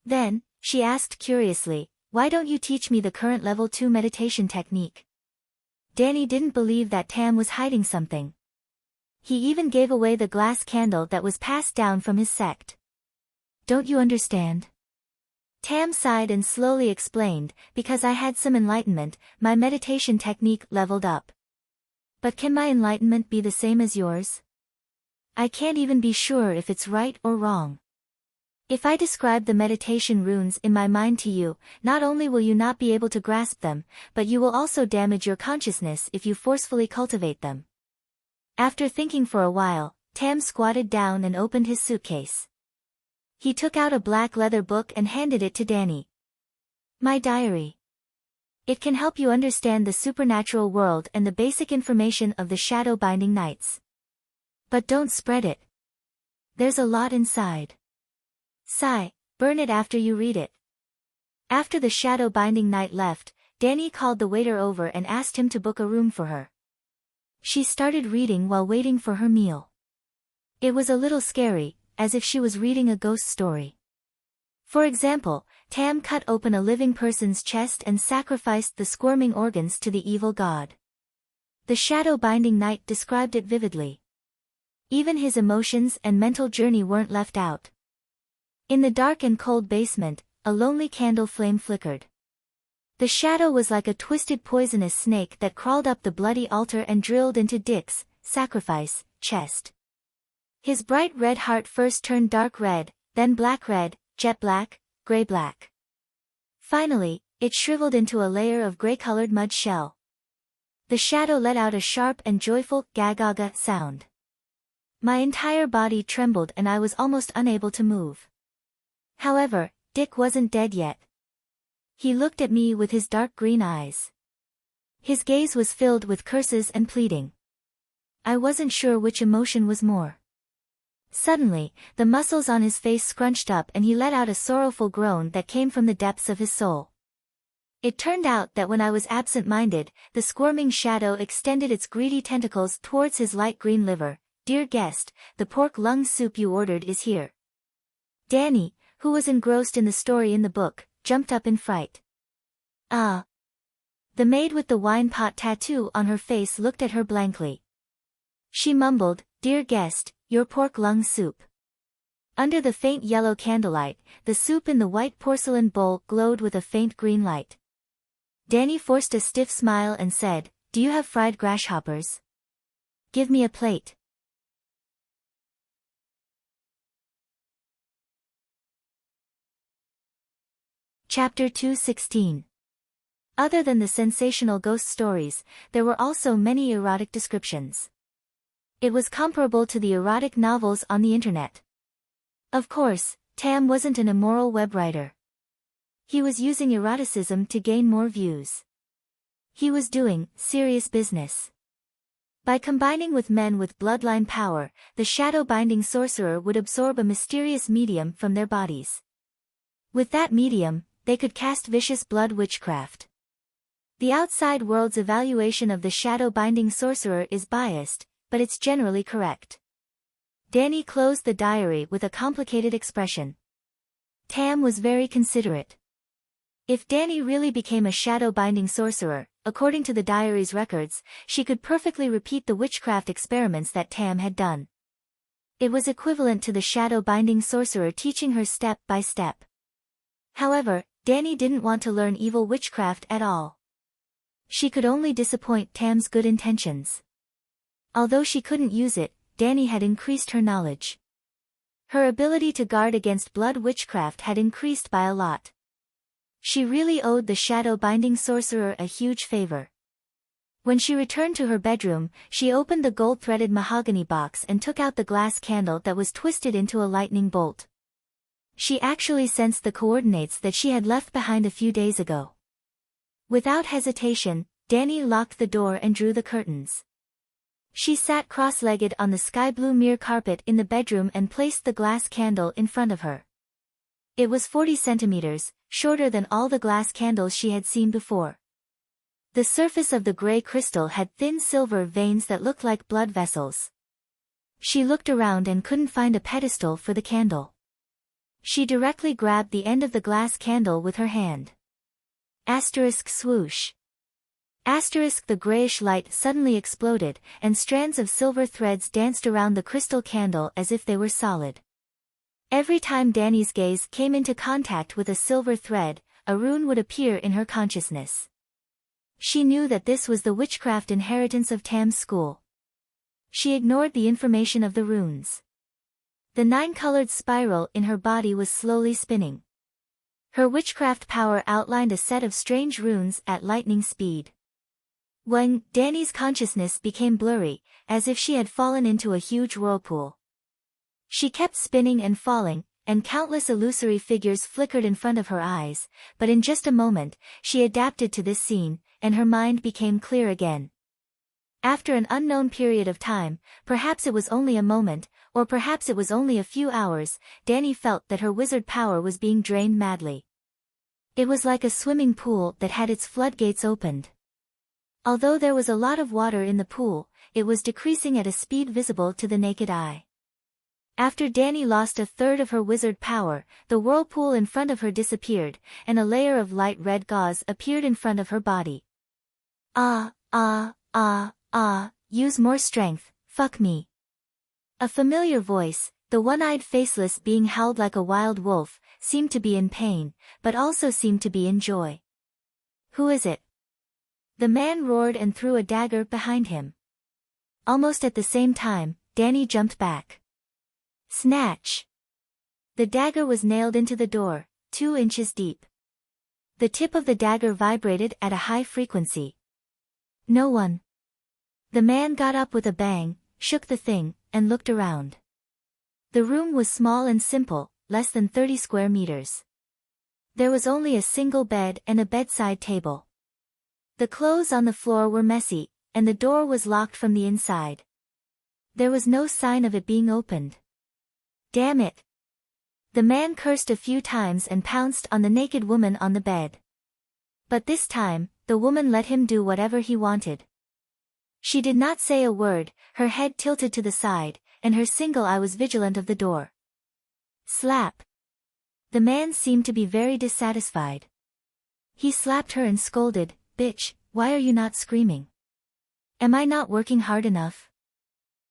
Then, she asked curiously, why don't you teach me the current level 2 meditation technique? Danny didn't believe that Tam was hiding something. He even gave away the glass candle that was passed down from his sect. Don't you understand? Tam sighed and slowly explained, because I had some enlightenment, my meditation technique leveled up. But can my enlightenment be the same as yours? I can't even be sure if it's right or wrong. If I describe the meditation runes in my mind to you, not only will you not be able to grasp them, but you will also damage your consciousness if you forcefully cultivate them. After thinking for a while, Tam squatted down and opened his suitcase. He took out a black leather book and handed it to Danny. My diary. It can help you understand the supernatural world and the basic information of the shadow binding nights. But don't spread it. There's a lot inside. Sigh, burn it after you read it. After the shadow binding night left, Danny called the waiter over and asked him to book a room for her. She started reading while waiting for her meal. It was a little scary, as if she was reading a ghost story. For example, Tam cut open a living person's chest and sacrificed the squirming organs to the evil god. The shadow binding night described it vividly. Even his emotions and mental journey weren't left out. In the dark and cold basement, a lonely candle flame flickered. The shadow was like a twisted poisonous snake that crawled up the bloody altar and drilled into Dick's sacrifice chest. His bright red heart first turned dark red, then black red, jet black, gray black. Finally, it shriveled into a layer of gray-colored mud shell. The shadow let out a sharp and joyful gagaga sound. My entire body trembled and I was almost unable to move. However, Dick wasn't dead yet. He looked at me with his dark green eyes. His gaze was filled with curses and pleading. I wasn't sure which emotion was more. Suddenly, the muscles on his face scrunched up and he let out a sorrowful groan that came from the depths of his soul. It turned out that when I was absent-minded, the squirming shadow extended its greedy tentacles towards his light green liver. Dear guest, the pork lung soup you ordered is here. Danny, who was engrossed in the story in the book, jumped up in fright. Ah! The maid with the wine pot tattoo on her face looked at her blankly. She mumbled, Dear guest, your pork lung soup. Under the faint yellow candlelight, the soup in the white porcelain bowl glowed with a faint green light. Danny forced a stiff smile and said, "Do you have fried grasshoppers? Give me a plate." Chapter 2:16. Other than the sensational ghost stories, there were also many erotic descriptions. It was comparable to the erotic novels on the internet. Of course, Tam wasn't an immoral web writer. He was using eroticism to gain more views. He was doing serious business. By combining with men with bloodline power, the shadow-binding sorcerer would absorb a mysterious medium from their bodies. With that medium, they could cast vicious blood witchcraft. The outside world's evaluation of the shadow-binding sorcerer is biased, but it's generally correct. Danny closed the diary with a complicated expression. Tam was very considerate. If Danny really became a shadow-binding sorcerer, according to the diary's records, she could perfectly repeat the witchcraft experiments that Tam had done. It was equivalent to the shadow-binding sorcerer teaching her step by step. However, Danny didn't want to learn evil witchcraft at all. She could only disappoint Tam's good intentions. Although she couldn't use it, Danny had increased her knowledge. Her ability to guard against blood witchcraft had increased by a lot. She really owed the shadow-binding sorcerer a huge favor. When she returned to her bedroom, she opened the gold-threaded mahogany box and took out the glass candle that was twisted into a lightning bolt. She actually sensed the coordinates that she had left behind a few days ago. Without hesitation, Danny locked the door and drew the curtains. She sat cross-legged on the sky-blue mirror carpet in the bedroom and placed the glass candle in front of her. It was 40 centimeters, shorter than all the glass candles she had seen before. The surface of the gray crystal had thin silver veins that looked like blood vessels. She looked around and couldn't find a pedestal for the candle. She directly grabbed the end of the glass candle with her hand. Asterisk swoosh. Asterisk the grayish light suddenly exploded, and strands of silver threads danced around the crystal candle as if they were solid. Every time Danny's gaze came into contact with a silver thread, a rune would appear in her consciousness. She knew that this was the witchcraft inheritance of Tam's school. She ignored the information of the runes. The 9-colored spiral in her body was slowly spinning. Her witchcraft power outlined a set of strange runes at lightning speed. When Danny's consciousness became blurry, as if she had fallen into a huge whirlpool. She kept spinning and falling, and countless illusory figures flickered in front of her eyes, but in just a moment, she adapted to this scene, and her mind became clear again. After an unknown period of time, perhaps it was only a moment, or perhaps it was only a few hours, Danny felt that her wizard power was being drained madly. It was like a swimming pool that had its floodgates opened. Although there was a lot of water in the pool, it was decreasing at a speed visible to the naked eye. After Danny lost a third of her wizard power, the whirlpool in front of her disappeared, and a layer of light red gauze appeared in front of her body. Use more strength, fuck me. A familiar voice, the one-eyed faceless being howled like a wild wolf, seemed to be in pain, but also seemed to be in joy. Who is it? The man roared and threw a dagger behind him. Almost at the same time, Danny jumped back. Snatch! The dagger was nailed into the door, 2 inches deep. The tip of the dagger vibrated at a high frequency. No one. The man got up with a bang, shook the thing, and looked around. The room was small and simple, less than 30 square meters. There was only a single bed and a bedside table. The clothes on the floor were messy, and the door was locked from the inside. There was no sign of it being opened. Damn it! The man cursed a few times and pounced on the naked woman on the bed. But this time, the woman let him do whatever he wanted. She did not say a word, her head tilted to the side, and her single eye was vigilant of the door. Slap! The man seemed to be very dissatisfied. He slapped her and scolded, "Bitch, why are you not screaming? Am I not working hard enough?"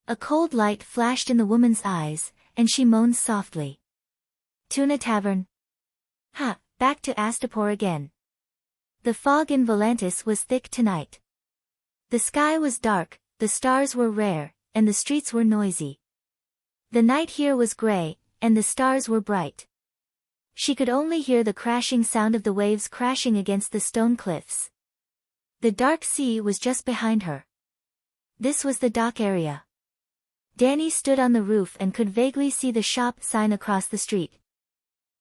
A cold light flashed in the woman's eyes, and she moaned softly. Tuna Tavern. Ha, back to Astapor again. The fog in Volantis was thick tonight. The sky was dark, the stars were rare, and the streets were noisy. The night here was grey, and the stars were bright. She could only hear the crashing sound of the waves crashing against the stone cliffs. The dark sea was just behind her. This was the dock area. Danny stood on the roof and could vaguely see the shop sign across the street.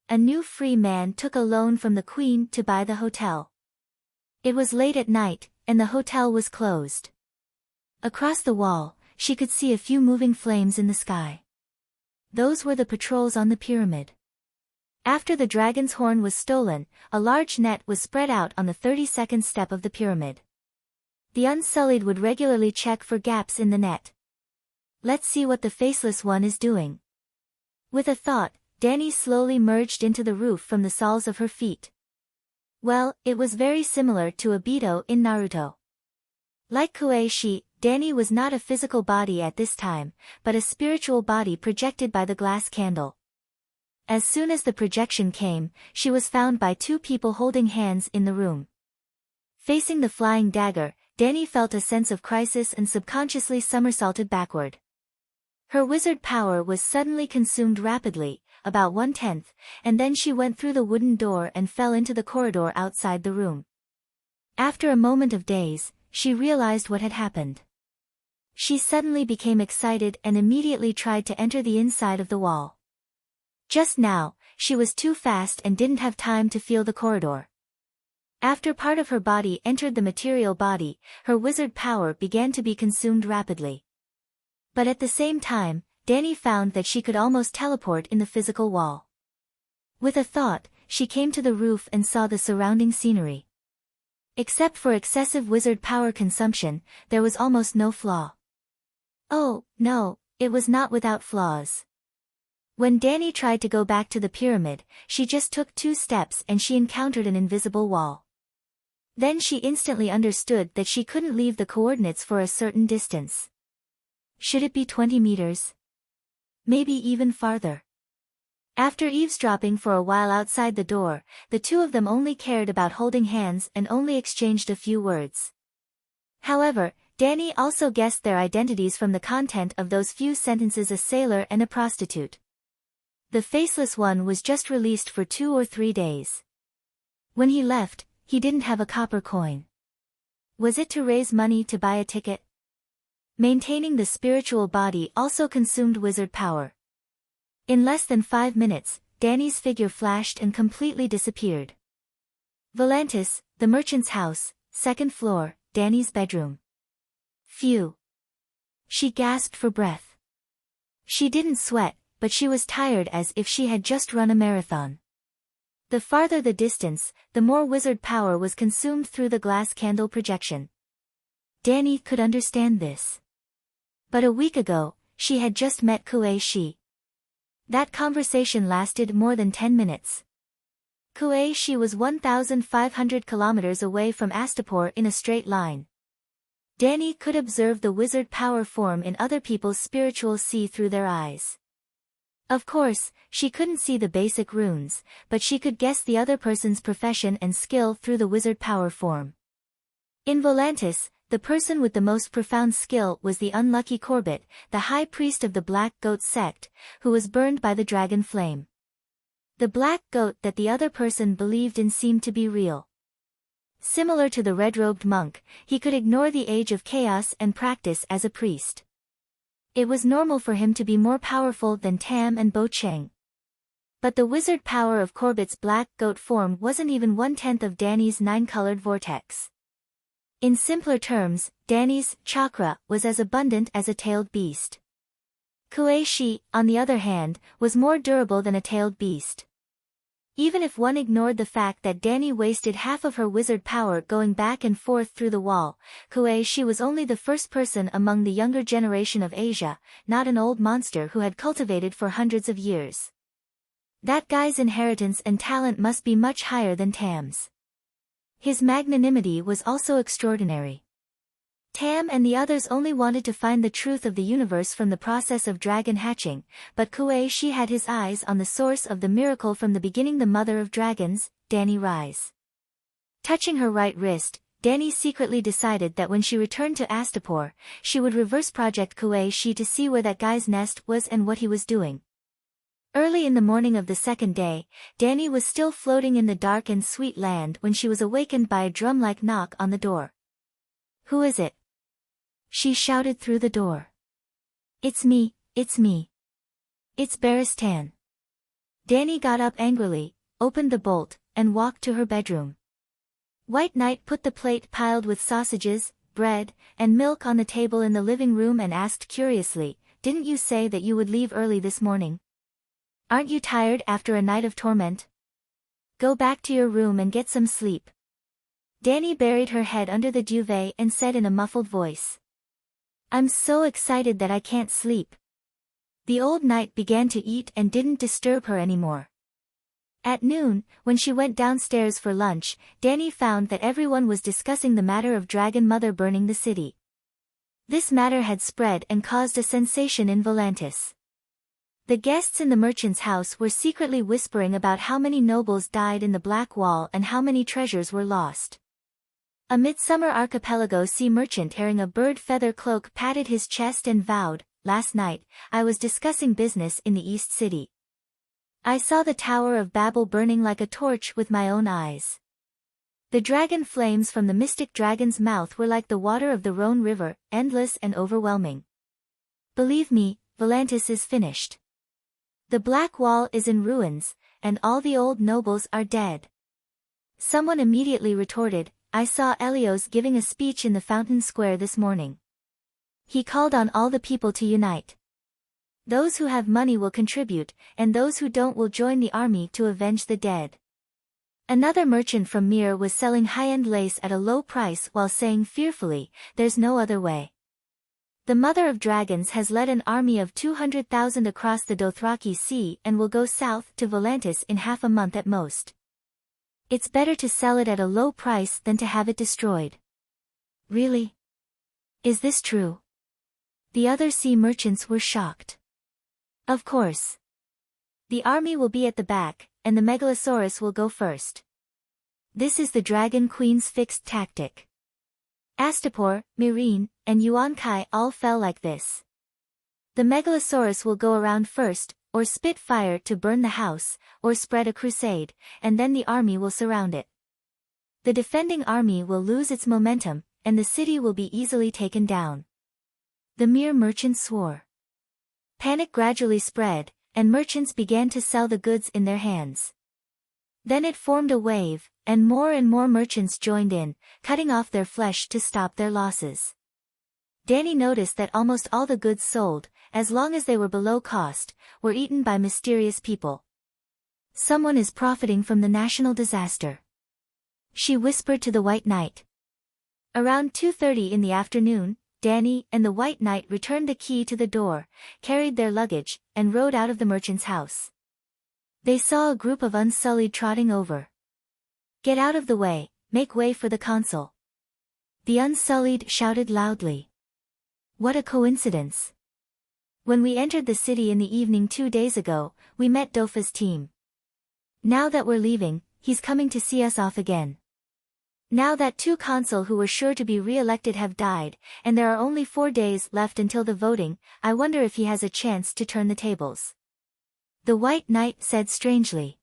A new free man took a loan from the Queen to buy the hotel. It was late at night, and the hotel was closed. Across the wall, she could see a few moving flames in the sky. Those were the patrols on the pyramid. After the dragon's horn was stolen, a large net was spread out on the 32nd step of the pyramid. The Unsullied would regularly check for gaps in the net. Let's see what the Faceless One is doing. With a thought, Danny slowly merged into the roof from the soles of her feet. Well, it was very similar to Obito in Naruto. Like Kuei-shi, Danny was not a physical body at this time, but a spiritual body projected by the glass candle. As soon as the projection came, she was found by two people holding hands in the room. Facing the flying dagger, Danny felt a sense of crisis and subconsciously somersaulted backward. Her wizard power was suddenly consumed rapidly, about 1/10, and then she went through the wooden door and fell into the corridor outside the room. After a moment of daze, she realized what had happened. She suddenly became excited and immediately tried to enter the inside of the wall. Just now, she was too fast and didn't have time to feel the corridor. After part of her body entered the material body, her wizard power began to be consumed rapidly. But at the same time, Danny found that she could almost teleport in the physical wall. With a thought, she came to the roof and saw the surrounding scenery. Except for excessive wizard power consumption, there was almost no flaw. Oh, no, it was not without flaws. When Danny tried to go back to the pyramid, she just took 2 steps and she encountered an invisible wall. Then she instantly understood that she couldn't leave the coordinates for a certain distance. Should it be 20 meters? Maybe even farther. After eavesdropping for a while outside the door, the two of them only cared about holding hands and only exchanged a few words. However, Danny also guessed their identities from the content of those few sentences: a sailor and a prostitute. The Faceless One was just released for 2 or 3 days. When he left, he didn't have a copper coin. Was it to raise money to buy a ticket? Maintaining the spiritual body also consumed wizard power. In less than 5 minutes, Danny's figure flashed and completely disappeared. Volantis, the merchant's house, 2nd floor, Danny's bedroom. Phew. She gasped for breath. She didn't sweat, but she was tired as if she had just run a marathon. The farther the distance, the more wizard power was consumed through the glass candle projection. Danny could understand this. But a week ago, she had just met Kuei-shi. That conversation lasted more than 10 minutes. Kuei-shi was 1,500 kilometers away from Astapor in a straight line. Danny could observe the wizard power form in other people's spiritual sea through their eyes. Of course, she couldn't see the basic runes, but she could guess the other person's profession and skill through the wizard power form. In Volantis, the person with the most profound skill was the unlucky Corbett, the high priest of the Black Goat sect, who was burned by the dragon flame. The black goat that the other person believed in seemed to be real. Similar to the red-robed monk, he could ignore the age of chaos and practice as a priest. It was normal for him to be more powerful than Tam and Bo Cheng. But the wizard power of Corbett's black goat form wasn't even 1/10 of Danny's 9-colored vortex. In simpler terms, Danny's chakra was as abundant as a tailed beast. Kuei-shi, on the other hand, was more durable than a tailed beast. Even if one ignored the fact that Danny wasted half of her wizard power going back and forth through the wall, Kuei-shi was only the first person among the younger generation of Asia, not an old monster who had cultivated for hundreds of years. That guy's inheritance and talent must be much higher than Tam's. His magnanimity was also extraordinary. Tam and the others only wanted to find the truth of the universe from the process of dragon hatching, but Kuei-shi had his eyes on the source of the miracle from the beginning, the mother of dragons, Danny Rise. Touching her right wrist, Danny secretly decided that when she returned to Astapor, she would reverse project Kuei-shi to see where that guy's nest was and what he was doing. Early in the morning of the second day, Danny was still floating in the dark and sweet land when she was awakened by a drum-like knock on the door. "Who is it?" she shouted through the door. It's me. It's Baristan." Danny got up angrily, opened the bolt, and walked to her bedroom. White Knight put the plate piled with sausages, bread, and milk on the table in the living room and asked curiously, "Didn't you say that you would leave early this morning? Aren't you tired after a night of torment? Go back to your room and get some sleep." Danny buried her head under the duvet and said in a muffled voice, "I'm so excited that I can't sleep." The old knight began to eat and didn't disturb her anymore. At noon, when she went downstairs for lunch, Danny found that everyone was discussing the matter of Dragon Mother burning the city. This matter had spread and caused a sensation in Volantis. The guests in the merchant's house were secretly whispering about how many nobles died in the Black Wall and how many treasures were lost. A Midsummer Archipelago sea merchant wearing a bird feather cloak patted his chest and vowed, "Last night, I was discussing business in the East City. I saw the Tower of Babel burning like a torch with my own eyes. The dragon flames from the mystic dragon's mouth were like the water of the Rhone River, endless and overwhelming. Believe me, Volantis is finished. The Black Wall is in ruins, and all the old nobles are dead." Someone immediately retorted, "I saw Elios giving a speech in the Fountain Square this morning. He called on all the people to unite. Those who have money will contribute, and those who don't will join the army to avenge the dead." Another merchant from Mir was selling high-end lace at a low price while saying fearfully, "There's no other way. The Mother of Dragons has led an army of 200,000 across the Dothraki Sea and will go south to Volantis in half a month at most. It's better to sell it at a low price than to have it destroyed." "Really? Is this true?" The other sea merchants were shocked. "Of course. The army will be at the back, and the Megalosaurus will go first. This is the Dragon Queen's fixed tactic. Astapor, Myrene, and Yuan-Kai all fell like this. The Megalosaurus will go around first, or spit fire to burn the house, or spread a crusade, and then the army will surround it. The defending army will lose its momentum, and the city will be easily taken down." The Mir merchants swore. Panic gradually spread, and merchants began to sell the goods in their hands. Then it formed a wave, and more merchants joined in, cutting off their flesh to stop their losses. Danny noticed that almost all the goods sold, as long as they were below cost, were eaten by mysterious people. "Someone is profiting from the national disaster," she whispered to the White Knight. Around 2:30 in the afternoon, Danny and the White Knight returned the key to the door, carried their luggage, and rode out of the merchant's house. They saw a group of Unsullied trotting over. "Get out of the way, make way for the consul." The Unsullied shouted loudly. "What a coincidence. When we entered the city in the evening 2 days ago, we met Dofa's team. Now that we're leaving, he's coming to see us off again. Now that 2 consul who were sure to be re-elected have died, and there are only 4 days left until the voting, I wonder if he has a chance to turn the tables." The White Knight said strangely.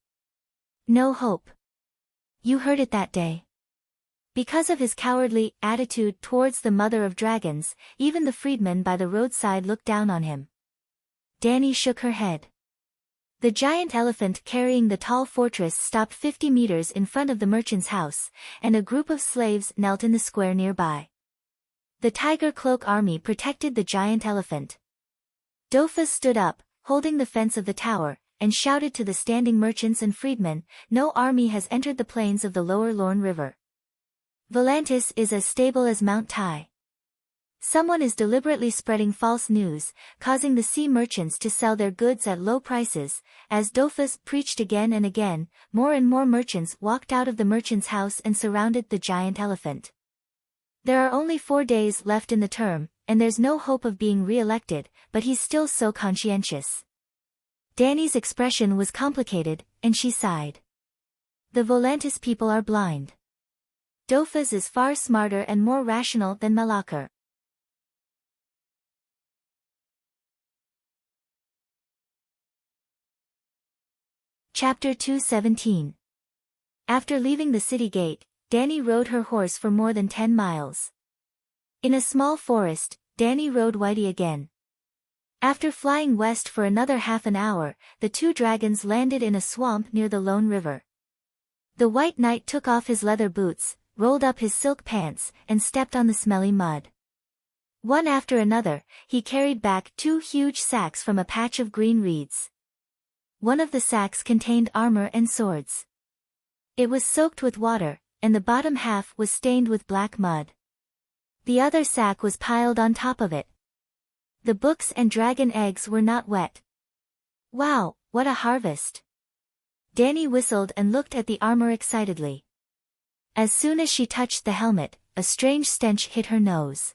"No hope. You heard it that day. Because of his cowardly attitude towards the Mother of Dragons, even the freedmen by the roadside looked down on him." Danny shook her head. The giant elephant carrying the tall fortress stopped 50 meters in front of the merchant's house, and a group of slaves knelt in the square nearby. The Tiger Cloak army protected the giant elephant. Dofa stood up, holding the fence of the tower, and shouted to the standing merchants and freedmen, "No army has entered the plains of the lower Lorne River. Volantis is as stable as Mount Tai. Someone is deliberately spreading false news, causing the sea merchants to sell their goods at low prices." As Dofus preached again and again, more and more merchants walked out of the merchant's house and surrounded the giant elephant. There are only 4 days left in the term, and there's no hope of being re-elected, but he's still so conscientious. Dani's expression was complicated, and she sighed. The Volantis people are blind. Dofus is far smarter and more rational than Malakar. Chapter 217. After leaving the city gate, Dani rode her horse for more than 10 miles. In a small forest, Dani rode Whitey again. After flying west for another half an hour, the 2 dragons landed in a swamp near the Lone River. The White Knight took off his leather boots, rolled up his silk pants, and stepped on the smelly mud. One after another, he carried back 2 huge sacks from a patch of green reeds. One of the sacks contained armor and swords. It was soaked with water, and the bottom half was stained with black mud. The other sack was piled on top of it. The books and dragon eggs were not wet. Wow, what a harvest! Dani whistled and looked at the armor excitedly. As soon as she touched the helmet, a strange stench hit her nose.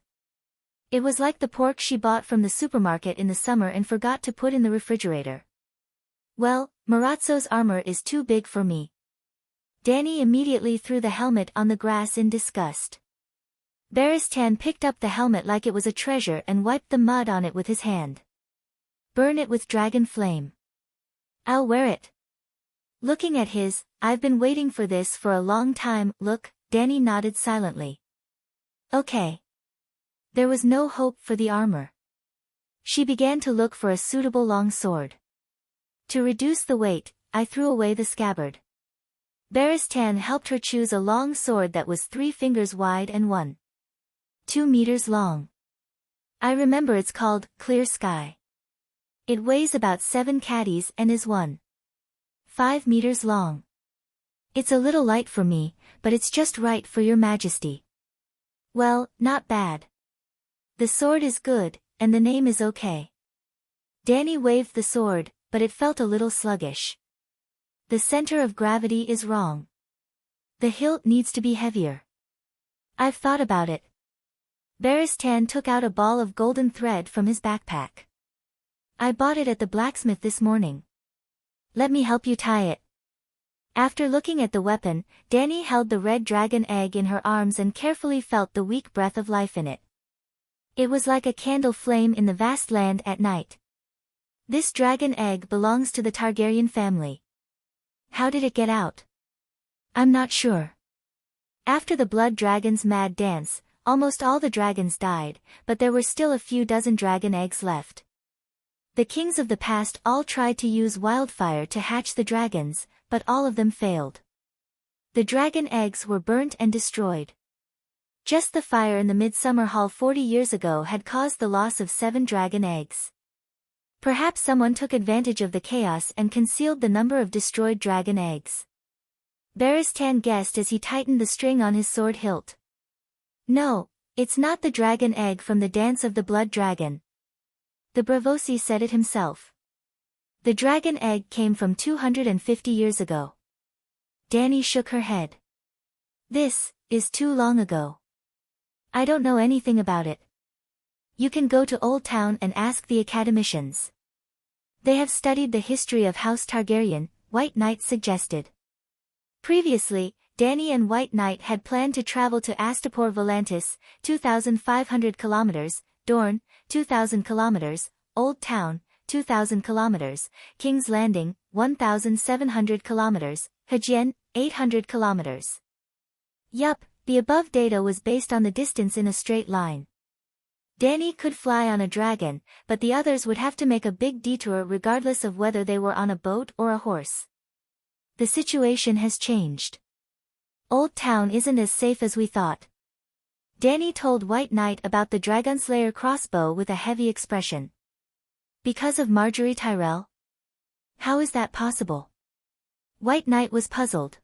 It was like the pork she bought from the supermarket in the summer and forgot to put in the refrigerator. Well, Marazzo's armor is too big for me. Dani immediately threw the helmet on the grass in disgust. Baristan picked up the helmet like it was a treasure and wiped the mud on it with his hand. Burn it with dragon flame. I'll wear it. Looking at his, I've been waiting for this for a long time, look, Dani nodded silently. Okay. There was no hope for the armor. She began to look for a suitable long sword. To reduce the weight, I threw away the scabbard. Baristan helped her choose a long sword that was 3 fingers wide and 1.2 meters long. I remember it's called Clear Sky. It weighs about 7 caddies and is 1.5 meters long. It's a little light for me, but it's just right for your majesty. Well, not bad. The sword is good, and the name is okay. Dani waved the sword, but it felt a little sluggish. The center of gravity is wrong. The hilt needs to be heavier. I've thought about it. Baristan took out a ball of golden thread from his backpack. I bought it at the blacksmith this morning. Let me help you tie it. After looking at the weapon, Dani held the red dragon egg in her arms and carefully felt the weak breath of life in it. It was like a candle flame in the vast land at night. This dragon egg belongs to the Targaryen family. How did it get out? I'm not sure. After the blood dragon's mad dance, almost all the dragons died, but there were still a few dozen dragon eggs left. The kings of the past all tried to use wildfire to hatch the dragons, but all of them failed. The dragon eggs were burnt and destroyed. Just the fire in the Midsummer Hall 40 years ago had caused the loss of 7 dragon eggs. Perhaps someone took advantage of the chaos and concealed the number of destroyed dragon eggs. Baristan guessed as he tightened the string on his sword hilt. No, it's not the dragon egg from the Dance of the Blood Dragon. The Bravosi said it himself. The dragon egg came from 250 years ago. Dani shook her head. This is too long ago. I don't know anything about it. You can go to Old Town and ask the academicians. They have studied the history of House Targaryen, White Knight suggested. Previously, Dani and White Knight had planned to travel to Astapor Volantis, 2,500 kilometers, Dorne, 2,000 kilometers, Old Town, 2,000 kilometers, King's Landing, 1,700 kilometers, Hajien, 800 kilometers. Yup, the above data was based on the distance in a straight line. Dani could fly on a dragon, but the others would have to make a big detour regardless of whether they were on a boat or a horse. The situation has changed. Old Town isn't as safe as we thought. Dani told White Knight about the Dragonslayer crossbow with a heavy expression. Because of Marjorie Tyrell? How is that possible? White Knight was puzzled.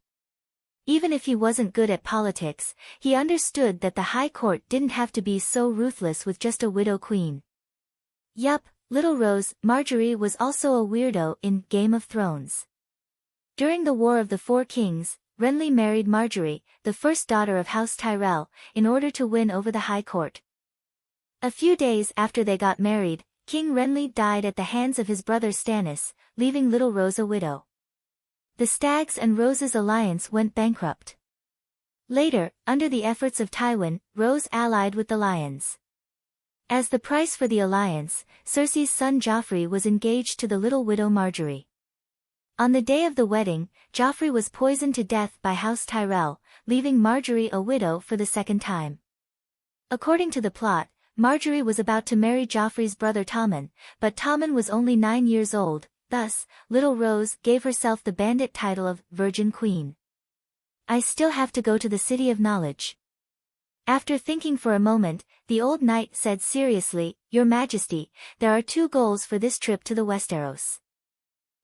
Even if he wasn't good at politics, he understood that the High Court didn't have to be so ruthless with just a widow queen. Yup, Little Rose, Marjorie was also a weirdo in Game of Thrones. During the War of the Four Kings, Renly married Marjorie, the first daughter of House Tyrell, in order to win over the High Court. A few days after they got married, King Renly died at the hands of his brother Stannis, leaving little Rose a widow. The Stags and Rose's alliance went bankrupt. Later, under the efforts of Tywin, Rose allied with the Lions. As the price for the alliance, Cersei's son Joffrey was engaged to the little widow Marjorie. On the day of the wedding, Joffrey was poisoned to death by House Tyrell, leaving Marjorie a widow for the second time. According to the plot, Marjorie was about to marry Joffrey's brother Tommen, but Tommen was only 9 years old, thus, little Rose gave herself the bandit title of Virgin Queen. I still have to go to the City of Knowledge. After thinking for a moment, the old knight said seriously, Your Majesty, there are 2 goals for this trip to the Westeros.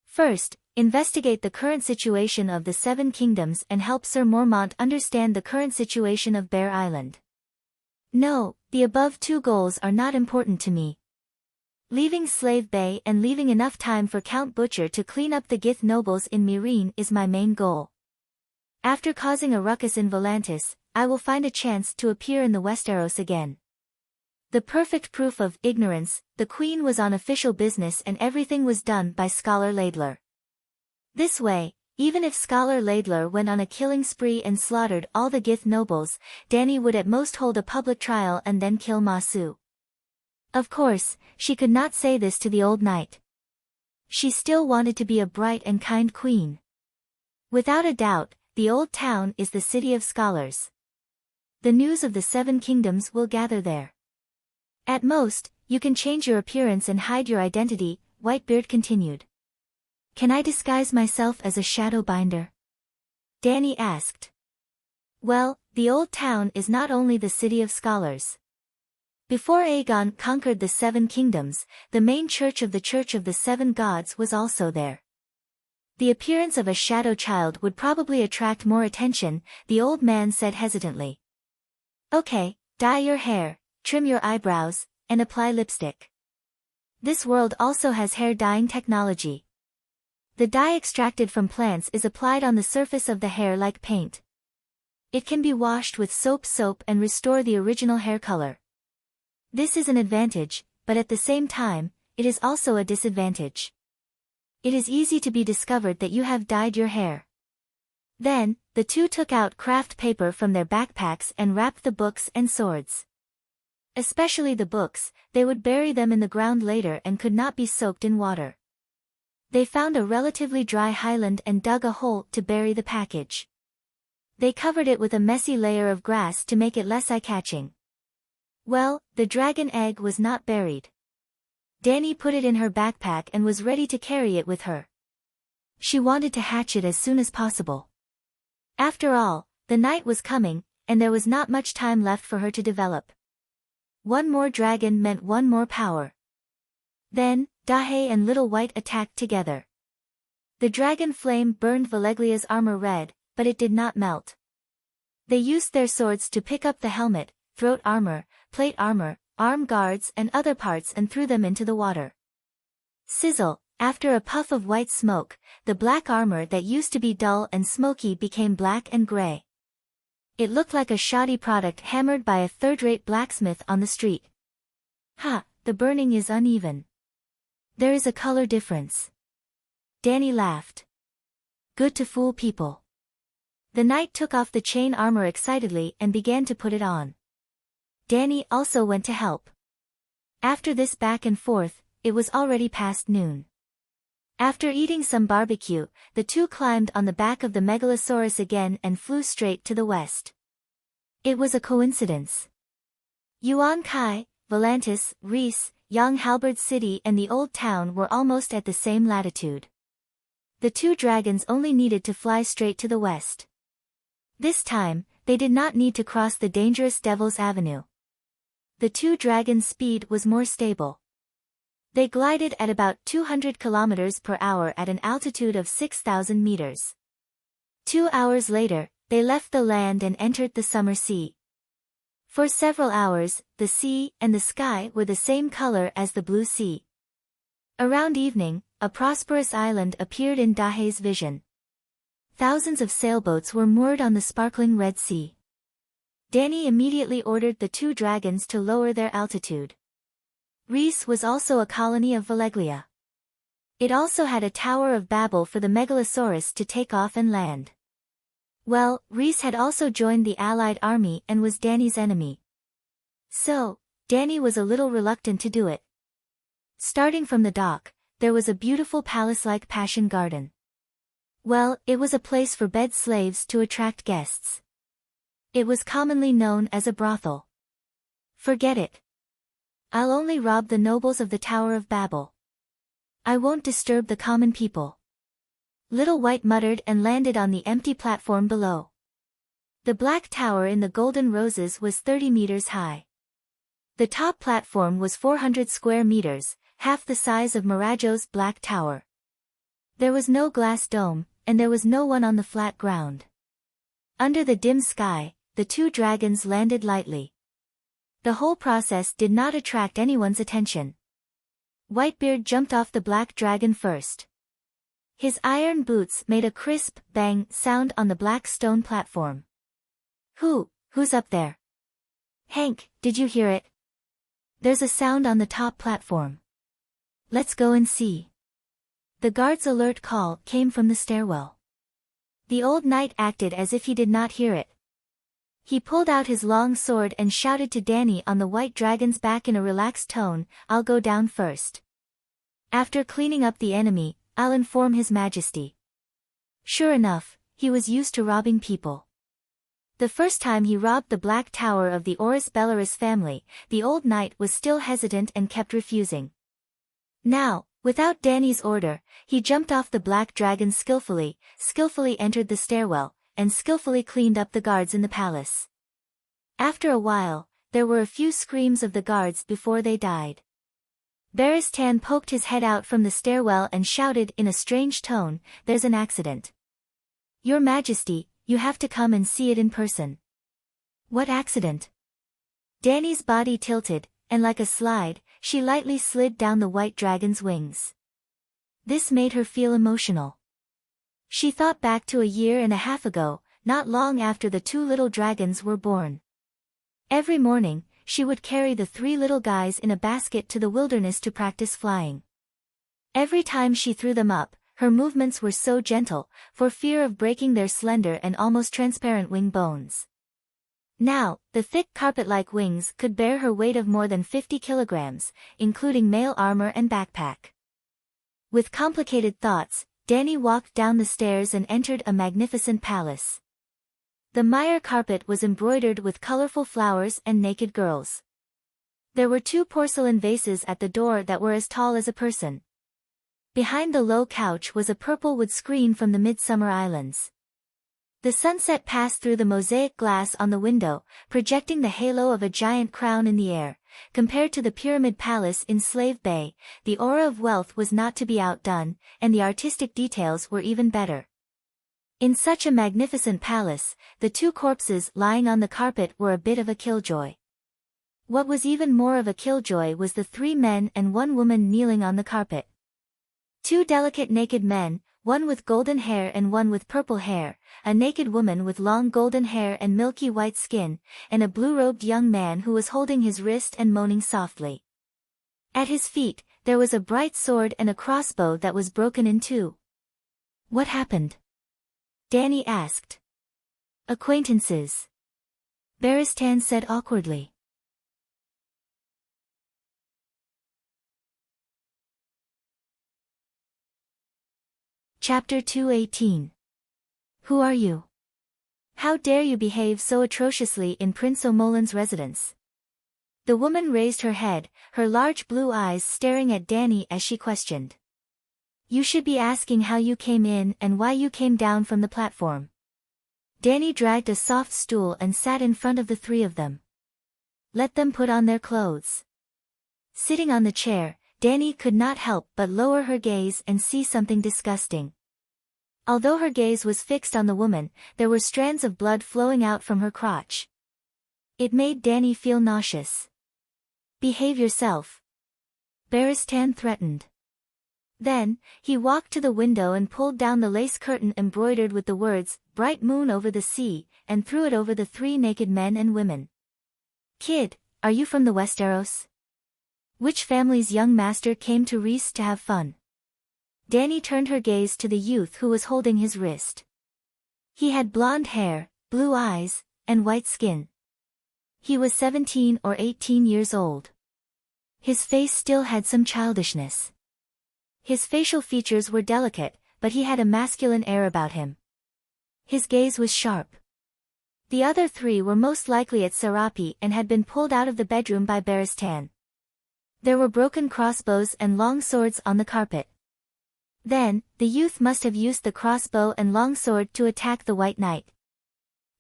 First, investigate the current situation of the 7 kingdoms and help Sir Mormont understand the current situation of Bear Island. No, the above 2 goals are not important to me. Leaving Slave Bay and leaving enough time for Count Butcher to clean up the Gith nobles in Meereen is my main goal. After causing a ruckus in Volantis, I will find a chance to appear in the Westeros again. The perfect proof of ignorance, the Queen was on official business and everything was done by Scholar Laidler. This way, even if Scholar Laidler went on a killing spree and slaughtered all the Gith nobles, Dany would at most hold a public trial and then kill Masu. Of course, she could not say this to the old knight. She still wanted to be a bright and kind queen. Without a doubt, the old town is the city of scholars. The news of the 7 kingdoms will gather there. At most, you can change your appearance and hide your identity, Whitebeard continued. Can I disguise myself as a shadow binder? Dany asked. Well, the old town is not only the city of scholars. Before Aegon conquered the 7 kingdoms, the main church of the Church of the 7 Gods was also there. The appearance of a shadow child would probably attract more attention, the old man said hesitantly. Okay, dye your hair, trim your eyebrows, and apply lipstick. This world also has hair dyeing technology. The dye extracted from plants is applied on the surface of the hair like paint. It can be washed with soap and restore the original hair color. This is an advantage, but at the same time, it is also a disadvantage. It is easy to be discovered that you have dyed your hair. Then, the 2 took out craft paper from their backpacks and wrapped the books and swords. Especially the books, they would bury them in the ground later and could not be soaked in water. They found a relatively dry highland and dug a hole to bury the package. They covered it with a messy layer of grass to make it less eye-catching. Well, the dragon egg was not buried. Dany put it in her backpack and was ready to carry it with her. She wanted to hatch it as soon as possible. After all, the night was coming, and there was not much time left for her to develop. One more dragon meant one more power. Then, Dahe and Little White attacked together. The dragon flame burned Valeglia's armor red, but it did not melt. They used their swords to pick up the helmet, throat armor, plate armor, arm guards and other parts and threw them into the water. Sizzle, after a puff of white smoke, the black armor that used to be dull and smoky became black and gray. It looked like a shoddy product hammered by a third-rate blacksmith on the street. Ha, the burning is uneven. There is a color difference. Dany laughed. Good to fool people. The knight took off the chain armor excitedly and began to put it on. Dany also went to help. After this back and forth, it was already past noon. After eating some barbecue, the 2 climbed on the back of the Megalosaurus again and flew straight to the west. It was a coincidence. Yuan Kai, Volantis, Reese, Young Halberd City and the Old Town were almost at the same latitude. The 2 dragons only needed to fly straight to the west. This time, they did not need to cross the dangerous Devil's Avenue. The 2 dragons' speed was more stable. They glided at about 200 kilometers per hour at an altitude of 6,000 meters. 2 hours later, they left the land and entered the summer sea. For several hours, the sea and the sky were the same color as the blue sea. Around evening, a prosperous island appeared in Dahe's vision. Thousands of sailboats were moored on the sparkling Red Sea. Danny immediately ordered the 2 dragons to lower their altitude. Reese was also a colony of Valeglia. It also had a Tower of Babel for the Megalosaurus to take off and land. Well, Reese had also joined the Allied army and was Danny's enemy. So, Danny was a little reluctant to do it. Starting from the dock, there was a beautiful palace-like passion garden. Well, it was a place for bed slaves to attract guests. It was commonly known as a brothel. Forget it. I'll only rob the nobles of the Tower of Babel. I won't disturb the common people. Little White muttered and landed on the empty platform below. The black tower in the golden roses was 30 meters high. The top platform was 400 square meters, half the size of Miraggio's black tower. There was no glass dome, and there was no one on the flat ground. Under the dim sky, the 2 dragons landed lightly. The whole process did not attract anyone's attention. Whitebeard jumped off the black dragon first. His iron boots made a crisp, bang sound on the black stone platform. Who's up there? Hank, did you hear it? There's a sound on the top platform. Let's go and see. The guard's alert call came from the stairwell. The old knight acted as if he did not hear it. He pulled out his long sword and shouted to Danny on the white dragon's back in a relaxed tone, "I'll go down first. After cleaning up the enemy, I'll inform His Majesty." Sure enough, he was used to robbing people. The first time he robbed the Black Tower of the Oris Bellaris family, the old knight was still hesitant and kept refusing. Now, without Danny's order, he jumped off the black dragon skillfully entered the stairwell, and skillfully cleaned up the guards in the palace. After a while, there were a few screams of the guards before they died. Baristan poked his head out from the stairwell and shouted in a strange tone, "There's an accident. Your Majesty, you have to come and see it in person." "What accident?" Danny's body tilted, and like a slide, she lightly slid down the white dragon's wings. This made her feel emotional. She thought back to a year and a half ago, not long after the 2 little dragons were born. Every morning, she would carry the 3 little guys in a basket to the wilderness to practice flying. Every time she threw them up, her movements were so gentle, for fear of breaking their slender and almost transparent wing bones. Now, the thick carpet-like wings could bear her weight of more than 50 kilograms, including mail armor and backpack. With complicated thoughts, Danny walked down the stairs and entered a magnificent palace. The mire carpet was embroidered with colorful flowers and naked girls. There were 2 porcelain vases at the door that were as tall as a person. Behind the low couch was a purple wood screen from the Midsummer Islands. The sunset passed through the mosaic glass on the window, projecting the halo of a giant crown in the air. Compared to the Pyramid Palace in Slave Bay, the aura of wealth was not to be outdone, and the artistic details were even better. In such a magnificent palace, the 2 corpses lying on the carpet were a bit of a killjoy. What was even more of a killjoy was the 3 men and 1 woman kneeling on the carpet. 2 delicate naked men, one with golden hair and one with purple hair, a naked woman with long golden hair and milky white skin, and a blue-robed young man who was holding his wrist and moaning softly. At his feet, there was a bright sword and a crossbow that was broken in 2. "What happened?" Danny asked. "Acquaintances," Baristan said awkwardly. Chapter 218. Who are you? How dare you behave so atrociously in Prince O'Molan's residence? The woman raised her head, her large blue eyes staring at Danny as she questioned. "You should be asking how you came in and why you came down from the platform." Danny dragged a soft stool and sat in front of the 3 of them. "Let them put on their clothes." Sitting on the chair, Danny could not help but lower her gaze and see something disgusting. Although her gaze was fixed on the woman, there were strands of blood flowing out from her crotch. It made Danny feel nauseous. "Behave yourself," Baristan threatened. Then, he walked to the window and pulled down the lace curtain embroidered with the words, "Bright Moon over the Sea," and threw it over the three naked men and women. "Kid, are you from the Westeros? Which family's young master came to Reese to have fun?" Dany turned her gaze to the youth who was holding his wrist. He had blonde hair, blue eyes, and white skin. He was 17 or 18 years old. His face still had some childishness. His facial features were delicate, but he had a masculine air about him. His gaze was sharp. The other three were most likely at Serapi and had been pulled out of the bedroom by Barristan. There were broken crossbows and long swords on the carpet. Then, the youth must have used the crossbow and longsword to attack the White Knight.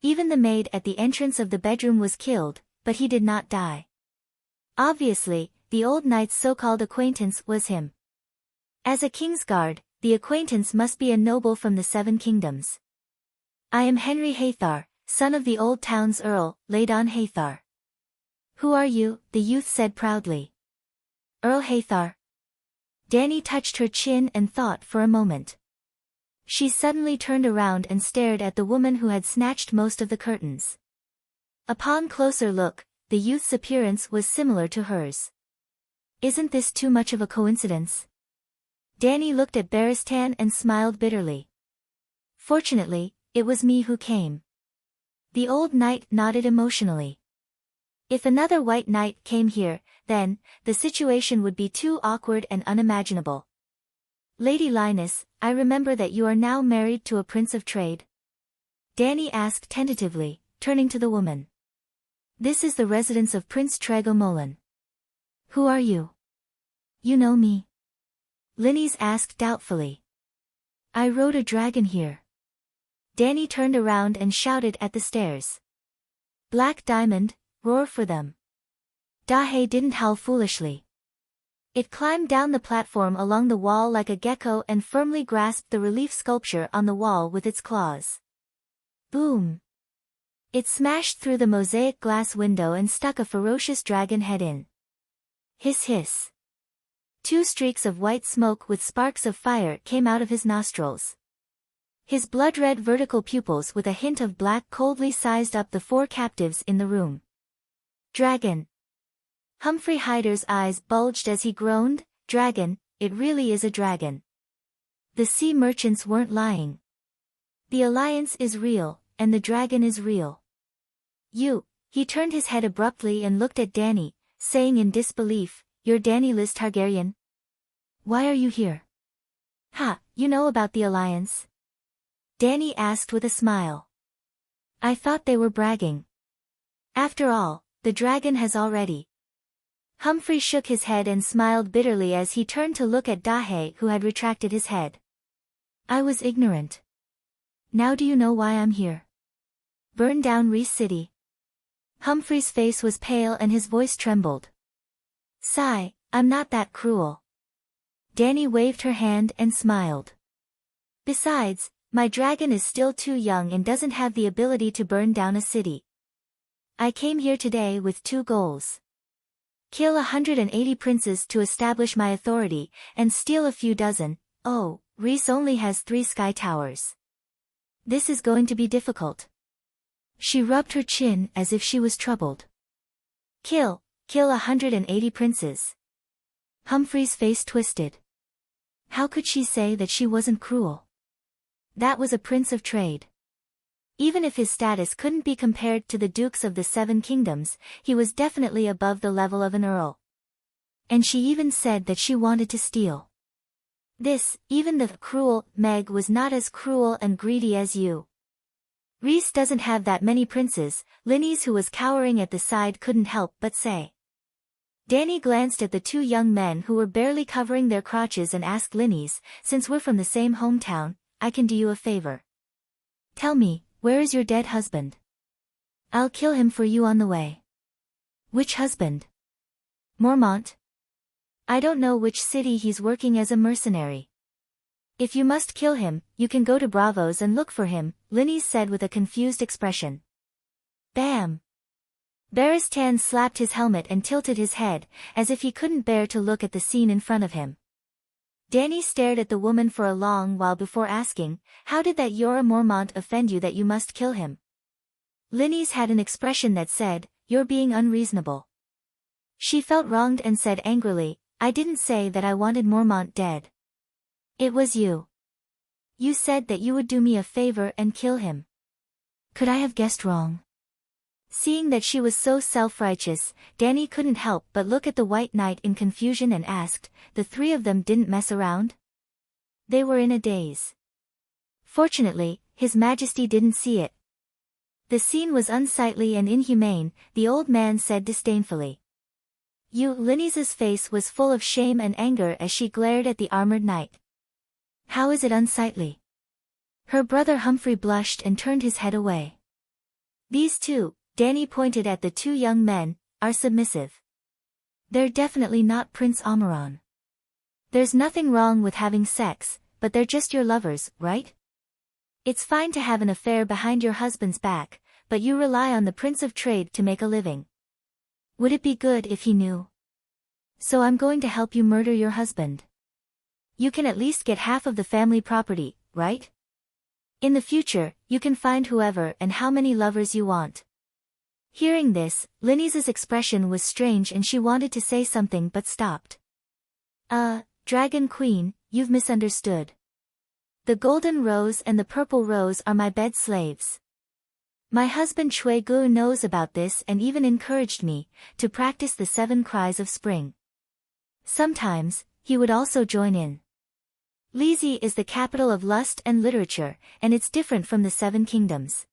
Even the maid at the entrance of the bedroom was killed, but he did not die. Obviously, the old knight's so-called acquaintance was him. As a Kingsguard, the acquaintance must be a noble from the Seven Kingdoms. "I am Henry Haythar, son of the old town's Earl, Laedon Haythar." "Who are you?" the youth said proudly. "Earl Haythar." Dany touched her chin and thought for a moment. She suddenly turned around and stared at the woman who had snatched most of the curtains. Upon closer look, the youth's appearance was similar to hers. "Isn't this too much of a coincidence?" Dany looked at Barristan and smiled bitterly. "Fortunately, it was me who came." The old knight nodded emotionally. If another White Knight came here, then, the situation would be too awkward and unimaginable. "Lady Linus, I remember that you are now married to a prince of trade?" Dany asked tentatively, turning to the woman. "This is the residence of Prince Tregomolan." "Who are you?" "You know me?" Linnes asked doubtfully. "I rode a dragon here." Dany turned around and shouted at the stairs. "Black Diamond, roar for them." Dahe didn't howl foolishly. It climbed down the platform along the wall like a gecko and firmly grasped the relief sculpture on the wall with its claws. Boom! It smashed through the mosaic glass window and stuck a ferocious dragon head in. Hiss hiss. Two streaks of white smoke with sparks of fire came out of his nostrils. His blood-red vertical pupils with a hint of black coldly sized up the four captives in the room. "Dragon!" Humphrey Hyder's eyes bulged as he groaned, "Dragon, it really is a dragon." The sea merchants weren't lying. The alliance is real, and the dragon is real. He turned his head abruptly and looked at Dany, saying in disbelief, "You're Dany Liz Targaryen? Why are you here?" "Ha, you know about the alliance?" Dany asked with a smile. "I thought they were bragging. After all, the dragon has already." Humphrey shook his head and smiled bitterly as he turned to look at Dahe who had retracted his head. "I was ignorant. Now do you know why I'm here? Burn down Reese City." Humphrey's face was pale and his voice trembled. "Sigh, I'm not that cruel." Dany waved her hand and smiled. "Besides, my dragon is still too young and doesn't have the ability to burn down a city. I came here today with two goals. Kill 180 princes to establish my authority, and steal a few dozen. Oh, Reese only has 3 sky towers. This is going to be difficult." She rubbed her chin as if she was troubled. Kill 180 princes." Humphrey's face twisted. How could she say that she wasn't cruel? That was a prince of trade. Even if his status couldn't be compared to the dukes of the Seven Kingdoms, he was definitely above the level of an earl. And she even said that she wanted to steal. Even the cruel Meg was not as cruel and greedy as you. Reese doesn't have that many princes, Linnes who was cowering at the side couldn't help but say. Dany glanced at the two young men who were barely covering their crotches and asked Linnes, "Since we're from the same hometown, I can do you a favor. Tell me, where is your dead husband? I'll kill him for you on the way." "Which husband?" "Mormont. I don't know which city he's working as a mercenary." "If you must kill him, you can go to Bravos and look for him," Linnes said with a confused expression. Bam! Barristan slapped his helmet and tilted his head, as if he couldn't bear to look at the scene in front of him. Danny stared at the woman for a long while before asking, how did that Jorah Mormont offend you that you must kill him? Linny's had an expression that said, you're being unreasonable. She felt wronged and said angrily, I didn't say that I wanted Mormont dead. It was you. You said that you would do me a favor and kill him. Could I have guessed wrong? Seeing that she was so self-righteous, Danny couldn't help but look at the White Knight in confusion and asked, the three of them didn't mess around? They were in a daze. Fortunately, His Majesty didn't see it. The scene was unsightly and inhumane, the old man said disdainfully. Linny's face was full of shame and anger as she glared at the armored knight. How is it unsightly? Her brother Humphrey blushed and turned his head away. These two, Danny pointed at the two young men, are submissive. They're definitely not Prince Omeron. There's nothing wrong with having sex, but they're just your lovers, right? It's fine to have an affair behind your husband's back, but you rely on the Prince of Trade to make a living. Would it be good if he knew? So I'm going to help you murder your husband. You can at least get half of the family property, right? In the future, you can find whoever and how many lovers you want. Hearing this, Linny's expression was strange and she wanted to say something but stopped. Dragon Queen, you've misunderstood. The golden rose and the purple rose are my bed slaves. My husband Chui Gu knows about this and even encouraged me to practice the 7 cries of spring. Sometimes, he would also join in. Lizi is the capital of lust and literature, and it's different from the 7 kingdoms.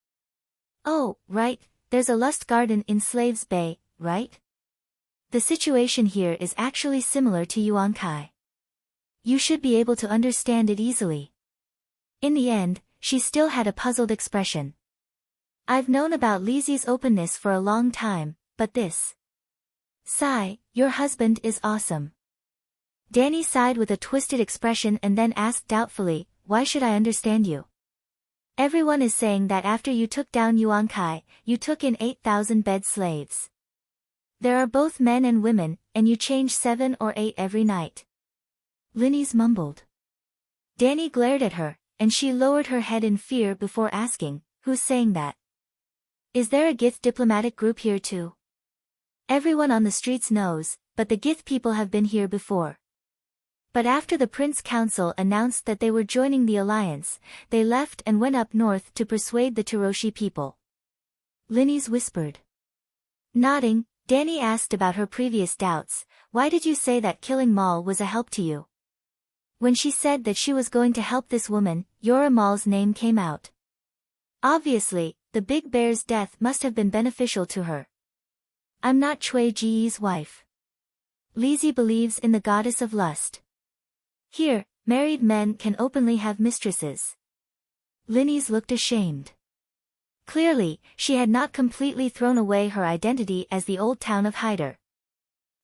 Oh, right, there's a lust garden in Slaves Bay, right? The situation here is actually similar to Yuan Kai. You should be able to understand it easily. In the end, she still had a puzzled expression. I've known about Lizi's openness for a long time, but this. Sigh, your husband is awesome. Danny sighed with a twisted expression and then asked doubtfully, why should I understand you? Everyone is saying that after you took down Yuan Kai, you took in 8,000 bed slaves. There are both men and women, and you change 7 or 8 every night. Linny's mumbled. Danny glared at her, and she lowered her head in fear before asking, who's saying that? Is there a Gith diplomatic group here too? Everyone on the streets knows, but the Gith people have been here before. But after the Prince Council announced that they were joining the alliance, they left and went up north to persuade the Tiroshi people. Linny's whispered. Nodding, Danny asked about her previous doubts, why did you say that killing Maul was a help to you? When she said that she was going to help this woman, Jorah Maul's name came out. Obviously, the big bear's death must have been beneficial to her. I'm not Chui Ji's wife. Lizi believes in the goddess of lust. Here, married men can openly have mistresses. Linny's looked ashamed. Clearly, she had not completely thrown away her identity as the old town of Hyder.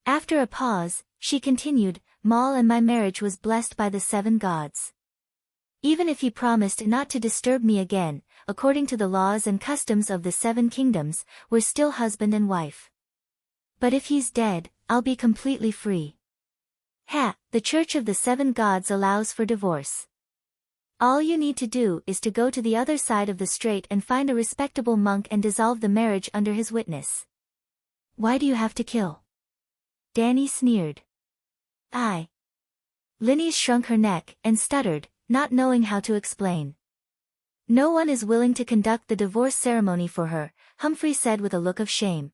After a pause, she continued, Maul and my marriage was blessed by the 7 gods. Even if he promised not to disturb me again, according to the laws and customs of the 7 kingdoms, we're still husband and wife. But if he's dead, I'll be completely free. The Church of the 7 Gods allows for divorce. All you need to do is to go to the other side of the strait and find a respectable monk and dissolve the marriage under his witness. Why do you have to kill? Danny sneered. Linny shrunk her neck and stuttered, not knowing how to explain. No one is willing to conduct the divorce ceremony for her, Humphrey said with a look of shame.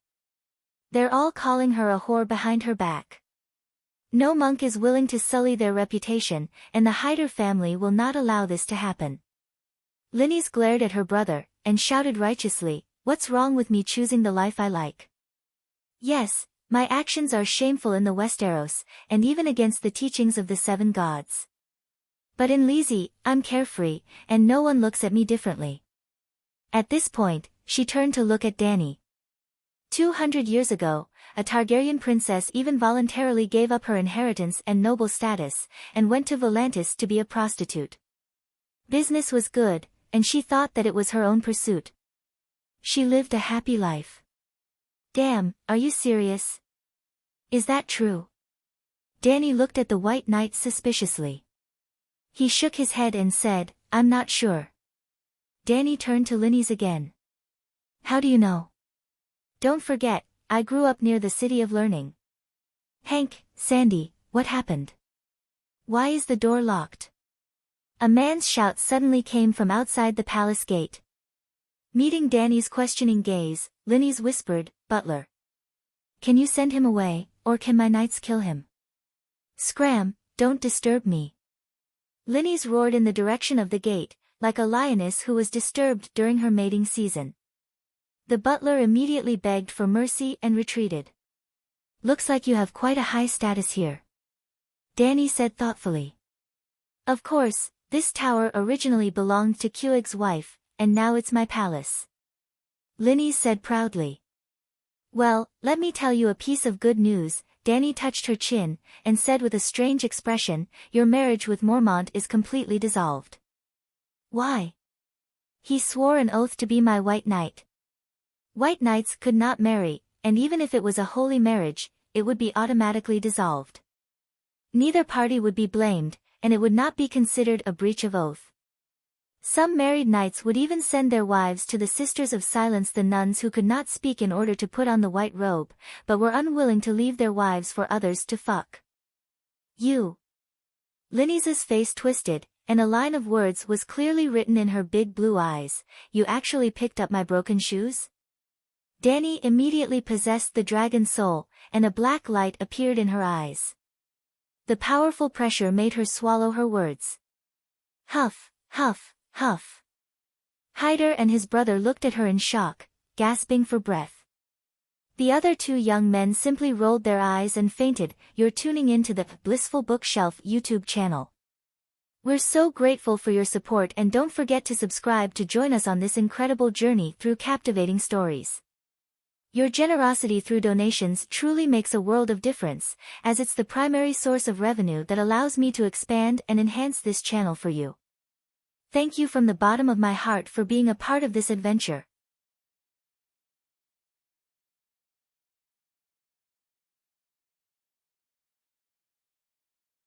They're all calling her a whore behind her back. No monk is willing to sully their reputation, and the Hyder family will not allow this to happen. Linny's glared at her brother, and shouted righteously, what's wrong with me choosing the life I like? Yes, my actions are shameful in the Westeros, and even against the teachings of the 7 gods. But in Lizi, I'm carefree, and no one looks at me differently. At this point, she turned to look at Danny. 200 years ago, a Targaryen princess even voluntarily gave up her inheritance and noble status, and went to Volantis to be a prostitute. Business was good, and she thought that it was her own pursuit. She lived a happy life. Damn, are you serious? Is that true? Danny looked at the White Knight suspiciously. He shook his head and said, I'm not sure. Danny turned to Linny's again. How do you know? Don't forget, I grew up near the City of Learning. Hank, Sandy, what happened? Why is the door locked? A man's shout suddenly came from outside the palace gate. Meeting Danny's questioning gaze, Linny's whispered, Butler. Can you send him away, or can my knights kill him? Scram, don't disturb me. Linny's roared in the direction of the gate, like a lioness who was disturbed during her mating season. The butler immediately begged for mercy and retreated. Looks like you have quite a high status here. Danny said thoughtfully. Of course, this tower originally belonged to Kuig's wife, and now it's my palace. Linny said proudly. Well, let me tell you a piece of good news. Danny touched her chin, and said with a strange expression, your marriage with Mormont is completely dissolved. Why? He swore an oath to be my white knight. White knights could not marry, and even if it was a holy marriage, it would be automatically dissolved. Neither party would be blamed, and it would not be considered a breach of oath. Some married knights would even send their wives to the Sisters of Silence, the nuns who could not speak, in order to put on the white robe, but were unwilling to leave their wives for others to fuck. You. Linny's face twisted, and a line of words was clearly written in her big blue eyes. You actually picked up my broken shoes? Danny immediately possessed the dragon soul, and a black light appeared in her eyes. The powerful pressure made her swallow her words. Huff, huff. Huff. Hyder and his brother looked at her in shock, gasping for breath. The other two young men simply rolled their eyes and fainted. You're tuning in to the Blissful Bookshelf YouTube channel. We're so grateful for your support, and don't forget to subscribe to join us on this incredible journey through captivating stories. Your generosity through donations truly makes a world of difference, as it's the primary source of revenue that allows me to expand and enhance this channel for you. Thank you from the bottom of my heart for being a part of this adventure.